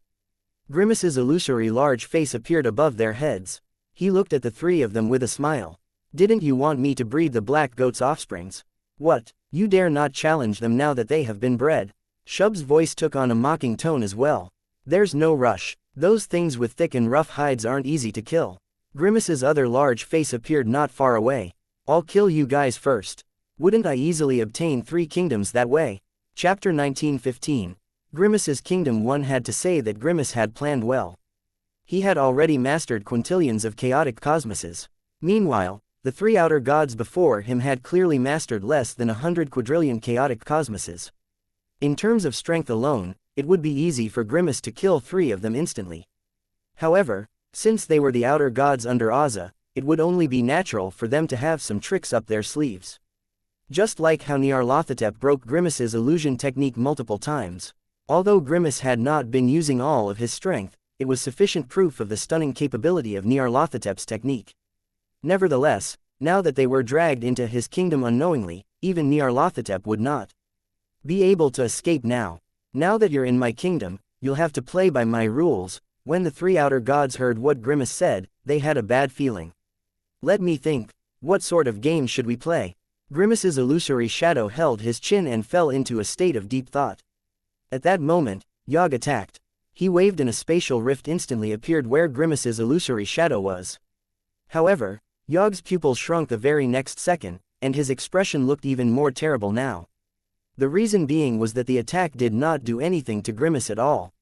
Grimace's illusory large face appeared above their heads. He looked at the 3 of them with a smile. "Didn't you want me to breed the black goat's offsprings? What, you dare not challenge them now that they have been bred?" Shub's voice took on a mocking tone as well. "There's no rush. Those things with thick and rough hides aren't easy to kill." Grimace's other large face appeared not far away. "I'll kill you guys first. Wouldn't I easily obtain 3 kingdoms that way?" Chapter 19:15. Grimace's kingdom. One had to say that Grimace had planned well. He had already mastered quintillions of chaotic cosmoses. Meanwhile, the 3 outer gods before him had clearly mastered less than 100 quadrillion chaotic cosmoses. In terms of strength alone, it would be easy for Grimace to kill 3 of them instantly. However, since they were the outer gods under Auza, it would only be natural for them to have some tricks up their sleeves. Just like how Nyarlathotep broke Grimace's illusion technique multiple times. Although Grimace had not been using all of his strength, it was sufficient proof of the stunning capability of Nyarlathotep's technique. Nevertheless, now that they were dragged into his kingdom unknowingly, even Nyarlathotep would not be able to escape now. "Now that you're in my kingdom, you'll have to play by my rules." When the 3 outer gods heard what Grimace said, they had a bad feeling. "Let me think. What sort of game should we play?" Grimace's illusory shadow held his chin and fell into a state of deep thought. At that moment, Yog attacked. He waved and a spatial rift instantly appeared where Grimace's illusory shadow was. However, Yog's pupils shrunk the very next second, and his expression looked even more terrible now. The reason being was that the attack did not do anything to Grimace at all.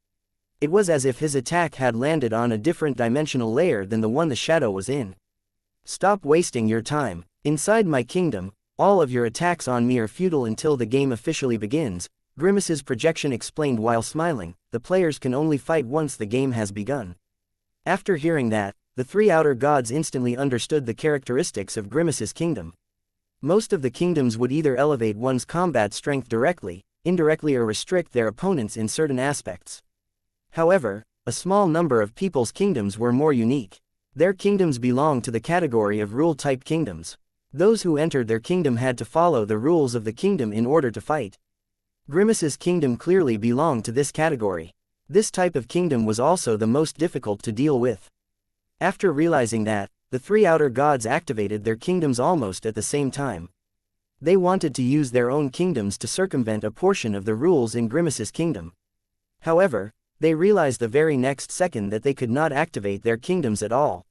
It was as if his attack had landed on a different dimensional layer than the one the shadow was in. Stop wasting your time. Inside my kingdom, all of your attacks on me are futile until the game officially begins, Grimace's projection explained while smiling. The players can only fight once the game has begun. After hearing that, the three outer gods instantly understood the characteristics of Grimace's kingdom. Most of the kingdoms would either elevate one's combat strength directly, indirectly, or restrict their opponents in certain aspects. However, a small number of people's kingdoms were more unique. Their kingdoms belonged to the category of rule-type kingdoms. Those who entered their kingdom had to follow the rules of the kingdom in order to fight. Grimace's kingdom clearly belonged to this category. This type of kingdom was also the most difficult to deal with. After realizing that, the three outer gods activated their kingdoms almost at the same time. They wanted to use their own kingdoms to circumvent a portion of the rules in Grimace's kingdom. However, they realized the very next second that they could not activate their kingdoms at all.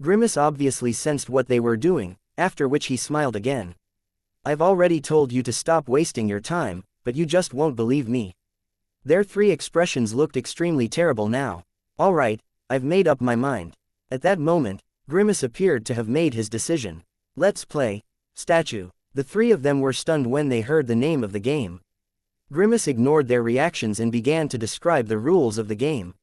Grimace obviously sensed what they were doing, after which he smiled again. I've already told you to stop wasting your time, but you just won't believe me. Their three expressions looked extremely terrible now. Alright, I've made up my mind. At that moment, Grimace appeared to have made his decision. Let's play. Statue. The three of them were stunned when they heard the name of the game. Grimace ignored their reactions and began to describe the rules of the game.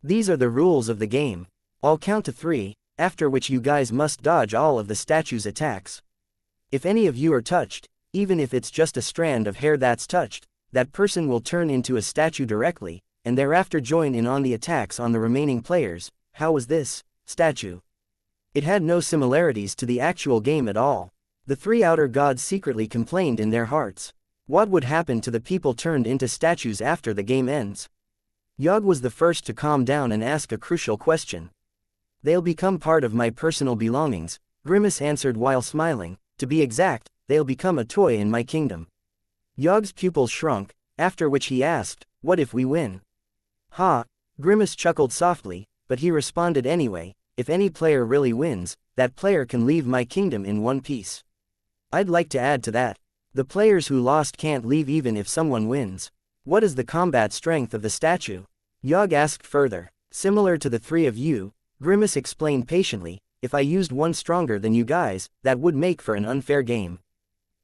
These are the rules of the game. I'll count to 3, after which you guys must dodge all of the statue's attacks. If any of you are touched, even if it's just a strand of hair that's touched, that person will turn into a statue directly, and thereafter join in on the attacks on the remaining players. How was this? Statue. It had no similarities to the actual game at all. The three outer gods secretly complained in their hearts. What would happen to the people turned into statues after the game ends? Yog was the first to calm down and ask a crucial question. They'll become part of my personal belongings, Grimace answered while smiling. To be exact, they'll become a toy in my kingdom. Yog's pupils shrunk, after which he asked, what if we win? Ha! Grimace chuckled softly, but he responded anyway, if any player really wins, that player can leave my kingdom in one piece. I'd like to add to that. The players who lost can't leave even if someone wins. What is the combat strength of the statue? Yog asked further. Similar to the three of you, Grimace explained patiently, if I used one stronger than you guys, that would make for an unfair game.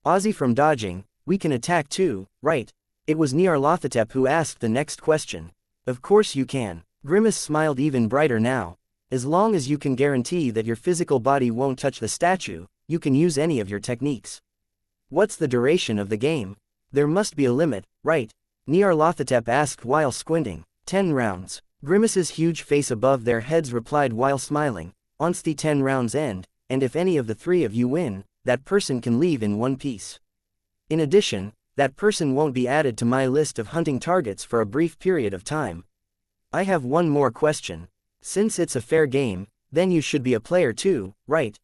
Ozzy from dodging, we can attack too, right? It was Nyarlathotep who asked the next question. Of course you can. Grimace smiled even brighter now. As long as you can guarantee that your physical body won't touch the statue, you can use any of your techniques. What's the duration of the game? There must be a limit, right? Nyarlathotep asked while squinting. 10 rounds. Grimace's huge face above their heads replied while smiling. Once the 10 rounds end, and if any of the three of you win, that person can leave in one piece. In addition, that person won't be added to my list of hunting targets for a brief period of time. I have one more question. Since it's a fair game, then you should be a player too, right?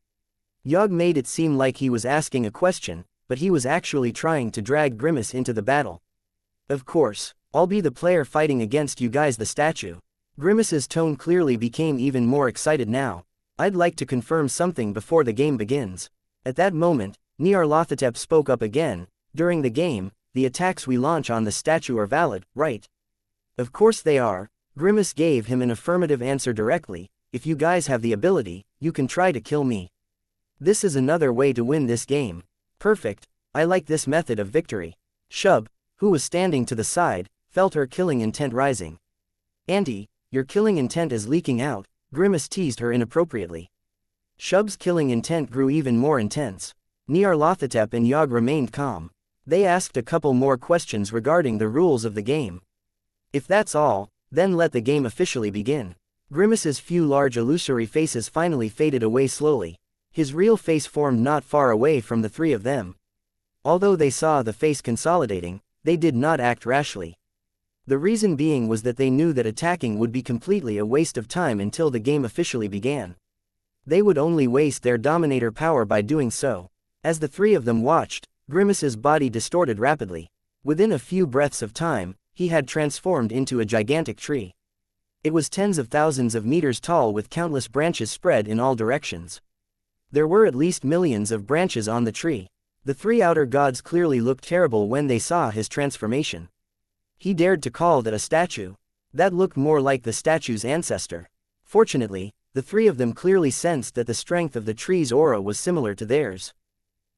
Yog made it seem like he was asking a question, but he was actually trying to drag Grimace into the battle. Of course, I'll be the player fighting against you guys, the statue. Grimace's tone clearly became even more excited now. I'd like to confirm something before the game begins. At that moment, Nyarlathotep spoke up again. During the game, the attacks we launch on the statue are valid, right? Of course they are. Grimace gave him an affirmative answer directly. If you guys have the ability, you can try to kill me. This is another way to win this game. Perfect. I like this method of victory. Shub, who was standing to the side, felt her killing intent rising. Auntie, your killing intent is leaking out, Grimace teased her inappropriately. Shub's killing intent grew even more intense. Nyarlathotep and Yog remained calm. They asked a couple more questions regarding the rules of the game. If that's all, then let the game officially begin. Grimace's few large illusory faces finally faded away slowly. His real face formed not far away from the three of them. Although they saw the face consolidating, they did not act rashly. The reason being was that they knew that attacking would be completely a waste of time until the game officially began. They would only waste their dominator power by doing so. As the three of them watched, Grimace's body distorted rapidly. Within a few breaths of time, he had transformed into a gigantic tree. It was tens of thousands of meters tall with countless branches spread in all directions. There were at least millions of branches on the tree. The three outer gods clearly looked terrible when they saw his transformation. He dared to call that a statue. That looked more like the statue's ancestor. Fortunately, the three of them clearly sensed that the strength of the tree's aura was similar to theirs.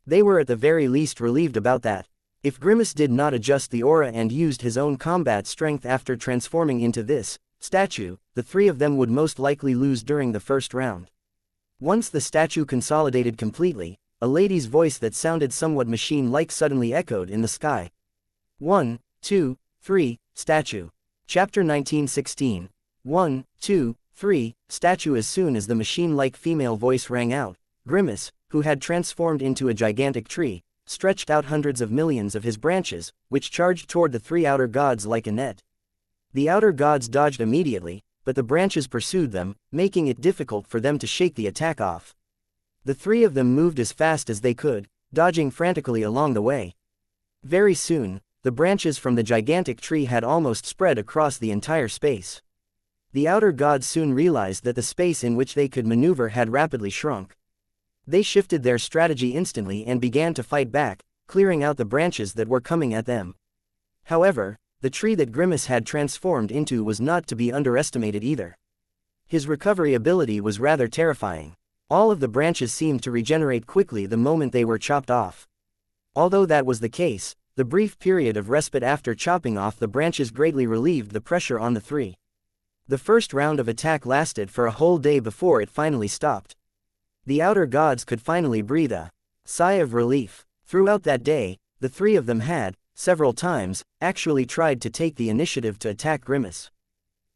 They were at the very least relieved about that. If Grimace did not adjust the aura and used his own combat strength after transforming into this statue, the three of them would most likely lose during the first round. Once the statue consolidated completely, a lady's voice that sounded somewhat machine-like suddenly echoed in the sky. 1, 2, 3, statue. Chapter 1916. 1, 2, 3, statue. As soon as the machine-like female voice rang out, Grimace, who had transformed into a gigantic tree, stretched out hundreds of millions of his branches, which charged toward the three outer gods like a net. The outer gods dodged immediately, but the branches pursued them, making it difficult for them to shake the attack off. The three of them moved as fast as they could, dodging frantically along the way. Very soon, the branches from the gigantic tree had almost spread across the entire space. The outer gods soon realized that the space in which they could maneuver had rapidly shrunk. They shifted their strategy instantly and began to fight back, clearing out the branches that were coming at them. However, the tree that Grimace had transformed into was not to be underestimated either. His recovery ability was rather terrifying. All of the branches seemed to regenerate quickly the moment they were chopped off. Although that was the case, the brief period of respite after chopping off the branches greatly relieved the pressure on the three. The first round of attack lasted for a whole day before it finally stopped. The outer gods could finally breathe a sigh of relief. Throughout that day, the three of them had, several times, actually tried to take the initiative to attack Grimace.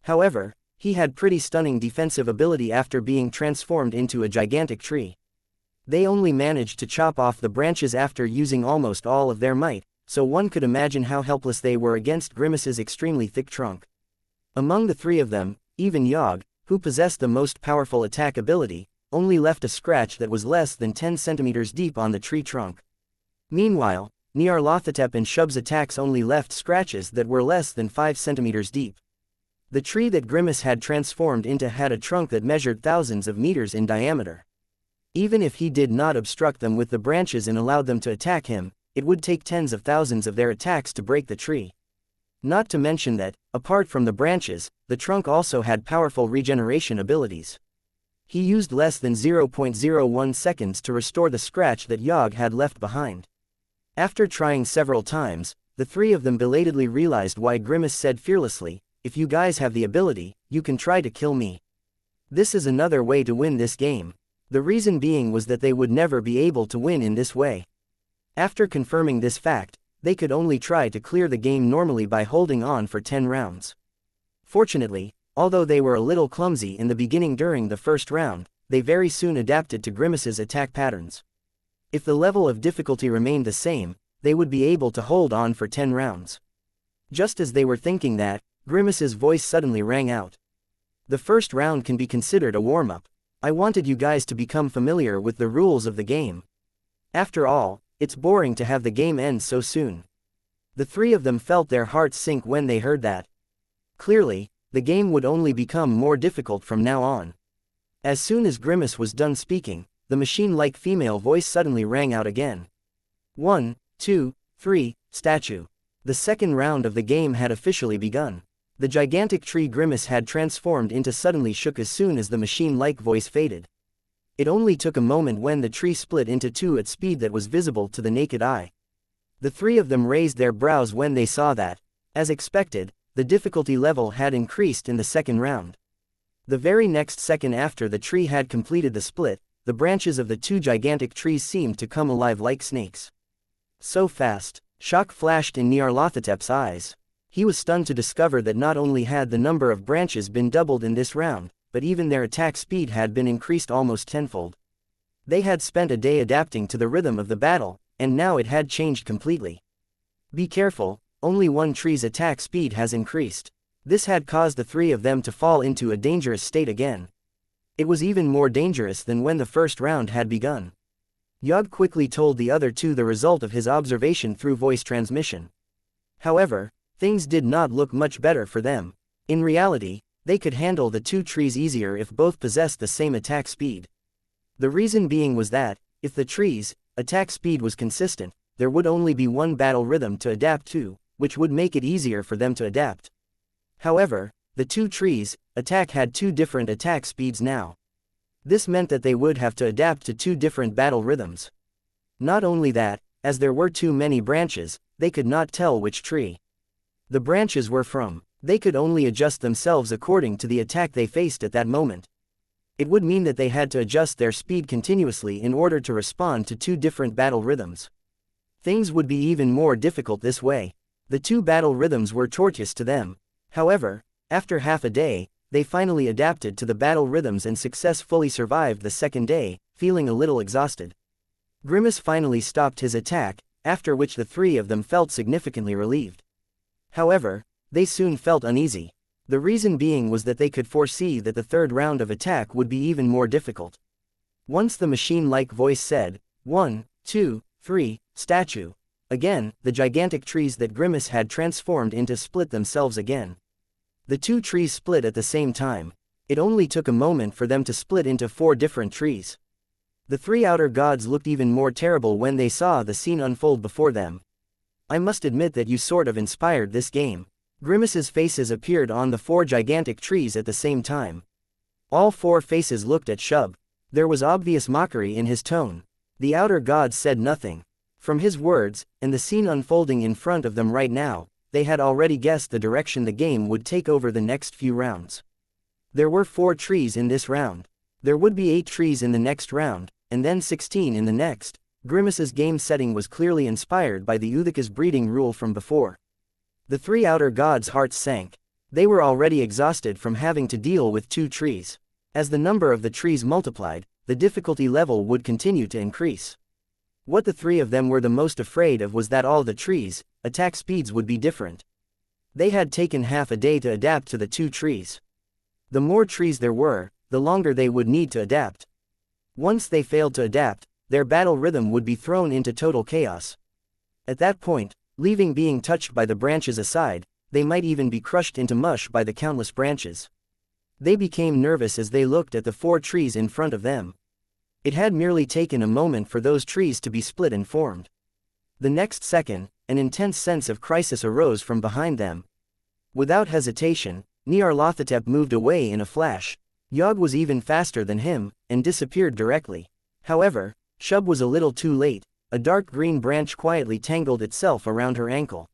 However, he had pretty stunning defensive ability after being transformed into a gigantic tree. They only managed to chop off the branches after using almost all of their might, so one could imagine how helpless they were against Grimace's extremely thick trunk. Among the three of them, even Yogg, who possessed the most powerful attack ability, only left a scratch that was less than 10 centimeters deep on the tree trunk. Meanwhile, Nyarlathotep and Shub's attacks only left scratches that were less than 5 centimeters deep. The tree that Grimace had transformed into had a trunk that measured thousands of meters in diameter. Even if he did not obstruct them with the branches and allowed them to attack him, it would take tens of thousands of their attacks to break the tree. Not to mention that, apart from the branches, the trunk also had powerful regeneration abilities. He used less than 0.01 seconds to restore the scratch that Yogg had left behind. After trying several times, the three of them belatedly realized why Grimace said fearlessly, "If you guys have the ability, you can try to kill me. This is another way to win this game." The reason being was that they would never be able to win in this way. After confirming this fact, they could only try to clear the game normally by holding on for 10 rounds. Fortunately, although they were a little clumsy in the beginning during the first round, they very soon adapted to Grimace's attack patterns. If the level of difficulty remained the same, they would be able to hold on for 10 rounds. Just as they were thinking that, Grimace's voice suddenly rang out. "The first round can be considered a warm-up. I wanted you guys to become familiar with the rules of the game. After all, it's boring to have the game end so soon." The three of them felt their hearts sink when they heard that. Clearly, the game would only become more difficult from now on. As soon as Grimace was done speaking, the machine-like female voice suddenly rang out again. 1, 2, 3, statue. The second round of the game had officially begun. The gigantic tree Grimace had transformed into suddenly shook as soon as the machine-like voice faded. It only took a moment when the tree split into two at speed that was visible to the naked eye. The three of them raised their brows when they saw that. As expected, the difficulty level had increased in the second round. The very next second after the tree had completed the split, the branches of the two gigantic trees seemed to come alive like snakes. So fast. Shock flashed in Nyarlathotep's eyes. He was stunned to discover that not only had the number of branches been doubled in this round, but even their attack speed had been increased almost tenfold. They had spent a day adapting to the rhythm of the battle, and now it had changed completely. Be careful, only one tree's attack speed has increased. This had caused the three of them to fall into a dangerous state again. It was even more dangerous than when the first round had begun. Yogg quickly told the other two the result of his observation through voice transmission. However, things did not look much better for them. In reality, they could handle the two trees easier if both possessed the same attack speed. The reason being was that, if the trees' attack speed was consistent, there would only be one battle rhythm to adapt to, which would make it easier for them to adapt. However, the two trees' attack had two different attack speeds now. This meant that they would have to adapt to two different battle rhythms. Not only that, as there were too many branches, they could not tell which tree the branches were from. They could only adjust themselves according to the attack they faced at that moment. It would mean that they had to adjust their speed continuously in order to respond to two different battle rhythms. Things would be even more difficult this way. The two battle rhythms were torturous to them. However, after half a day, they finally adapted to the battle rhythms and successfully survived the second day, feeling a little exhausted. Grimace finally stopped his attack, after which the three of them felt significantly relieved. However, they soon felt uneasy. The reason being was that they could foresee that the third round of attack would be even more difficult. Once the machine-like voice said, 1, 2, 3, statue. Again, the gigantic trees that Grimace had transformed into split themselves again. The two trees split at the same time. It only took a moment for them to split into 4 different trees. The 3 outer gods looked even more terrible when they saw the scene unfold before them. I must admit that you sort of inspired this game. Grimace's faces appeared on the 4 gigantic trees at the same time. All 4 faces looked at Shub. There was obvious mockery in his tone. The outer gods said nothing. From his words, and the scene unfolding in front of them right now, they had already guessed the direction the game would take over the next few rounds. There were 4 trees in this round. There would be 8 trees in the next round, and then 16 in the next. Grimace's game setting was clearly inspired by the Uthaka's breeding rule from before. The 3 outer gods' hearts sank. They were already exhausted from having to deal with 2 trees. As the number of the trees multiplied, the difficulty level would continue to increase. What the 3 of them were the most afraid of was that all the trees' attack speeds would be different. They had taken half a day to adapt to the 2 trees. The more trees there were, the longer they would need to adapt. Once they failed to adapt, their battle rhythm would be thrown into total chaos. At that point, leaving being touched by the branches aside, they might even be crushed into mush by the countless branches. They became nervous as they looked at the 4 trees in front of them. It had merely taken a moment for those trees to be split and formed. The next second, an intense sense of crisis arose from behind them. Without hesitation, Nyarlathotep moved away in a flash. Yogg was even faster than him, and disappeared directly. However, Shub was a little too late. A dark green branch quietly tangled itself around her ankle.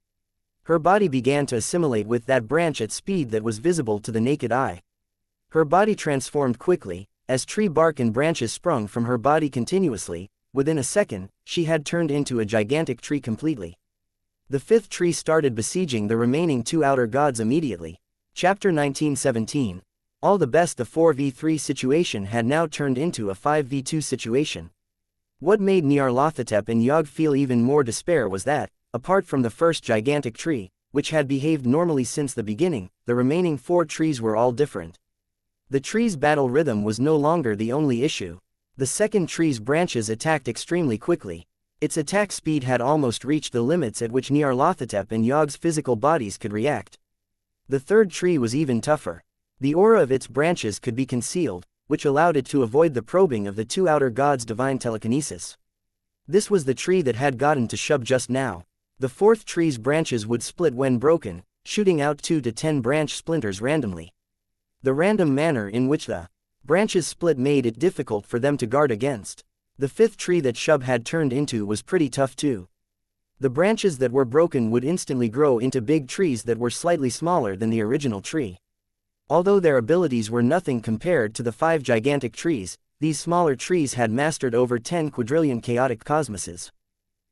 Her body began to assimilate with that branch at speed that was visible to the naked eye. Her body transformed quickly, as tree bark and branches sprung from her body continuously. Within a second, she had turned into a gigantic tree completely. The 5th tree started besieging the remaining 2 outer gods immediately. Chapter 1917. All the best. The 4v3 situation had now turned into a 5v2 situation. What made Nyarlathotep and Yogg feel even more despair was that, apart from the first gigantic tree, which had behaved normally since the beginning, the remaining 4 trees were all different. The tree's battle rhythm was no longer the only issue. The second tree's branches attacked extremely quickly. Its attack speed had almost reached the limits at which Nyarlathotep and Yogg's physical bodies could react. The third tree was even tougher. The aura of its branches could be concealed, which allowed it to avoid the probing of the 2 outer gods' divine telekinesis. This was the tree that had gotten to Shub just now. The 4th tree's branches would split when broken, shooting out 2 to 10 branch splinters randomly. The random manner in which the branches split made it difficult for them to guard against. The 5th tree that Shub had turned into was pretty tough too. The branches that were broken would instantly grow into big trees that were slightly smaller than the original tree. Although their abilities were nothing compared to the 5 gigantic trees, these smaller trees had mastered over 10 quadrillion chaotic cosmoses.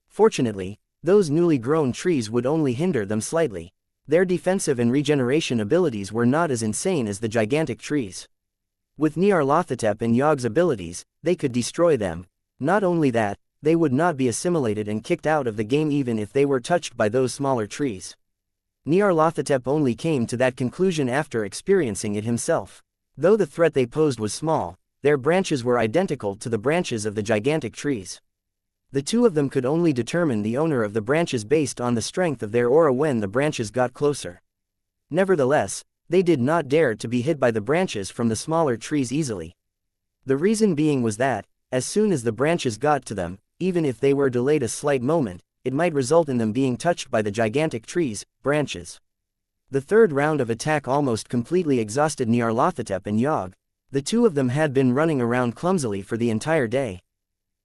Fortunately, those newly grown trees would only hinder them slightly. Their defensive and regeneration abilities were not as insane as the gigantic trees. With Nyarlathotep and Yogg's abilities, they could destroy them. Not only that, they would not be assimilated and kicked out of the game even if they were touched by those smaller trees. Nyarlathotep only came to that conclusion after experiencing it himself. Though the threat they posed was small, their branches were identical to the branches of the gigantic trees. The 2 of them could only determine the owner of the branches based on the strength of their aura when the branches got closer. Nevertheless, they did not dare to be hit by the branches from the smaller trees easily. The reason being was that, as soon as the branches got to them, even if they were delayed a slight moment, it might result in them being touched by the gigantic trees' branches. The third round of attack almost completely exhausted Nyarlathotep and Yog. The two of them had been running around clumsily for the entire day.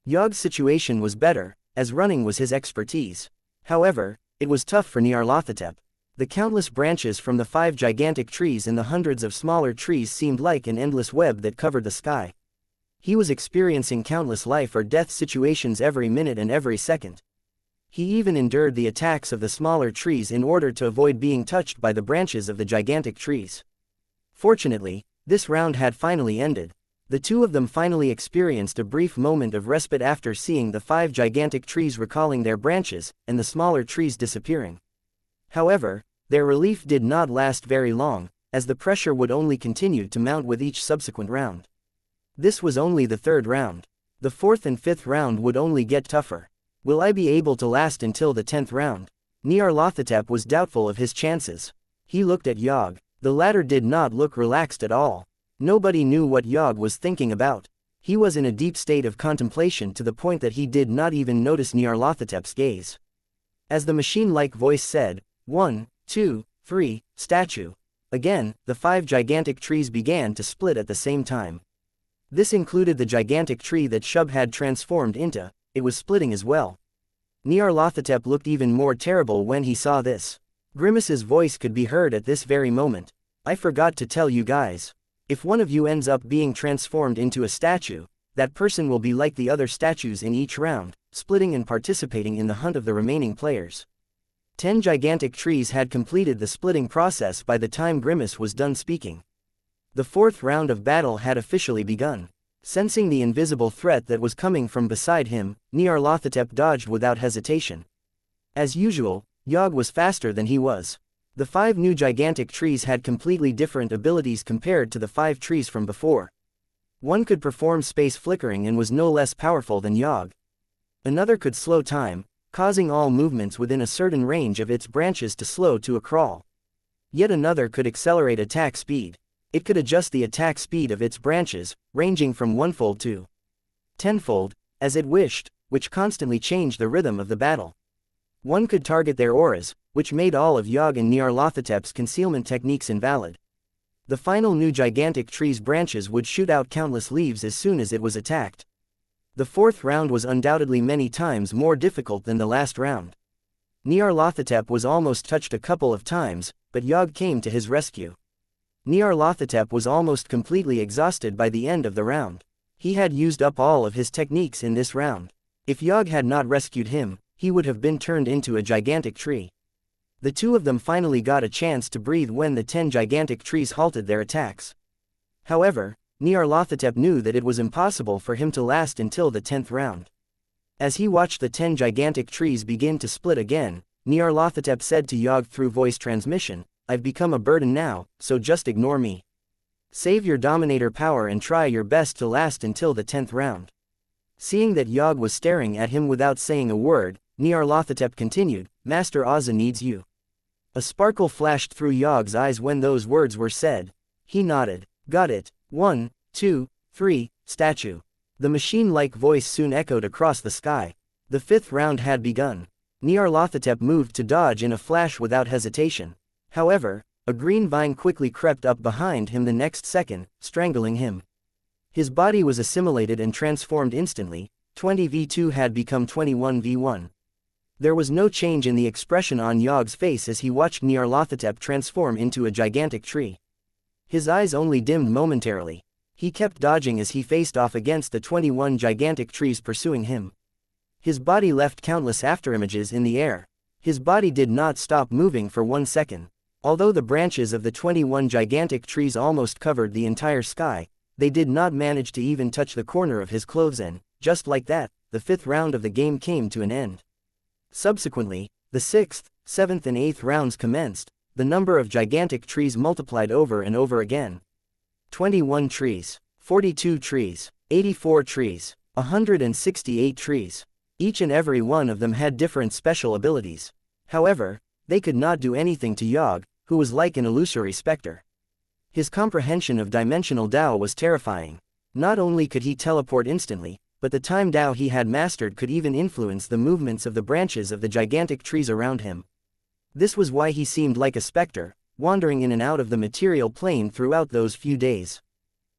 Yog's situation was better, as running was his expertise. However, it was tough for Nyarlathotep. The countless branches from the 5 gigantic trees and the hundreds of smaller trees seemed like an endless web that covered the sky. He was experiencing countless life or death situations every minute and every second. He even endured the attacks of the smaller trees in order to avoid being touched by the branches of the gigantic trees. Fortunately, this round had finally ended. The two of them finally experienced a brief moment of respite after seeing the 5 gigantic trees recalling their branches, and the smaller trees disappearing. However, their relief did not last very long, as the pressure would only continue to mount with each subsequent round. This was only the third round. The fourth and fifth round would only get tougher. Will I be able to last until the 10th round? Nyarlathotep was doubtful of his chances. He looked at Yog. The latter did not look relaxed at all. Nobody knew what Yog was thinking about. He was in a deep state of contemplation to the point that he did not even notice Nyarlathotep's gaze. As the machine-like voice said, 1, 2, 3, statue. Again, the 5 gigantic trees began to split at the same time. This included the gigantic tree that Shub had transformed into. It was splitting as well. Nyarlathotep looked even more terrible when he saw this. Grimace's voice could be heard at this very moment. I forgot to tell you guys. If one of you ends up being transformed into a statue, that person will be like the other statues in each round, splitting and participating in the hunt of the remaining players. 10 gigantic trees had completed the splitting process by the time Grimace was done speaking. The fourth round of battle had officially begun. Sensing the invisible threat that was coming from beside him, Nyarlathotep dodged without hesitation. As usual, Yog was faster than he was. The 5 new gigantic trees had completely different abilities compared to the 5 trees from before. One could perform space flickering and was no less powerful than Yog. Another could slow time, causing all movements within a certain range of its branches to slow to a crawl. Yet another could accelerate attack speed. It could adjust the attack speed of its branches, ranging from 1-fold to 10-fold, as it wished, which constantly changed the rhythm of the battle. One could target their auras, which made all of Yog and Nyarlathotep's concealment techniques invalid. The final new gigantic tree's branches would shoot out countless leaves as soon as it was attacked. The fourth round was undoubtedly many times more difficult than the last round. Nyarlathotep was almost touched a couple of times, but Yog came to his rescue. Nyarlathotep was almost completely exhausted by the end of the round. He had used up all of his techniques in this round. If Yog had not rescued him, he would have been turned into a gigantic tree. The two of them finally got a chance to breathe when the 10 gigantic trees halted their attacks. However, Nyarlathotep knew that it was impossible for him to last until the 10th round. As he watched the 10 gigantic trees begin to split again, Nyarlathotep said to Yog through voice transmission, I've become a burden now, so just ignore me. Save your dominator power and try your best to last until the 10th round. Seeing that Yog was staring at him without saying a word, Nyarlathotep continued, Master Azza needs you. A sparkle flashed through Yog's eyes when those words were said. He nodded. Got it. 1, 2, 3, statue. The machine-like voice soon echoed across the sky. The 5th round had begun. Nyarlathotep moved to dodge in a flash without hesitation. However, a green vine quickly crept up behind him the next second, strangling him. His body was assimilated and transformed instantly. 20v2 had become 21v1. There was no change in the expression on Yog's face as he watched Nyarlathotep transform into a gigantic tree. His eyes only dimmed momentarily. He kept dodging as he faced off against the 21 gigantic trees pursuing him. His body left countless afterimages in the air. His body did not stop moving for 1 second. Although the branches of the 21 gigantic trees almost covered the entire sky, they did not manage to even touch the corner of his clothes, and, just like that, the 5th round of the game came to an end. Subsequently, the 6th, 7th and 8th rounds commenced. The number of gigantic trees multiplied over and over again. 21 trees, 42 trees, 84 trees, 168 trees. Each and every one of them had different special abilities. However, they could not do anything to Yog, who was like an illusory specter. His comprehension of dimensional Tao was terrifying. Not only could he teleport instantly, but the time Dao he had mastered could even influence the movements of the branches of the gigantic trees around him. This was why he seemed like a specter, wandering in and out of the material plane throughout those few days.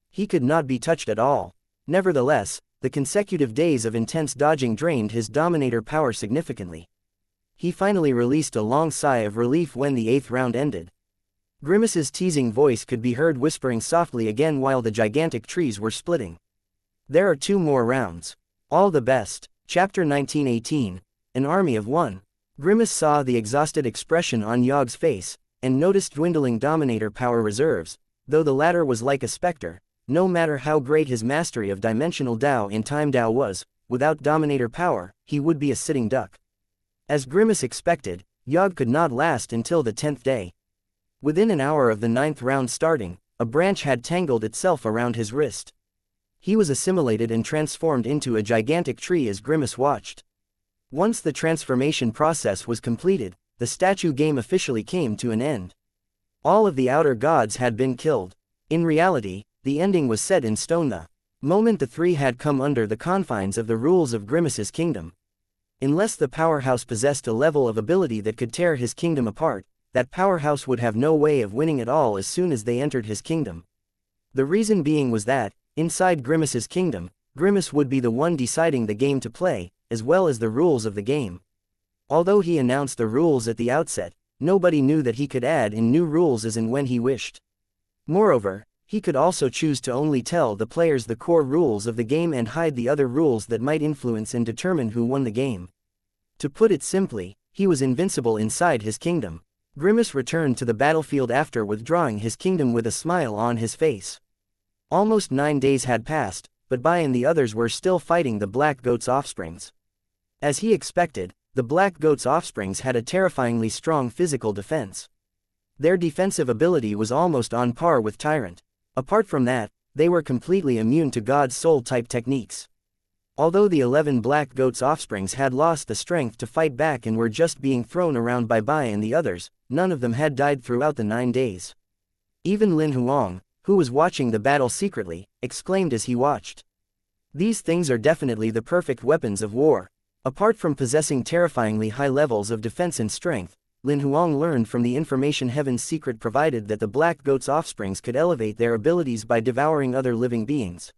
He could not be touched at all. Nevertheless, the consecutive days of intense dodging drained his dominator power significantly. He finally released a long sigh of relief when the 8th round ended. Grimace's teasing voice could be heard whispering softly again while the gigantic trees were splitting. There are 2 more rounds. All the best. Chapter 1918, An Army of One. Grimace saw the exhausted expression on Yog's face, and noticed dwindling dominator power reserves, though the latter was like a specter. No matter how great his mastery of dimensional Dao in time Dao was, without dominator power, he would be a sitting duck. As Grimace expected, Yog could not last until the 10th day. Within an hour of the 9th round starting, a branch had tangled itself around his wrist. He was assimilated and transformed into a gigantic tree as Grimace watched. Once the transformation process was completed, the statue game officially came to an end. All of the outer gods had been killed. In reality, the ending was set in stone the moment the 3 had come under the confines of the rules of Grimace's kingdom. Unless the powerhouse possessed a level of ability that could tear his kingdom apart, that powerhouse would have no way of winning at all as soon as they entered his kingdom. The reason being was that, inside Grimace's kingdom, Grimace would be the one deciding the game to play, as well as the rules of the game. Although he announced the rules at the outset, nobody knew that he could add in new rules as and when he wished. Moreover, he could also choose to only tell the players the core rules of the game and hide the other rules that might influence and determine who won the game. To put it simply, he was invincible inside his kingdom. Grimace returned to the battlefield after withdrawing his kingdom with a smile on his face. Almost 9 days had passed, but Bai and the others were still fighting the Black Goat's offsprings. As he expected, the Black Goat's offsprings had a terrifyingly strong physical defense. Their defensive ability was almost on par with Tyrant. Apart from that, they were completely immune to God's Soul-type techniques. Although the 11 Black Goat's offsprings had lost the strength to fight back and were just being thrown around by Bai and the others, none of them had died throughout the 9 days. Even Lin Huang, who was watching the battle secretly, exclaimed as he watched. These things are definitely the perfect weapons of war. Apart from possessing terrifyingly high levels of defense and strength, Lin Huang learned from the information Heaven's Secret provided that the Black Goat's offsprings could elevate their abilities by devouring other living beings.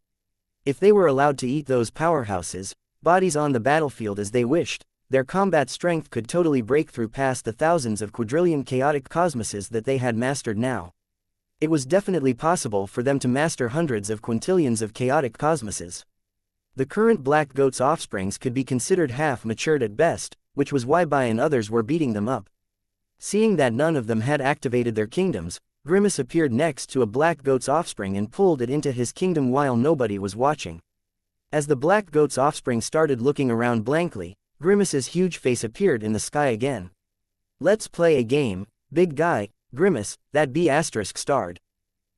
If they were allowed to eat those powerhouses, bodies on the battlefield as they wished, their combat strength could totally break through past the thousands of quadrillion chaotic cosmoses that they had mastered now. It was definitely possible for them to master hundreds of quintillions of chaotic cosmoses. The current Black Goat's offsprings could be considered half-matured at best, which was why Bai and others were beating them up. Seeing that none of them had activated their kingdoms, Grimace appeared next to a Black Goat's offspring and pulled it into his kingdom while nobody was watching. As the Black Goat's offspring started looking around blankly, Grimace's huge face appeared in the sky again. "Let's play a game, big guy, Grimace," that B** starred.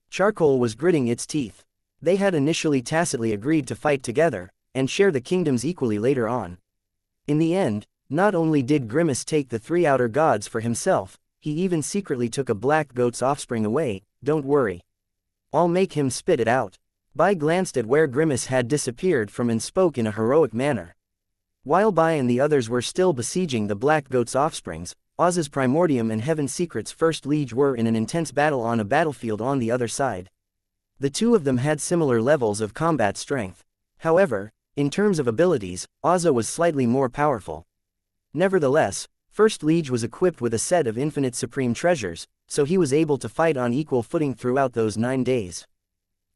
Charcoal was gritting its teeth. They had initially tacitly agreed to fight together, and share the kingdoms equally later on. In the end, not only did Grimace take the 3 outer gods for himself, he even secretly took a Black Goat's offspring away. "Don't worry. I'll make him spit it out." Bai glanced at where Grimace had disappeared from and spoke in a heroic manner. While Bai and the others were still besieging the Black Goat's offsprings, Oz's Primordium and Heaven's Secret's First Liege were in an intense battle on a battlefield on the other side. The 2 of them had similar levels of combat strength. However, in terms of abilities, Ozza was slightly more powerful. Nevertheless, First Liege was equipped with a set of infinite supreme treasures, so he was able to fight on equal footing throughout those 9 days.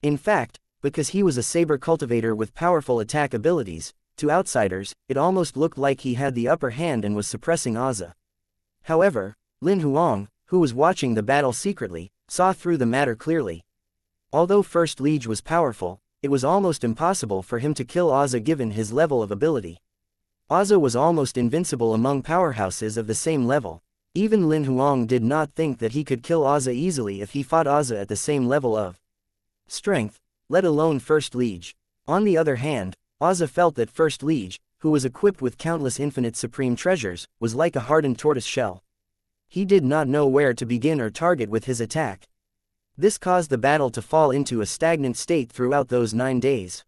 In fact, because he was a saber cultivator with powerful attack abilities, to outsiders, it almost looked like he had the upper hand and was suppressing Ozza. However, Lin Huang, who was watching the battle secretly, saw through the matter clearly. Although First Liege was powerful, it was almost impossible for him to kill Ozza given his level of ability. Ozza was almost invincible among powerhouses of the same level. Even Lin Huang did not think that he could kill Ozza easily if he fought Ozza at the same level of strength, let alone First Liege. On the other hand, Ozza felt that First Liege, who was equipped with countless infinite supreme treasures, was like a hardened tortoise shell. He did not know where to begin or target with his attack. This caused the battle to fall into a stagnant state throughout those 9 days.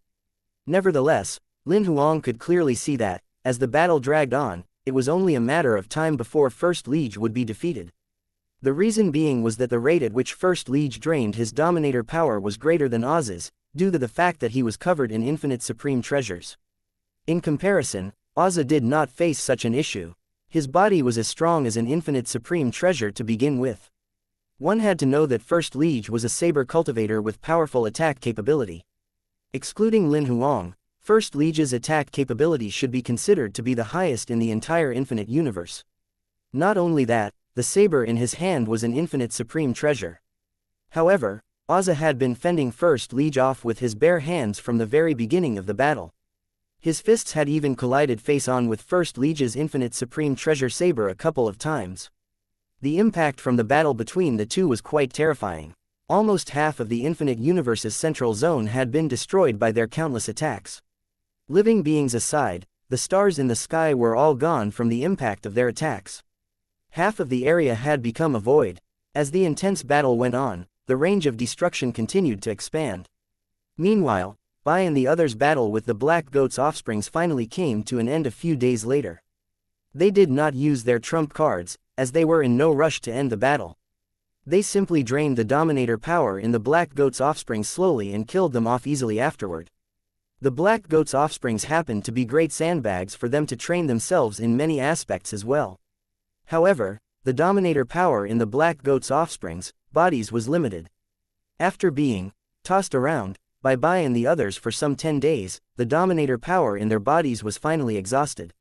Nevertheless, Lin Huang could clearly see that, as the battle dragged on, it was only a matter of time before First Liege would be defeated. The reason being was that the rate at which First Liege drained his dominator power was greater than Oz's, due to the fact that he was covered in infinite supreme treasures. In comparison, Oz did not face such an issue. His body was as strong as an infinite supreme treasure to begin with. One had to know that First Liege was a saber cultivator with powerful attack capability. Excluding Lin Huang, First Liege's attack capability should be considered to be the highest in the entire infinite universe. Not only that, the saber in his hand was an infinite supreme treasure. However, Oz had been fending First Liege off with his bare hands from the very beginning of the battle. His fists had even collided face-on with First Liege's infinite supreme treasure saber a couple of times. The impact from the battle between the two was quite terrifying. Almost half of the infinite universe's central zone had been destroyed by their countless attacks. Living beings aside, the stars in the sky were all gone from the impact of their attacks. Half of the area had become a void. As the intense battle went on, the range of destruction continued to expand. Meanwhile, Bai and the others' battle with the Black Goat's offsprings finally came to an end a few days later. They did not use their trump cards, as they were in no rush to end the battle. They simply drained the dominator power in the Black Goat's offsprings slowly and killed them off easily afterward. The Black Goat's offsprings happened to be great sandbags for them to train themselves in many aspects as well. However, the dominator power in the Black Goat's offsprings' bodies was limited. After being tossed around by Bai and the others for some 10 days, the dominator power in their bodies was finally exhausted.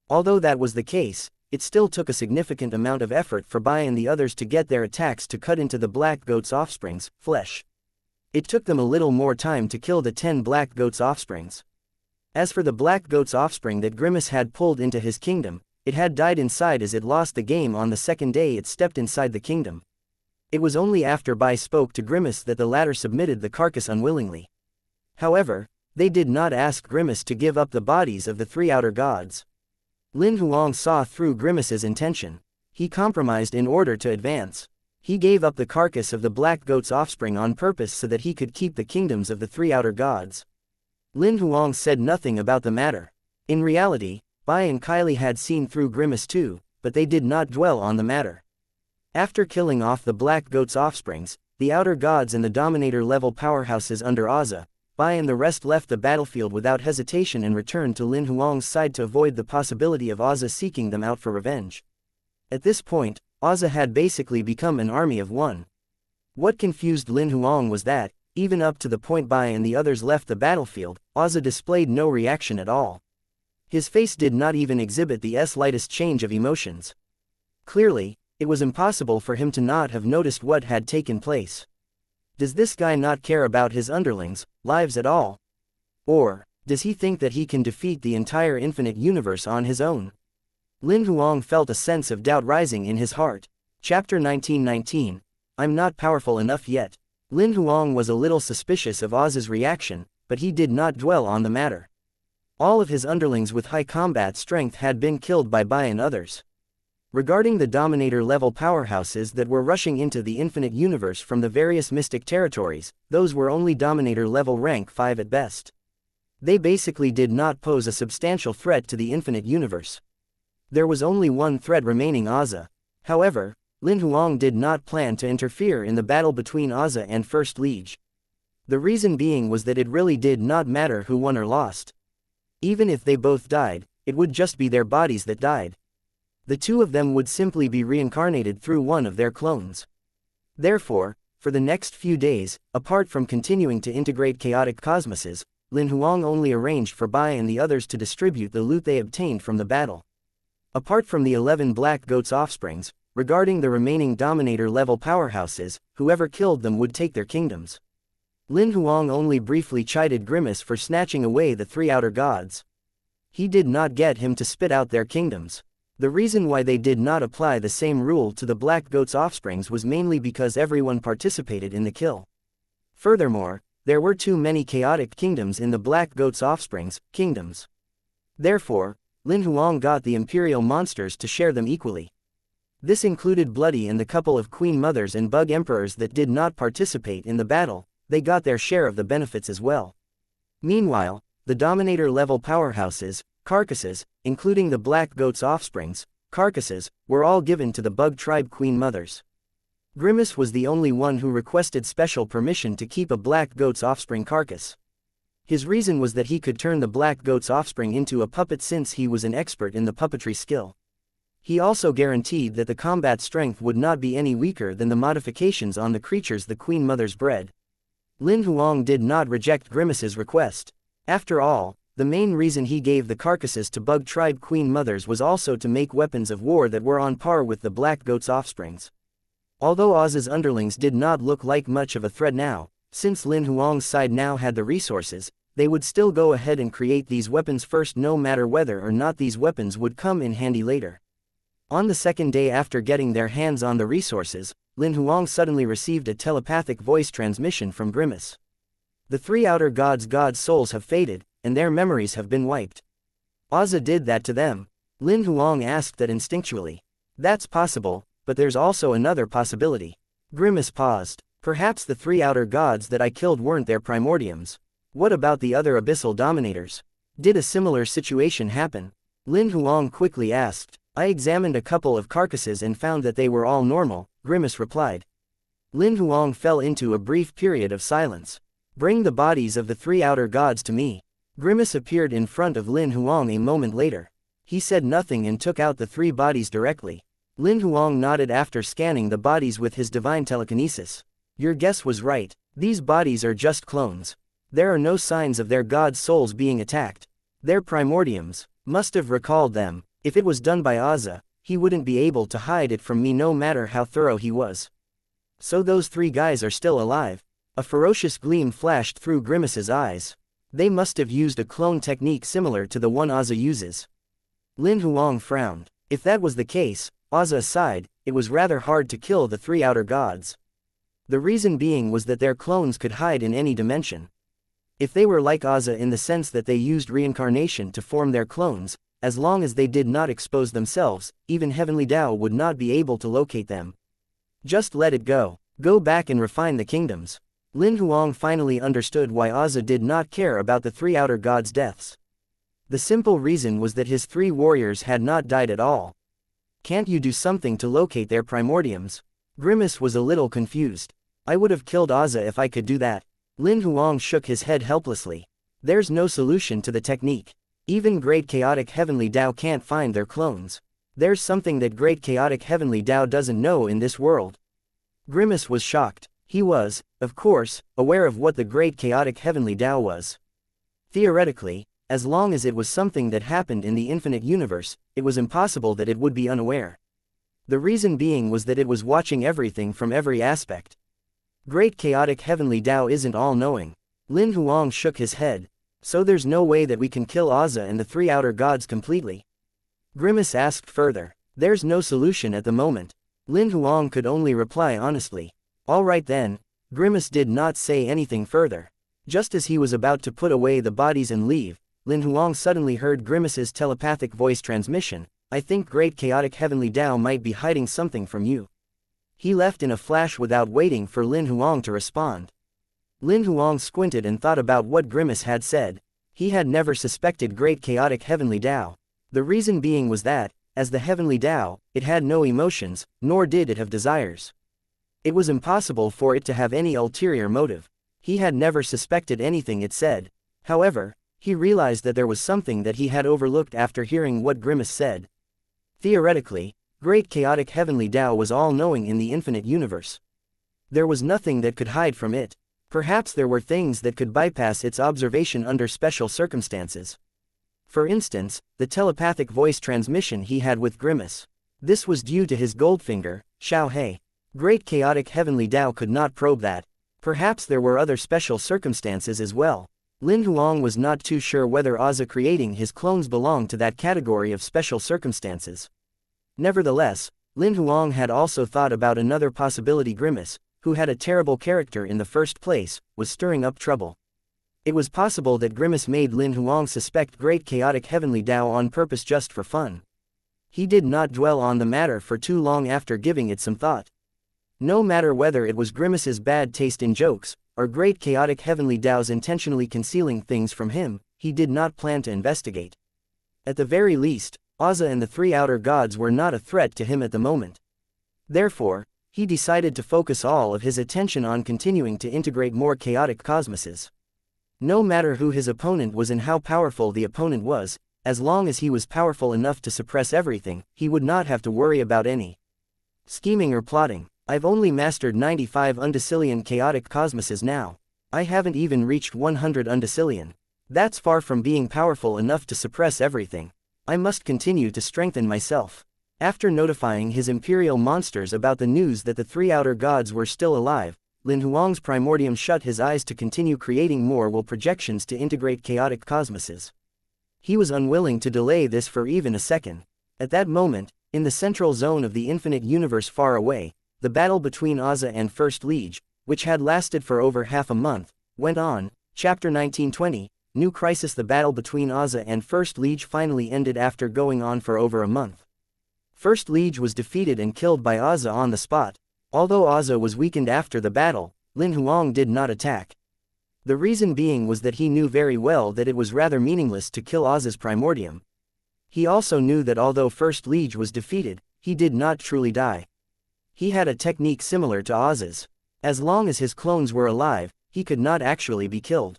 Although that was the case, it still took a significant amount of effort for Bai and the others to get their attacks to cut into the Black Goat's offsprings' flesh. It took them a little more time to kill the 10 Black Goat's offsprings. As for the Black Goat's offspring that Grimace had pulled into his kingdom, it had died inside as it lost the game on the second day it stepped inside the kingdom. It was only after Bai spoke to Grimace that the latter submitted the carcass unwillingly. However, they did not ask Grimace to give up the bodies of the 3 outer gods. Lin Huang saw through Grimace's intention. He compromised in order to advance. He gave up the carcass of the Black Goat's offspring on purpose so that he could keep the kingdoms of the 3 outer gods. Lin Huang said nothing about the matter. In reality, Bai and Kylie had seen through Grimace too, but they did not dwell on the matter. After killing off the Black Goat's offsprings, the outer gods and the dominator-level powerhouses under Ozza, Bai and the rest left the battlefield without hesitation and returned to Lin Huang's side to avoid the possibility of Ozza seeking them out for revenge. At this point, Ozza had basically become an army of one. What confused Lin Huang was that, even up to the point Bai and the others left the battlefield, Ozza displayed no reaction at all. His face did not even exhibit the slightest change of emotions. Clearly, it was impossible for him to not have noticed what had taken place. Does this guy not care about his underlings' lives at all? Or, does he think that he can defeat the entire infinite universe on his own? Lin Huang felt a sense of doubt rising in his heart. Chapter 1919, I'm not powerful enough yet. Lin Huang was a little suspicious of Oz's reaction, but he did not dwell on the matter. All of his underlings with high combat strength had been killed by Bai and others. Regarding the dominator-level powerhouses that were rushing into the infinite universe from the various mystic territories, those were only dominator-level rank 5 at best. They basically did not pose a substantial threat to the infinite universe. There was only one threat remaining: Ozza. However, Lin Huang did not plan to interfere in the battle between Ozza and First Liege. The reason being was that it really did not matter who won or lost. Even if they both died, it would just be their bodies that died. The two of them would simply be reincarnated through one of their clones. Therefore, for the next few days, apart from continuing to integrate chaotic cosmoses, Lin Huang only arranged for Bai and the others to distribute the loot they obtained from the battle. Apart from the 11 Black Goat's offsprings, regarding the remaining dominator-level powerhouses, whoever killed them would take their kingdoms. Lin Huang only briefly chided Grimace for snatching away the 3 outer gods. He did not get him to spit out their kingdoms. The reason why they did not apply the same rule to the Black Goat's offsprings was mainly because everyone participated in the kill. Furthermore, there were too many chaotic kingdoms in the Black Goat's offsprings' kingdoms. Therefore, Lin Huang got the imperial monsters to share them equally. This included Bloody and the couple of Queen Mothers and Bug Emperors that did not participate in the battle. They got their share of the benefits as well. Meanwhile, the Dominator-level powerhouses, carcasses, including the Black Goat's offsprings, carcasses, were all given to the Bug Tribe Queen Mothers. Grimace was the only one who requested special permission to keep a Black Goat's offspring carcass. His reason was that he could turn the Black Goat's offspring into a puppet since he was an expert in the puppetry skill. He also guaranteed that the combat strength would not be any weaker than the modifications on the creatures the Queen Mothers bred. Lin Huang did not reject Grimace's request. After all, the main reason he gave the carcasses to Bug Tribe Queen Mothers was also to make weapons of war that were on par with the Black Goat's offsprings. Although Oz's underlings did not look like much of a threat now, since Lin Huang's side now had the resources, they would still go ahead and create these weapons first no matter whether or not these weapons would come in handy later. On the second day after getting their hands on the resources, Lin Huang suddenly received a telepathic voice transmission from Grimace. The three outer gods' souls have faded, and their memories have been wiped. Oza did that to them. Lin Huang asked that instinctually. That's possible, but there's also another possibility. Grimace paused. Perhaps the three outer gods that I killed weren't their primordiums. What about the other abyssal dominators? Did a similar situation happen? Lin Huang quickly asked. I examined a couple of carcasses and found that they were all normal, Grimace replied. Lin Huang fell into a brief period of silence. Bring the bodies of the three outer gods to me. Grimace appeared in front of Lin Huang a moment later. He said nothing and took out the three bodies directly. Lin Huang nodded after scanning the bodies with his divine telekinesis. Your guess was right. These bodies are just clones. There are no signs of their god's souls being attacked. Their primordiums must have recalled them. If it was done by Oza, he wouldn't be able to hide it from me no matter how thorough he was. So those three guys are still alive. A ferocious gleam flashed through Grimace's eyes. They must have used a clone technique similar to the one Oza uses. Lin Huang frowned. If that was the case, Oza aside, it was rather hard to kill the three outer gods. The reason being was that their clones could hide in any dimension. If they were like Oza in the sense that they used reincarnation to form their clones, as long as they did not expose themselves, even Heavenly Tao would not be able to locate them. Just let it go. Go back and refine the kingdoms. Lin Huang finally understood why Oza did not care about the three outer gods' deaths. The simple reason was that his three warriors had not died at all. Can't you do something to locate their primordiums? Grimace was a little confused. I would have killed Oza if I could do that. Lin Huang shook his head helplessly. There's no solution to the technique. Even Great Chaotic Heavenly Tao can't find their clones. There's something that Great Chaotic Heavenly Tao doesn't know in this world. Grimace was shocked. He was, of course, aware of what the Great Chaotic Heavenly Tao was. Theoretically, as long as it was something that happened in the infinite universe, it was impossible that it would be unaware. The reason being was that it was watching everything from every aspect. Great Chaotic Heavenly Tao isn't all-knowing. Lin Huang shook his head. So there's no way that we can kill Oza and the three outer gods completely? Grimace asked further. There's no solution at the moment. Lin Huang could only reply honestly. All right then. Grimace did not say anything further. Just as he was about to put away the bodies and leave, Lin Huang suddenly heard Grimace's telepathic voice transmission. I think Great Chaotic Heavenly Tao might be hiding something from you. He left in a flash without waiting for Lin Huang to respond. Lin Huang squinted and thought about what Grimace had said. He had never suspected Great Chaotic Heavenly Tao. The reason being was that, as the Heavenly Tao, it had no emotions, nor did it have desires. It was impossible for it to have any ulterior motive. He had never suspected anything it said. However, he realized that there was something that he had overlooked after hearing what Grimace said. Theoretically, Great Chaotic Heavenly Tao was all-knowing in the infinite universe. There was nothing that could hide from it. Perhaps there were things that could bypass its observation under special circumstances. For instance, the telepathic voice transmission he had with Grimace. This was due to his Goldfinger, Xiao. Great Chaotic Heavenly Tao could not probe that. Perhaps there were other special circumstances as well. Lin Huang was not too sure whether Oza creating his clones belonged to that category of special circumstances. Nevertheless, Lin Huang had also thought about another possibility. Grimace, who had a terrible character in the first place, was stirring up trouble. It was possible that Grimace made Lin Huang suspect Great Chaotic Heavenly Tao on purpose just for fun. He did not dwell on the matter for too long after giving it some thought. No matter whether it was Grimace's bad taste in jokes, or Great Chaotic Heavenly Tao's intentionally concealing things from him, he did not plan to investigate. At the very least, Auza and the three outer gods were not a threat to him at the moment. Therefore, he decided to focus all of his attention on continuing to integrate more chaotic cosmoses. No matter who his opponent was and how powerful the opponent was, as long as he was powerful enough to suppress everything, he would not have to worry about any scheming or plotting. I've only mastered 95 undecillion chaotic cosmoses now. I haven't even reached 100 undecillion. That's far from being powerful enough to suppress everything. I must continue to strengthen myself. After notifying his imperial monsters about the news that the three outer gods were still alive, Lin Huang's primordium shut his eyes to continue creating more will projections to integrate chaotic cosmoses. He was unwilling to delay this for even a second. At that moment, in the central zone of the infinite universe far away, the battle between Auza and First Liege, which had lasted for over half a month, went on. Chapter 1920, New Crisis. The battle between Auza and First Liege finally ended after going on for over a month. First Liege was defeated and killed by Auza on the spot. Although Auza was weakened after the battle, Lin Huang did not attack. The reason being was that he knew very well that it was rather meaningless to kill Auza's primordium. He also knew that although First Liege was defeated, he did not truly die. He had a technique similar to Auza's. As long as his clones were alive, he could not actually be killed.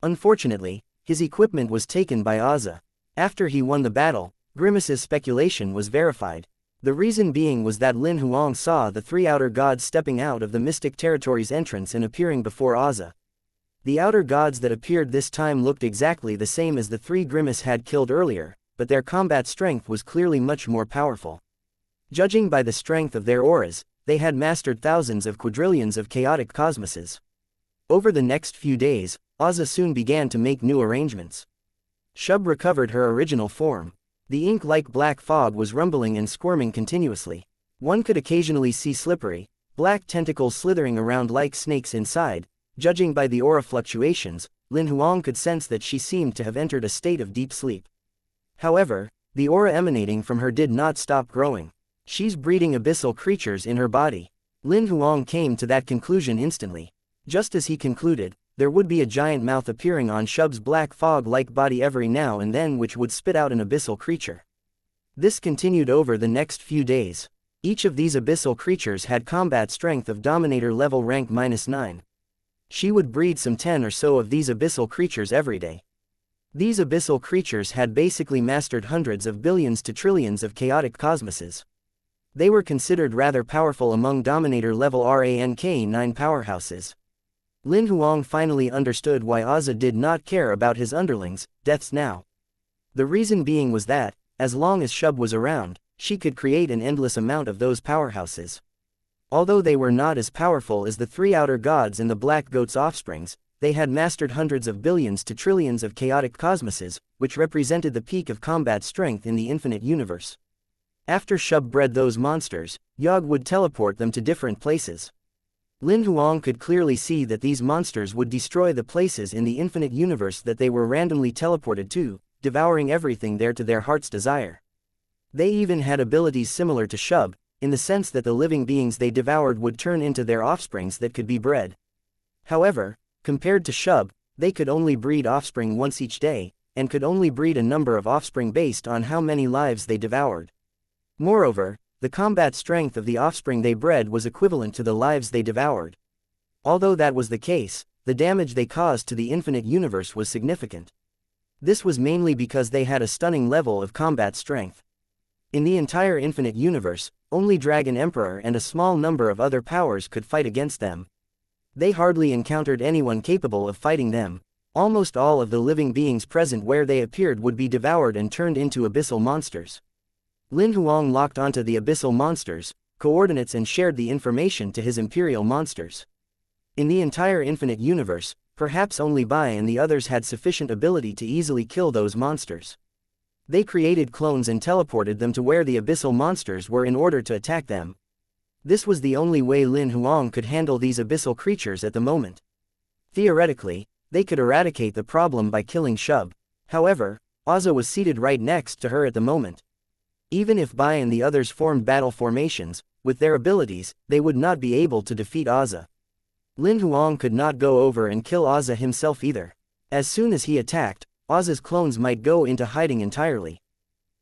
Unfortunately, his equipment was taken by Auza. After he won the battle, Grimace's speculation was verified. The reason being was that Lin Huang saw the three outer gods stepping out of the mystic territory's entrance and appearing before Auza. The outer gods that appeared this time looked exactly the same as the three Grimace had killed earlier, but their combat strength was clearly much more powerful. Judging by the strength of their auras, they had mastered thousands of quadrillions of chaotic cosmoses. Over the next few days, Auza soon began to make new arrangements. Shub recovered her original form. The ink-like black fog was rumbling and squirming continuously. One could occasionally see slippery, black tentacles slithering around like snakes inside. Judging by the aura fluctuations, Lin Huang could sense that she seemed to have entered a state of deep sleep. However, the aura emanating from her did not stop growing. She's breeding abyssal creatures in her body. Lin Huang came to that conclusion instantly. Just as he concluded, there would be a giant mouth appearing on Shub's black fog-like body every now and then which would spit out an abyssal creature. This continued over the next few days. Each of these abyssal creatures had combat strength of Dominator level rank -9. She would breed some 10 or so of these abyssal creatures every day. These abyssal creatures had basically mastered hundreds of billions to trillions of chaotic cosmoses. They were considered rather powerful among Dominator level rank 9 powerhouses. Lin Huang finally understood why Auza did not care about his underlings' deaths now. The reason being was that, as long as Shub was around, she could create an endless amount of those powerhouses. Although they were not as powerful as the three outer gods and the Black Goat's offsprings, they had mastered hundreds of billions to trillions of chaotic cosmoses, which represented the peak of combat strength in the infinite universe. After Shub bred those monsters, Yog would teleport them to different places. Lin Huang could clearly see that these monsters would destroy the places in the infinite universe that they were randomly teleported to, devouring everything there to their heart's desire. They even had abilities similar to Shub, in the sense that the living beings they devoured would turn into their offsprings that could be bred. However, compared to Shub, they could only breed offspring once each day, and could only breed a number of offspring based on how many lives they devoured. Moreover, the combat strength of the offspring they bred was equivalent to the lives they devoured. Although that was the case, the damage they caused to the infinite universe was significant. This was mainly because they had a stunning level of combat strength. In the entire infinite universe, only Dragon Emperor and a small number of other powers could fight against them. They hardly encountered anyone capable of fighting them. Almost all of the living beings present where they appeared would be devoured and turned into abyssal monsters. Lin Huang locked onto the abyssal monsters' coordinates and shared the information to his imperial monsters. In the entire infinite universe, perhaps only Bai and the others had sufficient ability to easily kill those monsters. They created clones and teleported them to where the abyssal monsters were in order to attack them. This was the only way Lin Huang could handle these abyssal creatures at the moment. Theoretically, they could eradicate the problem by killing Shub. However, Auza was seated right next to her at the moment. Even if Bai and the others formed battle formations, with their abilities, they would not be able to defeat Auza. Lin Huang could not go over and kill Auza himself either. As soon as he attacked, Oz's clones might go into hiding entirely.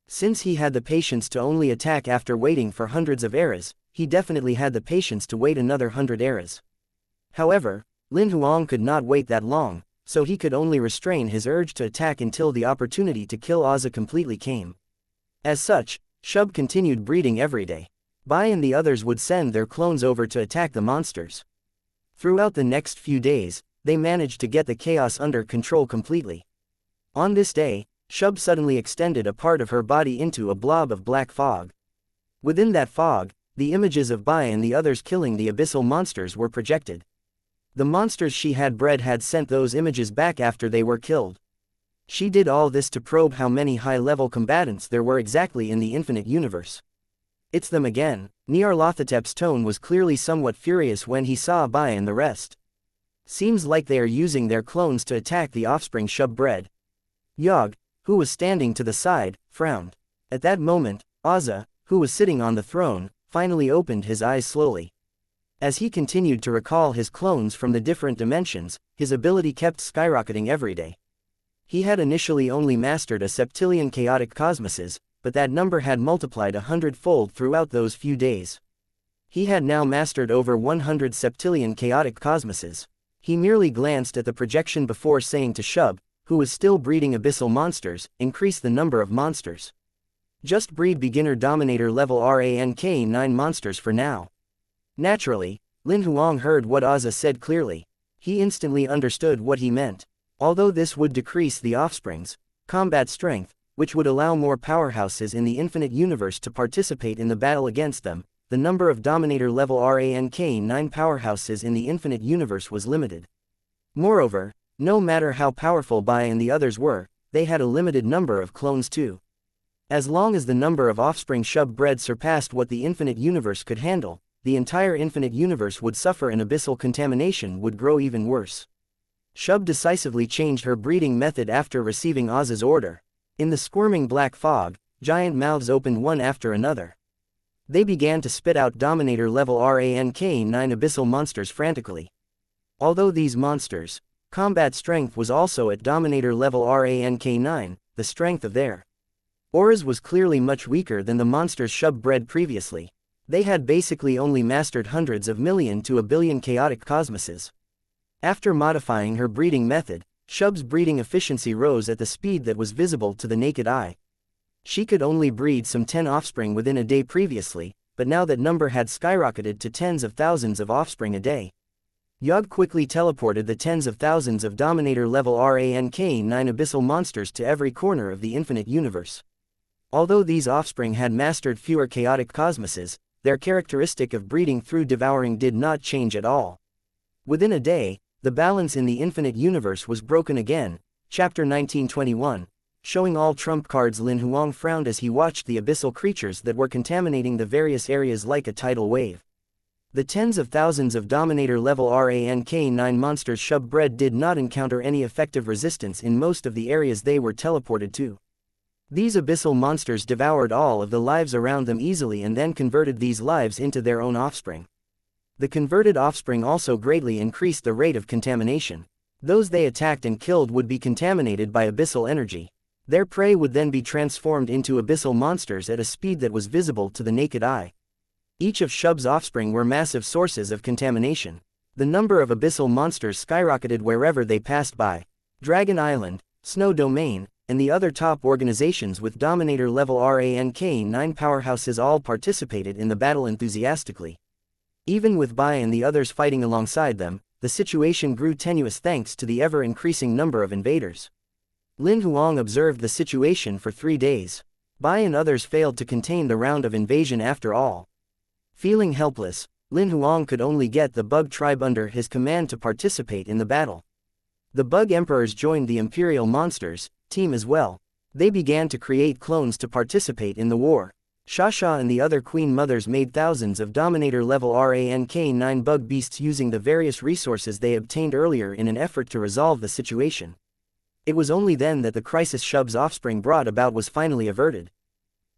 Since he had the patience to only attack after waiting for hundreds of eras, he definitely had the patience to wait another 100 eras. However, Lin Huang could not wait that long, so he could only restrain his urge to attack until the opportunity to kill Oz completely came. As such, Shub continued breeding every day. Bai and the others would send their clones over to attack the monsters. Throughout the next few days, they managed to get the chaos under control completely. On this day, Shub suddenly extended a part of her body into a blob of black fog. Within that fog, the images of Bai and the others killing the abyssal monsters were projected. The monsters she had bred had sent those images back after they were killed. She did all this to probe how many high-level combatants there were exactly in the infinite universe. It's them again. Nyarlathotep's tone was clearly somewhat furious when he saw Bai and the rest. Seems like they are using their clones to attack the offspring Shub bred. Yog, who was standing to the side, frowned. At that moment, Ozza, who was sitting on the throne, finally opened his eyes slowly. As he continued to recall his clones from the different dimensions, his ability kept skyrocketing every day. He had initially only mastered a septillion chaotic cosmoses, but that number had multiplied 100-fold throughout those few days. He had now mastered over 100 septillion chaotic cosmoses. He merely glanced at the projection before saying to Shub, who was still breeding abyssal monsters, increase the number of monsters. Just breed beginner dominator level rank 9 monsters for now. Naturally, Lin Huang heard what Ozza said clearly. He instantly understood what he meant. Although this would decrease the offspring's combat strength, which would allow more powerhouses in the infinite universe to participate in the battle against them, the number of dominator level rank 9 powerhouses in the infinite universe was limited. Moreover, no matter how powerful Bai and the others were, they had a limited number of clones too. As long as the number of offspring Shub bred surpassed what the infinite universe could handle, the entire infinite universe would suffer and abyssal contamination would grow even worse. Shub decisively changed her breeding method after receiving Oz's order. In the squirming black fog, giant mouths opened one after another. They began to spit out dominator level rank 9 abyssal monsters frantically. Although these monsters' combat strength was also at dominator level rank 9, the strength of their auras was clearly much weaker than the monsters Shub bred previously. They had basically only mastered hundreds of million to a billion chaotic cosmoses. After modifying her breeding method, Shub's breeding efficiency rose at the speed that was visible to the naked eye. She could only breed some 10 offspring within a day previously, but now that number had skyrocketed to tens of thousands of offspring a day. Yog quickly teleported the tens of thousands of dominator level rank 9 abyssal monsters to every corner of the infinite universe. Although these offspring had mastered fewer chaotic cosmoses, their characteristic of breeding through devouring did not change at all. Within a day, the balance in the infinite universe was broken again. Chapter 1921. Showing all trump cards. Lin Huang frowned as he watched the abyssal creatures that were contaminating the various areas like a tidal wave. The tens of thousands of dominator level rank 9 monsters Shub bred did not encounter any effective resistance in most of the areas they were teleported to. These abyssal monsters devoured all of the lives around them easily and then converted these lives into their own offspring. The converted offspring also greatly increased the rate of contamination. Those they attacked and killed would be contaminated by abyssal energy. Their prey would then be transformed into abyssal monsters at a speed that was visible to the naked eye. Each of Shub's offspring were massive sources of contamination. The number of abyssal monsters skyrocketed wherever they passed by. Dragon Island, Snow Domain, and the other top organizations with dominator level rank 9 powerhouses all participated in the battle enthusiastically. Even with Bai and the others fighting alongside them, the situation grew tenuous thanks to the ever-increasing number of invaders. Lin Huang observed the situation for 3 days. Bai and others failed to contain the round of invasion after all. Feeling helpless, Lin Huang could only get the Bug tribe under his command to participate in the battle. The Bug Emperors joined the Imperial Monsters team as well. They began to create clones to participate in the war. Xianxia and the other Queen Mothers made thousands of dominator level rank 9 bug beasts using the various resources they obtained earlier in an effort to resolve the situation. It was only then that the crisis Shub's offspring brought about was finally averted.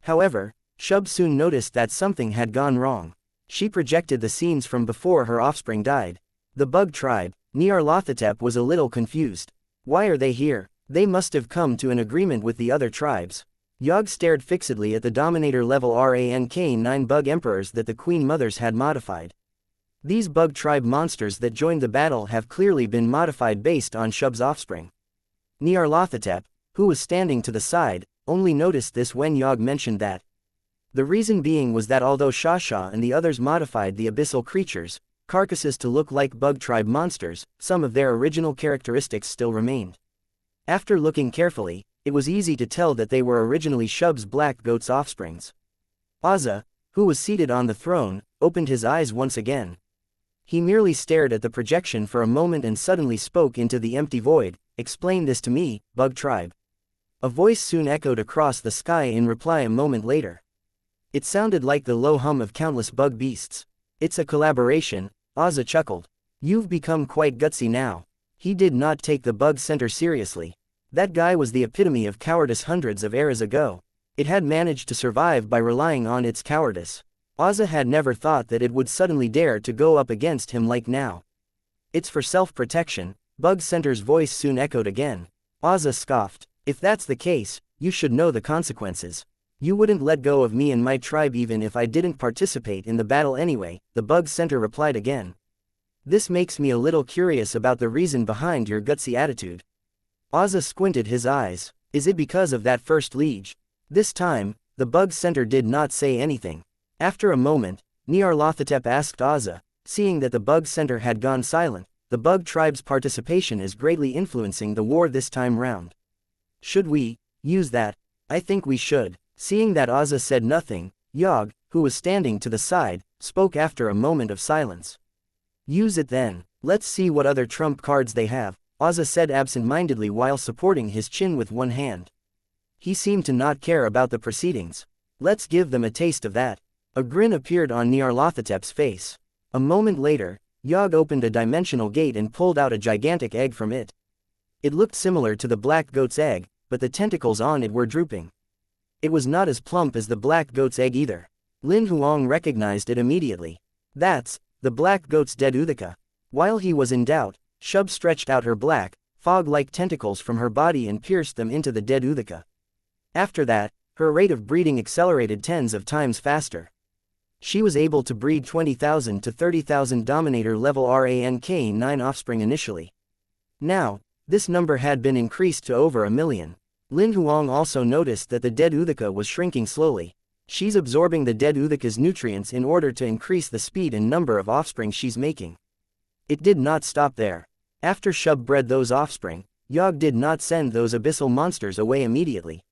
However, Shub soon noticed that something had gone wrong. She projected the scenes from before her offspring died. The Bug tribe, Nyarlathotep, was a little confused. Why are they here? They must have come to an agreement with the other tribes. Yog stared fixedly at the Dominator level rank-9 bug emperors that the Queen Mothers had modified. These bug tribe monsters that joined the battle have clearly been modified based on Shub's offspring. Nyarlathotep, who was standing to the side, only noticed this when Yog mentioned that. The reason being was that although xianxia and the others modified the abyssal creatures' carcasses to look like bug tribe monsters, some of their original characteristics still remained. After looking carefully, it was easy to tell that they were originally Shub's black goat's offsprings. Auza, who was seated on the throne, opened his eyes once again. He merely stared at the projection for a moment and suddenly spoke into the empty void. "Explain this to me, bug tribe." A voice soon echoed across the sky in reply a moment later. It sounded like the low hum of countless bug beasts. "It's a collaboration," Auza chuckled. "You've become quite gutsy now." He did not take the bug center seriously. That guy was the epitome of cowardice hundreds of eras ago. It had managed to survive by relying on its cowardice. Auza had never thought that it would suddenly dare to go up against him like now. "It's for self-protection," Bug Center's voice soon echoed again. Auza scoffed. "If that's the case, you should know the consequences. You wouldn't let go of me and my tribe even if I didn't participate in the battle anyway," the Bug Center replied again. "This makes me a little curious about the reason behind your gutsy attitude." Auza squinted his eyes. "Is it because of that first liege?" This time, the Bug Center did not say anything. After a moment, Nyarlathotep asked Auza, seeing that the Bug Center had gone silent, "The bug tribe's participation is greatly influencing the war this time round. Should we use that?" "I think we should." Seeing that Auza said nothing, Yog, who was standing to the side, spoke after a moment of silence. "Use it then. Let's see what other trump cards they have," Auza said absent-mindedly while supporting his chin with one hand. He seemed to not care about the proceedings. "Let's give them a taste of that." A grin appeared on Nyarlathotep's face. A moment later, Yog opened a dimensional gate and pulled out a gigantic egg from it. It looked similar to the black goat's egg, but the tentacles on it were drooping. It was not as plump as the black goat's egg either. Lin Huang recognized it immediately. "That's the black goat's dead Uthika." While he was in doubt, Shub stretched out her black, fog-like tentacles from her body and pierced them into the dead Uthika. After that, her rate of breeding accelerated tens of times faster. She was able to breed 20,000 to 30,000 Dominator level rank-9 offspring initially. Now, this number had been increased to over 1,000,000. Lin Huang also noticed that the dead Uthika was shrinking slowly. She's absorbing the dead Uthika's nutrients in order to increase the speed and number of offspring she's making. It did not stop there. After Shub bred those offspring, Yog did not send those abyssal monsters away immediately.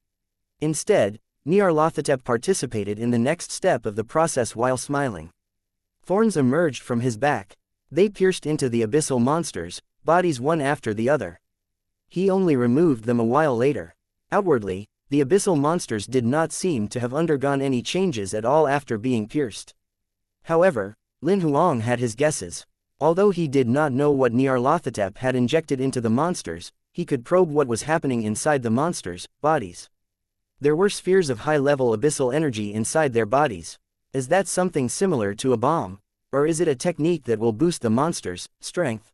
Instead, Nyarlathotep participated in the next step of the process while smiling. Thorns emerged from his back. They pierced into the abyssal monsters' bodies one after the other. He only removed them a while later. Outwardly, the abyssal monsters did not seem to have undergone any changes at all after being pierced. However, Lin Huang had his guesses. Although he did not know what Nyarlathotep had injected into the monsters, he could probe what was happening inside the monsters' bodies. There were spheres of high-level abyssal energy inside their bodies. Is that something similar to a bomb? Or is it a technique that will boost the monster's strength?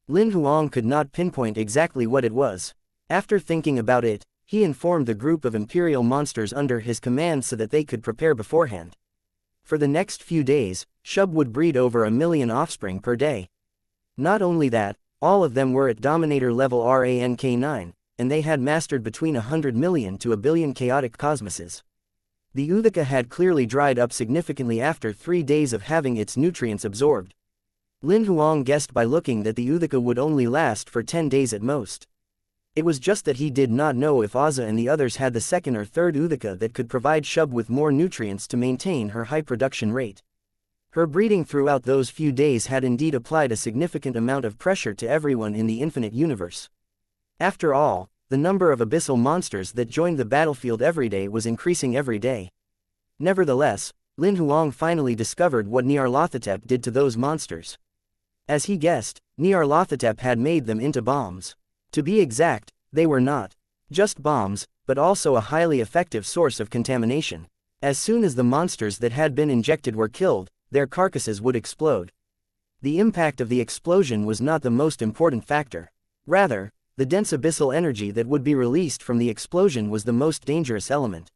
Lin Huang could not pinpoint exactly what it was. After thinking about it, he informed the group of imperial monsters under his command so that they could prepare beforehand. For the next few days, Shub would breed over 1,000,000 offspring per day. Not only that, all of them were at Dominator level rank-9, and they had mastered between 100 million to 1 billion chaotic cosmoses. The Uthika had clearly dried up significantly after 3 days of having its nutrients absorbed. Lin Huang guessed by looking that the Uthika would only last for 10 days at most. It was just that he did not know if Auza and the others had the second or third Uthika that could provide Shub with more nutrients to maintain her high production rate. Her breeding throughout those few days had indeed applied a significant amount of pressure to everyone in the infinite universe. After all, the number of abyssal monsters that joined the battlefield every day was increasing every day. Nevertheless, Lin Huang finally discovered what Nyarlathotep did to those monsters. As he guessed, Nyarlathotep had made them into bombs. To be exact, they were not just bombs, but also a highly effective source of contamination. As soon as the monsters that had been injected were killed, their carcasses would explode. The impact of the explosion was not the most important factor. Rather, the dense abyssal energy that would be released from the explosion was the most dangerous element.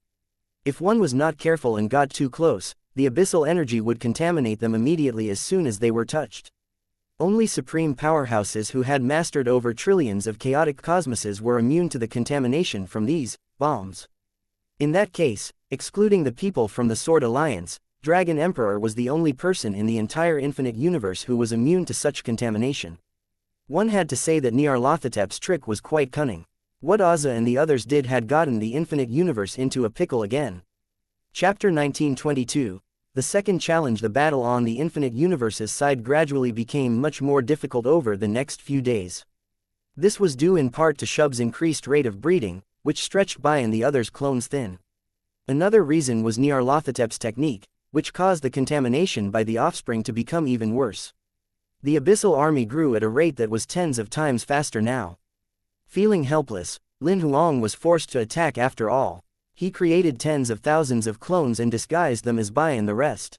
If one was not careful and got too close, the abyssal energy would contaminate them immediately as soon as they were touched. Only supreme powerhouses who had mastered over trillions of chaotic cosmoses were immune to the contamination from these bombs. In that case, excluding the people from the Sword Alliance, Dragon Emperor was the only person in the entire infinite universe who was immune to such contamination. One had to say that Nyarlathotep's trick was quite cunning. What Ozza and the others did had gotten the infinite universe into a pickle again. Chapter 1922. The second challenge. The battle on the infinite universe's side gradually became much more difficult over the next few days. This was due in part to Shub's increased rate of breeding, which stretched by and the others' clones thin. Another reason was Nyarlathotep's technique, which caused the contamination by the offspring to become even worse. The abyssal army grew at a rate that was tens of times faster now. Feeling helpless, Lin Huang was forced to attack after all. He created tens of thousands of clones and disguised them as Bai and the rest.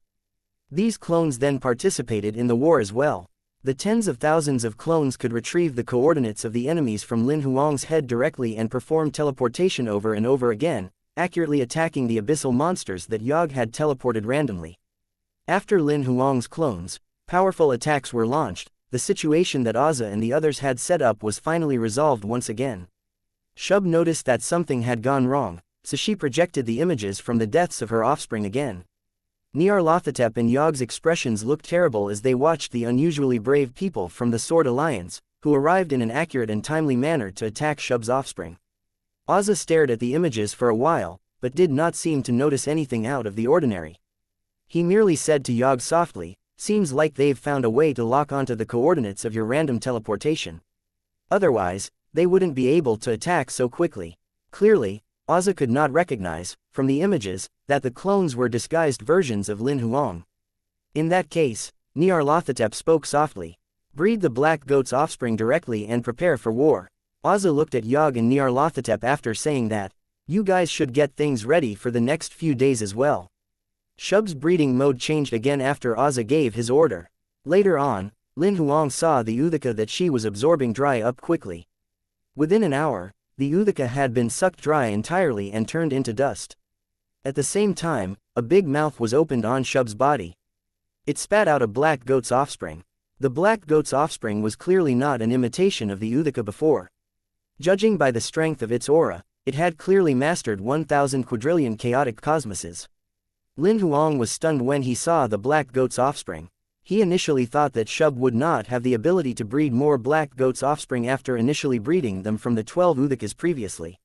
These clones then participated in the war as well. The tens of thousands of clones could retrieve the coordinates of the enemies from Lin Huang's head directly and perform teleportation over and over again, accurately attacking the abyssal monsters that Yog had teleported randomly. After Lin Huang's clones, powerful attacks were launched. The situation that Ozza and the others had set up was finally resolved once again. Shub noticed that something had gone wrong, so she projected the images from the deaths of her offspring again. Nyarlathotep and Yog's expressions looked terrible as they watched the unusually brave people from the Sword Alliance, who arrived in an accurate and timely manner to attack Shub's offspring. Ozza stared at the images for a while, but did not seem to notice anything out of the ordinary. He merely said to Yog softly, "Seems like they've found a way to lock onto the coordinates of your random teleportation. Otherwise, they wouldn't be able to attack so quickly." Clearly, Ozza could not recognize, from the images, that the clones were disguised versions of Lin Huang. In that case, Nyarlathotep spoke softly. "Breed the black goat's offspring directly and prepare for war." Ozza looked at Yog and Nyarlathotep after saying that. "You guys should get things ready for the next few days as well." Shub's breeding mode changed again after Ozza gave his order. Later on, Lin Huang saw the Uthika that she was absorbing dry up quickly. Within an hour, the Uthika had been sucked dry entirely and turned into dust. At the same time, a big mouth was opened on Shub's body. It spat out a black goat's offspring. The black goat's offspring was clearly not an imitation of the Uthika before. Judging by the strength of its aura, it had clearly mastered 1,000 quadrillion chaotic cosmoses. Lin Huang was stunned when he saw the black goat's offspring. He initially thought that Shub would not have the ability to breed more black goat's offspring after initially breeding them from the 12 Uthikas previously.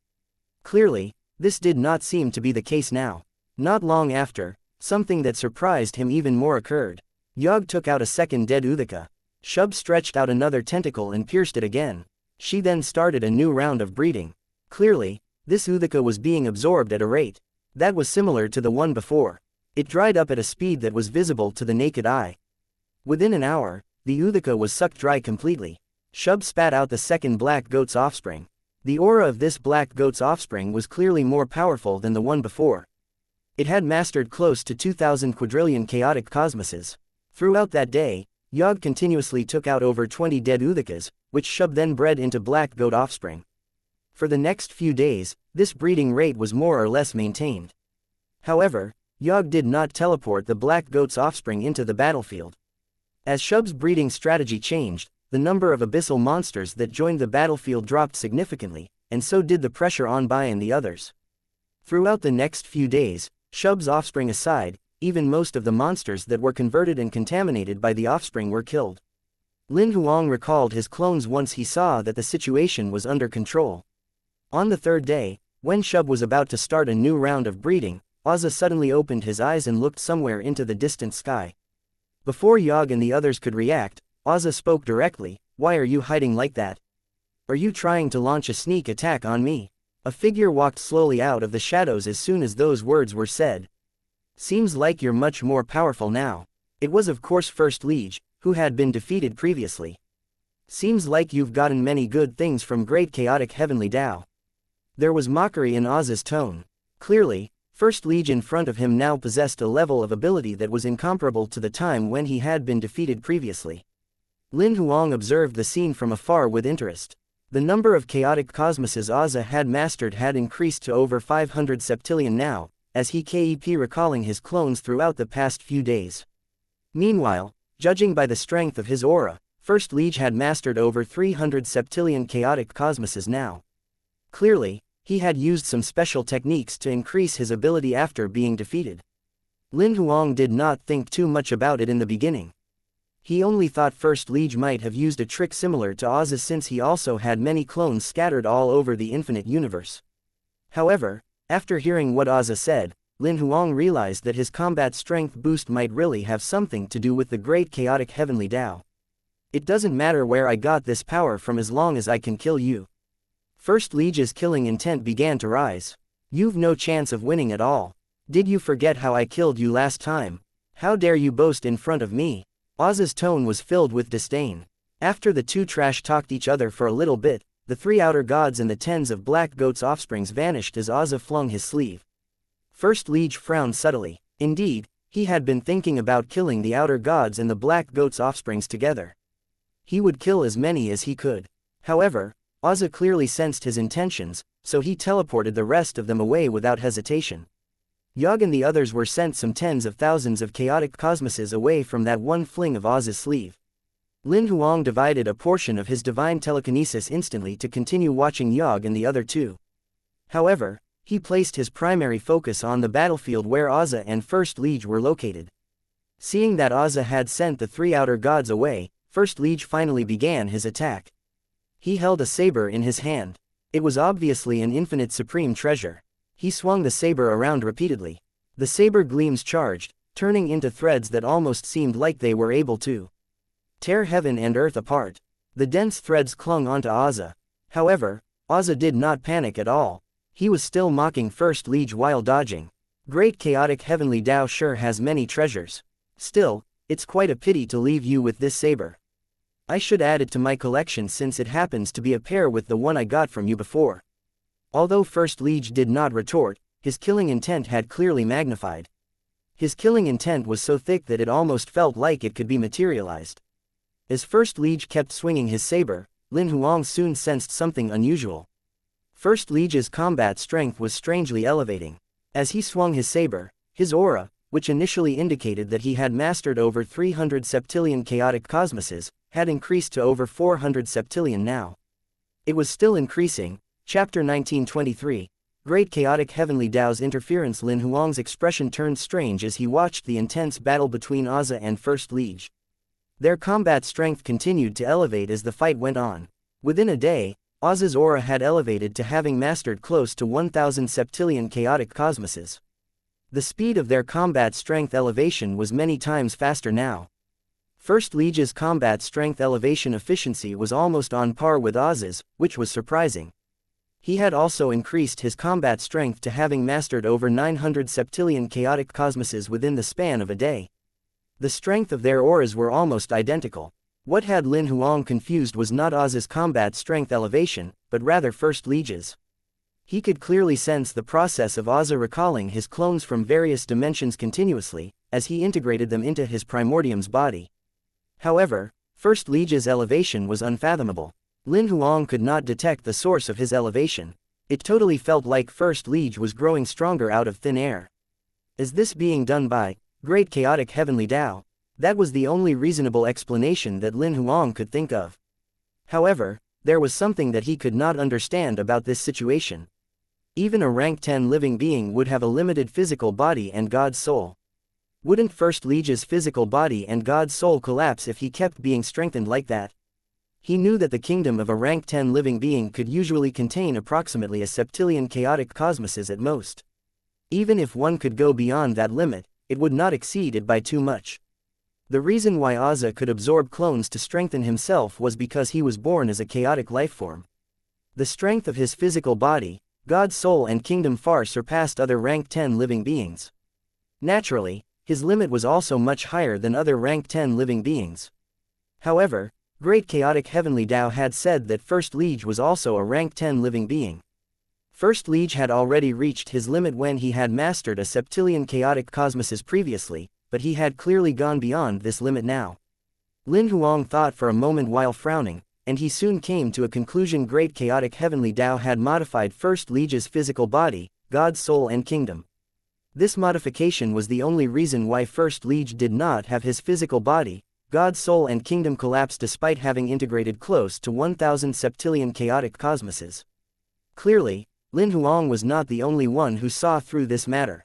Clearly, this did not seem to be the case now. Not long after, something that surprised him even more occurred. Yog took out a second dead Uthika. Shub stretched out another tentacle and pierced it again. She then started a new round of breeding. Clearly, this Uthika was being absorbed at a rate that was similar to the one before. It dried up at a speed that was visible to the naked eye. Within an hour, the Uthika was sucked dry completely. Shub spat out the second black goat's offspring. The aura of this black goat's offspring was clearly more powerful than the one before. It had mastered close to 2,000 quadrillion chaotic cosmoses. Throughout that day, Yog continuously took out over 20 dead Uthikas, which Shub then bred into black goat offspring. For the next few days, this breeding rate was more or less maintained. However, Yog did not teleport the black goat's offspring into the battlefield. As Shub's breeding strategy changed, the number of abyssal monsters that joined the battlefield dropped significantly, and so did the pressure on Bai and the others. Throughout the next few days, Shub's offspring aside, even most of the monsters that were converted and contaminated by the offspring were killed. Lin Huang recalled his clones once he saw that the situation was under control. On the third day, when Shub was about to start a new round of breeding, Ozza suddenly opened his eyes and looked somewhere into the distant sky. Before Yog and the others could react, Ozza spoke directly. "Why are you hiding like that? Are you trying to launch a sneak attack on me?" A figure walked slowly out of the shadows as soon as those words were said. "Seems like you're much more powerful now." It was of course First Liege, who had been defeated previously. "Seems like you've gotten many good things from great chaotic heavenly Tao." There was mockery in Ozza's tone. Clearly, First Liege in front of him now possessed a level of ability that was incomparable to the time when he had been defeated previously. Lin Huang observed the scene from afar with interest. The number of chaotic cosmoses Auza had mastered had increased to over 500 septillion now, as he kept recalling his clones throughout the past few days. Meanwhile, judging by the strength of his aura, First Liege had mastered over 300 septillion chaotic cosmoses now. Clearly, he had used some special techniques to increase his ability after being defeated. Lin Huang did not think too much about it in the beginning. He only thought First Liege might have used a trick similar to Auza's since he also had many clones scattered all over the infinite universe. However, after hearing what Auza said, Lin Huang realized that his combat strength boost might really have something to do with the great chaotic heavenly Tao. It doesn't matter where I got this power from as long as I can kill you. First Liege's killing intent began to rise. You've no chance of winning at all. Did you forget how I killed you last time? How dare you boast in front of me? Auza's tone was filled with disdain. After the two trash-talked each other for a little bit, the three outer gods and the tens of black goats' offsprings vanished as Auza flung his sleeve. First Liege frowned subtly. Indeed, he had been thinking about killing the outer gods and the black goats' offsprings together. He would kill as many as he could. However, Auza clearly sensed his intentions, so he teleported the rest of them away without hesitation. Yog and the others were sent some tens of thousands of chaotic cosmoses away from that one fling of Auza's sleeve. Lin Huang divided a portion of his divine telekinesis instantly to continue watching Yog and the other two. However, he placed his primary focus on the battlefield where Auza and First Liege were located. Seeing that Auza had sent the three outer gods away, First Liege finally began his attack. He held a saber in his hand. It was obviously an infinite supreme treasure. He swung the saber around repeatedly. The saber gleams charged, turning into threads that almost seemed like they were able to tear heaven and earth apart. The dense threads clung onto Auza. However, Auza did not panic at all. He was still mocking First Liege while dodging. Great chaotic heavenly Tao sure has many treasures. Still, it's quite a pity to leave you with this saber. I should add it to my collection since it happens to be a pair with the one I got from you before. Although First Liege did not retort, his killing intent had clearly magnified. His killing intent was so thick that it almost felt like it could be materialized. As First Liege kept swinging his saber, Lin Huang soon sensed something unusual. First Liege's combat strength was strangely elevating. As he swung his saber, his aura, which initially indicated that he had mastered over 300 septillion chaotic cosmoses, had increased to over 400 septillion now. It was still increasing. Chapter 1923. Great Chaotic Heavenly Tao's interference. Lin Huang's expression turned strange as he watched the intense battle between Auza and First Liege. Their combat strength continued to elevate as the fight went on. Within a day, Auza's aura had elevated to having mastered close to 1000 septillion chaotic cosmoses. The speed of their combat strength elevation was many times faster now. First Liege's combat strength elevation efficiency was almost on par with Auza's, which was surprising. He had also increased his combat strength to having mastered over 900 septillion chaotic cosmoses within the span of a day. The strength of their auras were almost identical. What had Lin Huang confused was not Auza's combat strength elevation, but rather First Liege's. He could clearly sense the process of Auza recalling his clones from various dimensions continuously, as he integrated them into his primordium's body. However, First Liege's elevation was unfathomable. Lin Huang could not detect the source of his elevation. It totally felt like First Liege was growing stronger out of thin air. Is this being done by Great Chaotic Heavenly Tao? That was the only reasonable explanation that Lin Huang could think of. However, there was something that he could not understand about this situation. Even a rank 10 living being would have a limited physical body and God's soul. Wouldn't First Liege's physical body and God's soul collapse if he kept being strengthened like that? He knew that the kingdom of a rank 10 living being could usually contain approximately a septillion chaotic cosmoses at most. Even if one could go beyond that limit, it would not exceed it by too much. The reason why Auza could absorb clones to strengthen himself was because he was born as a chaotic lifeform. The strength of his physical body, God's soul and kingdom far surpassed other rank 10 living beings. Naturally, his limit was also much higher than other rank 10 living beings. However, Great Chaotic Heavenly Tao had said that First Liege was also a rank 10 living being. First Liege had already reached his limit when he had mastered a septillion chaotic cosmoses previously, but he had clearly gone beyond this limit now. Lin Huang thought for a moment while frowning, and he soon came to a conclusion: Great Chaotic Heavenly Tao had modified First Liege's physical body, God's soul and kingdom. This modification was the only reason why First Liege did not have his physical body, God's soul and kingdom collapse despite having integrated close to 1,000 septillion chaotic cosmoses. Clearly, Lin Huang was not the only one who saw through this matter.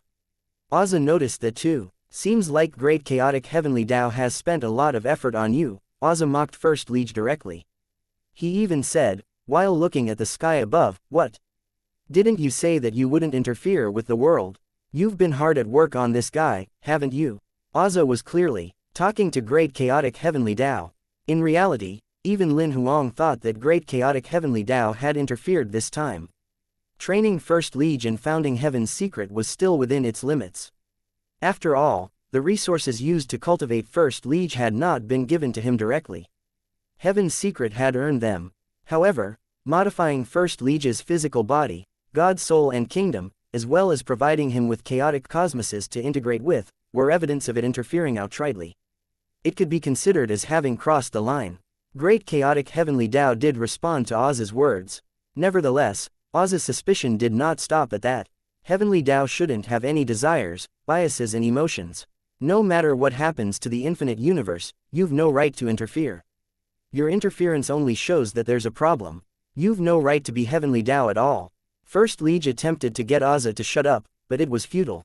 Auza noticed that too. Seems like Great Chaotic Heavenly Tao has spent a lot of effort on you, Auza mocked First Liege directly. He even said, while looking at the sky above, what? Didn't you say that you wouldn't interfere with the world? You've been hard at work on this guy, haven't you? Auza was clearly talking to Great Chaotic Heavenly Tao. In reality, even Lin Huang thought that Great Chaotic Heavenly Tao had interfered this time. Training First Liege and founding Heaven's secret was still within its limits. After all, the resources used to cultivate First Liege had not been given to him directly. Heaven's secret had earned them. However, modifying First Liege's physical body, God's soul and kingdom, as well as providing him with chaotic cosmoses to integrate with, were evidence of it interfering outrightly. It could be considered as having crossed the line. Great Chaotic Heavenly Tao did respond to Auza's words. Nevertheless, Auza's suspicion did not stop at that. Heavenly Tao shouldn't have any desires, biases and emotions. No matter what happens to the infinite universe, you've no right to interfere. Your interference only shows that there's a problem. You've no right to be Heavenly Tao at all. First Liege attempted to get Auza to shut up, but it was futile.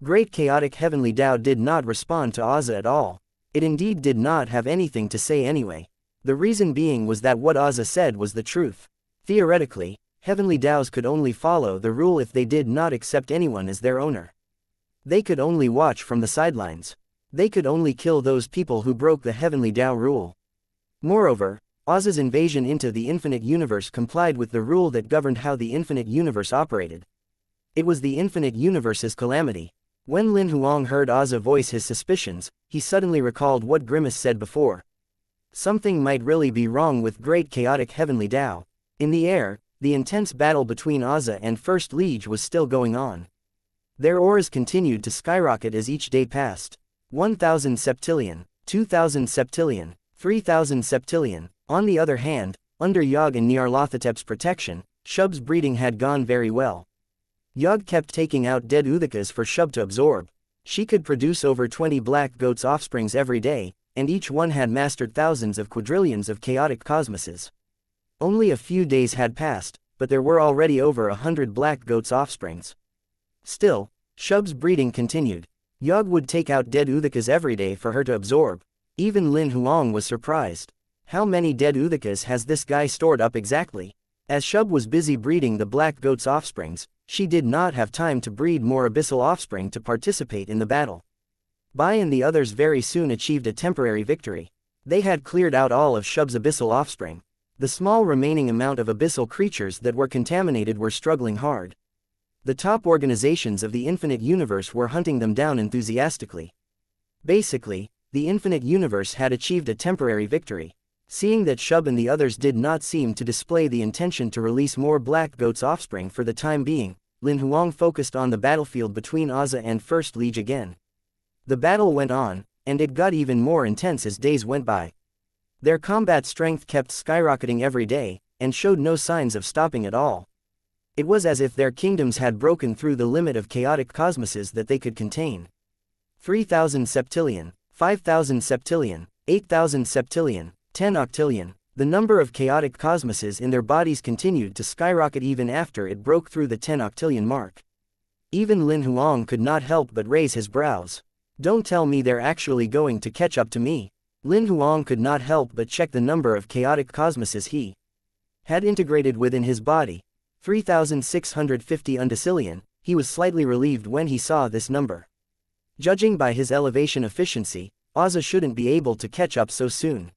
Great Chaotic Heavenly Tao did not respond to Auza at all. It indeed did not have anything to say anyway. The reason being was that what Auza said was the truth. Theoretically, Heavenly Taos could only follow the rule if they did not accept anyone as their owner. They could only watch from the sidelines. They could only kill those people who broke the Heavenly Tao rule. Moreover, Auza's invasion into the infinite universe complied with the rule that governed how the infinite universe operated. It was the infinite universe's calamity. When Lin Huang heard Auza voice his suspicions, he suddenly recalled what Grimace said before. Something might really be wrong with Great Chaotic Heavenly Tao. In the air, the intense battle between Auza and First Liege was still going on. Their auras continued to skyrocket as each day passed. 1,000 septillion, 2,000 septillion, 3,000 septillion. On the other hand, under Yog and Nyarlathotep's protection, Shub's breeding had gone very well. Yog kept taking out dead Uthikas for Shub to absorb. She could produce over 20 black goats' offsprings every day, and each one had mastered thousands of quadrillions of chaotic cosmoses. Only a few days had passed, but there were already over 100 black goats' offsprings. Still, Shub's breeding continued. Yog would take out dead Uthikas every day for her to absorb. Even Lin Huang was surprised. How many dead Uthikas has this guy stored up exactly? As Shub was busy breeding the black goats' offsprings, she did not have time to breed more abyssal offspring to participate in the battle. Bai and the others very soon achieved a temporary victory. They had cleared out all of Shub's abyssal offspring. The small remaining amount of abyssal creatures that were contaminated were struggling hard. The top organizations of the infinite universe were hunting them down enthusiastically. Basically, the infinite universe had achieved a temporary victory. Seeing that Shub and the others did not seem to display the intention to release more black goats' offspring for the time being, Lin Huang focused on the battlefield between Auza and First Liege again. The battle went on, and it got even more intense as days went by. Their combat strength kept skyrocketing every day, and showed no signs of stopping at all. It was as if their kingdoms had broken through the limit of chaotic cosmoses that they could contain. 3,000 septillion, 5,000 septillion, 8,000 septillion, 10 octillion. The number of chaotic cosmoses in their bodies continued to skyrocket even after it broke through the 10 octillion mark. Even Lin Huang could not help but raise his brows. Don't tell me they're actually going to catch up to me. Lin Huang could not help but check the number of chaotic cosmoses he had integrated within his body. 3,650 undecillion. He was slightly relieved when he saw this number. Judging by his elevation efficiency, Auza shouldn't be able to catch up so soon.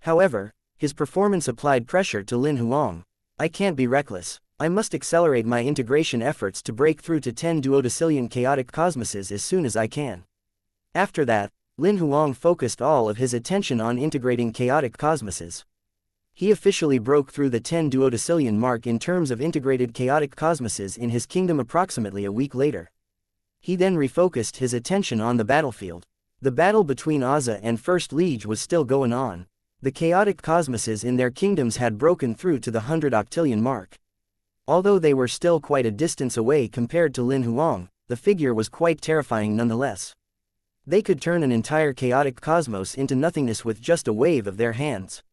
However, his performance applied pressure to Lin Huang. I can't be reckless. I must accelerate my integration efforts to break through to 10 duodecillion chaotic cosmoses as soon as I can. After that, Lin Huang focused all of his attention on integrating chaotic cosmoses. He officially broke through the 10 duodecillion mark in terms of integrated chaotic cosmoses in his kingdom approximately a week later. He then refocused his attention on the battlefield. The battle between Auza and First Liege was still going on. The chaotic cosmoses in their kingdoms had broken through to the 100 octillion mark. Although they were still quite a distance away compared to Lin Huang, the figure was quite terrifying nonetheless. They could turn an entire chaotic cosmos into nothingness with just a wave of their hands.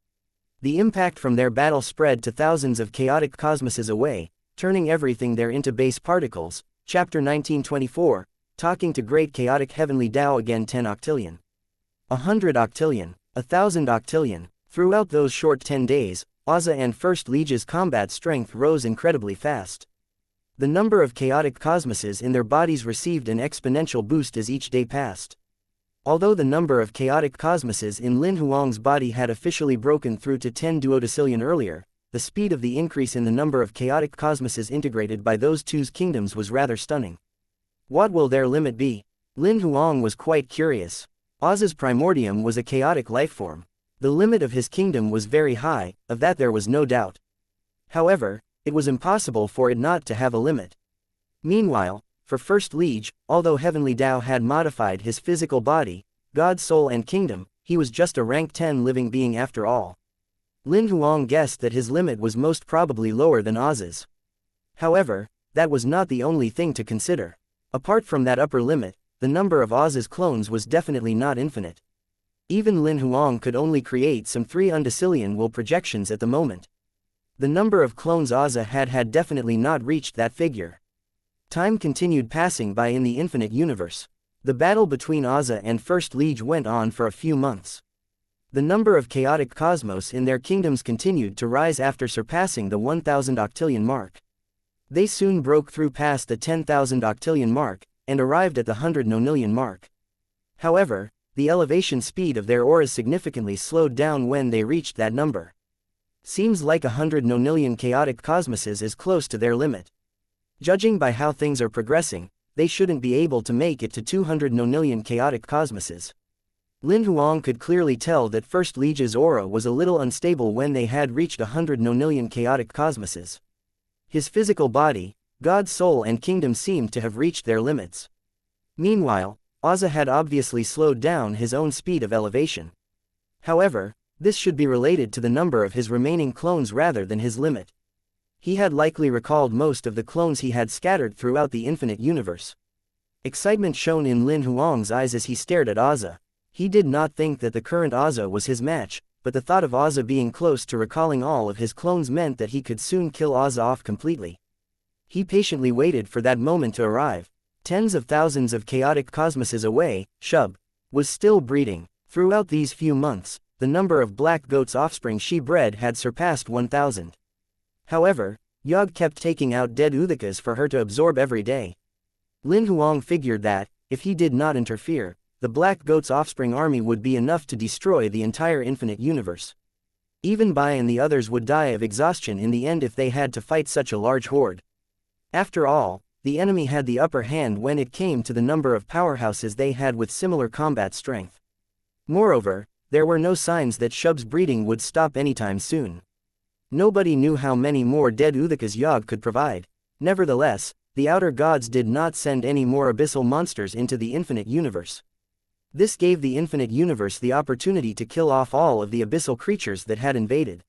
The impact from their battle spread to thousands of chaotic cosmoses away, turning everything there into base particles. Chapter 1924, Talking to Great Chaotic Heavenly Tao again 10 octillion. 100 octillion, 1000 octillion. Throughout those short 10 days, Auza and First Liege's combat strength rose incredibly fast. The number of chaotic cosmoses in their bodies received an exponential boost as each day passed. Although the number of chaotic cosmoses in Lin Huang's body had officially broken through to 10 duodecillion earlier, the speed of the increase in the number of chaotic cosmoses integrated by those two kingdoms was rather stunning. What will their limit be? Lin Huang was quite curious. Auza's primordium was a chaotic lifeform. The limit of his kingdom was very high, of that there was no doubt. However, it was impossible for it not to have a limit. Meanwhile, for First Liege, although Heavenly Tao had modified his physical body, God, soul and kingdom, he was just a rank 10 living being after all. Lin Huang guessed that his limit was most probably lower than Auza's. However, that was not the only thing to consider. Apart from that upper limit, the number of Auza's clones was definitely not infinite. Even Lin Huang could only create some 3 undecillion will projections at the moment. The number of clones Auza had definitely not reached that figure. Time continued passing by in the infinite universe. The battle between Auza and First Liege went on for a few months. The number of chaotic cosmos in their kingdoms continued to rise after surpassing the 1000 octillion mark. They soon broke through past the 10,000 octillion mark, and arrived at the 100 nonillion mark. However, the elevation speed of their auras significantly slowed down when they reached that number. Seems like 100 nonillion chaotic cosmoses is close to their limit. Judging by how things are progressing, they shouldn't be able to make it to 200 nonillion chaotic cosmoses. Lin Huang could clearly tell that First Liege's aura was a little unstable when they had reached 100 nonillion chaotic cosmoses. His physical body, God's soul and kingdom seemed to have reached their limits. Meanwhile, Auza had obviously slowed down his own speed of elevation. However, this should be related to the number of his remaining clones rather than his limit. He had likely recalled most of the clones he had scattered throughout the infinite universe. Excitement shone in Lin Huang's eyes as he stared at Auza. He did not think that the current Auza was his match, but the thought of Auza being close to recalling all of his clones meant that he could soon kill Auza off completely. He patiently waited for that moment to arrive. Tens of thousands of chaotic cosmoses away, Shub was still breeding. Throughout these few months, the number of black goat's offspring she bred had surpassed 1,000. However, Yog kept taking out dead Uthikas for her to absorb every day. Lin Huang figured that, if he did not interfere, the black goat's offspring army would be enough to destroy the entire infinite universe. Even Bai and the others would die of exhaustion in the end if they had to fight such a large horde. After all, the enemy had the upper hand when it came to the number of powerhouses they had with similar combat strength. Moreover, there were no signs that Shub's breeding would stop anytime soon. Nobody knew how many more dead Uthikas Yog could provide. Nevertheless, the outer gods did not send any more abyssal monsters into the infinite universe. This gave the infinite universe the opportunity to kill off all of the abyssal creatures that had invaded.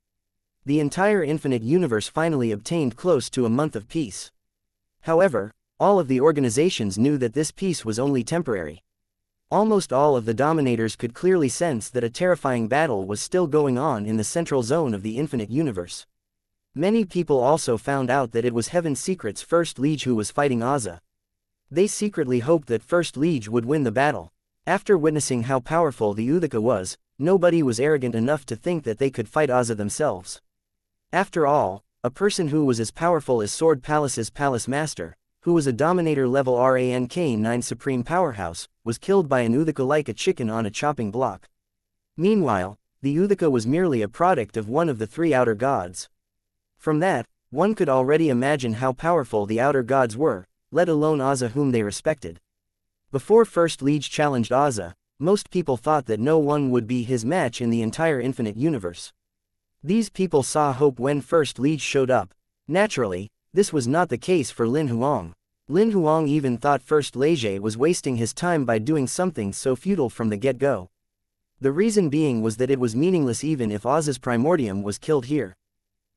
The entire infinite universe finally obtained close to a month of peace. However, all of the organizations knew that this peace was only temporary. Almost all of the dominators could clearly sense that a terrifying battle was still going on in the central zone of the infinite universe. Many people also found out that it was Heaven's Secret's First Liege who was fighting Auza. They secretly hoped that First Liege would win the battle. After witnessing how powerful the Uthika was, nobody was arrogant enough to think that they could fight Auza themselves. After all, a person who was as powerful as Sword Palace's Palace Master, who was a Dominator level rank 9 supreme powerhouse, was killed by an Uthika like a chicken on a chopping block. Meanwhile, the Uthika was merely a product of one of the 3 outer gods. From that, one could already imagine how powerful the outer gods were, let alone Auza whom they respected. Before First Liege challenged Auza, most people thought that no one would be his match in the entire infinite universe. These people saw hope when First Liege showed up. Naturally, this was not the case for Lin Huang. Lin Huang even thought First Liege was wasting his time by doing something so futile from the get-go. The reason being was that it was meaningless even if Oz's primordium was killed here.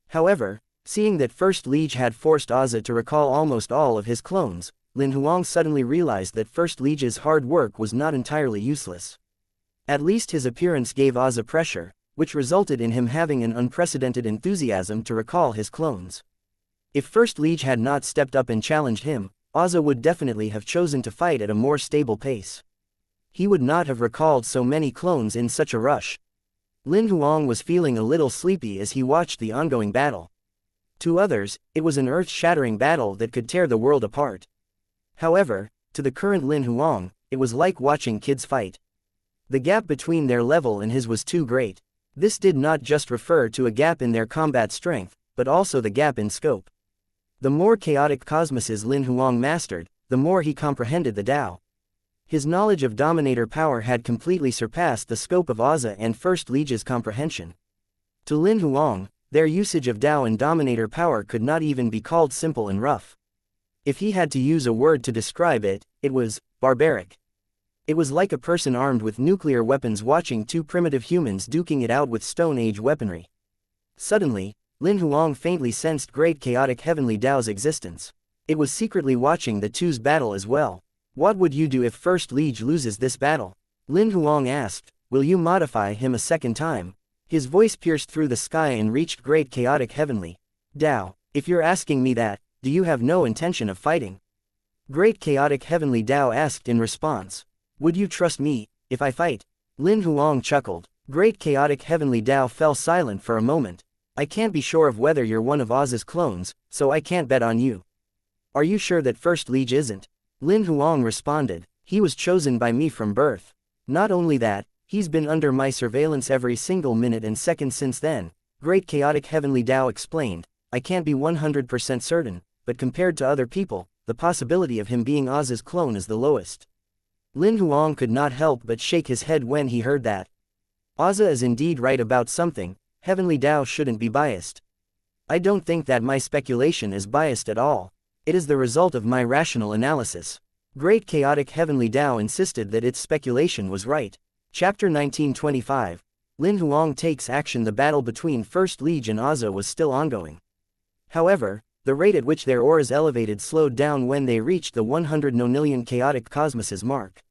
However, seeing that First Liege had forced Oz to recall almost all of his clones, Lin Huang suddenly realized that First Liege's hard work was not entirely useless. At least his appearance gave Oz a pressure, which resulted in him having an unprecedented enthusiasm to recall his clones. If First Liege had not stepped up and challenged him, Oz would definitely have chosen to fight at a more stable pace. He would not have recalled so many clones in such a rush. Lin Huang was feeling a little sleepy as he watched the ongoing battle. To others, it was an earth-shattering battle that could tear the world apart. However, to the current Lin Huang, it was like watching kids fight. The gap between their level and his was too great. This did not just refer to a gap in their combat strength, but also the gap in scope. The more chaotic cosmoses Lin Huang mastered, the more he comprehended the Tao. His knowledge of Dominator power had completely surpassed the scope of Ozza and First Liege's comprehension. To Lin Huang, their usage of Tao and Dominator power could not even be called simple and rough. If he had to use a word to describe it, it was barbaric. It was like a person armed with nuclear weapons watching two primitive humans duking it out with Stone Age weaponry. Suddenly, Lin Huang faintly sensed great chaotic heavenly Tao's existence. It was secretly watching the two's battle as well. What would you do if First Liege loses this battle? Lin Huang asked. Will you modify him a second time? His voice pierced through the sky and reached great chaotic heavenly Tao. If you're asking me that, do you have no intention of fighting? Great chaotic heavenly Tao asked in response. Would you trust me, if I fight? Lin Huang chuckled. Great chaotic heavenly Tao fell silent for a moment. I can't be sure of whether you're one of Oz's clones, so I can't bet on you. Are you sure that First Liege isn't? Lin Huang responded. He was chosen by me from birth. Not only that, he's been under my surveillance every single minute and second since then, Great Chaotic Heavenly Tao explained. I can't be 100% certain, but compared to other people, the possibility of him being Oz's clone is the lowest. Lin Huang could not help but shake his head when he heard that. Ozza is indeed right about something. Heavenly Tao shouldn't be biased. I don't think that my speculation is biased at all. It is the result of my rational analysis. Great Chaotic Heavenly Tao insisted that its speculation was right. Chapter 1925. Lin Huang takes action. The battle between First Liege and Ozza was still ongoing. However, the rate at which their auras elevated slowed down when they reached the 100 nonillion chaotic cosmoses mark.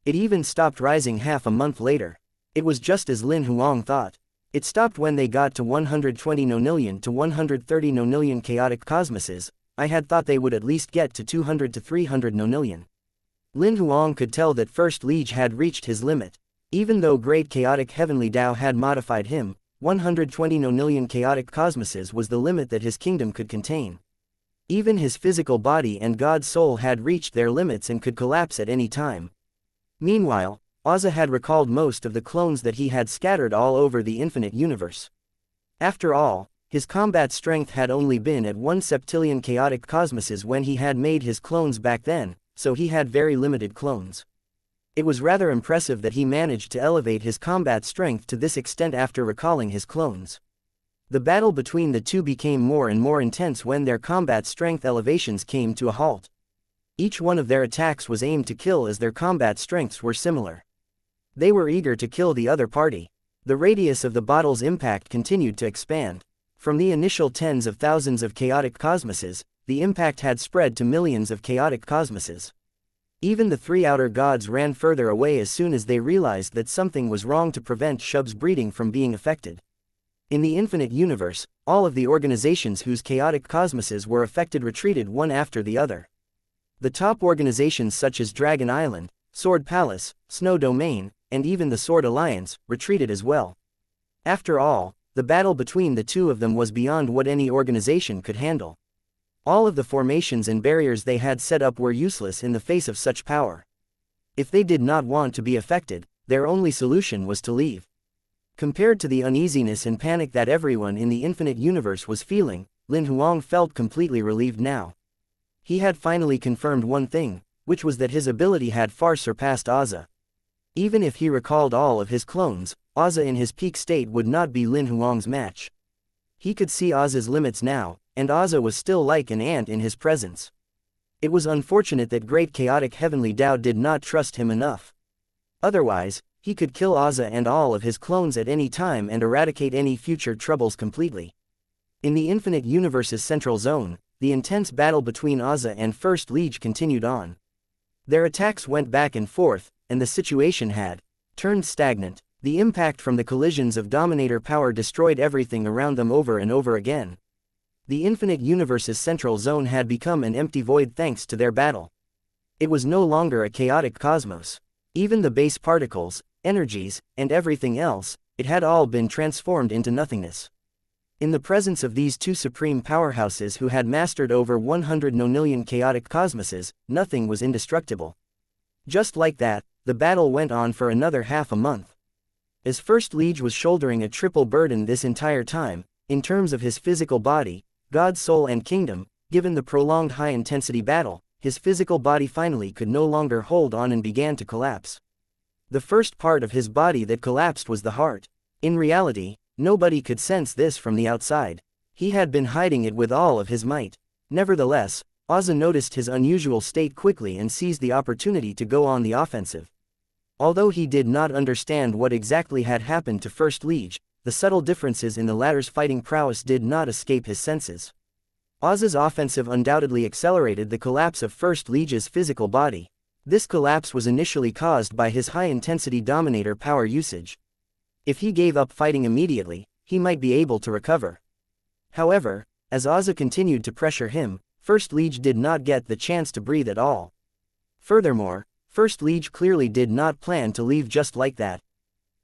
It even stopped rising half a month later. It was just as Lin Huang thought. It stopped when they got to 120 nonillion to 130 nonillion chaotic cosmoses. I had thought they would at least get to 200 to 300 nonillion. Lin Huang could tell that First Liege had reached his limit. Even though Great Chaotic Heavenly Tao had modified him, 120 nonillion chaotic cosmoses was the limit that his kingdom could contain. Even his physical body and God's soul had reached their limits and could collapse at any time. Meanwhile, Ozza had recalled most of the clones that he had scattered all over the infinite universe. After all, his combat strength had only been at 1 septillion chaotic cosmoses when he had made his clones back then, so he had very limited clones. It was rather impressive that he managed to elevate his combat strength to this extent after recalling his clones. The battle between the two became more and more intense when their combat strength elevations came to a halt. Each one of their attacks was aimed to kill as their combat strengths were similar. They were eager to kill the other party. The radius of the battle's impact continued to expand. From the initial tens of thousands of chaotic cosmoses, the impact had spread to millions of chaotic cosmoses. Even the three outer gods ran further away as soon as they realized that something was wrong to prevent Shub's breeding from being affected. In the infinite universe, all of the organizations whose chaotic cosmoses were affected retreated one after the other. The top organizations such as Dragon Island, Sword Palace, Snow Domain, and even the Sword Alliance, retreated as well. After all, the battle between the two of them was beyond what any organization could handle. All of the formations and barriers they had set up were useless in the face of such power. If they did not want to be affected, their only solution was to leave. Compared to the uneasiness and panic that everyone in the infinite universe was feeling, Lin Huang felt completely relieved now. He had finally confirmed one thing, which was that his ability had far surpassed Ozza. Even if he recalled all of his clones, Ozza in his peak state would not be Lin Huang's match. He could see Ozza's limits now, and Ozza was still like an ant in his presence. It was unfortunate that Great Chaotic Heavenly Tao did not trust him enough. Otherwise, He could kill Auza and all of his clones at any time and eradicate any future troubles completely. In the Infinite Universe's central zone, the intense battle between Auza and First Liege continued on. Their attacks went back and forth, and the situation had turned stagnant. The impact from the collisions of Dominator power destroyed everything around them over and over again. The Infinite Universe's central zone had become an empty void thanks to their battle. It was no longer a chaotic cosmos. Even the base particles, energies, and everything else, it had all been transformed into nothingness. In the presence of these two supreme powerhouses who had mastered over 100 nonillion chaotic cosmoses, nothing was indestructible. Just like that, the battle went on for another half a month. As First Liege was shouldering a triple burden this entire time, in terms of his physical body, God, soul and kingdom, given the prolonged high-intensity battle, his physical body finally could no longer hold on and began to collapse. The first part of his body that collapsed was the heart. In reality, nobody could sense this from the outside. He had been hiding it with all of his might. Nevertheless, Auza noticed his unusual state quickly and seized the opportunity to go on the offensive. Although he did not understand what exactly had happened to First Liege, the subtle differences in the latter's fighting prowess did not escape his senses. Auza's offensive undoubtedly accelerated the collapse of First Liege's physical body. This collapse was initially caused by his high-intensity Dominator power usage. If he gave up fighting immediately, he might be able to recover. However, as Auza continued to pressure him, First Liege did not get the chance to breathe at all. Furthermore, First Liege clearly did not plan to leave just like that.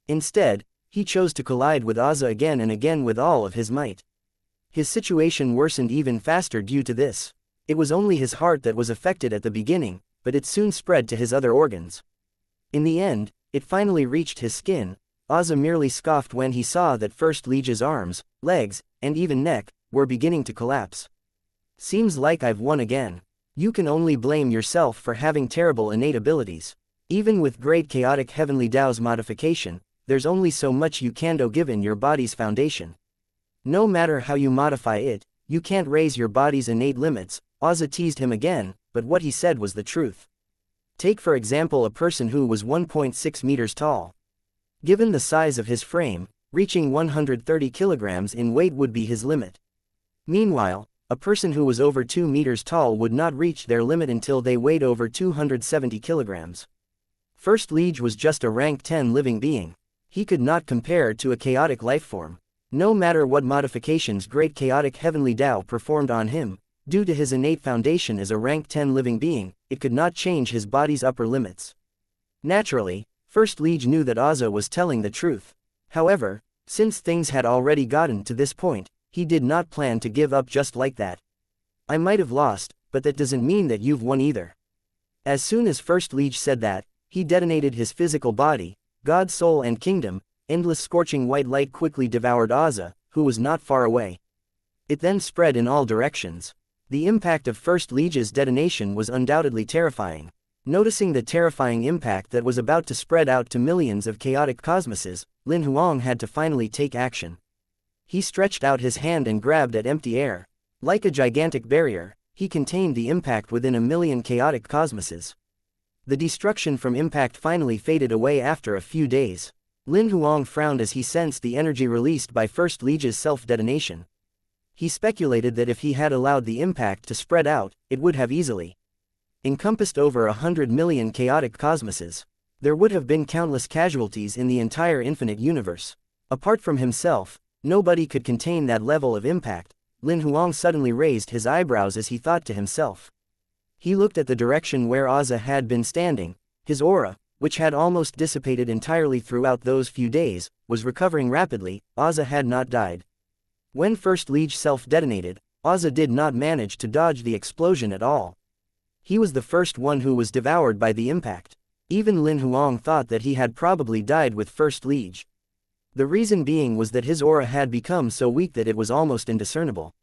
Instead, he chose to collide with Auza again and again with all of his might. His situation worsened even faster due to this. It was only his heart that was affected at the beginning, but it soon spread to his other organs. In the end, it finally reached his skin. Auza merely scoffed when he saw that First Liege's arms, legs, and even neck, were beginning to collapse. Seems like I've won again. You can only blame yourself for having terrible innate abilities. Even with great chaotic heavenly Tao's modification, there's only so much you can do given your body's foundation. No matter how you modify it, you can't raise your body's innate limits. Auza teased him again, but what he said was the truth. Take for example a person who was 1.6 meters tall. Given the size of his frame, reaching 130 kilograms in weight would be his limit. Meanwhile, a person who was over 2 meters tall would not reach their limit until they weighed over 270 kilograms. First Liege was just a rank 10 living being. He could not compare to a chaotic lifeform. No matter what modifications great chaotic heavenly Tao performed on him, due to his innate foundation as a rank 10 living being, it could not change his body's upper limits. Naturally, First Liege knew that Auza was telling the truth. However, since things had already gotten to this point, he did not plan to give up just like that. I might have lost, but that doesn't mean that you've won either. As soon as First Liege said that, he detonated his physical body, God, soul and kingdom. Endless scorching white light quickly devoured Auza, who was not far away. It then spread in all directions. The impact of First Liege's detonation was undoubtedly terrifying. Noticing the terrifying impact that was about to spread out to millions of chaotic cosmoses, Lin Huang had to finally take action. He stretched out his hand and grabbed at empty air. Like a gigantic barrier, he contained the impact within a million chaotic cosmoses. The destruction from impact finally faded away after a few days. Lin Huang frowned as he sensed the energy released by First Liege's self-detonation. He speculated that if he had allowed the impact to spread out, it would have easily encompassed over 100 million chaotic cosmoses. There would have been countless casualties in the entire infinite universe. Apart from himself, nobody could contain that level of impact. Lin Huang suddenly raised his eyebrows as he thought to himself. He looked at the direction where Auza had been standing. His aura, which had almost dissipated entirely throughout those few days, was recovering rapidly. Auza had not died. When First Liege self-detonated, Auza did not manage to dodge the explosion at all. He was the first one who was devoured by the impact. Even Lin Huang thought that he had probably died with First Liege. The reason being was that his aura had become so weak that it was almost indiscernible.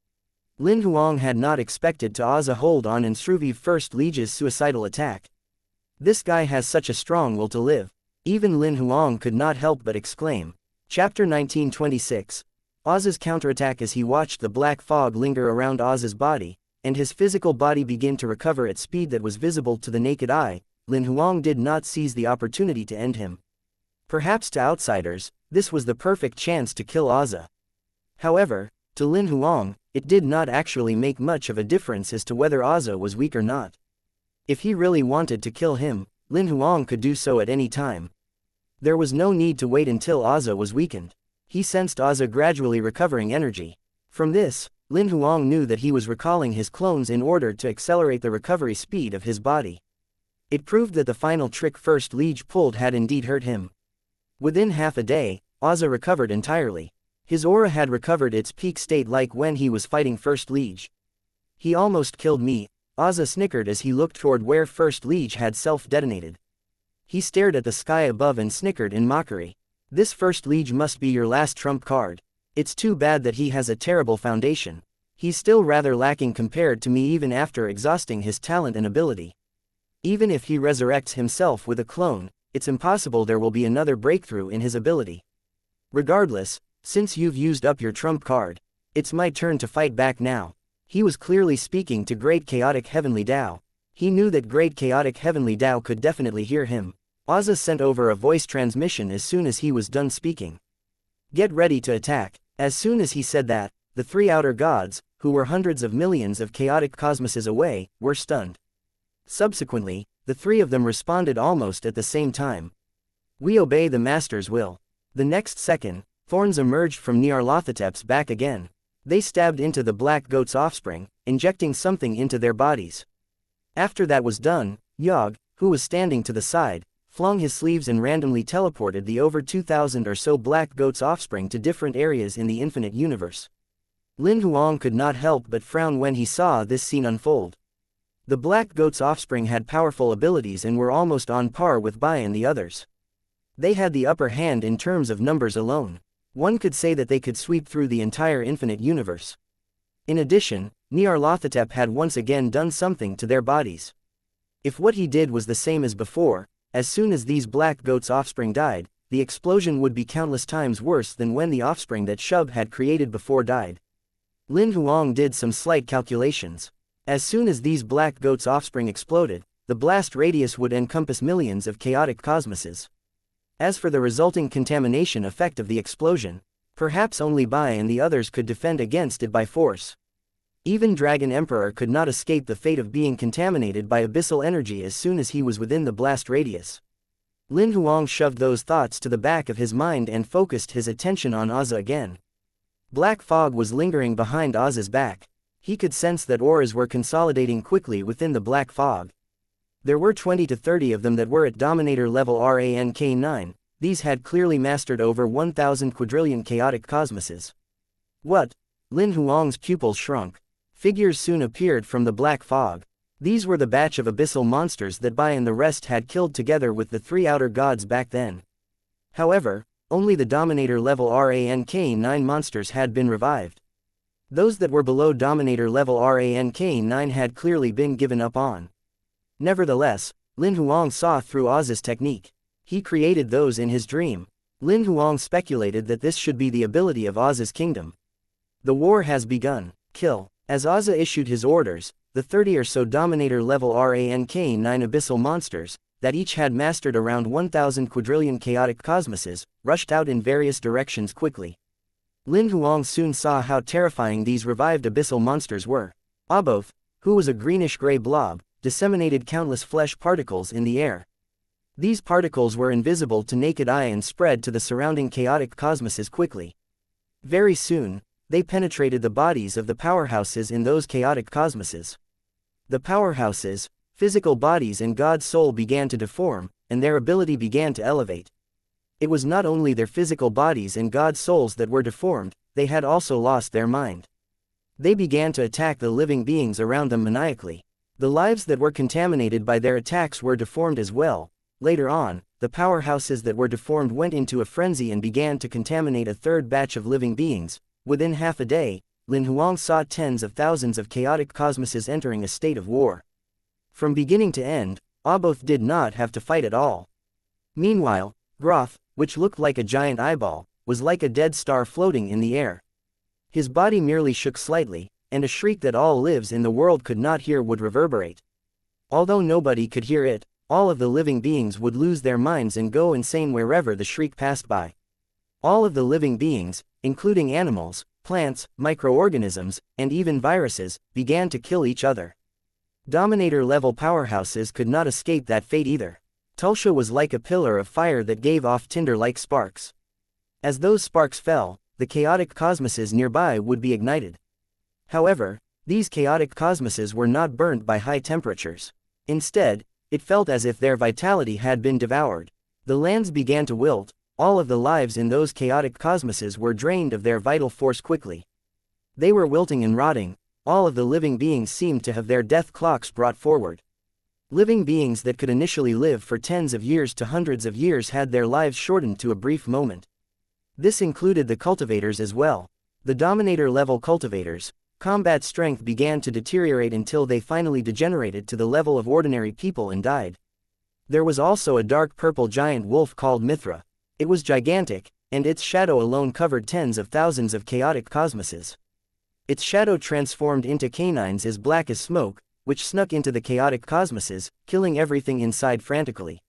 Lin Huang had not expected to Auza hold on and survive First Liege's suicidal attack. This guy has such a strong will to live. Even Lin Huang could not help but exclaim. Chapter 1926. Auza's counterattack. As he watched the black fog linger around Auza's body, and his physical body begin to recover at speed that was visible to the naked eye, Lin Huang did not seize the opportunity to end him. Perhaps to outsiders, this was the perfect chance to kill Auza. However, to Lin Huang, it did not actually make much of a difference as to whether Auza was weak or not. If he really wanted to kill him, Lin Huang could do so at any time. There was no need to wait until Auza was weakened. He sensed Auza gradually recovering energy. From this, Lin Huang knew that he was recalling his clones in order to accelerate the recovery speed of his body. It proved that the final trick First Liege pulled had indeed hurt him. Within half a day, Auza recovered entirely. His aura had recovered its peak state like when he was fighting First Liege. He almost killed me, Auza snickered as he looked toward where First Liege had self-detonated. He stared at the sky above and snickered in mockery. This First Liege must be your last trump card. It's too bad that he has a terrible foundation. He's still rather lacking compared to me even after exhausting his talent and ability. Even if he resurrects himself with a clone, it's impossible there will be another breakthrough in his ability. Regardless, since you've used up your trump card, it's my turn to fight back now. He was clearly speaking to Great Chaotic Heavenly Tao. He knew that Great Chaotic Heavenly Tao could definitely hear him. Auza sent over a voice transmission as soon as he was done speaking. Get ready to attack. As soon as he said that, the three outer gods, who were hundreds of millions of chaotic cosmoses away, were stunned. Subsequently, the three of them responded almost at the same time. We obey the Master's will. The next second, thorns emerged from Nyarlathotep's back again. They stabbed into the black goat's offspring, injecting something into their bodies. After that was done, Yog, who was standing to the side, flung his sleeves and randomly teleported the over 2,000 or so black goat's offspring to different areas in the infinite universe. Lin Huang could not help but frown when he saw this scene unfold. The black goat's offspring had powerful abilities and were almost on par with Bai and the others. They had the upper hand in terms of numbers alone. One could say that they could sweep through the entire infinite universe. In addition, Nyarlathotep had once again done something to their bodies. If what he did was the same as before, as soon as these black goat's offspring died, the explosion would be countless times worse than when the offspring that Shub had created before died. Lin Huang did some slight calculations. As soon as these black goat's offspring exploded, the blast radius would encompass millions of chaotic cosmoses. As for the resulting contamination effect of the explosion, perhaps only Bai and the others could defend against it by force. Even Dragon Emperor could not escape the fate of being contaminated by abyssal energy as soon as he was within the blast radius. Lin Huang shoved those thoughts to the back of his mind and focused his attention on Auza again. Black fog was lingering behind Auza's back. He could sense that auras were consolidating quickly within the black fog. There were 20 to 30 of them that were at Dominator level rank 9, these had clearly mastered over 1,000 quadrillion chaotic cosmoses. What? Lin Huang's pupils shrunk. Figures soon appeared from the black fog. These were the batch of abyssal monsters that Bai and the rest had killed together with the three outer gods back then. However, only the Dominator level rank 9 monsters had been revived. Those that were below Dominator level rank 9 had clearly been given up on. Nevertheless, Lin Huang saw through Auza's technique. He created those in his dream. Lin Huang speculated that this should be the ability of Auza's kingdom. The war has begun. Kill. As Auza issued his orders, the 30 or so Dominator level rank 9 abyssal monsters, that each had mastered around 1,000 quadrillion chaotic cosmoses, rushed out in various directions quickly. Lin Huang soon saw how terrifying these revived abyssal monsters were. Aboth, who was a greenish-gray blob, disseminated countless flesh particles in the air. These particles were invisible to naked eye and spread to the surrounding chaotic cosmoses quickly. Very soon, they penetrated the bodies of the powerhouses in those chaotic cosmoses. The powerhouses, physical bodies and God's soul began to deform, and their ability began to elevate. It was not only their physical bodies and God's souls that were deformed, they had also lost their mind. They began to attack the living beings around them maniacally. The lives that were contaminated by their attacks were deformed as well. Later on, the powerhouses that were deformed went into a frenzy and began to contaminate a third batch of living beings. Within half a day, Lin Huang saw tens of thousands of chaotic cosmoses entering a state of war. From beginning to end, Aboth did not have to fight at all. Meanwhile, Groth, which looked like a giant eyeball, was like a dead star floating in the air. His body merely shook slightly, and a shriek that all lives in the world could not hear would reverberate. Although nobody could hear it, all of the living beings would lose their minds and go insane wherever the shriek passed by. All of the living beings, including animals, plants, microorganisms, and even viruses, began to kill each other. Dominator-level powerhouses could not escape that fate either. Tulsa was like a pillar of fire that gave off tinder-like sparks. As those sparks fell, the chaotic cosmoses nearby would be ignited. However, these chaotic cosmoses were not burnt by high temperatures. Instead, it felt as if their vitality had been devoured. The lands began to wilt, all of the lives in those chaotic cosmoses were drained of their vital force quickly. They were wilting and rotting, all of the living beings seemed to have their death clocks brought forward. Living beings that could initially live for tens of years to hundreds of years had their lives shortened to a brief moment. This included the cultivators as well. The Dominator-level cultivators, combat strength began to deteriorate until they finally degenerated to the level of ordinary people and died. There was also a dark purple giant wolf called Mithra. It was gigantic, and its shadow alone covered tens of thousands of chaotic cosmoses. Its shadow transformed into canines as black as smoke, which snuck into the chaotic cosmoses, killing everything inside frantically.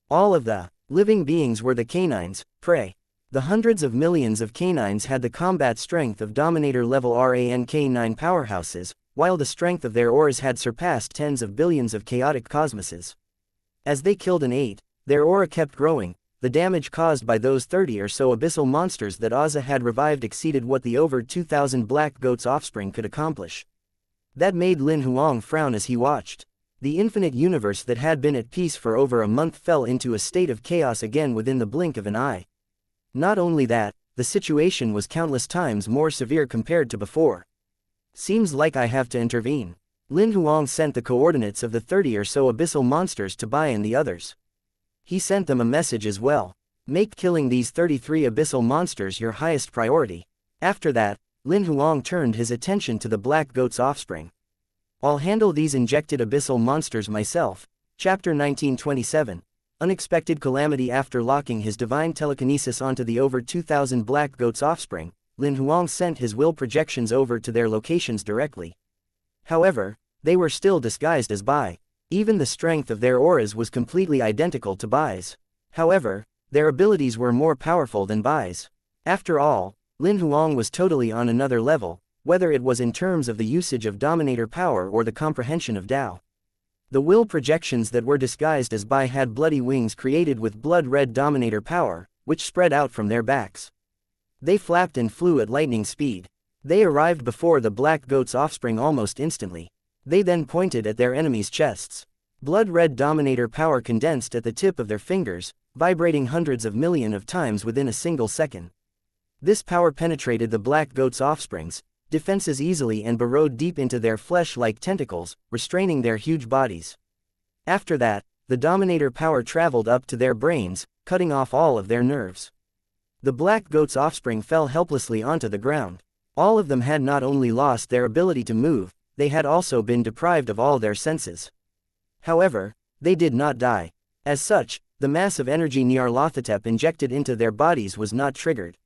All of the living beings were the canines, prey. The hundreds of millions of canines had the combat strength of Dominator-level RANK9 powerhouses, while the strength of their auras had surpassed tens of billions of chaotic cosmoses. As they killed and ate, their aura kept growing. The damage caused by those 30 or so abyssal monsters that Ozza had revived exceeded what the over 2,000 black goats' offspring could accomplish. That made Lin Huang frown as he watched. The infinite universe that had been at peace for over a month fell into a state of chaos again within the blink of an eye. Not only that, the situation was countless times more severe compared to before. Seems like I have to intervene. Lin Huang sent the coordinates of the 30 or so abyssal monsters to Bai and the others. He sent them a message as well. Make killing these 33 abyssal monsters your highest priority. After that, Lin Huang turned his attention to the black goat's offspring. I'll handle these injected abyssal monsters myself. Chapter 1927. Unexpected calamity. After locking his divine telekinesis onto the over 2,000 black goat's offspring, Lin Huang sent his will projections over to their locations directly. However, they were still disguised as Bai. Even the strength of their auras was completely identical to Bai's. However, their abilities were more powerful than Bai's. After all, Lin Huang was totally on another level, whether it was in terms of the usage of Dominator power or the comprehension of Tao. The will projections that were disguised as Bai had bloody wings created with blood-red Dominator power, which spread out from their backs. They flapped and flew at lightning speed. They arrived before the black goat's offspring almost instantly. They then pointed at their enemies' chests. Blood-red Dominator power condensed at the tip of their fingers, vibrating hundreds of millions of times within a single second. This power penetrated the black goat's offspring's defenses easily and burrowed deep into their flesh like tentacles, restraining their huge bodies. After that, the Dominator power traveled up to their brains, cutting off all of their nerves. The black goat's offspring fell helplessly onto the ground. All of them had not only lost their ability to move, they had also been deprived of all their senses. However, they did not die. As such, the massive energy Nyarlathotep injected into their bodies was not triggered.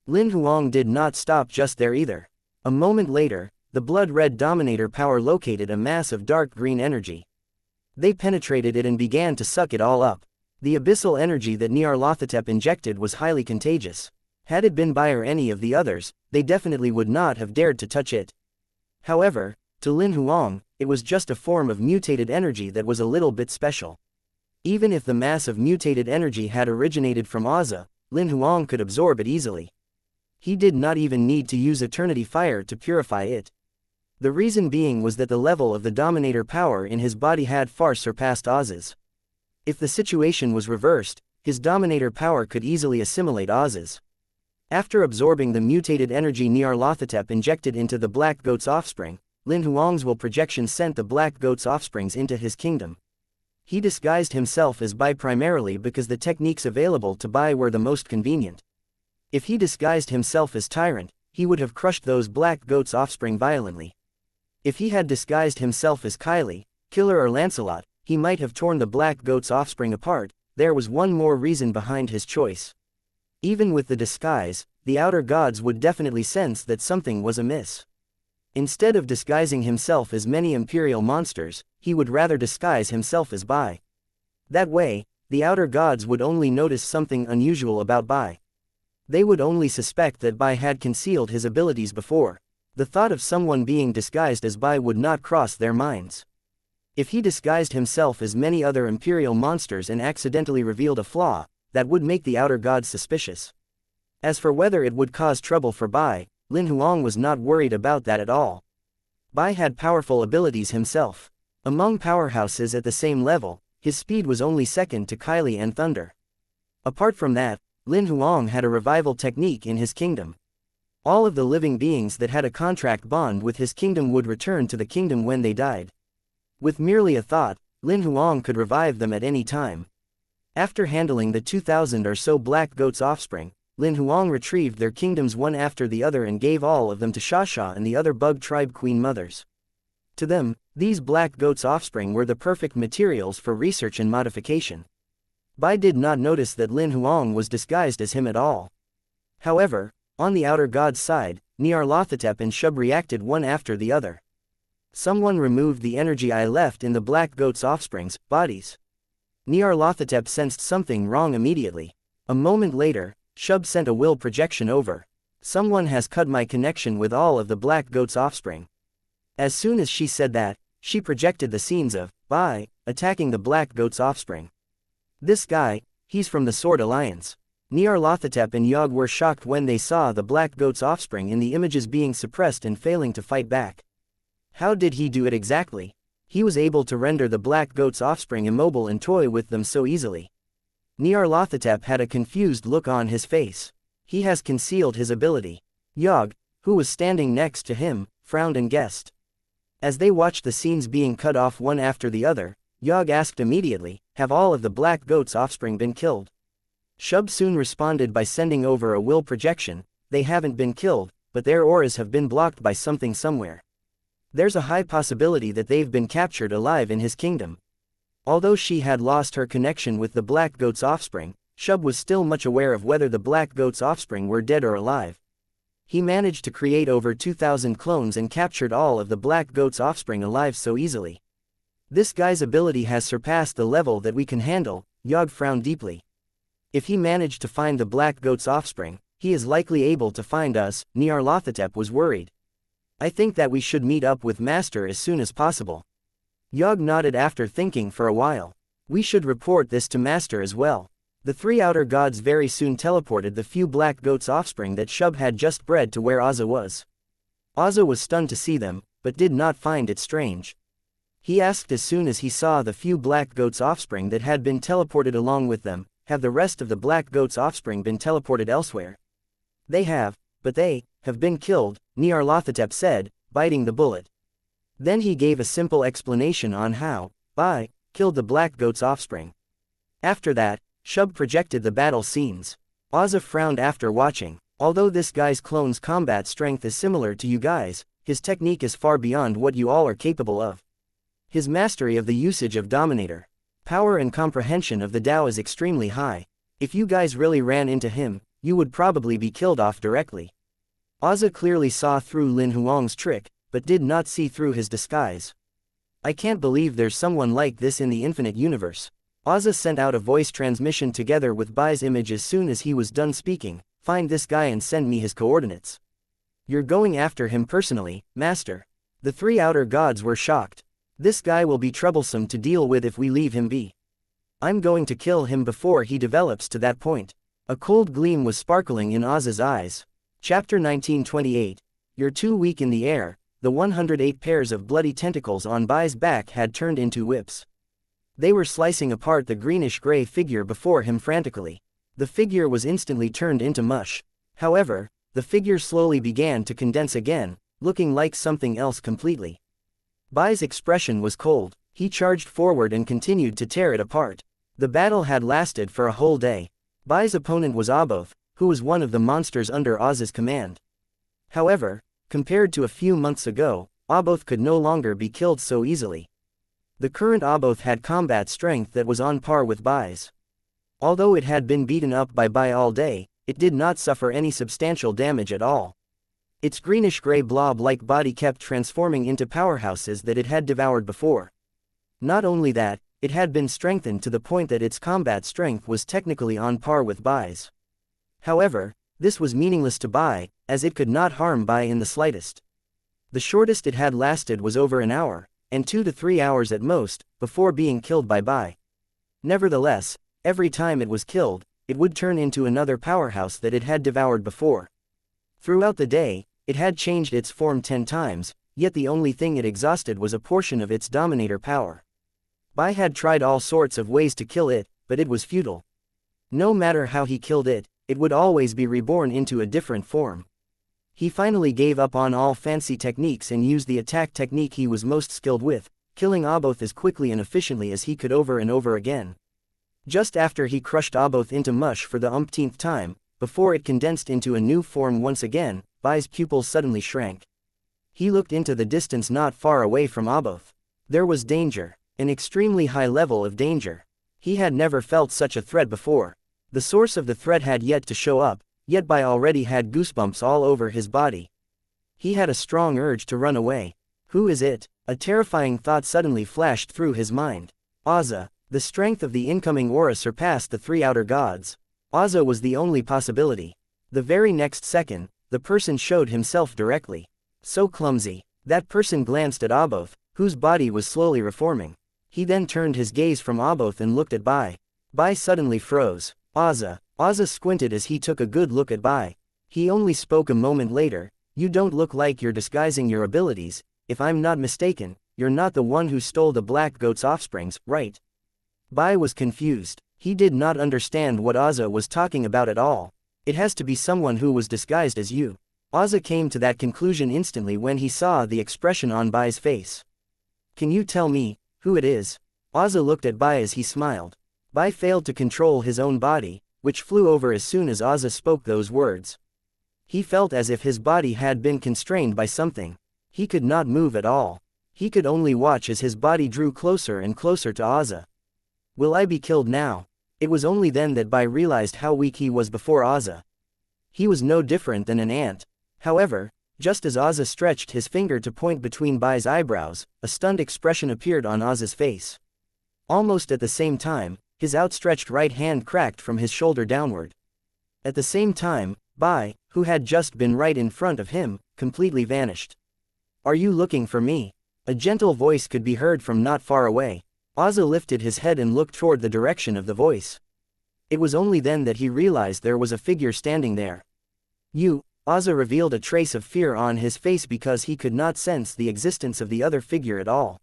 Lin Huang did not stop just there either. A moment later, the blood-red Dominator power located a mass of dark green energy. They penetrated it and began to suck it all up. The abyssal energy that Nyarlathotep injected was highly contagious. Had it been Bai or any of the others, they definitely would not have dared to touch it. However, to Lin Huang, it was just a form of mutated energy that was a little bit special. Even if the mass of mutated energy had originated from Ozza, Lin Huang could absorb it easily. He did not even need to use Eternity Fire to purify it. The reason being was that the level of the Dominator power in his body had far surpassed Ozza's. If the situation was reversed, his Dominator power could easily assimilate Ozza's. After absorbing the mutated energy Nyarlathotep injected into the black goat's offspring, Lin Huang's will projection sent the black goat's offsprings into his kingdom. He disguised himself as Bai primarily because the techniques available to Bai were the most convenient. If he disguised himself as Tyrant, he would have crushed those black goat's offspring violently. If he had disguised himself as Kylie, Killer or Lancelot, he might have torn the black goat's offspring apart. There was one more reason behind his choice. Even with the disguise, the outer gods would definitely sense that something was amiss. Instead of disguising himself as many imperial monsters, he would rather disguise himself as Bai. That way, the outer gods would only notice something unusual about Bai. They would only suspect that Bai had concealed his abilities before. The thought of someone being disguised as Bai would not cross their minds. If he disguised himself as many other imperial monsters and accidentally revealed a flaw, that would make the outer gods suspicious. As for whether it would cause trouble for Bai, Lin Huang was not worried about that at all. Bai had powerful abilities himself. Among powerhouses at the same level, his speed was only second to Kylie and Thunder. Apart from that, Lin Huang had a revival technique in his kingdom. All of the living beings that had a contract bond with his kingdom would return to the kingdom when they died. With merely a thought, Lin Huang could revive them at any time. After handling the 2,000 or so black goats' offspring, Lin Huang retrieved their kingdoms one after the other and gave all of them to xianxia and the other bug tribe queen mothers. To them, these black goats' offspring were the perfect materials for research and modification. Bai did not notice that Lin Huang was disguised as him at all. However, on the outer god's side, Nyarlathotep and Shub reacted one after the other. Someone removed the energy I left in the black goats' offspring's bodies. Nyarlathotep sensed something wrong immediately. A moment later, Shub sent a will projection over. Someone has cut my connection with all of the black goats' offspring. As soon as she said that, she projected the scenes of Bai attacking the black goats' offspring. This guy, he's from the Sword Alliance. Nyarlathotep and Yog were shocked when they saw the black goats' offspring in the images being suppressed and failing to fight back. How did he do it exactly? He was able to render the black goats' offspring immobile and toy with them so easily. Nyarlathotep had a confused look on his face. He has concealed his ability. Yog, who was standing next to him, frowned and guessed. As they watched the scenes being cut off one after the other, Yog asked immediately, have all of the black goats' offspring been killed? Shub soon responded by sending over a will projection, they haven't been killed, but their auras have been blocked by something somewhere. There's a high possibility that they've been captured alive in his kingdom. Although she had lost her connection with the black goats' offspring, Shub was still much aware of whether the black goats' offspring were dead or alive. He managed to create over 2,000 clones and captured all of the black goats' offspring alive so easily. This guy's ability has surpassed the level that we can handle. Yog frowned deeply. If he managed to find the black goats' offspring, he is likely able to find us. Nyarlathotep was worried. I think that we should meet up with Master as soon as possible. Yog nodded after thinking for a while. We should report this to Master as well. The three outer gods very soon teleported the few black goats' offspring that Shub had just bred to where Azza was. Azza was stunned to see them, but did not find it strange. He asked as soon as he saw the few black goats' offspring that had been teleported along with them, have the rest of the black goats' offspring been teleported elsewhere? They have, but they have been killed, Nyarlathotep said, biting the bullet. Then he gave a simple explanation on how Bai killed the black goats' offspring. After that, Shub projected the battle scenes. Azza frowned after watching. Although this guy's clone's combat strength is similar to you guys, his technique is far beyond what you all are capable of. His mastery of the usage of Dominator, power and comprehension of the Tao is extremely high. If you guys really ran into him, you would probably be killed off directly. Azza clearly saw through Lin Huang's trick, but did not see through his disguise. I can't believe there's someone like this in the infinite universe. Azza sent out a voice transmission together with Bai's image as soon as he was done speaking. Find this guy and send me his coordinates. You're going after him personally, Master. The three outer gods were shocked. This guy will be troublesome to deal with if we leave him be. I'm going to kill him before he develops to that point. A cold gleam was sparkling in Azza's eyes. Chapter 1928. You're too weak in the air. The 108 pairs of bloody tentacles on Bai's back had turned into whips. They were slicing apart the greenish-gray figure before him frantically. The figure was instantly turned into mush. However, the figure slowly began to condense again, looking like something else completely. Bai's expression was cold. He charged forward and continued to tear it apart. The battle had lasted for a whole day. Bai's opponent was Aboth, who was one of the monsters under Azza's command. However, compared to a few months ago, Aboth could no longer be killed so easily. The current Aboth had combat strength that was on par with Bai's. Although it had been beaten up by Bai all day, it did not suffer any substantial damage at all. Its greenish-gray blob-like body kept transforming into powerhouses that it had devoured before. Not only that, it had been strengthened to the point that its combat strength was technically on par with Bai's. However, this was meaningless to Bai, as it could not harm Bai in the slightest. The shortest it had lasted was over an hour, and 2 to 3 hours at most, before being killed by Bai. Nevertheless, every time it was killed, it would turn into another powerhouse that it had devoured before. Throughout the day, it had changed its form 10 times, yet the only thing it exhausted was a portion of its dominator power. Bai had tried all sorts of ways to kill it, but it was futile. No matter how he killed it, it would always be reborn into a different form. He finally gave up on all fancy techniques and used the attack technique he was most skilled with, killing Aboth as quickly and efficiently as he could over and over again. Just after he crushed Aboth into mush for the umpteenth time, before it condensed into a new form once again, Bai's pupils suddenly shrank. He looked into the distance not far away from Aboth. There was danger, an extremely high level of danger. He had never felt such a threat before. The source of the threat had yet to show up, yet Bai already had goosebumps all over his body. He had a strong urge to run away. Who is it? A terrifying thought suddenly flashed through his mind. Auza. The strength of the incoming aura surpassed the 3 outer gods. Auza was the only possibility. The very next second, the person showed himself directly. So clumsy. That person glanced at Aboth, whose body was slowly reforming. He then turned his gaze from Aboth and looked at Bai. Bai suddenly froze. Auza. Auza squinted as he took a good look at Bai. He only spoke a moment later. You don't look like you're disguising your abilities. If I'm not mistaken, you're not the one who stole the black goat's offsprings, right? Bai was confused. He did not understand what Auza was talking about at all. It has to be someone who was disguised as you. Auza came to that conclusion instantly when he saw the expression on Bai's face. Can you tell me who it is? Auza looked at Bai as he smiled. Bai failed to control his own body, which flew over as soon as Auza spoke those words. He felt as if his body had been constrained by something. He could not move at all. He could only watch as his body drew closer and closer to Auza. Will I be killed now? It was only then that Bai realized how weak he was before Auza. He was no different than an ant. However, just as Auza stretched his finger to point between Bai's eyebrows, a stunned expression appeared on Auza's face. Almost at the same time, his outstretched right hand cracked from his shoulder downward. At the same time, Bai, who had just been right in front of him, completely vanished. Are you looking for me? A gentle voice could be heard from not far away. Auza lifted his head and looked toward the direction of the voice. It was only then that he realized there was a figure standing there. You. Auza revealed a trace of fear on his face because he could not sense the existence of the other figure at all.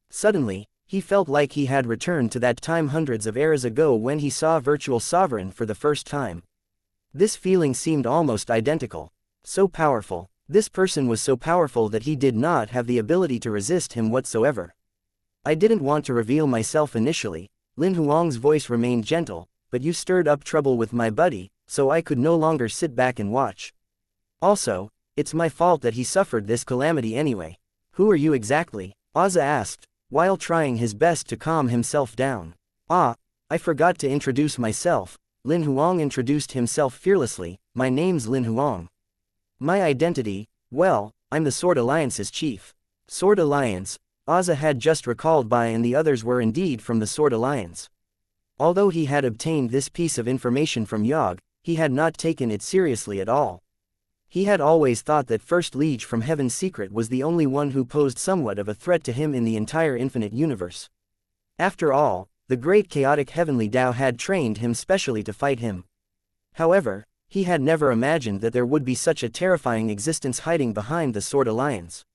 Suddenly, he felt like he had returned to that time hundreds of eras ago when he saw Virtual Sovereign for the first time. This feeling seemed almost identical. So powerful. This person was so powerful that he did not have the ability to resist him whatsoever. I didn't want to reveal myself initially. Lin Huang's voice remained gentle, but you stirred up trouble with my buddy, so I could no longer sit back and watch. Also, it's my fault that he suffered this calamity anyway. Who are you exactly? Auza asked, while trying his best to calm himself down. Ah, I forgot to introduce myself. Lin Huang introduced himself fearlessly. My name's Lin Huang. My identity, well, I'm the Sword Alliance's chief. Sword Alliance. Auza had just recalled Bai and the others were indeed from the Sword Alliance. Although he had obtained this piece of information from Yogg, he had not taken it seriously at all. He had always thought that First Liege from Heaven's Secret was the only one who posed somewhat of a threat to him in the entire infinite universe. After all, the great chaotic heavenly Tao had trained him specially to fight him. However, he had never imagined that there would be such a terrifying existence hiding behind the Sword Alliance.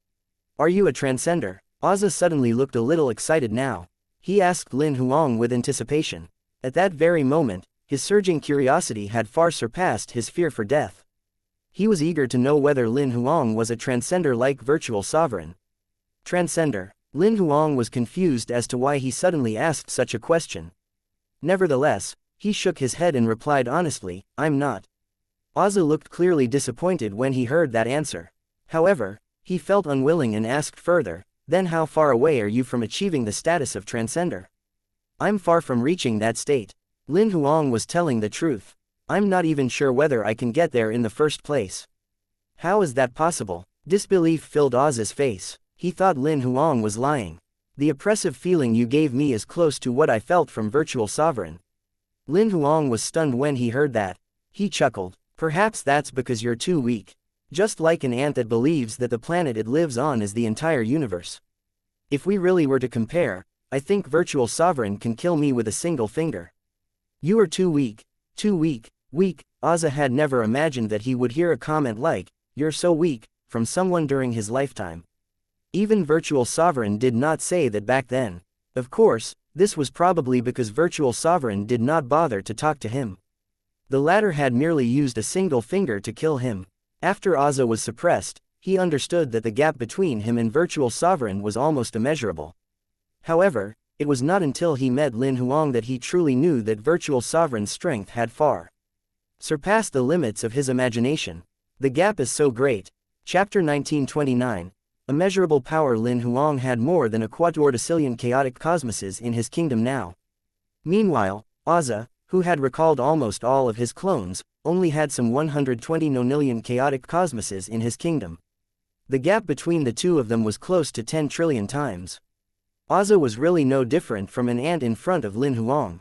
Are you a transcender? Auza suddenly looked a little excited now. He asked Lin Huang with anticipation. At that very moment, his surging curiosity had far surpassed his fear for death. He was eager to know whether Lin Huang was a transcender like Virtual Sovereign. Transcender. Lin Huang was confused as to why he suddenly asked such a question. Nevertheless, he shook his head and replied honestly, I'm not. Auza looked clearly disappointed when he heard that answer. However, he felt unwilling and asked further, then how far away are you from achieving the status of transcender? I'm far from reaching that state. Lin Huang was telling the truth. I'm not even sure whether I can get there in the first place. How is that possible? Disbelief filled Auza's face. He thought Lin Huang was lying. The oppressive feeling you gave me is close to what I felt from Virtual Sovereign. Lin Huang was stunned when he heard that. He chuckled. Perhaps that's because you're too weak. Just like an ant that believes that the planet it lives on is the entire universe. If we really were to compare, I think Virtual Sovereign can kill me with a single finger. You are too weak. Too weak. Weak. Ozza had never imagined that he would hear a comment like, "You're so weak," from someone during his lifetime. Even Virtual Sovereign did not say that back then. Of course, this was probably because Virtual Sovereign did not bother to talk to him. The latter had merely used a single finger to kill him. After Ozza was suppressed, he understood that the gap between him and Virtual Sovereign was almost immeasurable. However, it was not until he met Lin Huang that he truly knew that Virtual Sovereign's strength had far surpassed the limits of his imagination. The gap is so great. Chapter 1929. Immeasurable power. Lin Huang had more than a quadrillion chaotic cosmoses in his kingdom now. Meanwhile, Ozza, who had recalled almost all of his clones, only had some 120 nonillion chaotic cosmoses in his kingdom. The gap between the two of them was close to 10 trillion times. Ozza was really no different from an ant in front of Lin Huang.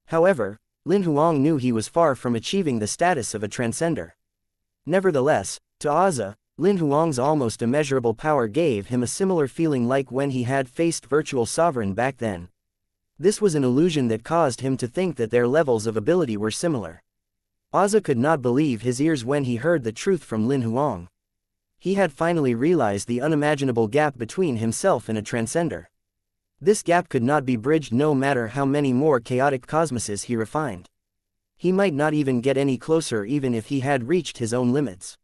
However, Lin Huang knew he was far from achieving the status of a transcender. Nevertheless, to Ozza, Lin Huang's almost immeasurable power gave him a similar feeling like when he had faced Virtual Sovereign back then. This was an illusion that caused him to think that their levels of ability were similar. Ozza could not believe his ears when he heard the truth from Lin Huang. He had finally realized the unimaginable gap between himself and a transcender. This gap could not be bridged no matter how many more chaotic cosmoses he refined. He might not even get any closer even if he had reached his own limits.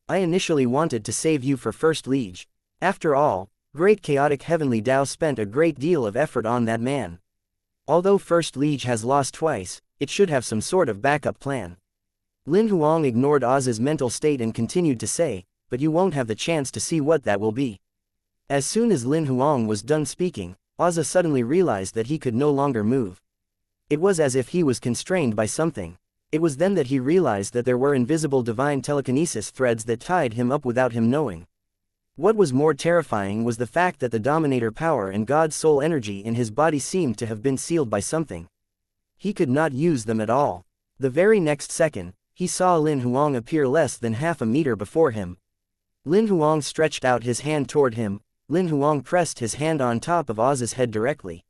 I initially wanted to save you for First Liege. After all, Great Chaotic Heavenly Tao spent a great deal of effort on that man. Although First Liege has lost twice, it should have some sort of backup plan. Lin Huang ignored Ozza's mental state and continued to say, "But you won't have the chance to see what that will be." As soon as Lin Huang was done speaking, Ozza suddenly realized that he could no longer move. It was as if he was constrained by something. It was then that he realized that there were invisible divine telekinesis threads that tied him up without him knowing. What was more terrifying was the fact that the Dominator power and God's soul energy in his body seemed to have been sealed by something. He could not use them at all. The very next second, he saw Lin Huang appear less than half a meter before him. Lin Huang stretched out his hand toward him. Lin Huang pressed his hand on top of Ozza's head directly.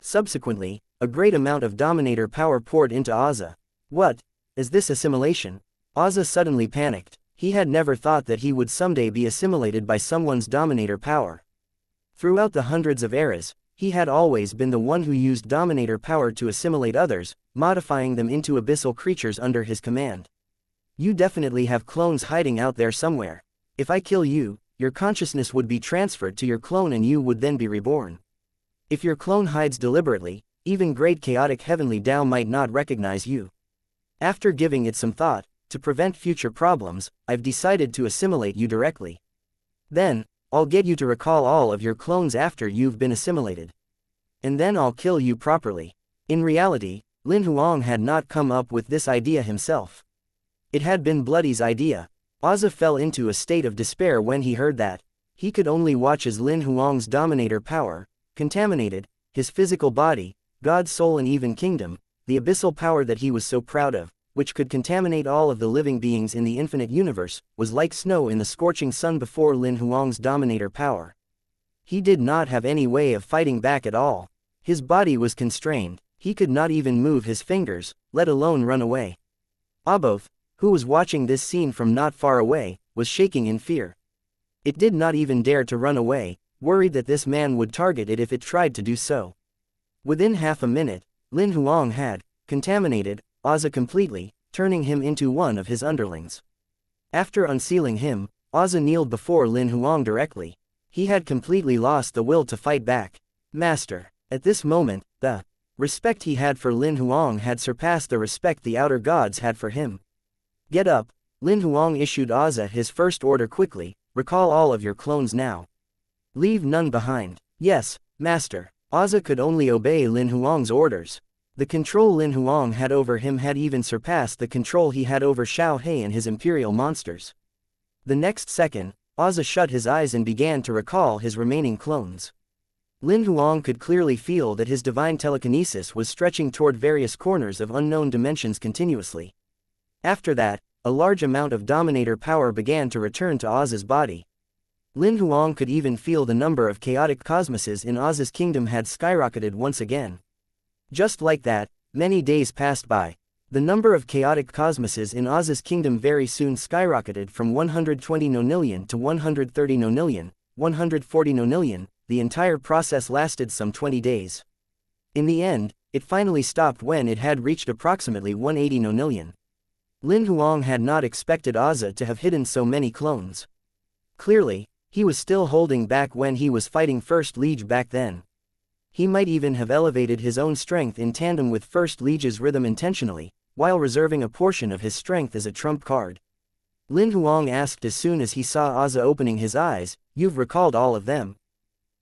Subsequently, a great amount of Dominator power poured into Ozza. What? Is this assimilation? Ozza suddenly panicked. He had never thought that he would someday be assimilated by someone's Dominator power. Throughout the hundreds of eras, he had always been the one who used Dominator power to assimilate others, modifying them into abyssal creatures under his command. You definitely have clones hiding out there somewhere. If I kill you, your consciousness would be transferred to your clone and you would then be reborn. If your clone hides deliberately, even Great Chaotic Heavenly Tao might not recognize you. After giving it some thought, to prevent future problems, I've decided to assimilate you directly. Then, I'll get you to recall all of your clones after you've been assimilated. And then I'll kill you properly. In reality, Lin Huang had not come up with this idea himself. It had been Bloody's idea. Ozza fell into a state of despair when he heard that. He could only watch as Lin Huang's Dominator power contaminated his physical body, God's soul and even kingdom, the abyssal power that he was so proud of, which could contaminate all of the living beings in the infinite universe, was like snow in the scorching sun before Lin Huang's Dominator power. He did not have any way of fighting back at all. His body was constrained. He could not even move his fingers, let alone run away. Aboth, who was watching this scene from not far away, was shaking in fear. It did not even dare to run away, worried that this man would target it if it tried to do so. Within half a minute, Lin Huang had contaminated Ozza completely, turning him into one of his underlings. After unsealing him, Ozza kneeled before Lin Huang directly. He had completely lost the will to fight back. Master. At this moment, the respect he had for Lin Huang had surpassed the respect the outer gods had for him. Get up. Lin Huang issued Ozza his first order quickly. Recall all of your clones now. Leave none behind. Yes, Master. Ozza could only obey Lin Huang's orders. The control Lin Huang had over him had even surpassed the control he had over Xiao He and his imperial monsters. The next second, Ozza shut his eyes and began to recall his remaining clones. Lin Huang could clearly feel that his divine telekinesis was stretching toward various corners of unknown dimensions continuously. After that, a large amount of Dominator power began to return to Oz's body. Lin Huang could even feel the number of chaotic cosmoses in Oz's kingdom had skyrocketed once again. Just like that, many days passed by. The number of chaotic cosmoses in Oz's kingdom very soon skyrocketed from 120 nonillion to 130 nonillion, 140 nonillion. The entire process lasted some 20 days. In the end, it finally stopped when it had reached approximately 180 nonillion. Lin Huang had not expected Ozza to have hidden so many clones. Clearly, he was still holding back when he was fighting First Liege back then. He might even have elevated his own strength in tandem with First Liege's rhythm intentionally, while reserving a portion of his strength as a trump card. Lin Huang asked as soon as he saw Ozza opening his eyes, "You've recalled all of them?"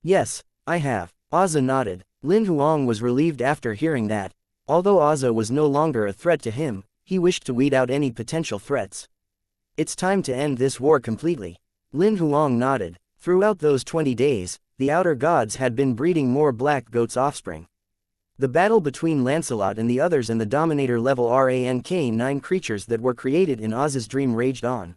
"Yes, I have." Ozza nodded. Lin Huang was relieved after hearing that. Although Ozza was no longer a threat to him, he wished to weed out any potential threats. "It's time to end this war completely." Lin Huang nodded. Throughout those 20 days, the outer gods had been breeding more black goats' offspring. The battle between Lancelot and the others and the Dominator level rank 9 creatures that were created in Oz's dream raged on.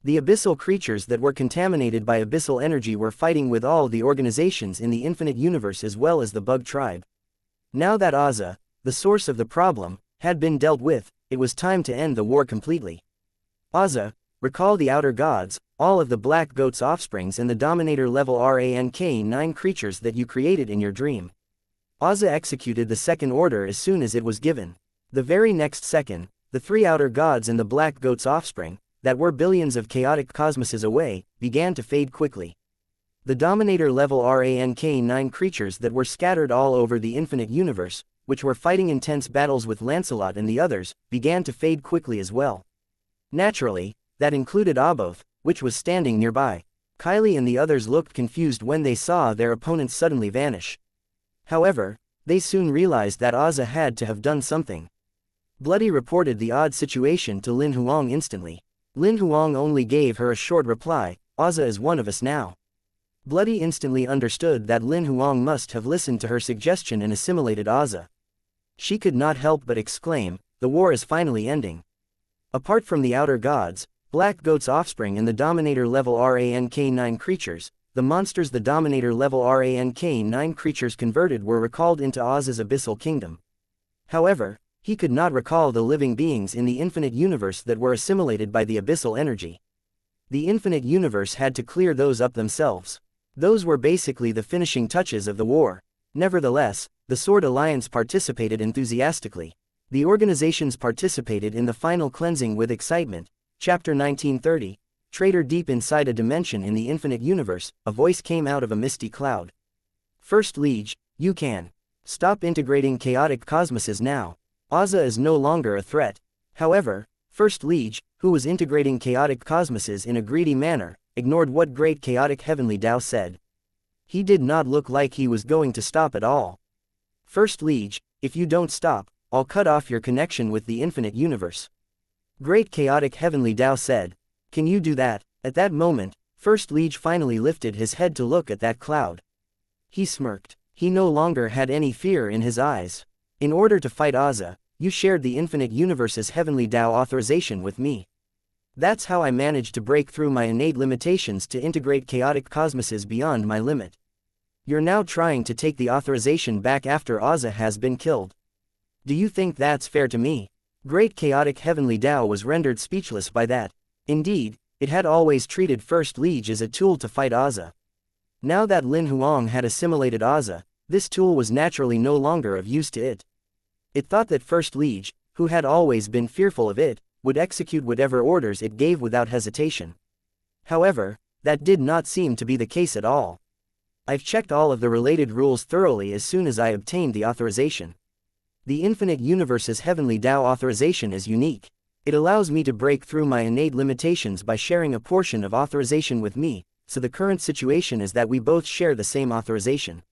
The abyssal creatures that were contaminated by abyssal energy were fighting with all the organizations in the infinite universe as well as the bug tribe. Now that Ozza, the source of the problem, had been dealt with, it was time to end the war completely. "Ozza, recall the outer gods, all of the black goat's offsprings and the Dominator level rank 9 creatures that you created in your dream." Ozza executed the second order as soon as it was given. The very next second, the 3 outer gods and the black goat's offspring, that were billions of chaotic cosmoses away, began to fade quickly. The Dominator level rank 9 creatures that were scattered all over the infinite universe, which were fighting intense battles with Lancelot and the others, began to fade quickly as well. Naturally, that included Aboth, which was standing nearby. Kylie and the others looked confused when they saw their opponents suddenly vanish. However, they soon realized that Ozza had to have done something. Bloody reported the odd situation to Lin Huang instantly. Lin Huang only gave her a short reply, "Ozza is one of us now." Bloody instantly understood that Lin Huang must have listened to her suggestion and assimilated Ozza. She could not help but exclaim, "The war is finally ending." Apart from the outer gods, black goat's offspring and the Dominator level rank 9 creatures, the monsters the Dominator level rank 9 creatures converted were recalled into Ozza's abyssal kingdom. However, he could not recall the living beings in the infinite universe that were assimilated by the abyssal energy. The infinite universe had to clear those up themselves. Those were basically the finishing touches of the war. Nevertheless, the Sword Alliance participated enthusiastically. The organizations participated in the final cleansing with excitement. Chapter 1930, Traitor deep inside a dimension in the infinite universe, a voice came out of a misty cloud. "First Liege, you can stop integrating chaotic cosmoses now. Ozza is no longer a threat." However, First Liege, who was integrating chaotic cosmoses in a greedy manner, ignored what Great Chaotic Heavenly Tao said. He did not look like he was going to stop at all. "First Liege, if you don't stop, I'll cut off your connection with the infinite universe." Great Chaotic Heavenly Tao said. "Can you do that?" At that moment, First Liege finally lifted his head to look at that cloud. He smirked. He no longer had any fear in his eyes. "In order to fight Ozza, you shared the infinite universe's Heavenly Tao authorization with me. That's how I managed to break through my innate limitations to integrate chaotic cosmoses beyond my limit. You're now trying to take the authorization back after Ozza has been killed. Do you think that's fair to me?" Great Chaotic Heavenly Tao was rendered speechless by that. Indeed, it had always treated First Liege as a tool to fight Ozza. Now that Lin Huang had assimilated Ozza, this tool was naturally no longer of use to it. It thought that First Liege, who had always been fearful of it, would execute whatever orders it gave without hesitation. However, that did not seem to be the case at all. "I've checked all of the related rules thoroughly as soon as I obtained the authorization. The infinite universe's Heavenly Tao authorization is unique. It allows me to break through my innate limitations by sharing a portion of authorization with me, so the current situation is that we both share the same authorization.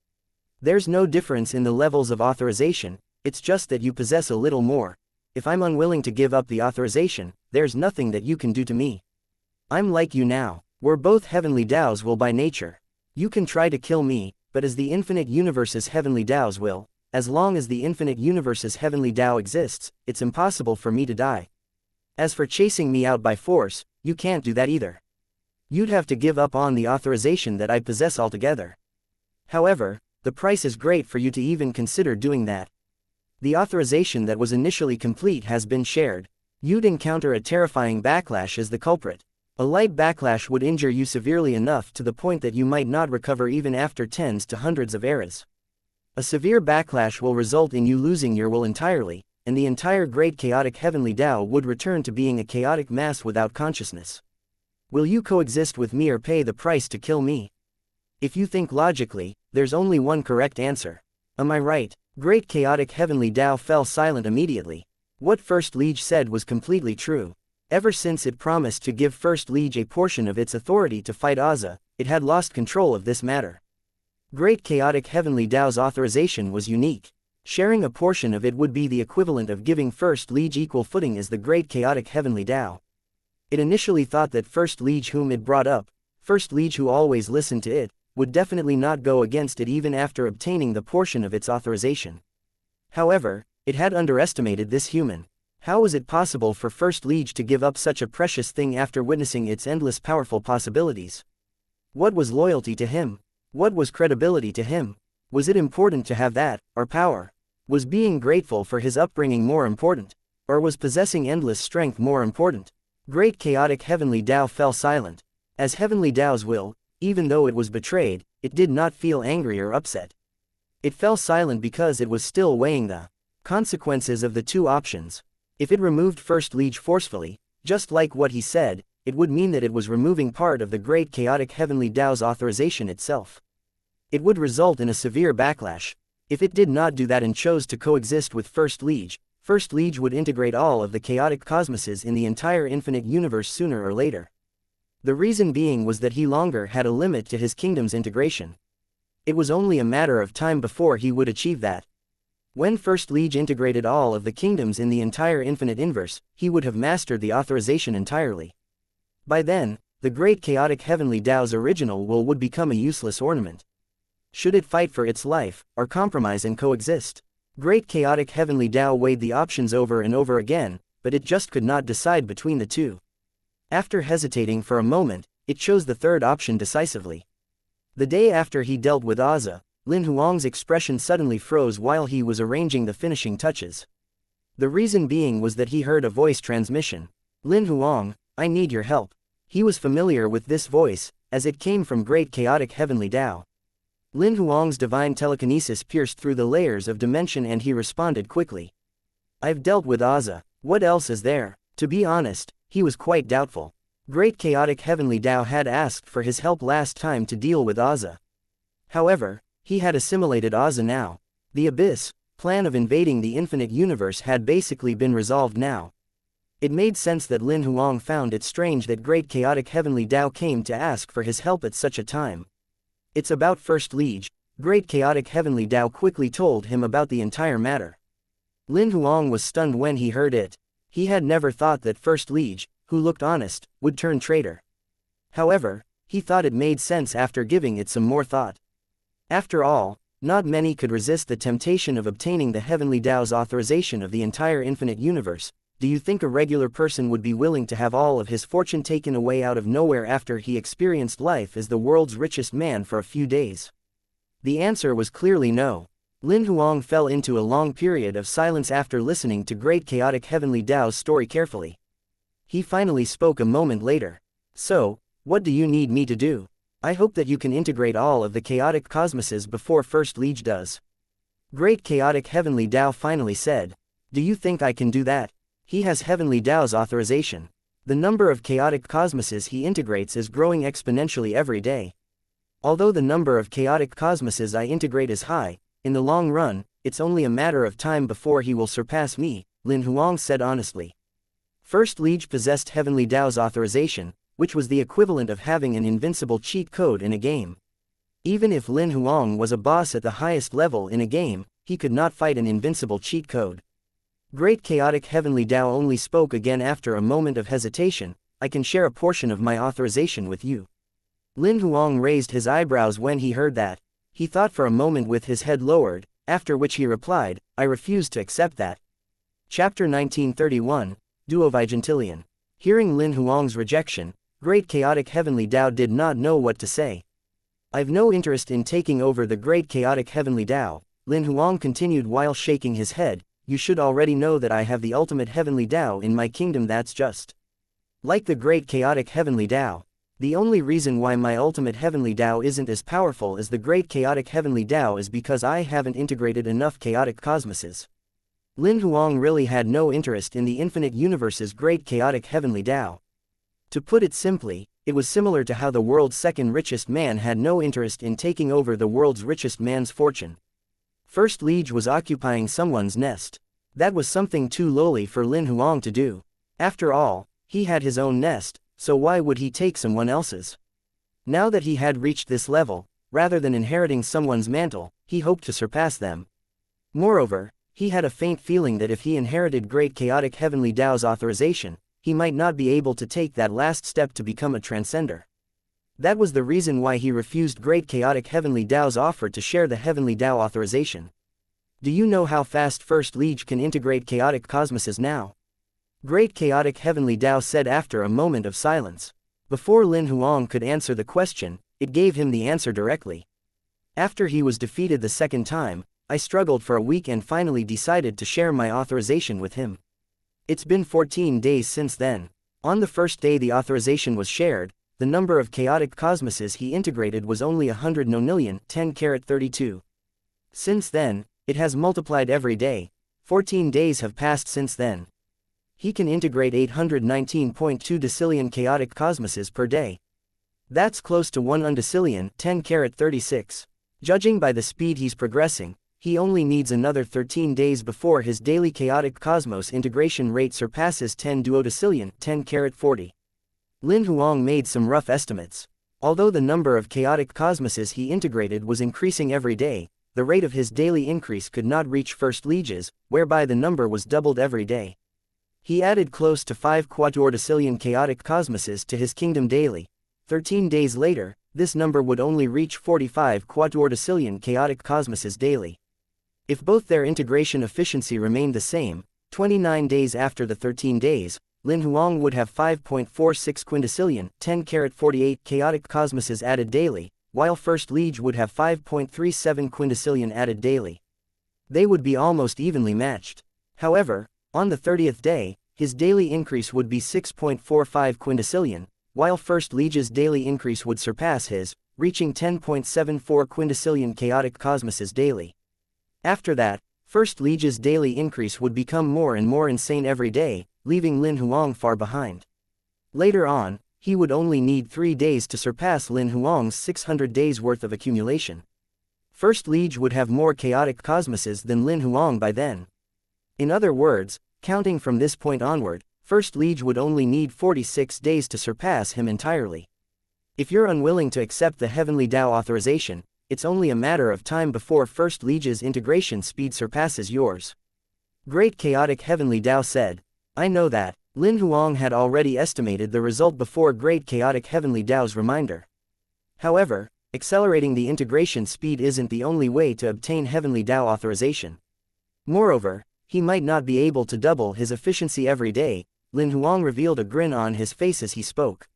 There's no difference in the levels of authorization, it's just that you possess a little more. If I'm unwilling to give up the authorization, there's nothing that you can do to me. I'm like you now. We're both Heavenly Taos will by nature. You can try to kill me, but as the infinite universe's heavenly Tao's will. As long as the infinite universe's heavenly Tao exists, it's impossible for me to die. As for chasing me out by force, you can't do that either. You'd have to give up on the authorization that I possess altogether. However, the price is great for you to even consider doing that. The authorization that was initially complete has been shared. You'd encounter a terrifying backlash as the culprit. A light backlash would injure you severely enough to the point that you might not recover even after tens to hundreds of eras. A severe backlash will result in you losing your will entirely, and the entire great chaotic heavenly Tao would return to being a chaotic mass without consciousness. Will you coexist with me or pay the price to kill me? If you think logically, there's only one correct answer. Am I right? Great chaotic heavenly Tao fell silent immediately. What First Liege said was completely true. Ever since it promised to give First Liege a portion of its authority to fight Azza, it had lost control of this matter. Great chaotic heavenly Tao's authorization was unique. Sharing a portion of it would be the equivalent of giving First Liege equal footing as the great chaotic heavenly Tao. It initially thought that First Liege whom it brought up, First Liege who always listened to it, would definitely not go against it even after obtaining the portion of its authorization. However, it had underestimated this human. How was it possible for First Liege to give up such a precious thing after witnessing its endless powerful possibilities? What was loyalty to him? What was credibility to him? Was it important to have that, or power? Was being grateful for his upbringing more important? Or was possessing endless strength more important? Great chaotic heavenly Tao fell silent. As heavenly Tao's will, even though it was betrayed, it did not feel angry or upset. It fell silent because it was still weighing the consequences of the two options. If it removed First Liege forcefully, just like what he said, it would mean that it was removing part of the great chaotic heavenly Tao's authorization itself. It would result in a severe backlash. If it did not do that and chose to coexist with First Liege would integrate all of the chaotic cosmoses in the entire infinite universe sooner or later. The reason being was that he longer had a limit to his kingdom's integration. It was only a matter of time before he would achieve that. When First Liege integrated all of the kingdoms in the entire infinite inverse, he would have mastered the authorization entirely. By then, the great chaotic heavenly Tao's original will would become a useless ornament. Should it fight for its life, or compromise and coexist? Great chaotic heavenly Tao weighed the options over and over again, but it just could not decide between the two. After hesitating for a moment, it chose the third option decisively. The day after he dealt with Azza, Lin Huang's expression suddenly froze while he was arranging the finishing touches. The reason being was that he heard a voice transmission. Lin Huang, I need your help. He was familiar with this voice, as it came from great chaotic heavenly Tao. Lin Huang's divine telekinesis pierced through the layers of dimension and he responded quickly. I've dealt with Azza, what else is there? To be honest, he was quite doubtful. Great chaotic heavenly Tao had asked for his help last time to deal with Azza. However, he had assimilated Azza now. The Abyss plan of invading the infinite universe had basically been resolved now. It made sense that Lin Huang found it strange that great chaotic heavenly Tao came to ask for his help at such a time. It's about First Liege, great chaotic heavenly Tao quickly told him about the entire matter. Lin Huang was stunned when he heard it. He had never thought that First Liege, who looked honest, would turn traitor. However, he thought it made sense after giving it some more thought. After all, not many could resist the temptation of obtaining the heavenly Tao's authorization of the entire infinite universe. Do you think a regular person would be willing to have all of his fortune taken away out of nowhere after he experienced life as the world's richest man for a few days? The answer was clearly no. Lin Huang fell into a long period of silence after listening to great chaotic heavenly Tao's story carefully. He finally spoke a moment later. So, what do you need me to do? I hope that you can integrate all of the chaotic cosmoses before First Liege does. Great chaotic heavenly Tao finally said. Do you think I can do that? He has heavenly Tao's authorization. The number of chaotic cosmoses he integrates is growing exponentially every day. Although the number of chaotic cosmoses I integrate is high, in the long run, it's only a matter of time before he will surpass me, Lin Huang said honestly. First Liege possessed heavenly Tao's authorization, which was the equivalent of having an invincible cheat code in a game. Even if Lin Huang was a boss at the highest level in a game, he could not fight an invincible cheat code. Great chaotic heavenly Tao only spoke again after a moment of hesitation. I can share a portion of my authorization with you. Lin Huang raised his eyebrows when he heard that. He thought for a moment with his head lowered, after which he replied, I refuse to accept that. Chapter 1931, Duovigentilian. Hearing Lin Huang's rejection, Great Chaotic Heavenly Tao did not know what to say. I've no interest in taking over the Great Chaotic Heavenly Tao, Lin Huang continued while shaking his head. You should already know that I have the ultimate Heavenly Tao in my kingdom. That's just like the Great Chaotic Heavenly Tao. The only reason why my ultimate Heavenly Tao isn't as powerful as the Great Chaotic Heavenly Tao is because I haven't integrated enough chaotic cosmoses. Lin Huang really had no interest in the infinite universe's Great Chaotic Heavenly Tao. To put it simply, it was similar to how the world's second richest man had no interest in taking over the world's richest man's fortune. First Liege was occupying someone's nest. That was something too lowly for Lin Huang to do. After all, he had his own nest, so why would he take someone else's? Now that he had reached this level, rather than inheriting someone's mantle, he hoped to surpass them. Moreover, he had a faint feeling that if he inherited Great Chaotic Heavenly Tao's authorization, he might not be able to take that last step to become a transcender. That was the reason why he refused Great Chaotic Heavenly Tao's offer to share the Heavenly Tao authorization. Do you know how fast First Liege can integrate chaotic cosmoses now? Great Chaotic Heavenly Tao said after a moment of silence. Before Lin Huang could answer the question, it gave him the answer directly. After he was defeated the second time, I struggled for a week and finally decided to share my authorization with him. It's been 14 days since then. On the first day the authorization was shared, the number of chaotic cosmoses he integrated was only 100 nonillion, 10^32. Since then, it has multiplied every day. 14 days have passed since then. He can integrate 819.2 decillion chaotic cosmoses per day. That's close to 1 undecillion, 10^36. Judging by the speed he's progressing, he only needs another 13 days before his daily chaotic cosmos integration rate surpasses 10 duodecillion, 10^40. Lin Huang made some rough estimates. Although the number of chaotic cosmoses he integrated was increasing every day, the rate of his daily increase could not reach First Liege's, whereby the number was doubled every day. He added close to 5 quadordecillion chaotic cosmoses to his kingdom daily. 13 days later, this number would only reach 45 quadordecillion chaotic cosmoses daily. If both their integration efficiency remained the same, 29 days after the 13 days, Lin Huang would have 5.46 quindecillion, 10^48 chaotic cosmoses added daily, while First Liege would have 5.37 quindecillion added daily. They would be almost evenly matched. However, on the 30th day, his daily increase would be 6.45 quindecillion, while First Liege's daily increase would surpass his, reaching 10.74 quindecillion chaotic cosmoses daily. After that, First Liege's daily increase would become more and more insane every day, leaving Lin Huang far behind. Later on, he would only need 3 days to surpass Lin Huang's 600 days worth of accumulation. First Liege would have more chaotic cosmoses than Lin Huang by then. In other words, counting from this point onward, First Liege would only need 46 days to surpass him entirely. If you're unwilling to accept the Heavenly Tao authorization, it's only a matter of time before First Liege's integration speed surpasses yours. Great Chaotic Heavenly Tao said. I know that. Lin Huang had already estimated the result before Great Chaotic Heavenly Tao's reminder. However, accelerating the integration speed isn't the only way to obtain Heavenly Tao authorization. Moreover, he might not be able to double his efficiency every day. Lin Huang revealed a grin on his face as he spoke.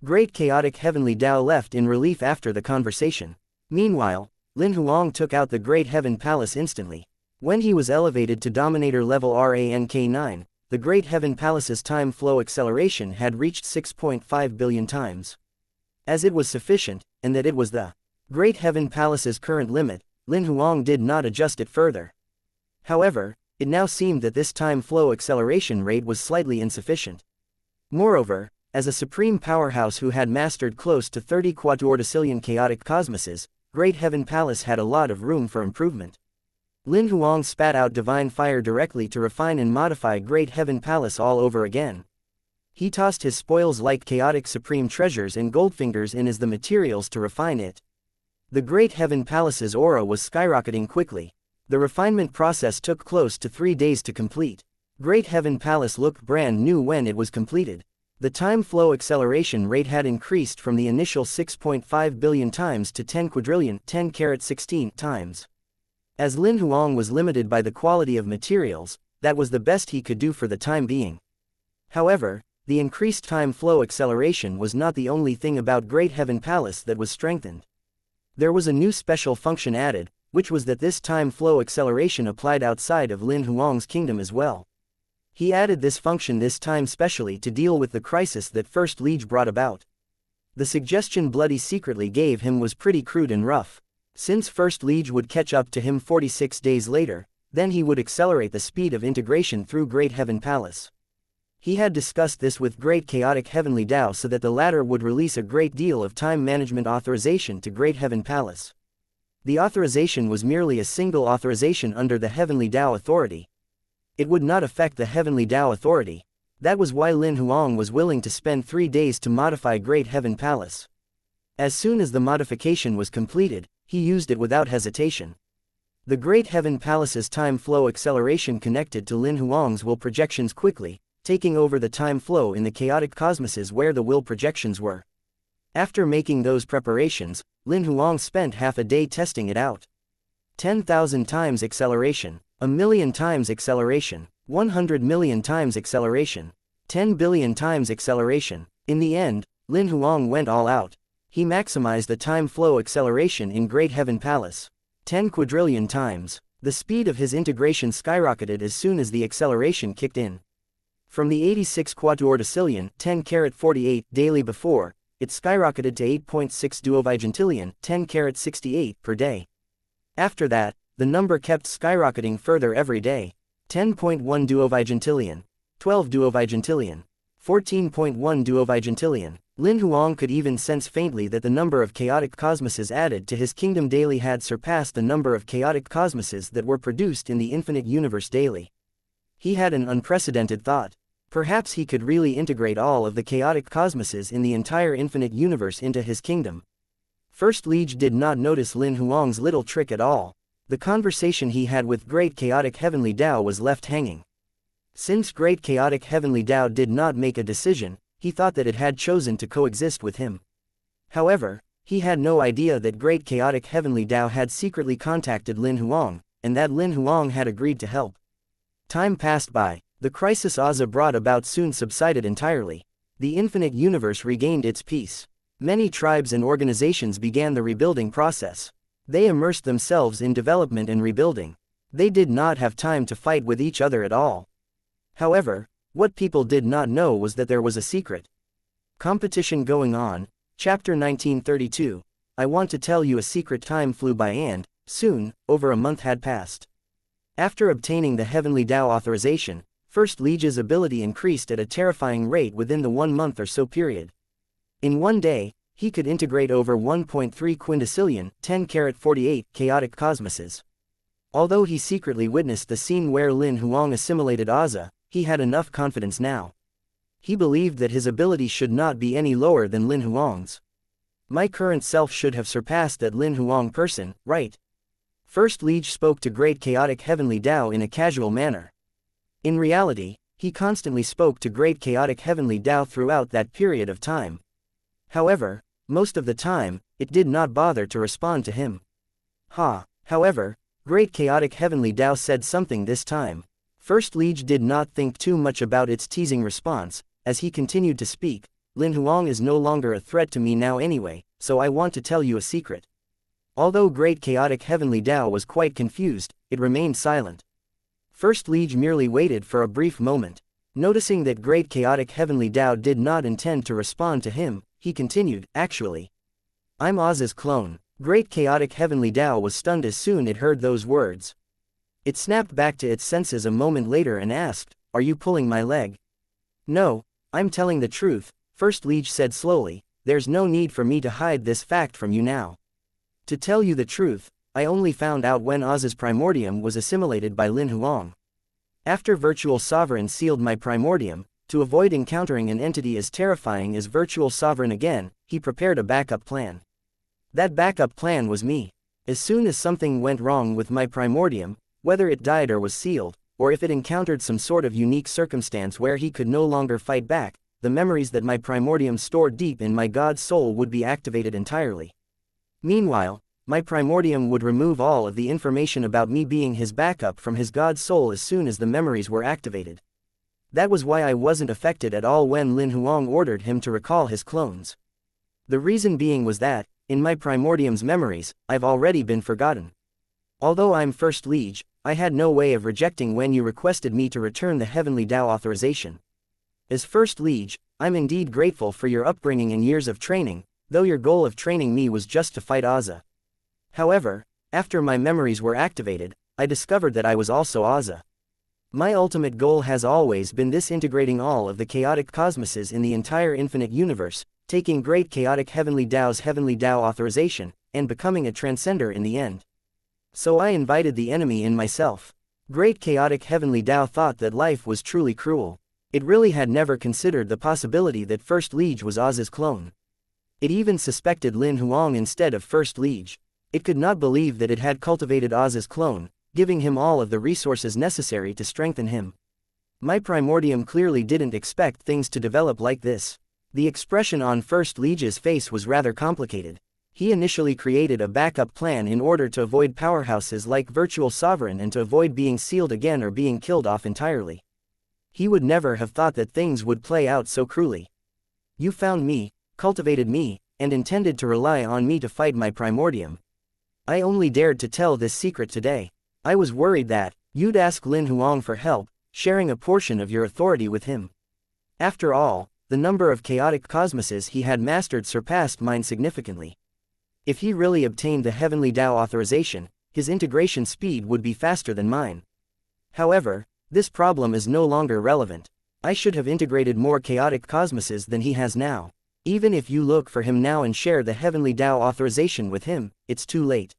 Great Chaotic Heavenly Tao left in relief after the conversation. Meanwhile, Lin Huang took out the Great Heaven Palace instantly. When he was elevated to Dominator level rank 9, the Great Heaven Palace's time flow acceleration had reached 6.5 billion times. As it was sufficient, and that it was the Great Heaven Palace's current limit, Lin Huang did not adjust it further. However, it now seemed that this time flow acceleration rate was slightly insufficient. Moreover, as a supreme powerhouse who had mastered close to 30 quadordecillion chaotic cosmoses, Great Heaven Palace had a lot of room for improvement. Lin Huang spat out divine fire directly to refine and modify Great Heaven Palace all over again. He tossed his spoils like chaotic supreme treasures and goldfingers in as the materials to refine it. The Great Heaven Palace's aura was skyrocketing quickly. The refinement process took close to 3 days to complete. Great Heaven Palace looked brand new when it was completed. The time flow acceleration rate had increased from the initial 6.5 billion times to 10 quadrillion 10^16 times. As Lin Huang was limited by the quality of materials, that was the best he could do for the time being. However, the increased time flow acceleration was not the only thing about Great Heaven Palace that was strengthened. There was a new special function added, which was that this time flow acceleration applied outside of Lin Huang's kingdom as well. He added this function this time specially to deal with the crisis that First Liege brought about. The suggestion Bloody secretly gave him was pretty crude and rough. Since First Liege would catch up to him 46 days later, then he would accelerate the speed of integration through Great Heaven Palace. He had discussed this with Great Chaotic Heavenly Tao so that the latter would release a great deal of time management authorization to Great Heaven Palace. The authorization was merely a single authorization under the Heavenly Tao Authority. It would not affect the Heavenly Tao Authority. That was why Lin Huang was willing to spend 3 days to modify Great Heaven Palace. As soon as the modification was completed, he used it without hesitation. The Great Heaven Palace's time flow acceleration connected to Lin Huang's will projections quickly, taking over the time flow in the chaotic cosmoses where the will projections were. After making those preparations, Lin Huang spent half a day testing it out. 10,000 times acceleration, 1,000,000 times acceleration, 100 million times acceleration, 10 billion times acceleration. In the end, Lin Huang went all out. He maximized the time flow acceleration in Great Heaven Palace. 10 quadrillion times. The speed of his integration skyrocketed as soon as the acceleration kicked in. From the 86 quadrillion 10^48 daily before, it skyrocketed to 8.6 duovigintillion 10^68 per day. After that, the number kept skyrocketing further every day. 10.1 duovigintillion, 12 duovigintillion, 14.1 duovigintillion. Lin Huang could even sense faintly that the number of chaotic cosmoses added to his kingdom daily had surpassed the number of chaotic cosmoses that were produced in the infinite universe daily. He had an unprecedented thought. Perhaps he could really integrate all of the chaotic cosmoses in the entire infinite universe into his kingdom. First Liege did not notice Lin Huang's little trick at all. The conversation he had with Great Chaotic Heavenly Tao was left hanging. Since Great Chaotic Heavenly Tao did not make a decision, he thought that it had chosen to coexist with him. However, he had no idea that Great Chaotic Heavenly Tao had secretly contacted Lin Huang, and that Lin Huang had agreed to help. Time passed by. The crisis Aza brought about soon subsided entirely. The infinite universe regained its peace. Many tribes and organizations began the rebuilding process. They immersed themselves in development and rebuilding. They did not have time to fight with each other at all. However, what people did not know was that there was a secret competition going on. Chapter 1932. I want to tell you a secret. Time flew by and, soon, over a month had passed. After obtaining the Heavenly Tao authorization, First Liege's ability increased at a terrifying rate within the 1 month or so period. In one day, he could integrate over 1.3 quintillion 10^48 chaotic cosmoses. Although he secretly witnessed the scene where Lin Huang assimilated Aza, he had enough confidence now. He believed that his ability should not be any lower than Lin Huang's. My current self should have surpassed that Lin Huang person, right? First Liege spoke to Great Chaotic Heavenly Tao in a casual manner. In reality, he constantly spoke to Great Chaotic Heavenly Tao throughout that period of time. However, most of the time, it did not bother to respond to him. However, Great Chaotic Heavenly Tao said something this time. First Liege did not think too much about its teasing response. As he continued to speak, Lin Huang is no longer a threat to me now anyway, so I want to tell you a secret. Although Great Chaotic Heavenly Tao was quite confused, it remained silent. First Liege merely waited for a brief moment. Noticing that Great Chaotic Heavenly Tao did not intend to respond to him, he continued, actually, I'm Aza's clone. Great Chaotic Heavenly Tao was stunned as soon as it heard those words. It snapped back to its senses a moment later and asked, are you pulling my leg? No, I'm telling the truth, First Liege said slowly, there's no need for me to hide this fact from you now. To tell you the truth, I only found out when Aza's primordium was assimilated by Lin Huang. After Virtual Sovereign sealed my primordium, to avoid encountering an entity as terrifying as Virtual Sovereign again, he prepared a backup plan. That backup plan was me. As soon as something went wrong with my primordium, whether it died or was sealed, or if it encountered some sort of unique circumstance where he could no longer fight back, the memories that my primordium stored deep in my god's soul would be activated entirely. Meanwhile, my primordium would remove all of the information about me being his backup from his god's soul as soon as the memories were activated. That was why I wasn't affected at all when Lin Huang ordered him to recall his clones. The reason being was that, in my primordium's memories, I've already been forgotten. Although I'm First Liege, I had no way of rejecting when you requested me to return the Heavenly Dao authorization. As First Liege, I'm indeed grateful for your upbringing and years of training, though your goal of training me was just to fight Azza. However, after my memories were activated, I discovered that I was also Azza. My ultimate goal has always been this: integrating all of the chaotic cosmoses in the entire infinite universe, taking Great Chaotic Heavenly Dao's Heavenly Dao authorization, and becoming a transcender in the end. So I invited the enemy in myself. Great Chaotic Heavenly Dao thought that life was truly cruel. It really had never considered the possibility that First Liege was Azza's clone. It even suspected Lin Huang instead of First Liege. It could not believe that it had cultivated Azza's clone, giving him all of the resources necessary to strengthen him. My primordium clearly didn't expect things to develop like this. The expression on First Liege's face was rather complicated. He initially created a backup plan in order to avoid powerhouses like Virtual Sovereign and to avoid being sealed again or being killed off entirely. He would never have thought that things would play out so cruelly. You found me, cultivated me, and intended to rely on me to fight my primordium. I only dared to tell this secret today. I was worried that you'd ask Lin Huang for help, sharing a portion of your authority with him. After all, the number of chaotic cosmoses he had mastered surpassed mine significantly. If he really obtained the Heavenly Dao authorization, his integration speed would be faster than mine. However, this problem is no longer relevant. I should have integrated more chaotic cosmoses than he has now. Even if you look for him now and share the Heavenly Dao authorization with him, it's too late.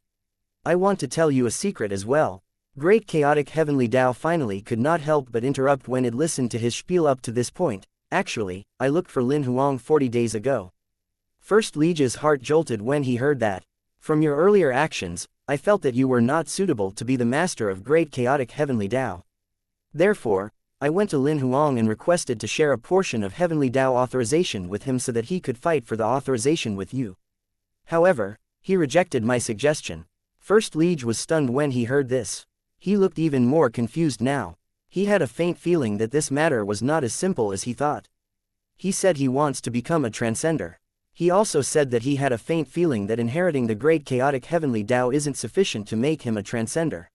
I want to tell you a secret as well. Great Chaotic Heavenly Dao finally could not help but interrupt when it listened to his spiel up to this point. Actually, I looked for Lin Huang 40 days ago. First Liege's heart jolted when he heard that. From your earlier actions, I felt that you were not suitable to be the master of Great Chaotic Heavenly Dao. Therefore, I went to Lin Huang and requested to share a portion of Heavenly Dao authorization with him so that he could fight for the authorization with you. However, he rejected my suggestion. First Liege was stunned when he heard this. He looked even more confused now. He had a faint feeling that this matter was not as simple as he thought. He said he wants to become a transcender. He also said that he had a faint feeling that inheriting the Great Chaotic Heavenly Dao isn't sufficient to make him a transcender.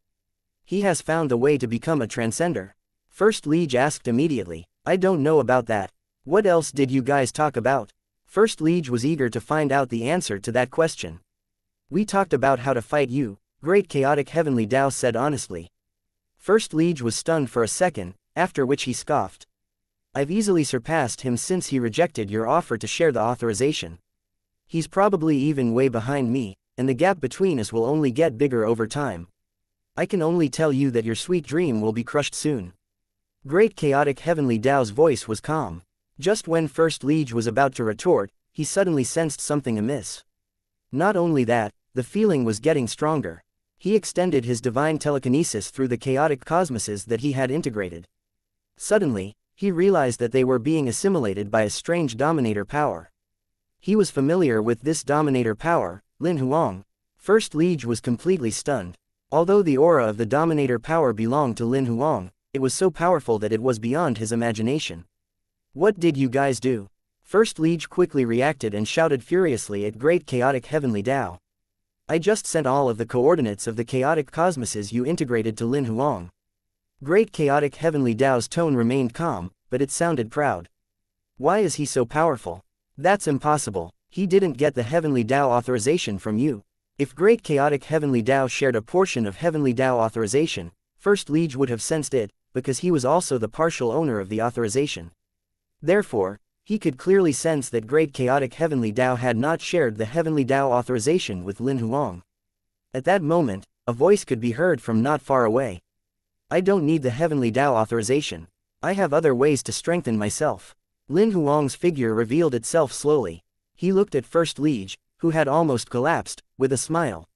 He has found a way to become a transcender. First Liege asked immediately. I don't know about that. What else did you guys talk about? First Liege was eager to find out the answer to that question. We talked about how to fight you, Great Chaotic Heavenly Dao said honestly. First Liege was stunned for a second, after which he scoffed. I've easily surpassed him since he rejected your offer to share the authorization. He's probably even way behind me, and the gap between us will only get bigger over time. I can only tell you that your sweet dream will be crushed soon. Great Chaotic Heavenly Dao's voice was calm. Just when First Liege was about to retort, he suddenly sensed something amiss. Not only that, the feeling was getting stronger. He extended his divine telekinesis through the chaotic cosmoses that he had integrated. Suddenly, he realized that they were being assimilated by a strange dominator power. He was familiar with this dominator power, Lin Huang. First Liege was completely stunned. Although the aura of the dominator power belonged to Lin Huang, it was so powerful that it was beyond his imagination. What did you guys do? First Liege quickly reacted and shouted furiously at Great Chaotic Heavenly Dao. I just sent all of the coordinates of the chaotic cosmoses you integrated to Lin Huang. Great Chaotic Heavenly Dao's tone remained calm, but it sounded proud. Why is he so powerful? That's impossible. He didn't get the Heavenly Dao authorization from you. If Great Chaotic Heavenly Dao shared a portion of Heavenly Dao authorization, First Liege would have sensed it, because he was also the partial owner of the authorization. Therefore, he could clearly sense that Great Chaotic Heavenly Dao had not shared the Heavenly Dao authorization with Lin Huang. At that moment, a voice could be heard from not far away. I don't need the Heavenly Dao authorization. I have other ways to strengthen myself. Lin Huang's figure revealed itself slowly. He looked at First Liege, who had almost collapsed, with a smile.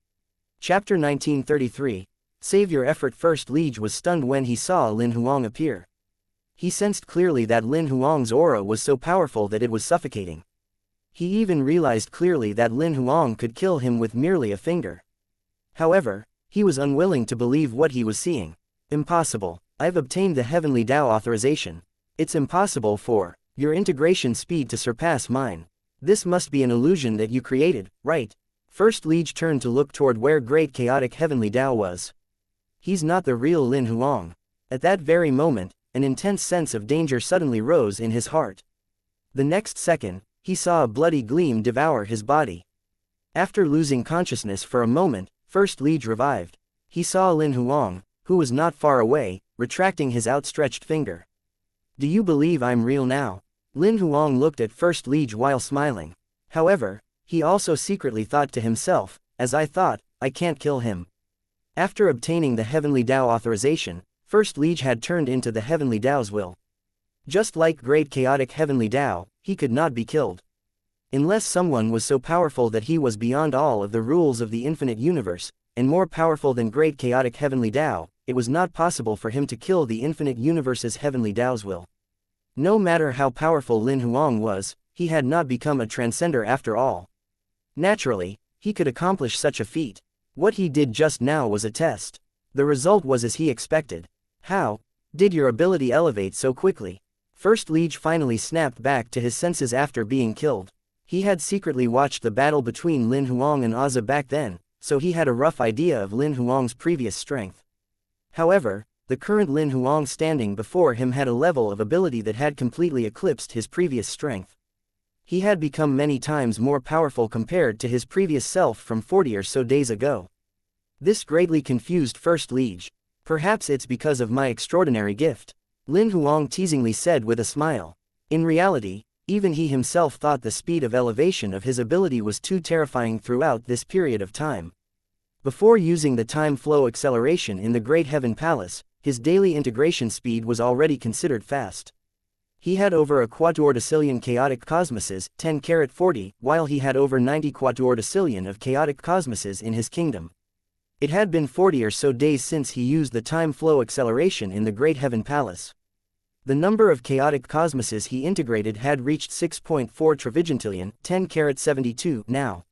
Chapter 1933. Save your effort. First Liege was stunned when he saw Lin Huang appear. He sensed clearly that Lin Huang's aura was so powerful that it was suffocating. He even realized clearly that Lin Huang could kill him with merely a finger. However, he was unwilling to believe what he was seeing. Impossible. I've obtained the Heavenly Tao authorization. It's impossible for your integration speed to surpass mine. This must be an illusion that you created, right? First Liege turned to look toward where Great Chaotic Heavenly Tao was. He's not the real Lin Huang. At that very moment, an intense sense of danger suddenly rose in his heart. The next second, he saw a bloody gleam devour his body. After losing consciousness for a moment, First Liege revived. He saw Lin Huang, who was not far away, retracting his outstretched finger. Do you believe I'm real now? Lin Huang looked at First Liege while smiling. However, he also secretly thought to himself, as I thought, I can't kill him. After obtaining the Heavenly Tao authorization, First Liege had turned into the Heavenly Tao's will. Just like Great Chaotic Heavenly Tao, he could not be killed. Unless someone was so powerful that he was beyond all of the rules of the infinite universe, and more powerful than Great Chaotic Heavenly Tao, it was not possible for him to kill the infinite universe's Heavenly Tao's will. No matter how powerful Lin Huang was, he had not become a transcender after all. Naturally, he could accomplish such a feat. What he did just now was a test. The result was as he expected. How did your ability elevate so quickly? First Liege finally snapped back to his senses after being killed. He had secretly watched the battle between Lin Huang and Aza back then, so he had a rough idea of Lin Huang's previous strength. However, the current Lin Huang standing before him had a level of ability that had completely eclipsed his previous strength. He had become many times more powerful compared to his previous self from 40 or so days ago. This greatly confused First Liege. Perhaps it's because of my extraordinary gift, Lin Huang teasingly said with a smile. In reality, even he himself thought the speed of elevation of his ability was too terrifying throughout this period of time. Before using the time flow acceleration in the Great Heaven Palace, his daily integration speed was already considered fast. He had over a quadordecillion chaotic cosmoses, 10^40, while he had over 90 quadordecillion of chaotic cosmoses in his kingdom. It had been 40 or so days since he used the time flow acceleration in the Great Heaven Palace. The number of chaotic cosmoses he integrated had reached 6.4 trivigentillion, 10^72 now.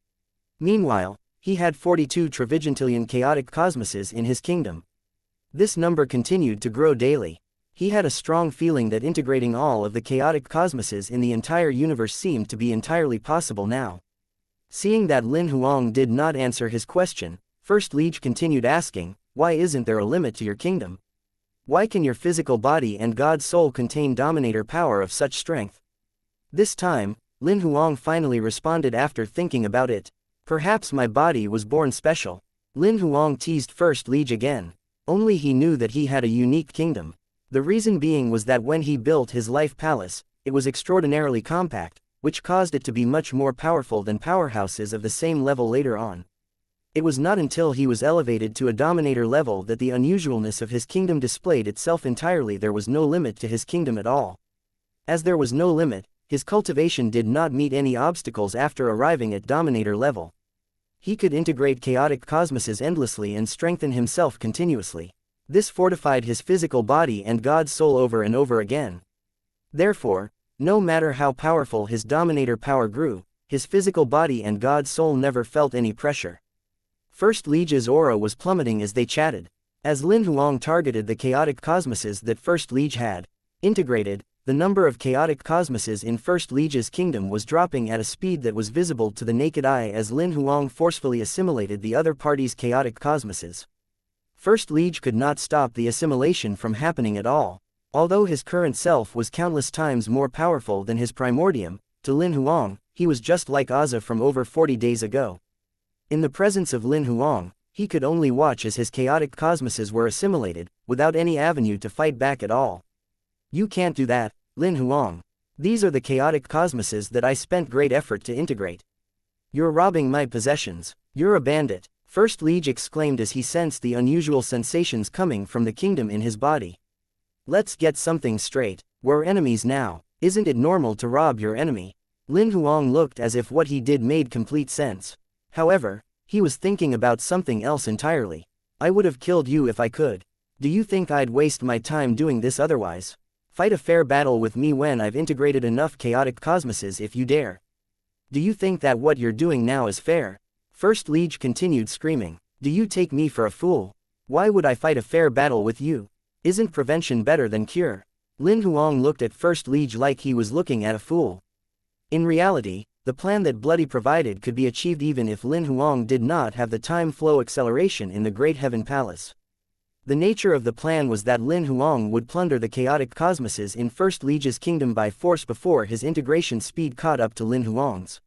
Meanwhile, he had 42 trivigentillion chaotic cosmoses in his kingdom. This number continued to grow daily. He had a strong feeling that integrating all of the chaotic cosmoses in the entire universe seemed to be entirely possible now. Seeing that Lin Huang did not answer his question, First Liege continued asking, why isn't there a limit to your kingdom? Why can your physical body and God's soul contain dominator power of such strength? This time, Lin Huang finally responded after thinking about it. Perhaps my body was born special. Lin Huang teased First Liege again. Only he knew that he had a unique kingdom. The reason being was that when he built his life palace, it was extraordinarily compact, which caused it to be much more powerful than powerhouses of the same level later on. It was not until he was elevated to a dominator level that the unusualness of his kingdom displayed itself entirely. There was no limit to his kingdom at all. As there was no limit, his cultivation did not meet any obstacles after arriving at dominator level. He could integrate chaotic cosmoses endlessly and strengthen himself continuously. This fortified his physical body and God's soul over and over again. Therefore, no matter how powerful his dominator power grew, his physical body and God's soul never felt any pressure. First Liege's aura was plummeting as they chatted. As Lin Huang targeted the chaotic cosmoses that First Liege had integrated, the number of chaotic cosmoses in First Liege's kingdom was dropping at a speed that was visible to the naked eye as Lin Huang forcefully assimilated the other party's chaotic cosmoses. First Liege could not stop the assimilation from happening at all. Although his current self was countless times more powerful than his primordium, to Lin Huang, he was just like Aza from over 40 days ago. In the presence of Lin Huang, he could only watch as his chaotic cosmoses were assimilated, without any avenue to fight back at all. You can't do that, Lin Huang. These are the chaotic cosmoses that I spent great effort to integrate. You're robbing my possessions. You're a bandit, First Liege exclaimed as he sensed the unusual sensations coming from the kingdom in his body. Let's get something straight. We're enemies now. Isn't it normal to rob your enemy? Lin Huang looked as if what he did made complete sense. However, he was thinking about something else entirely. I would have killed you if I could. Do you think I'd waste my time doing this otherwise? Fight a fair battle with me when I've integrated enough chaotic cosmoses if you dare. Do you think that what you're doing now is fair? First Liege continued screaming. Do you take me for a fool? Why would I fight a fair battle with you? Isn't prevention better than cure? Lin Huang looked at First Liege like he was looking at a fool. In reality, the plan that Bloody provided could be achieved even if Lin Huang did not have the time flow acceleration in the Great Heaven Palace. The nature of the plan was that Lin Huang would plunder the chaotic cosmoses in First Liege's kingdom by force before his integration speed caught up to Lin Huang's.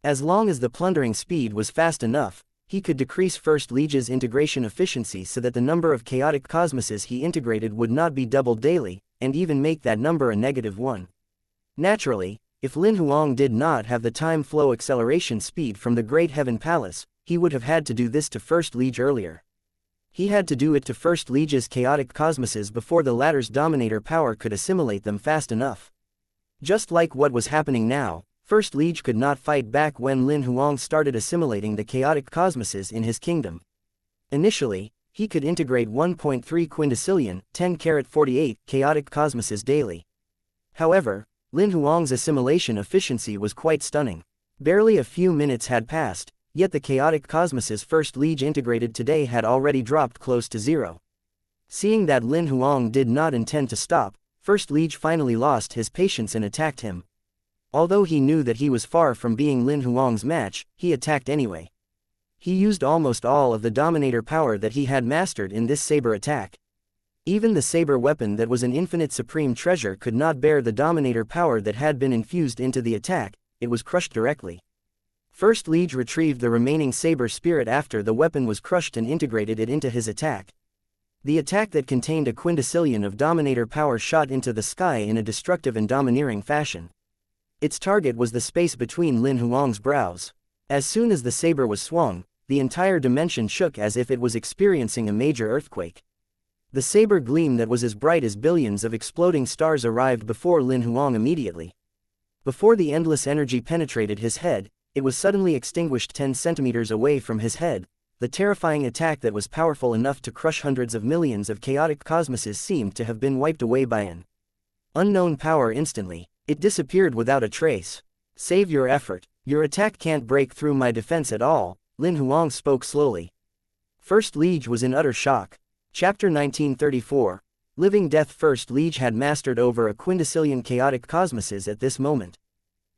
As long as the plundering speed was fast enough, he could decrease First Liege's integration efficiency so that the number of chaotic cosmoses he integrated would not be doubled daily, and even make that number a -1. Naturally, if Lin Huang did not have the time flow acceleration speed from the Great Heaven Palace, he would have had to do this to First Liege earlier. He had to do it to First Liege's chaotic cosmoses before the latter's dominator power could assimilate them fast enough. Just like what was happening now, First Liege could not fight back when Lin Huang started assimilating the chaotic cosmoses in his kingdom. Initially, he could integrate 1.3 quintillion, 10^48 chaotic cosmoses daily. However, Lin Huang's assimilation efficiency was quite stunning. Barely a few minutes had passed, yet the chaotic cosmoses First Liege integrated today had already dropped close to 0. Seeing that Lin Huang did not intend to stop, First Liege finally lost his patience and attacked him. Although he knew that he was far from being Lin Huang's match, he attacked anyway. He used almost all of the dominator power that he had mastered in this saber attack. Even the saber weapon that was an infinite supreme treasure could not bear the dominator power that had been infused into the attack, it was crushed directly. First Liege retrieved the remaining saber spirit after the weapon was crushed and integrated it into his attack. The attack that contained a quintillion of dominator power shot into the sky in a destructive and domineering fashion. Its target was the space between Lin Huang's brows. As soon as the saber was swung, the entire dimension shook as if it was experiencing a major earthquake. The saber gleam that was as bright as billions of exploding stars arrived before Lin Huang immediately. Before the endless energy penetrated his head, it was suddenly extinguished 10 centimeters away from his head. The terrifying attack that was powerful enough to crush hundreds of millions of chaotic cosmoses seemed to have been wiped away by an unknown power instantly. It disappeared without a trace. Save your effort. Your attack can't break through my defense at all, Lin Huang spoke slowly. First Liege was in utter shock. Chapter 1934. Living Death. First Liege had mastered over a quintillion chaotic cosmoses at this moment.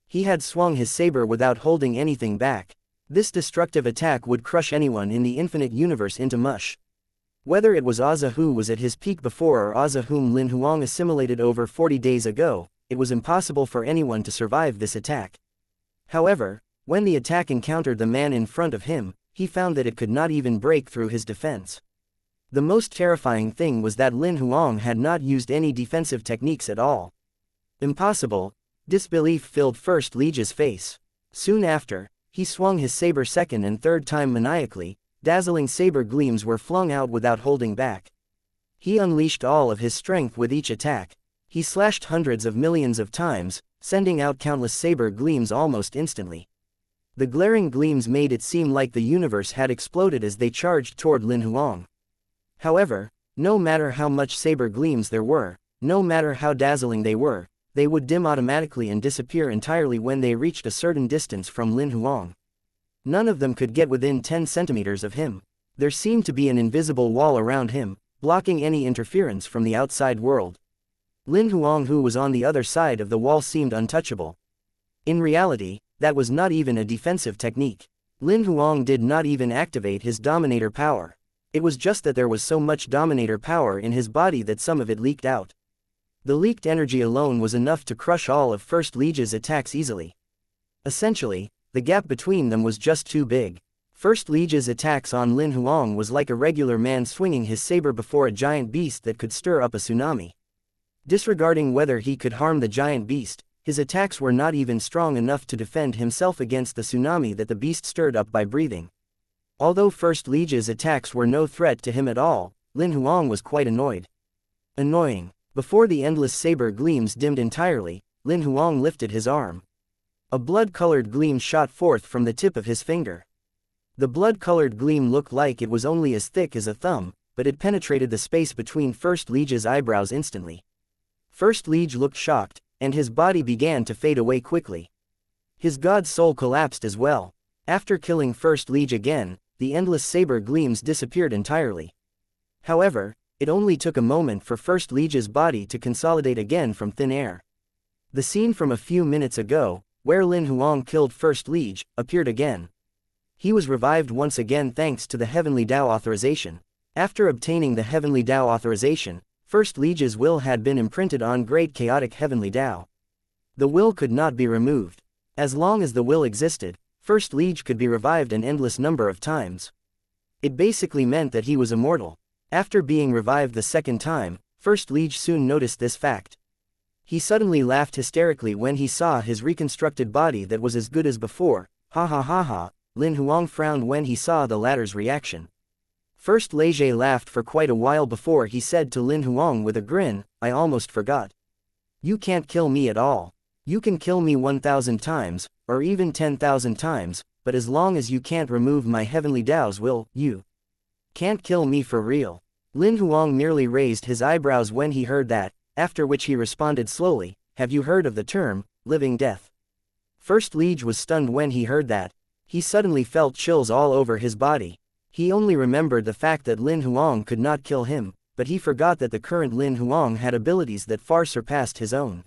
He had swung his saber without holding anything back. This destructive attack would crush anyone in the infinite universe into mush. Whether it was Aza who was at his peak before or Aza whom Lin Huang assimilated over 40 days ago, it was impossible for anyone to survive this attack. However, when the attack encountered the man in front of him, he found that it could not even break through his defense. The most terrifying thing was that Lin Huang had not used any defensive techniques at all. Impossible. Disbelief filled First Liege's face. Soon after, he swung his saber second and third time maniacally. Dazzling saber gleams were flung out without holding back. He unleashed all of his strength with each attack. He slashed hundreds of millions of times, sending out countless saber gleams almost instantly. The glaring gleams made it seem like the universe had exploded as they charged toward Lin Huang. However, no matter how much saber gleams there were, no matter how dazzling they would dim automatically and disappear entirely when they reached a certain distance from Lin Huang. None of them could get within 10 centimeters of him. There seemed to be an invisible wall around him, blocking any interference from the outside world. Lin Huang, who was on the other side of the wall, seemed untouchable. In reality, that was not even a defensive technique. Lin Huang did not even activate his dominator power. It was just that there was so much dominator power in his body that some of it leaked out. The leaked energy alone was enough to crush all of First Liege's attacks easily. Essentially, the gap between them was just too big. First Liege's attacks on Lin Huang was like a regular man swinging his saber before a giant beast that could stir up a tsunami. Disregarding whether he could harm the giant beast, his attacks were not even strong enough to defend himself against the tsunami that the beast stirred up by breathing. Although First Liege's attacks were no threat to him at all, Lin Huang was quite annoyed. Annoying. Before the endless saber gleams dimmed entirely, Lin Huang lifted his arm. A blood-colored gleam shot forth from the tip of his finger. The blood-colored gleam looked like it was only as thick as a thumb, but it penetrated the space between First Liege's eyebrows instantly. First Liege looked shocked, and his body began to fade away quickly. His god's soul collapsed as well. After killing First Liege again, the endless saber gleams disappeared entirely. However, it only took a moment for First Liege's body to consolidate again from thin air. The scene from a few minutes ago, where Lin Huang killed First Liege, appeared again. He was revived once again thanks to the Heavenly Dao authorization. After obtaining the Heavenly Dao authorization, First Liege's will had been imprinted on Great Chaotic Heavenly Dao. The will could not be removed. As long as the will existed, First Liege could be revived an endless number of times. It basically meant that he was immortal. After being revived the second time, First Liege soon noticed this fact. He suddenly laughed hysterically when he saw his reconstructed body that was as good as before. Ha ha ha ha. Lin Huang frowned when he saw the latter's reaction. First Liege laughed for quite a while before he said to Lin Huang with a grin, "I almost forgot. You can't kill me at all. You can kill me 1,000 times, or even 10,000 times, but as long as you can't remove my Heavenly Dao's will, you can't kill me for real." Lin Huang merely raised his eyebrows when he heard that, after which he responded slowly, "Have you heard of the term, living death?" First Liege was stunned when he heard that. He suddenly felt chills all over his body. He only remembered the fact that Lin Huang could not kill him, but he forgot that the current Lin Huang had abilities that far surpassed his own.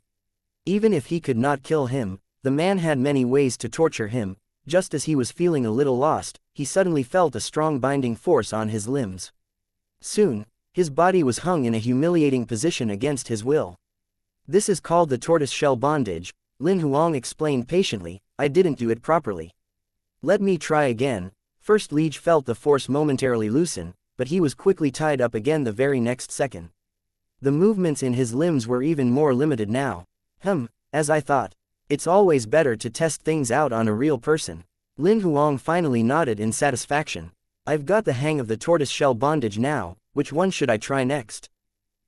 Even if he could not kill him, the man had many ways to torture him. Just as he was feeling a little lost, he suddenly felt a strong binding force on his limbs. Soon, his body was hung in a humiliating position against his will. "This is called the tortoise-shell bondage," Lin Huang explained patiently. "I didn't do it properly. Let me try again." First Liege felt the force momentarily loosen, but he was quickly tied up again the very next second. The movements in his limbs were even more limited now. As I thought. It's always better to test things out on a real person. Lin Huang finally nodded in satisfaction. "I've got the hang of the tortoise-shell bondage now. Which one should I try next?"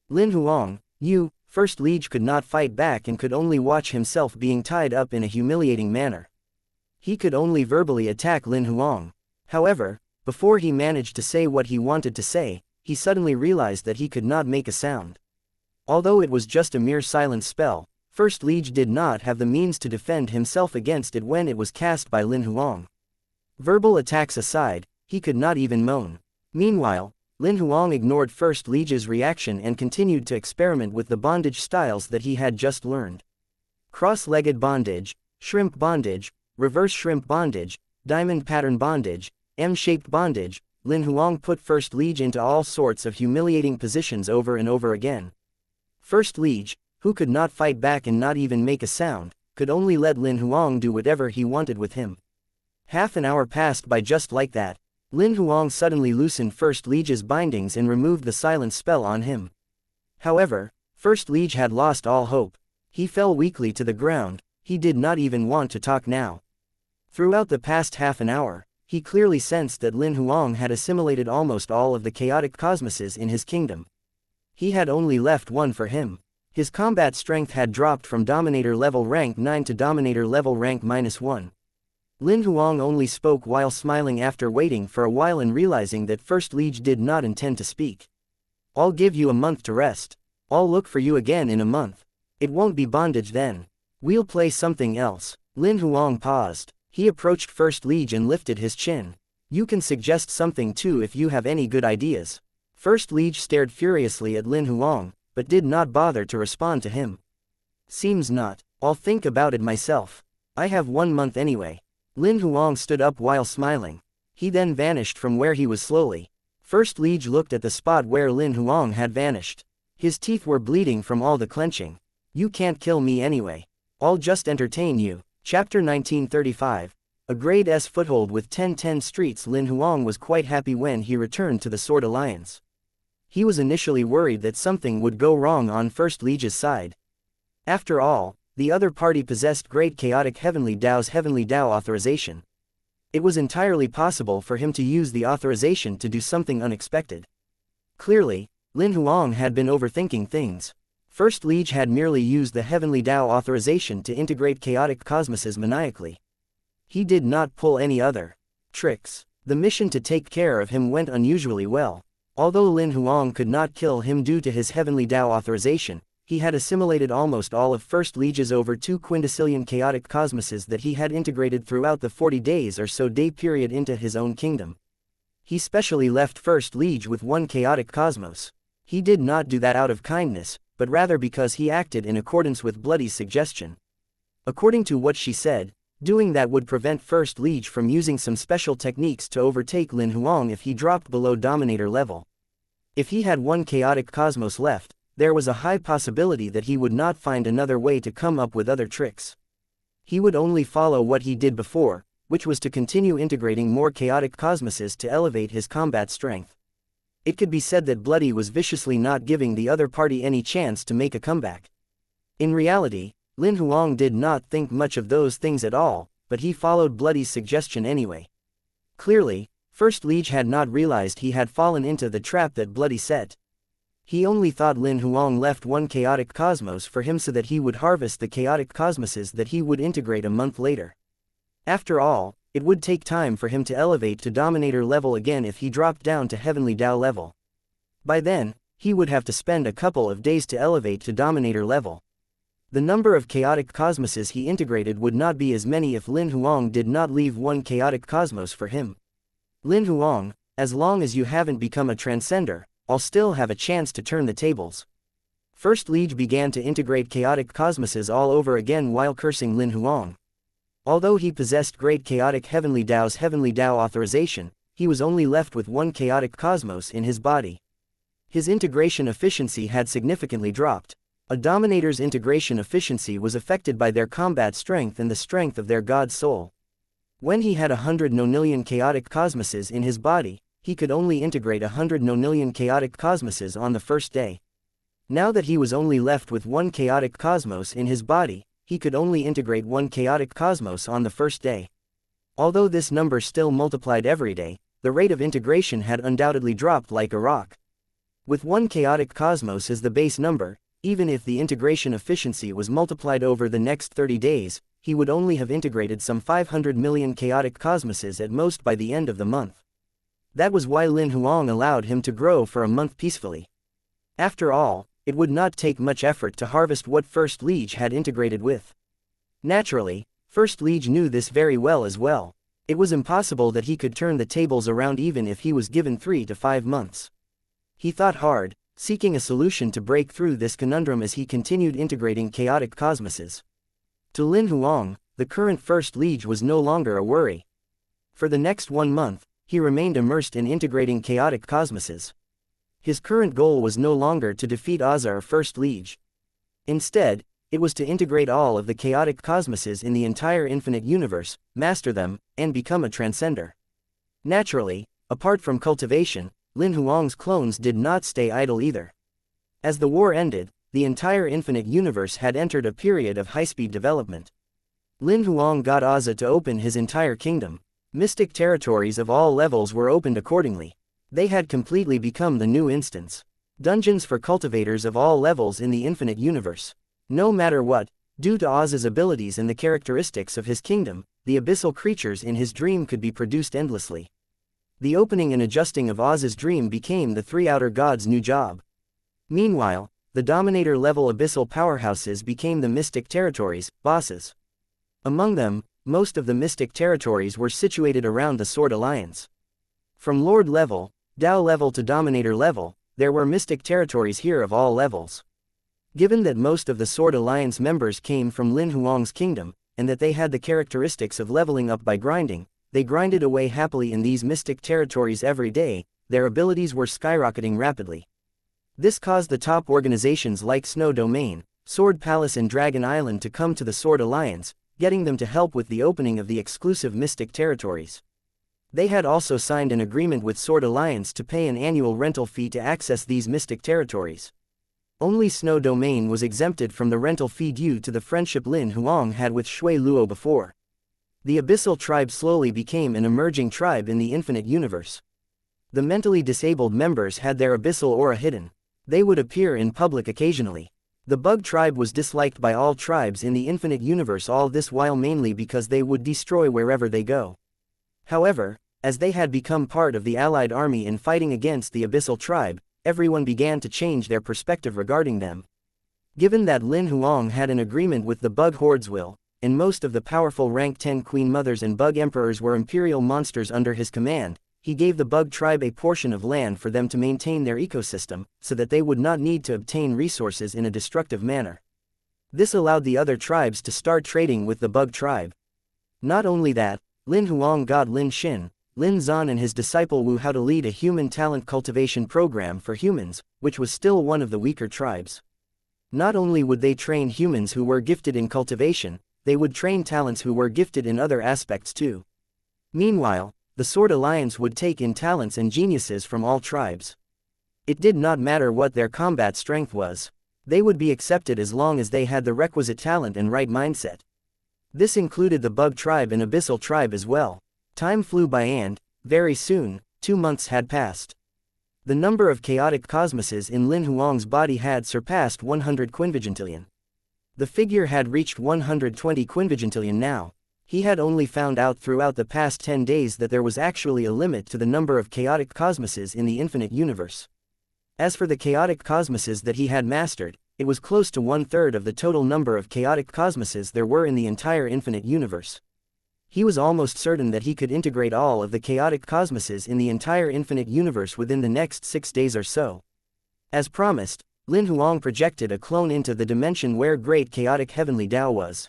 "Lin Huang, you..." First Liege could not fight back and could only watch himself being tied up in a humiliating manner. He could only verbally attack Lin Huang. However, before he managed to say what he wanted to say, he suddenly realized that he could not make a sound. Although it was just a mere silent spell, First Liege did not have the means to defend himself against it when it was cast by Lin Huang. Verbal attacks aside, he could not even moan. Meanwhile, Lin Huang ignored First Liege's reaction and continued to experiment with the bondage styles that he had just learned. Cross-legged bondage, shrimp bondage, reverse shrimp bondage, diamond pattern bondage, M-shaped bondage. Lin Huang put First Liege into all sorts of humiliating positions over and over again. First Liege, who could not fight back and not even make a sound, could only let Lin Huang do whatever he wanted with him. Half an hour passed by just like that. Lin Huang suddenly loosened First Liege's bindings and removed the silent spell on him. However, First Liege had lost all hope. He fell weakly to the ground. He did not even want to talk now. Throughout the past half an hour, he clearly sensed that Lin Huang had assimilated almost all of the chaotic cosmoses in his kingdom. He had only left one for him. His combat strength had dropped from Dominator level rank 9 to Dominator level rank -1. Lin Huang only spoke while smiling after waiting for a while and realizing that First Liege did not intend to speak. "I'll give you a month to rest. I'll look for you again in a month. It won't be bondage then. We'll play something else." Lin Huang paused. He approached First Liege and lifted his chin. "You can suggest something too if you have any good ideas." First Liege stared furiously at Lin Huang, but did not bother to respond to him. "Seems not. I'll think about it myself. I have 1 month anyway." Lin Huang stood up while smiling. He then vanished from where he was slowly. First Liege looked at the spot where Lin Huang had vanished. His teeth were bleeding from all the clenching. "You can't kill me anyway. I'll just entertain you." Chapter 1935. A grade S foothold with 1010 streets. Lin Huang was quite happy when he returned to the Sword Alliance. He was initially worried that something would go wrong on First Liege's side. After all, the other party possessed Great Chaotic Heavenly Dao's Heavenly Dao authorization. It was entirely possible for him to use the authorization to do something unexpected. Clearly, Lin Huang had been overthinking things. First Liege had merely used the Heavenly Dao authorization to integrate chaotic cosmoses maniacally. He did not pull any other tricks. The mission to take care of him went unusually well. Although Lin Huang could not kill him due to his Heavenly Dao authorization, he had assimilated almost all of First Liege's over 2 quintillion chaotic cosmoses that he had integrated throughout the 40 days or so day period into his own kingdom. He specially left First Liege with 1 chaotic cosmos. He did not do that out of kindness, but rather because he acted in accordance with Bloody's suggestion. According to what she said, doing that would prevent First Liege from using some special techniques to overtake Lin Huang if he dropped below Dominator level. If he had 1 chaotic cosmos left, there was a high possibility that he would not find another way to come up with other tricks. He would only follow what he did before, which was to continue integrating more chaotic cosmoses to elevate his combat strength. It could be said that Bloody was viciously not giving the other party any chance to make a comeback. In reality, Lin Huang did not think much of those things at all, but he followed Bloody's suggestion anyway. Clearly, First Liege had not realized he had fallen into the trap that Bloody set. He only thought Lin Huang left 1 chaotic cosmos for him so that he would harvest the chaotic cosmoses that he would integrate a month later. After all, it would take time for him to elevate to Dominator level again if he dropped down to Heavenly Dao level. By then, he would have to spend a couple of days to elevate to Dominator level. The number of chaotic cosmoses he integrated would not be as many if Lin Huang did not leave 1 chaotic cosmos for him. Lin Huang, as long as you haven't become a transcender, I'll still have a chance to turn the tables. First Liege began to integrate chaotic cosmoses all over again while cursing Lin Huang. Although he possessed great chaotic Heavenly Dao's Heavenly Dao authorization, he was only left with 1 chaotic cosmos in his body. His integration efficiency had significantly dropped. A Dominator's integration efficiency was affected by their combat strength and the strength of their God's soul. When he had 100 nonillion chaotic cosmoses in his body, he could only integrate 100 nonillion chaotic cosmoses on the first day. Now that he was only left with 1 chaotic cosmos in his body, he could only integrate 1 chaotic cosmos on the first day. Although this number still multiplied every day, the rate of integration had undoubtedly dropped like a rock. With 1 chaotic cosmos as the base number, even if the integration efficiency was multiplied over the next 30 days, he would only have integrated some 500 million chaotic cosmoses at most by the end of the month. That was why Lin Huang allowed him to grow for a month peacefully. After all, it would not take much effort to harvest what First Liege had integrated with. Naturally, First Liege knew this very well as well. It was impossible that he could turn the tables around even if he was given 3 to 5 months. He thought hard, seeking a solution to break through this conundrum as he continued integrating chaotic cosmoses. To Lin Huang, the current First Liege was no longer a worry. For the next 1 month, he remained immersed in integrating chaotic cosmoses. His current goal was no longer to defeat Azar First Liege. Instead, it was to integrate all of the chaotic cosmoses in the entire infinite universe, master them, and become a transcender. Naturally, apart from cultivation, Lin Huang's clones did not stay idle either. As the war ended, the entire infinite universe had entered a period of high-speed development. Lin Huang got Azza to open his entire kingdom. Mystic territories of all levels were opened accordingly. They had completely become the new instance. Dungeons for cultivators of all levels in the infinite universe. No matter what, due to Oz's abilities and the characteristics of his kingdom, the abyssal creatures in his dream could be produced endlessly. The opening and adjusting of Oz's dream became the 3 outer gods' new job. Meanwhile, the Dominator level abyssal powerhouses became the mystic territories, bosses. Among them, most of the mystic territories were situated around the Sword Alliance. From Lord level, Dao level to Dominator level, there were mystic territories here of all levels. Given that most of the Sword Alliance members came from Lin Huang's kingdom, and that they had the characteristics of leveling up by grinding, they grinded away happily in these mystic territories every day. Their abilities were skyrocketing rapidly. This caused the top organizations like Snow Domain, Sword Palace and Dragon Island to come to the Sword Alliance, getting them to help with the opening of the exclusive mystic territories. They had also signed an agreement with Sword Alliance to pay an annual rental fee to access these mystic territories. Only Snow Domain was exempted from the rental fee due to the friendship Lin Huang had with Shui Luo before. The Abyssal tribe slowly became an emerging tribe in the infinite universe. The mentally disabled members had their abyssal aura hidden. They would appear in public occasionally. The Bug tribe was disliked by all tribes in the infinite universe, all this while mainly because they would destroy wherever they go. However, as they had become part of the allied army in fighting against the Abyssal tribe, everyone began to change their perspective regarding them. Given that Lin Huang had an agreement with the Bug Horde's will, and most of the powerful rank 10 Queen Mothers and Bug Emperors were imperial monsters under his command, he gave the Bug tribe a portion of land for them to maintain their ecosystem, so that they would not need to obtain resources in a destructive manner. This allowed the other tribes to start trading with the Bug tribe. Not only that, Lin Huang got Lin Xin, Lin Zan and his disciple Wu how to lead a human talent cultivation program for humans, which was still one of the weaker tribes. Not only would they train humans who were gifted in cultivation, they would train talents who were gifted in other aspects too. Meanwhile, the Sword Alliance would take in talents and geniuses from all tribes. It did not matter what their combat strength was. They would be accepted as long as they had the requisite talent and right mindset. This included the Bug tribe and Abyssal tribe as well. Time flew by and, very soon, 2 months had passed. The number of chaotic cosmoses in Lin Huang's body had surpassed 100 quinvigintillion. The figure had reached 120 quinvigintillion now. He had only found out throughout the past 10 days that there was actually a limit to the number of chaotic cosmoses in the infinite universe. As for the chaotic cosmoses that he had mastered, it was close to 1/3 of the total number of chaotic cosmoses there were in the entire infinite universe. He was almost certain that he could integrate all of the chaotic cosmoses in the entire infinite universe within the next 6 days or so. As promised, Lin Huang projected a clone into the dimension where Great Chaotic Heavenly Tao was.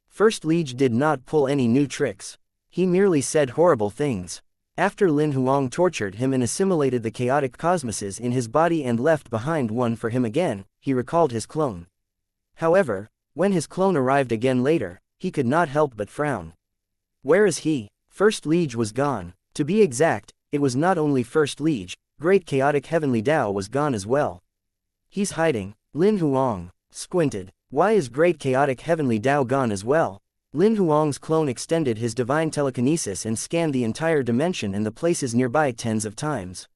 First Liege did not pull any new tricks. He merely said horrible things. After Lin Huang tortured him and assimilated the chaotic cosmoses in his body and left behind one for him again, he recalled his clone. However, when his clone arrived again later, he could not help but frown. Where is he? First Liege was gone. To be exact, it was not only First Liege, Great Chaotic Heavenly Tao was gone as well. He's hiding. Lin Huang squinted. Why is Great Chaotic Heavenly Tao gone as well? Lin Huang's clone extended his divine telekinesis and scanned the entire dimension and the places nearby tens of times.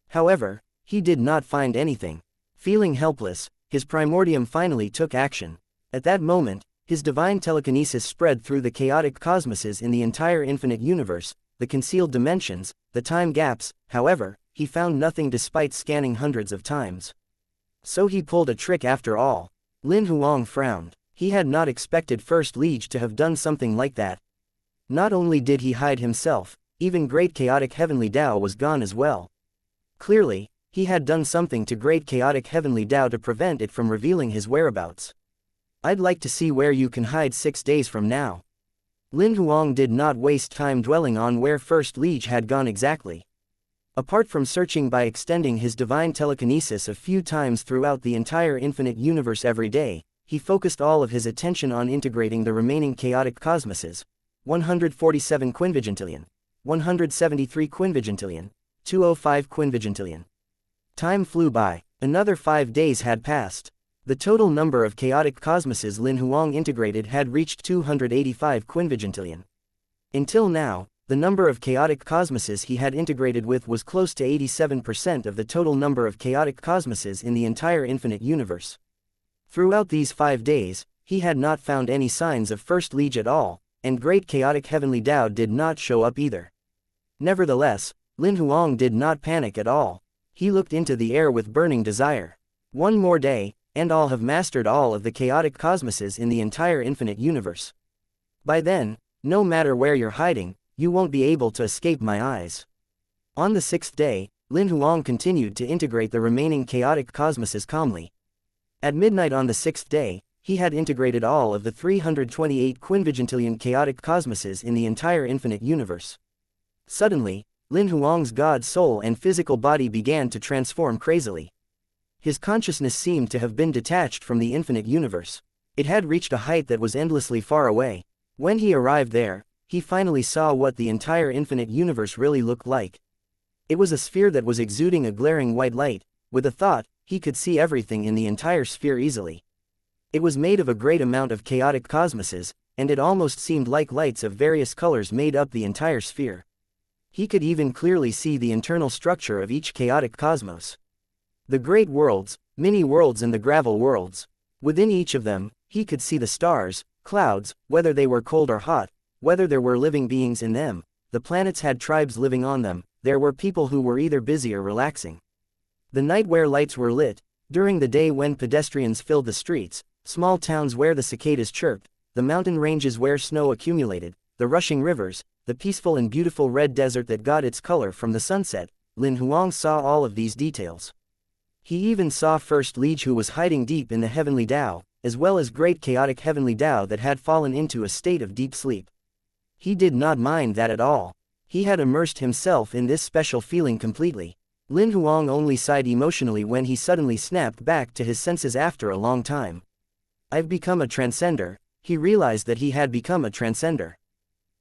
However, he did not find anything. Feeling helpless, his primordium finally took action. At that moment, his divine telekinesis spread through the chaotic cosmoses in the entire infinite universe, the concealed dimensions, the time gaps. However, he found nothing despite scanning hundreds of times. So he pulled a trick after all. Lin Huang frowned. He had not expected First Liege to have done something like that. Not only did he hide himself, even Great Chaotic Heavenly Tao was gone as well. Clearly, he had done something to Great Chaotic Heavenly Tao to prevent it from revealing his whereabouts. I'd like to see where you can hide 6 days from now. Lin Huang did not waste time dwelling on where First Liege had gone exactly. Apart from searching by extending his divine telekinesis a few times throughout the entire infinite universe every day, he focused all of his attention on integrating the remaining chaotic cosmoses, 147 quinvigintillion, 173 quinvigintillion, 205 quinvigintillion. Time flew by. Another 5 days had passed. The total number of chaotic cosmoses Lin Huang integrated had reached 285 quinvigintillion. Until now, the number of chaotic cosmoses he had integrated with was close to 87% of the total number of chaotic cosmoses in the entire infinite universe. Throughout these 5 days, he had not found any signs of First Liege at all, and Great Chaotic Heavenly Tao did not show up either. Nevertheless, Lin Huang did not panic at all. He looked into the air with burning desire. One more day, and I'll have mastered all of the chaotic cosmoses in the entire infinite universe. By then, no matter where you're hiding, you won't be able to escape my eyes. On the 6th day, Lin Huang continued to integrate the remaining chaotic cosmoses calmly. At midnight on the 6th day, he had integrated all of the 328 quinvigintillion chaotic cosmoses in the entire infinite universe. Suddenly, Lin Huang's god soul and physical body began to transform crazily. His consciousness seemed to have been detached from the infinite universe. It had reached a height that was endlessly far away. When he arrived there, he finally saw what the entire infinite universe really looked like. It was a sphere that was exuding a glaring white light. With a thought, he could see everything in the entire sphere easily. It was made of a great amount of chaotic cosmoses, and it almost seemed like lights of various colors made up the entire sphere. He could even clearly see the internal structure of each chaotic cosmos. The great worlds, mini-worlds and the gravel worlds. Within each of them, he could see the stars, clouds, whether they were cold or hot, whether there were living beings in them. The planets had tribes living on them. There were people who were either busy or relaxing. The night where lights were lit, During the day when pedestrians filled the streets, small towns where the cicadas chirped, the mountain ranges where snow accumulated, the rushing rivers, the peaceful and beautiful red desert that got its color from the sunset, Lin Huang saw all of these details. He even saw First Liege, who was hiding deep in the heavenly Tao, as well as great chaotic heavenly Tao that had fallen into a state of deep sleep. He did not mind that at all. He had immersed himself in this special feeling completely. Lin Huang only sighed emotionally when he suddenly snapped back to his senses after a long time. I've become a transcender. He realized that he had become a transcender.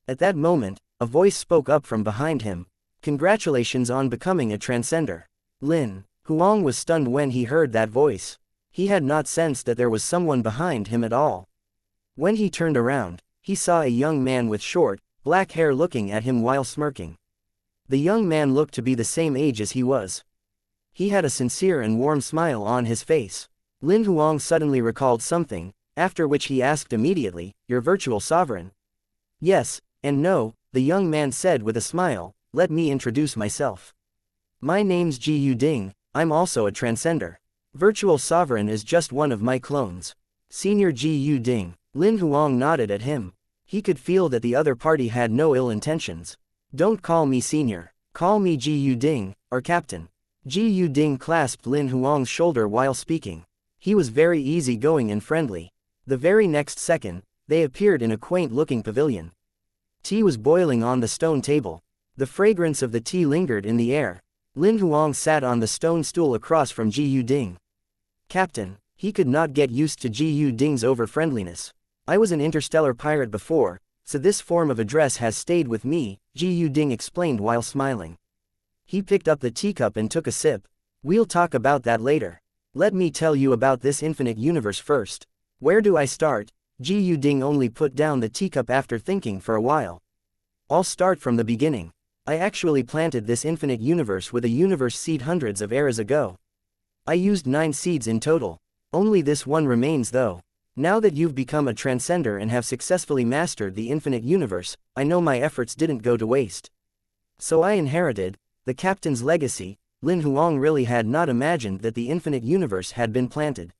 At that moment, a voice spoke up from behind him. Congratulations on becoming a transcender. Lin Huang was stunned when he heard that voice. He had not sensed that there was someone behind him at all. When he turned around, he saw a young man with short, black hair looking at him while smirking. The young man looked to be the same age as he was. He had a sincere and warm smile on his face. Lin Huang suddenly recalled something, after which he asked immediately, "Your virtual sovereign?" "Yes, and no," the young man said with a smile. "Let me introduce myself. My name's Ji Yu Ding, I'm also a transcender. Virtual sovereign is just one of my clones. Senior Ji Yu Ding." Lin Huang nodded at him. He could feel that the other party had no ill intentions. "Don't call me senior. Call me Ji Yu Ding, or captain." Ji Yu Ding clasped Lin Huang's shoulder while speaking. He was very easygoing and friendly. The very next second, they appeared in a quaint-looking pavilion. Tea was boiling on the stone table. The fragrance of the tea lingered in the air. Lin Huang sat on the stone stool across from Ji Yu Ding. "Captain." He could not get used to Ji Yu Ding's over-friendliness. "I was an interstellar pirate before, so this form of address has stayed with me," Ji Yu Ding explained while smiling. He picked up the teacup and took a sip. "We'll talk about that later. Let me tell you about this infinite universe first. Where do I start?" Ji Yu Ding only put down the teacup after thinking for a while. "I'll start from the beginning. I actually planted this infinite universe with a universe seed hundreds of eras ago. I used 9 seeds in total. Only this one remains though. Now that you've become a transcender and have successfully mastered the infinite universe, I know my efforts didn't go to waste. So I inherited the captain's legacy." Lin Huang really had not imagined that the infinite universe had been planted.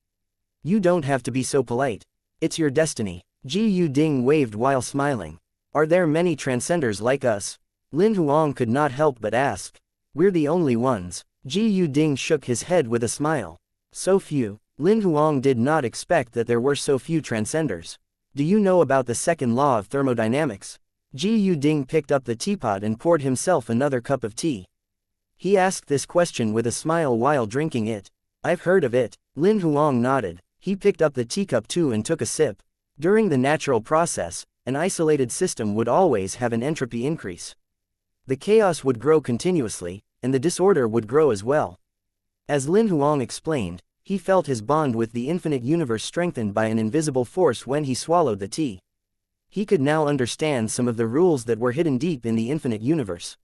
"You don't have to be so polite. It's your destiny." Ji Yu Ding waved while smiling. "Are there many transcenders like us?" Lin Huang could not help but ask. "We're the only ones." Ji Yu Ding shook his head with a smile. "So few." Lin Huang did not expect that there were so few transcenders. "Do you know about the second law of thermodynamics?" Ji Yu Ding picked up the teapot and poured himself another cup of tea. He asked this question with a smile while drinking it. "I've heard of it." Lin Huang nodded. He picked up the teacup too and took a sip. During the natural process, an isolated system would always have an entropy increase. The chaos would grow continuously, and the disorder would grow as well. As Lin Huang explained, he felt his bond with the infinite universe strengthened by an invisible force when he swallowed the tea. He could now understand some of the rules that were hidden deep in the infinite universe.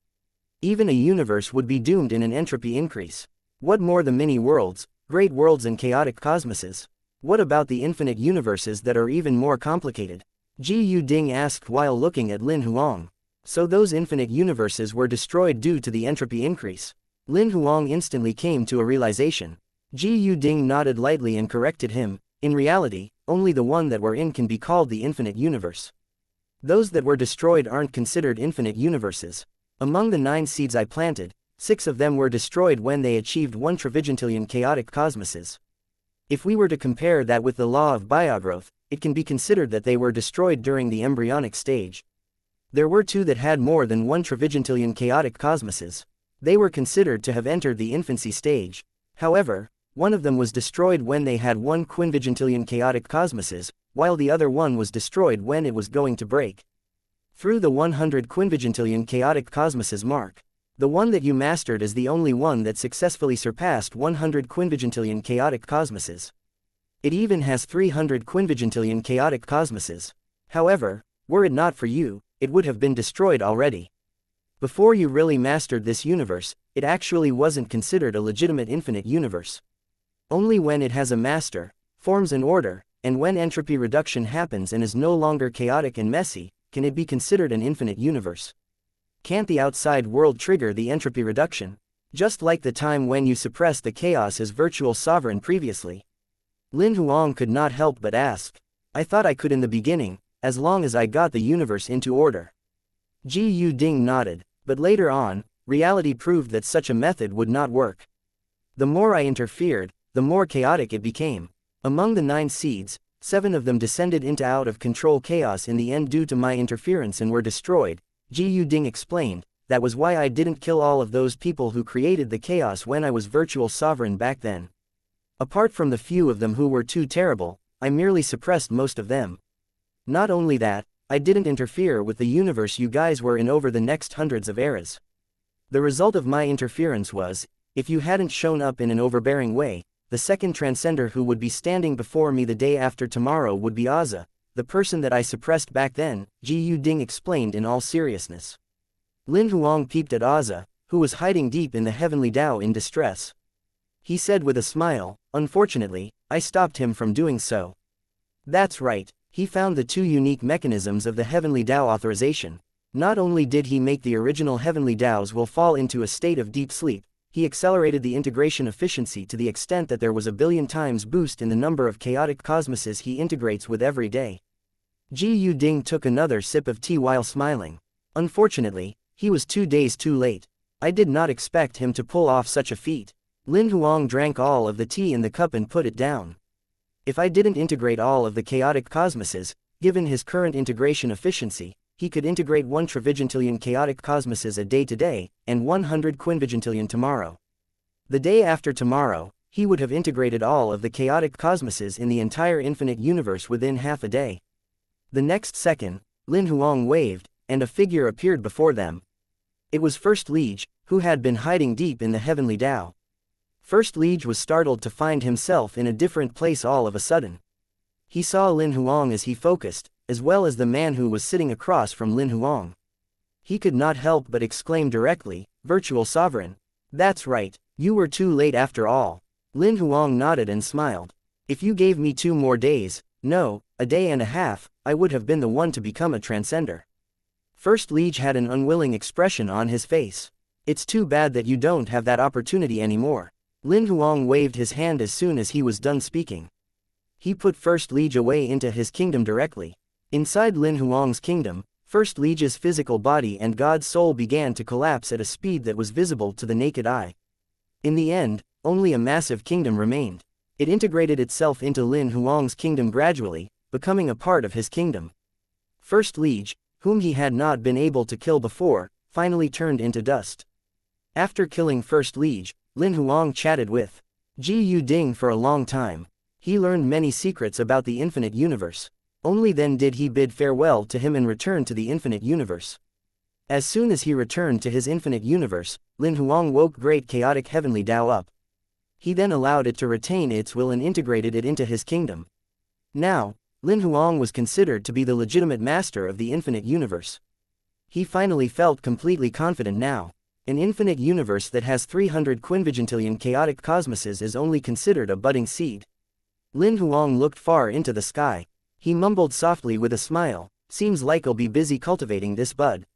Even a universe would be doomed in an entropy increase. What more the many worlds, great worlds and chaotic cosmoses? What about the infinite universes that are even more complicated? Ji Yu Ding asked while looking at Lin Huang. So those infinite universes were destroyed due to the entropy increase. Lin Huang instantly came to a realization. Ji Yu Ding nodded lightly and corrected him. In reality, only the one that we're in can be called the infinite universe. Those that were destroyed aren't considered infinite universes. Among the 9 seeds I planted, 6 of them were destroyed when they achieved 1 trivigentillion chaotic cosmoses. If we were to compare that with the law of biogrowth, it can be considered that they were destroyed during the embryonic stage. There were 2 that had more than 1 trivigentillion chaotic cosmoses. They were considered to have entered the infancy stage. However, one of them was destroyed when they had 1 quinvigentillion chaotic cosmoses, while the other one was destroyed when it was going to break through the 100 quinvigentillion chaotic cosmoses mark. The one that you mastered is the only one that successfully surpassed 100 quinvigentillion chaotic cosmoses. It even has 300 quinvigentillion chaotic cosmoses. However, were it not for you, it would have been destroyed already. Before you really mastered this universe, it actually wasn't considered a legitimate infinite universe. Only when it has a master, forms an order, and when entropy reduction happens and is no longer chaotic and messy, can it be considered an infinite universe. Can't the outside world trigger the entropy reduction? Just like the time when you suppressed the chaos as virtual sovereign previously. Lin Huang could not help but ask. I thought I could in the beginning, as long as I got the universe into order. Ji Yuding nodded, but later on, reality proved that such a method would not work. The more I interfered, the more chaotic it became. Among the 9 seeds, 7 of them descended into out-of-control chaos in the end due to my interference and were destroyed, Ji Yuding explained. That was why I didn't kill all of those people who created the chaos when I was virtual sovereign back then. Apart from the few of them who were too terrible, I merely suppressed most of them. Not only that, I didn't interfere with the universe you guys were in over the next hundreds of eras. The result of my interference was, if you hadn't shown up in an overbearing way, the second transcender who would be standing before me the day after tomorrow would be Aza, the person that I suppressed back then, Ji Yuding explained in all seriousness. Lin Huang peeped at Aza, who was hiding deep in the heavenly Tao in distress. He said with a smile, unfortunately, I stopped him from doing so. That's right, he found the 2 unique mechanisms of the heavenly Tao authorization. Not only did he make the original heavenly Taos will fall into a state of deep sleep, he accelerated the integration efficiency to the extent that there was a billion times boost in the number of chaotic cosmoses he integrates with every day. Ji Yuding took another sip of tea while smiling. Unfortunately, he was 2 days too late. I did not expect him to pull off such a feat. Lin Huang drank all of the tea in the cup and put it down. If I didn't integrate all of the chaotic cosmoses, given his current integration efficiency, he could integrate 1 trivigintillion chaotic cosmoses a day today, and 100 quinvigintillion tomorrow. The day after tomorrow, he would have integrated all of the chaotic cosmoses in the entire infinite universe within half a day. The next second, Lin Huang waved, and a figure appeared before them. It was First Liege, who had been hiding deep in the heavenly Tao. First Liege was startled to find himself in a different place all of a sudden. He saw Lin Huang as he focused, as well as the man who was sitting across from Lin Huang. He could not help but exclaim directly, Virtual Sovereign. That's right, you were too late after all. Lin Huang nodded and smiled. If you gave me 2 more days, no, a day and a half, I would have been the one to become a transcender. First Liege had an unwilling expression on his face. It's too bad that you don't have that opportunity anymore. Lin Huang waved his hand as soon as he was done speaking. He put First Liege away into his kingdom directly. Inside Lin Huang's kingdom, First Liege's physical body and God's soul began to collapse at a speed that was visible to the naked eye. In the end, only a massive kingdom remained. It integrated itself into Lin Huang's kingdom gradually, becoming a part of his kingdom. First Liege, whom he had not been able to kill before, finally turned into dust. After killing First Liege, Lin Huang chatted with Ji Yuding for a long time. He learned many secrets about the infinite universe. Only then did he bid farewell to him and return to the infinite universe. As soon as he returned to his infinite universe, Lin Huang woke great chaotic heavenly Tao up. He then allowed it to retain its will and integrated it into his kingdom. Now, Lin Huang was considered to be the legitimate master of the infinite universe. He finally felt completely confident now. An infinite universe that has 300 quinvigintillion chaotic cosmoses is only considered a budding seed. Lin Huang looked far into the sky. He mumbled softly with a smile, seems like I'll be busy cultivating this bud.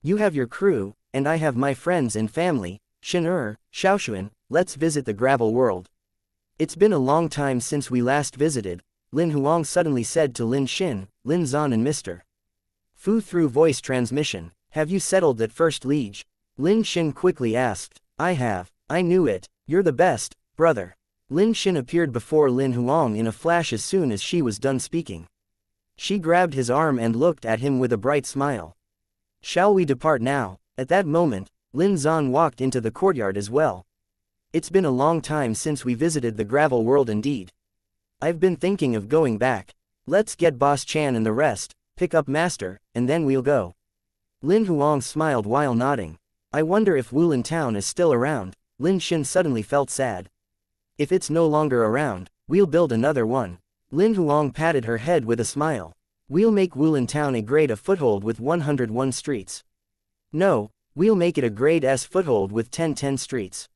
You have your crew, and I have my friends and family, Xin Xiaoshuan, let's visit the gravel world. It's been a long time since we last visited, Lin Huang suddenly said to Lin Xin, Lin Zan and Mr. Fu through voice transmission. Have you settled that First Liege? Lin Xin quickly asked. I have, I knew it, you're the best, brother. Lin Xin appeared before Lin Huang in a flash as soon as she was done speaking. She grabbed his arm and looked at him with a bright smile. Shall we depart now? At that moment, Lin Zan walked into the courtyard as well. It's been a long time since we visited the gravel world indeed. I've been thinking of going back. Let's get Boss Chan and the rest, pick up Master, and then we'll go. Lin Huang smiled while nodding. I wonder if Wulin Town is still around. Lin Xin suddenly felt sad. If it's no longer around, we'll build another one. Lin Huang patted her head with a smile. We'll make Wulin Town a grade A foothold with 101 streets. No, we'll make it a grade S foothold with 10 streets.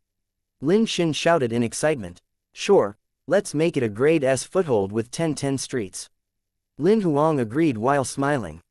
Lin Xin shouted in excitement. Sure, let's make it a grade S foothold with 10 streets. Lin Huang agreed while smiling.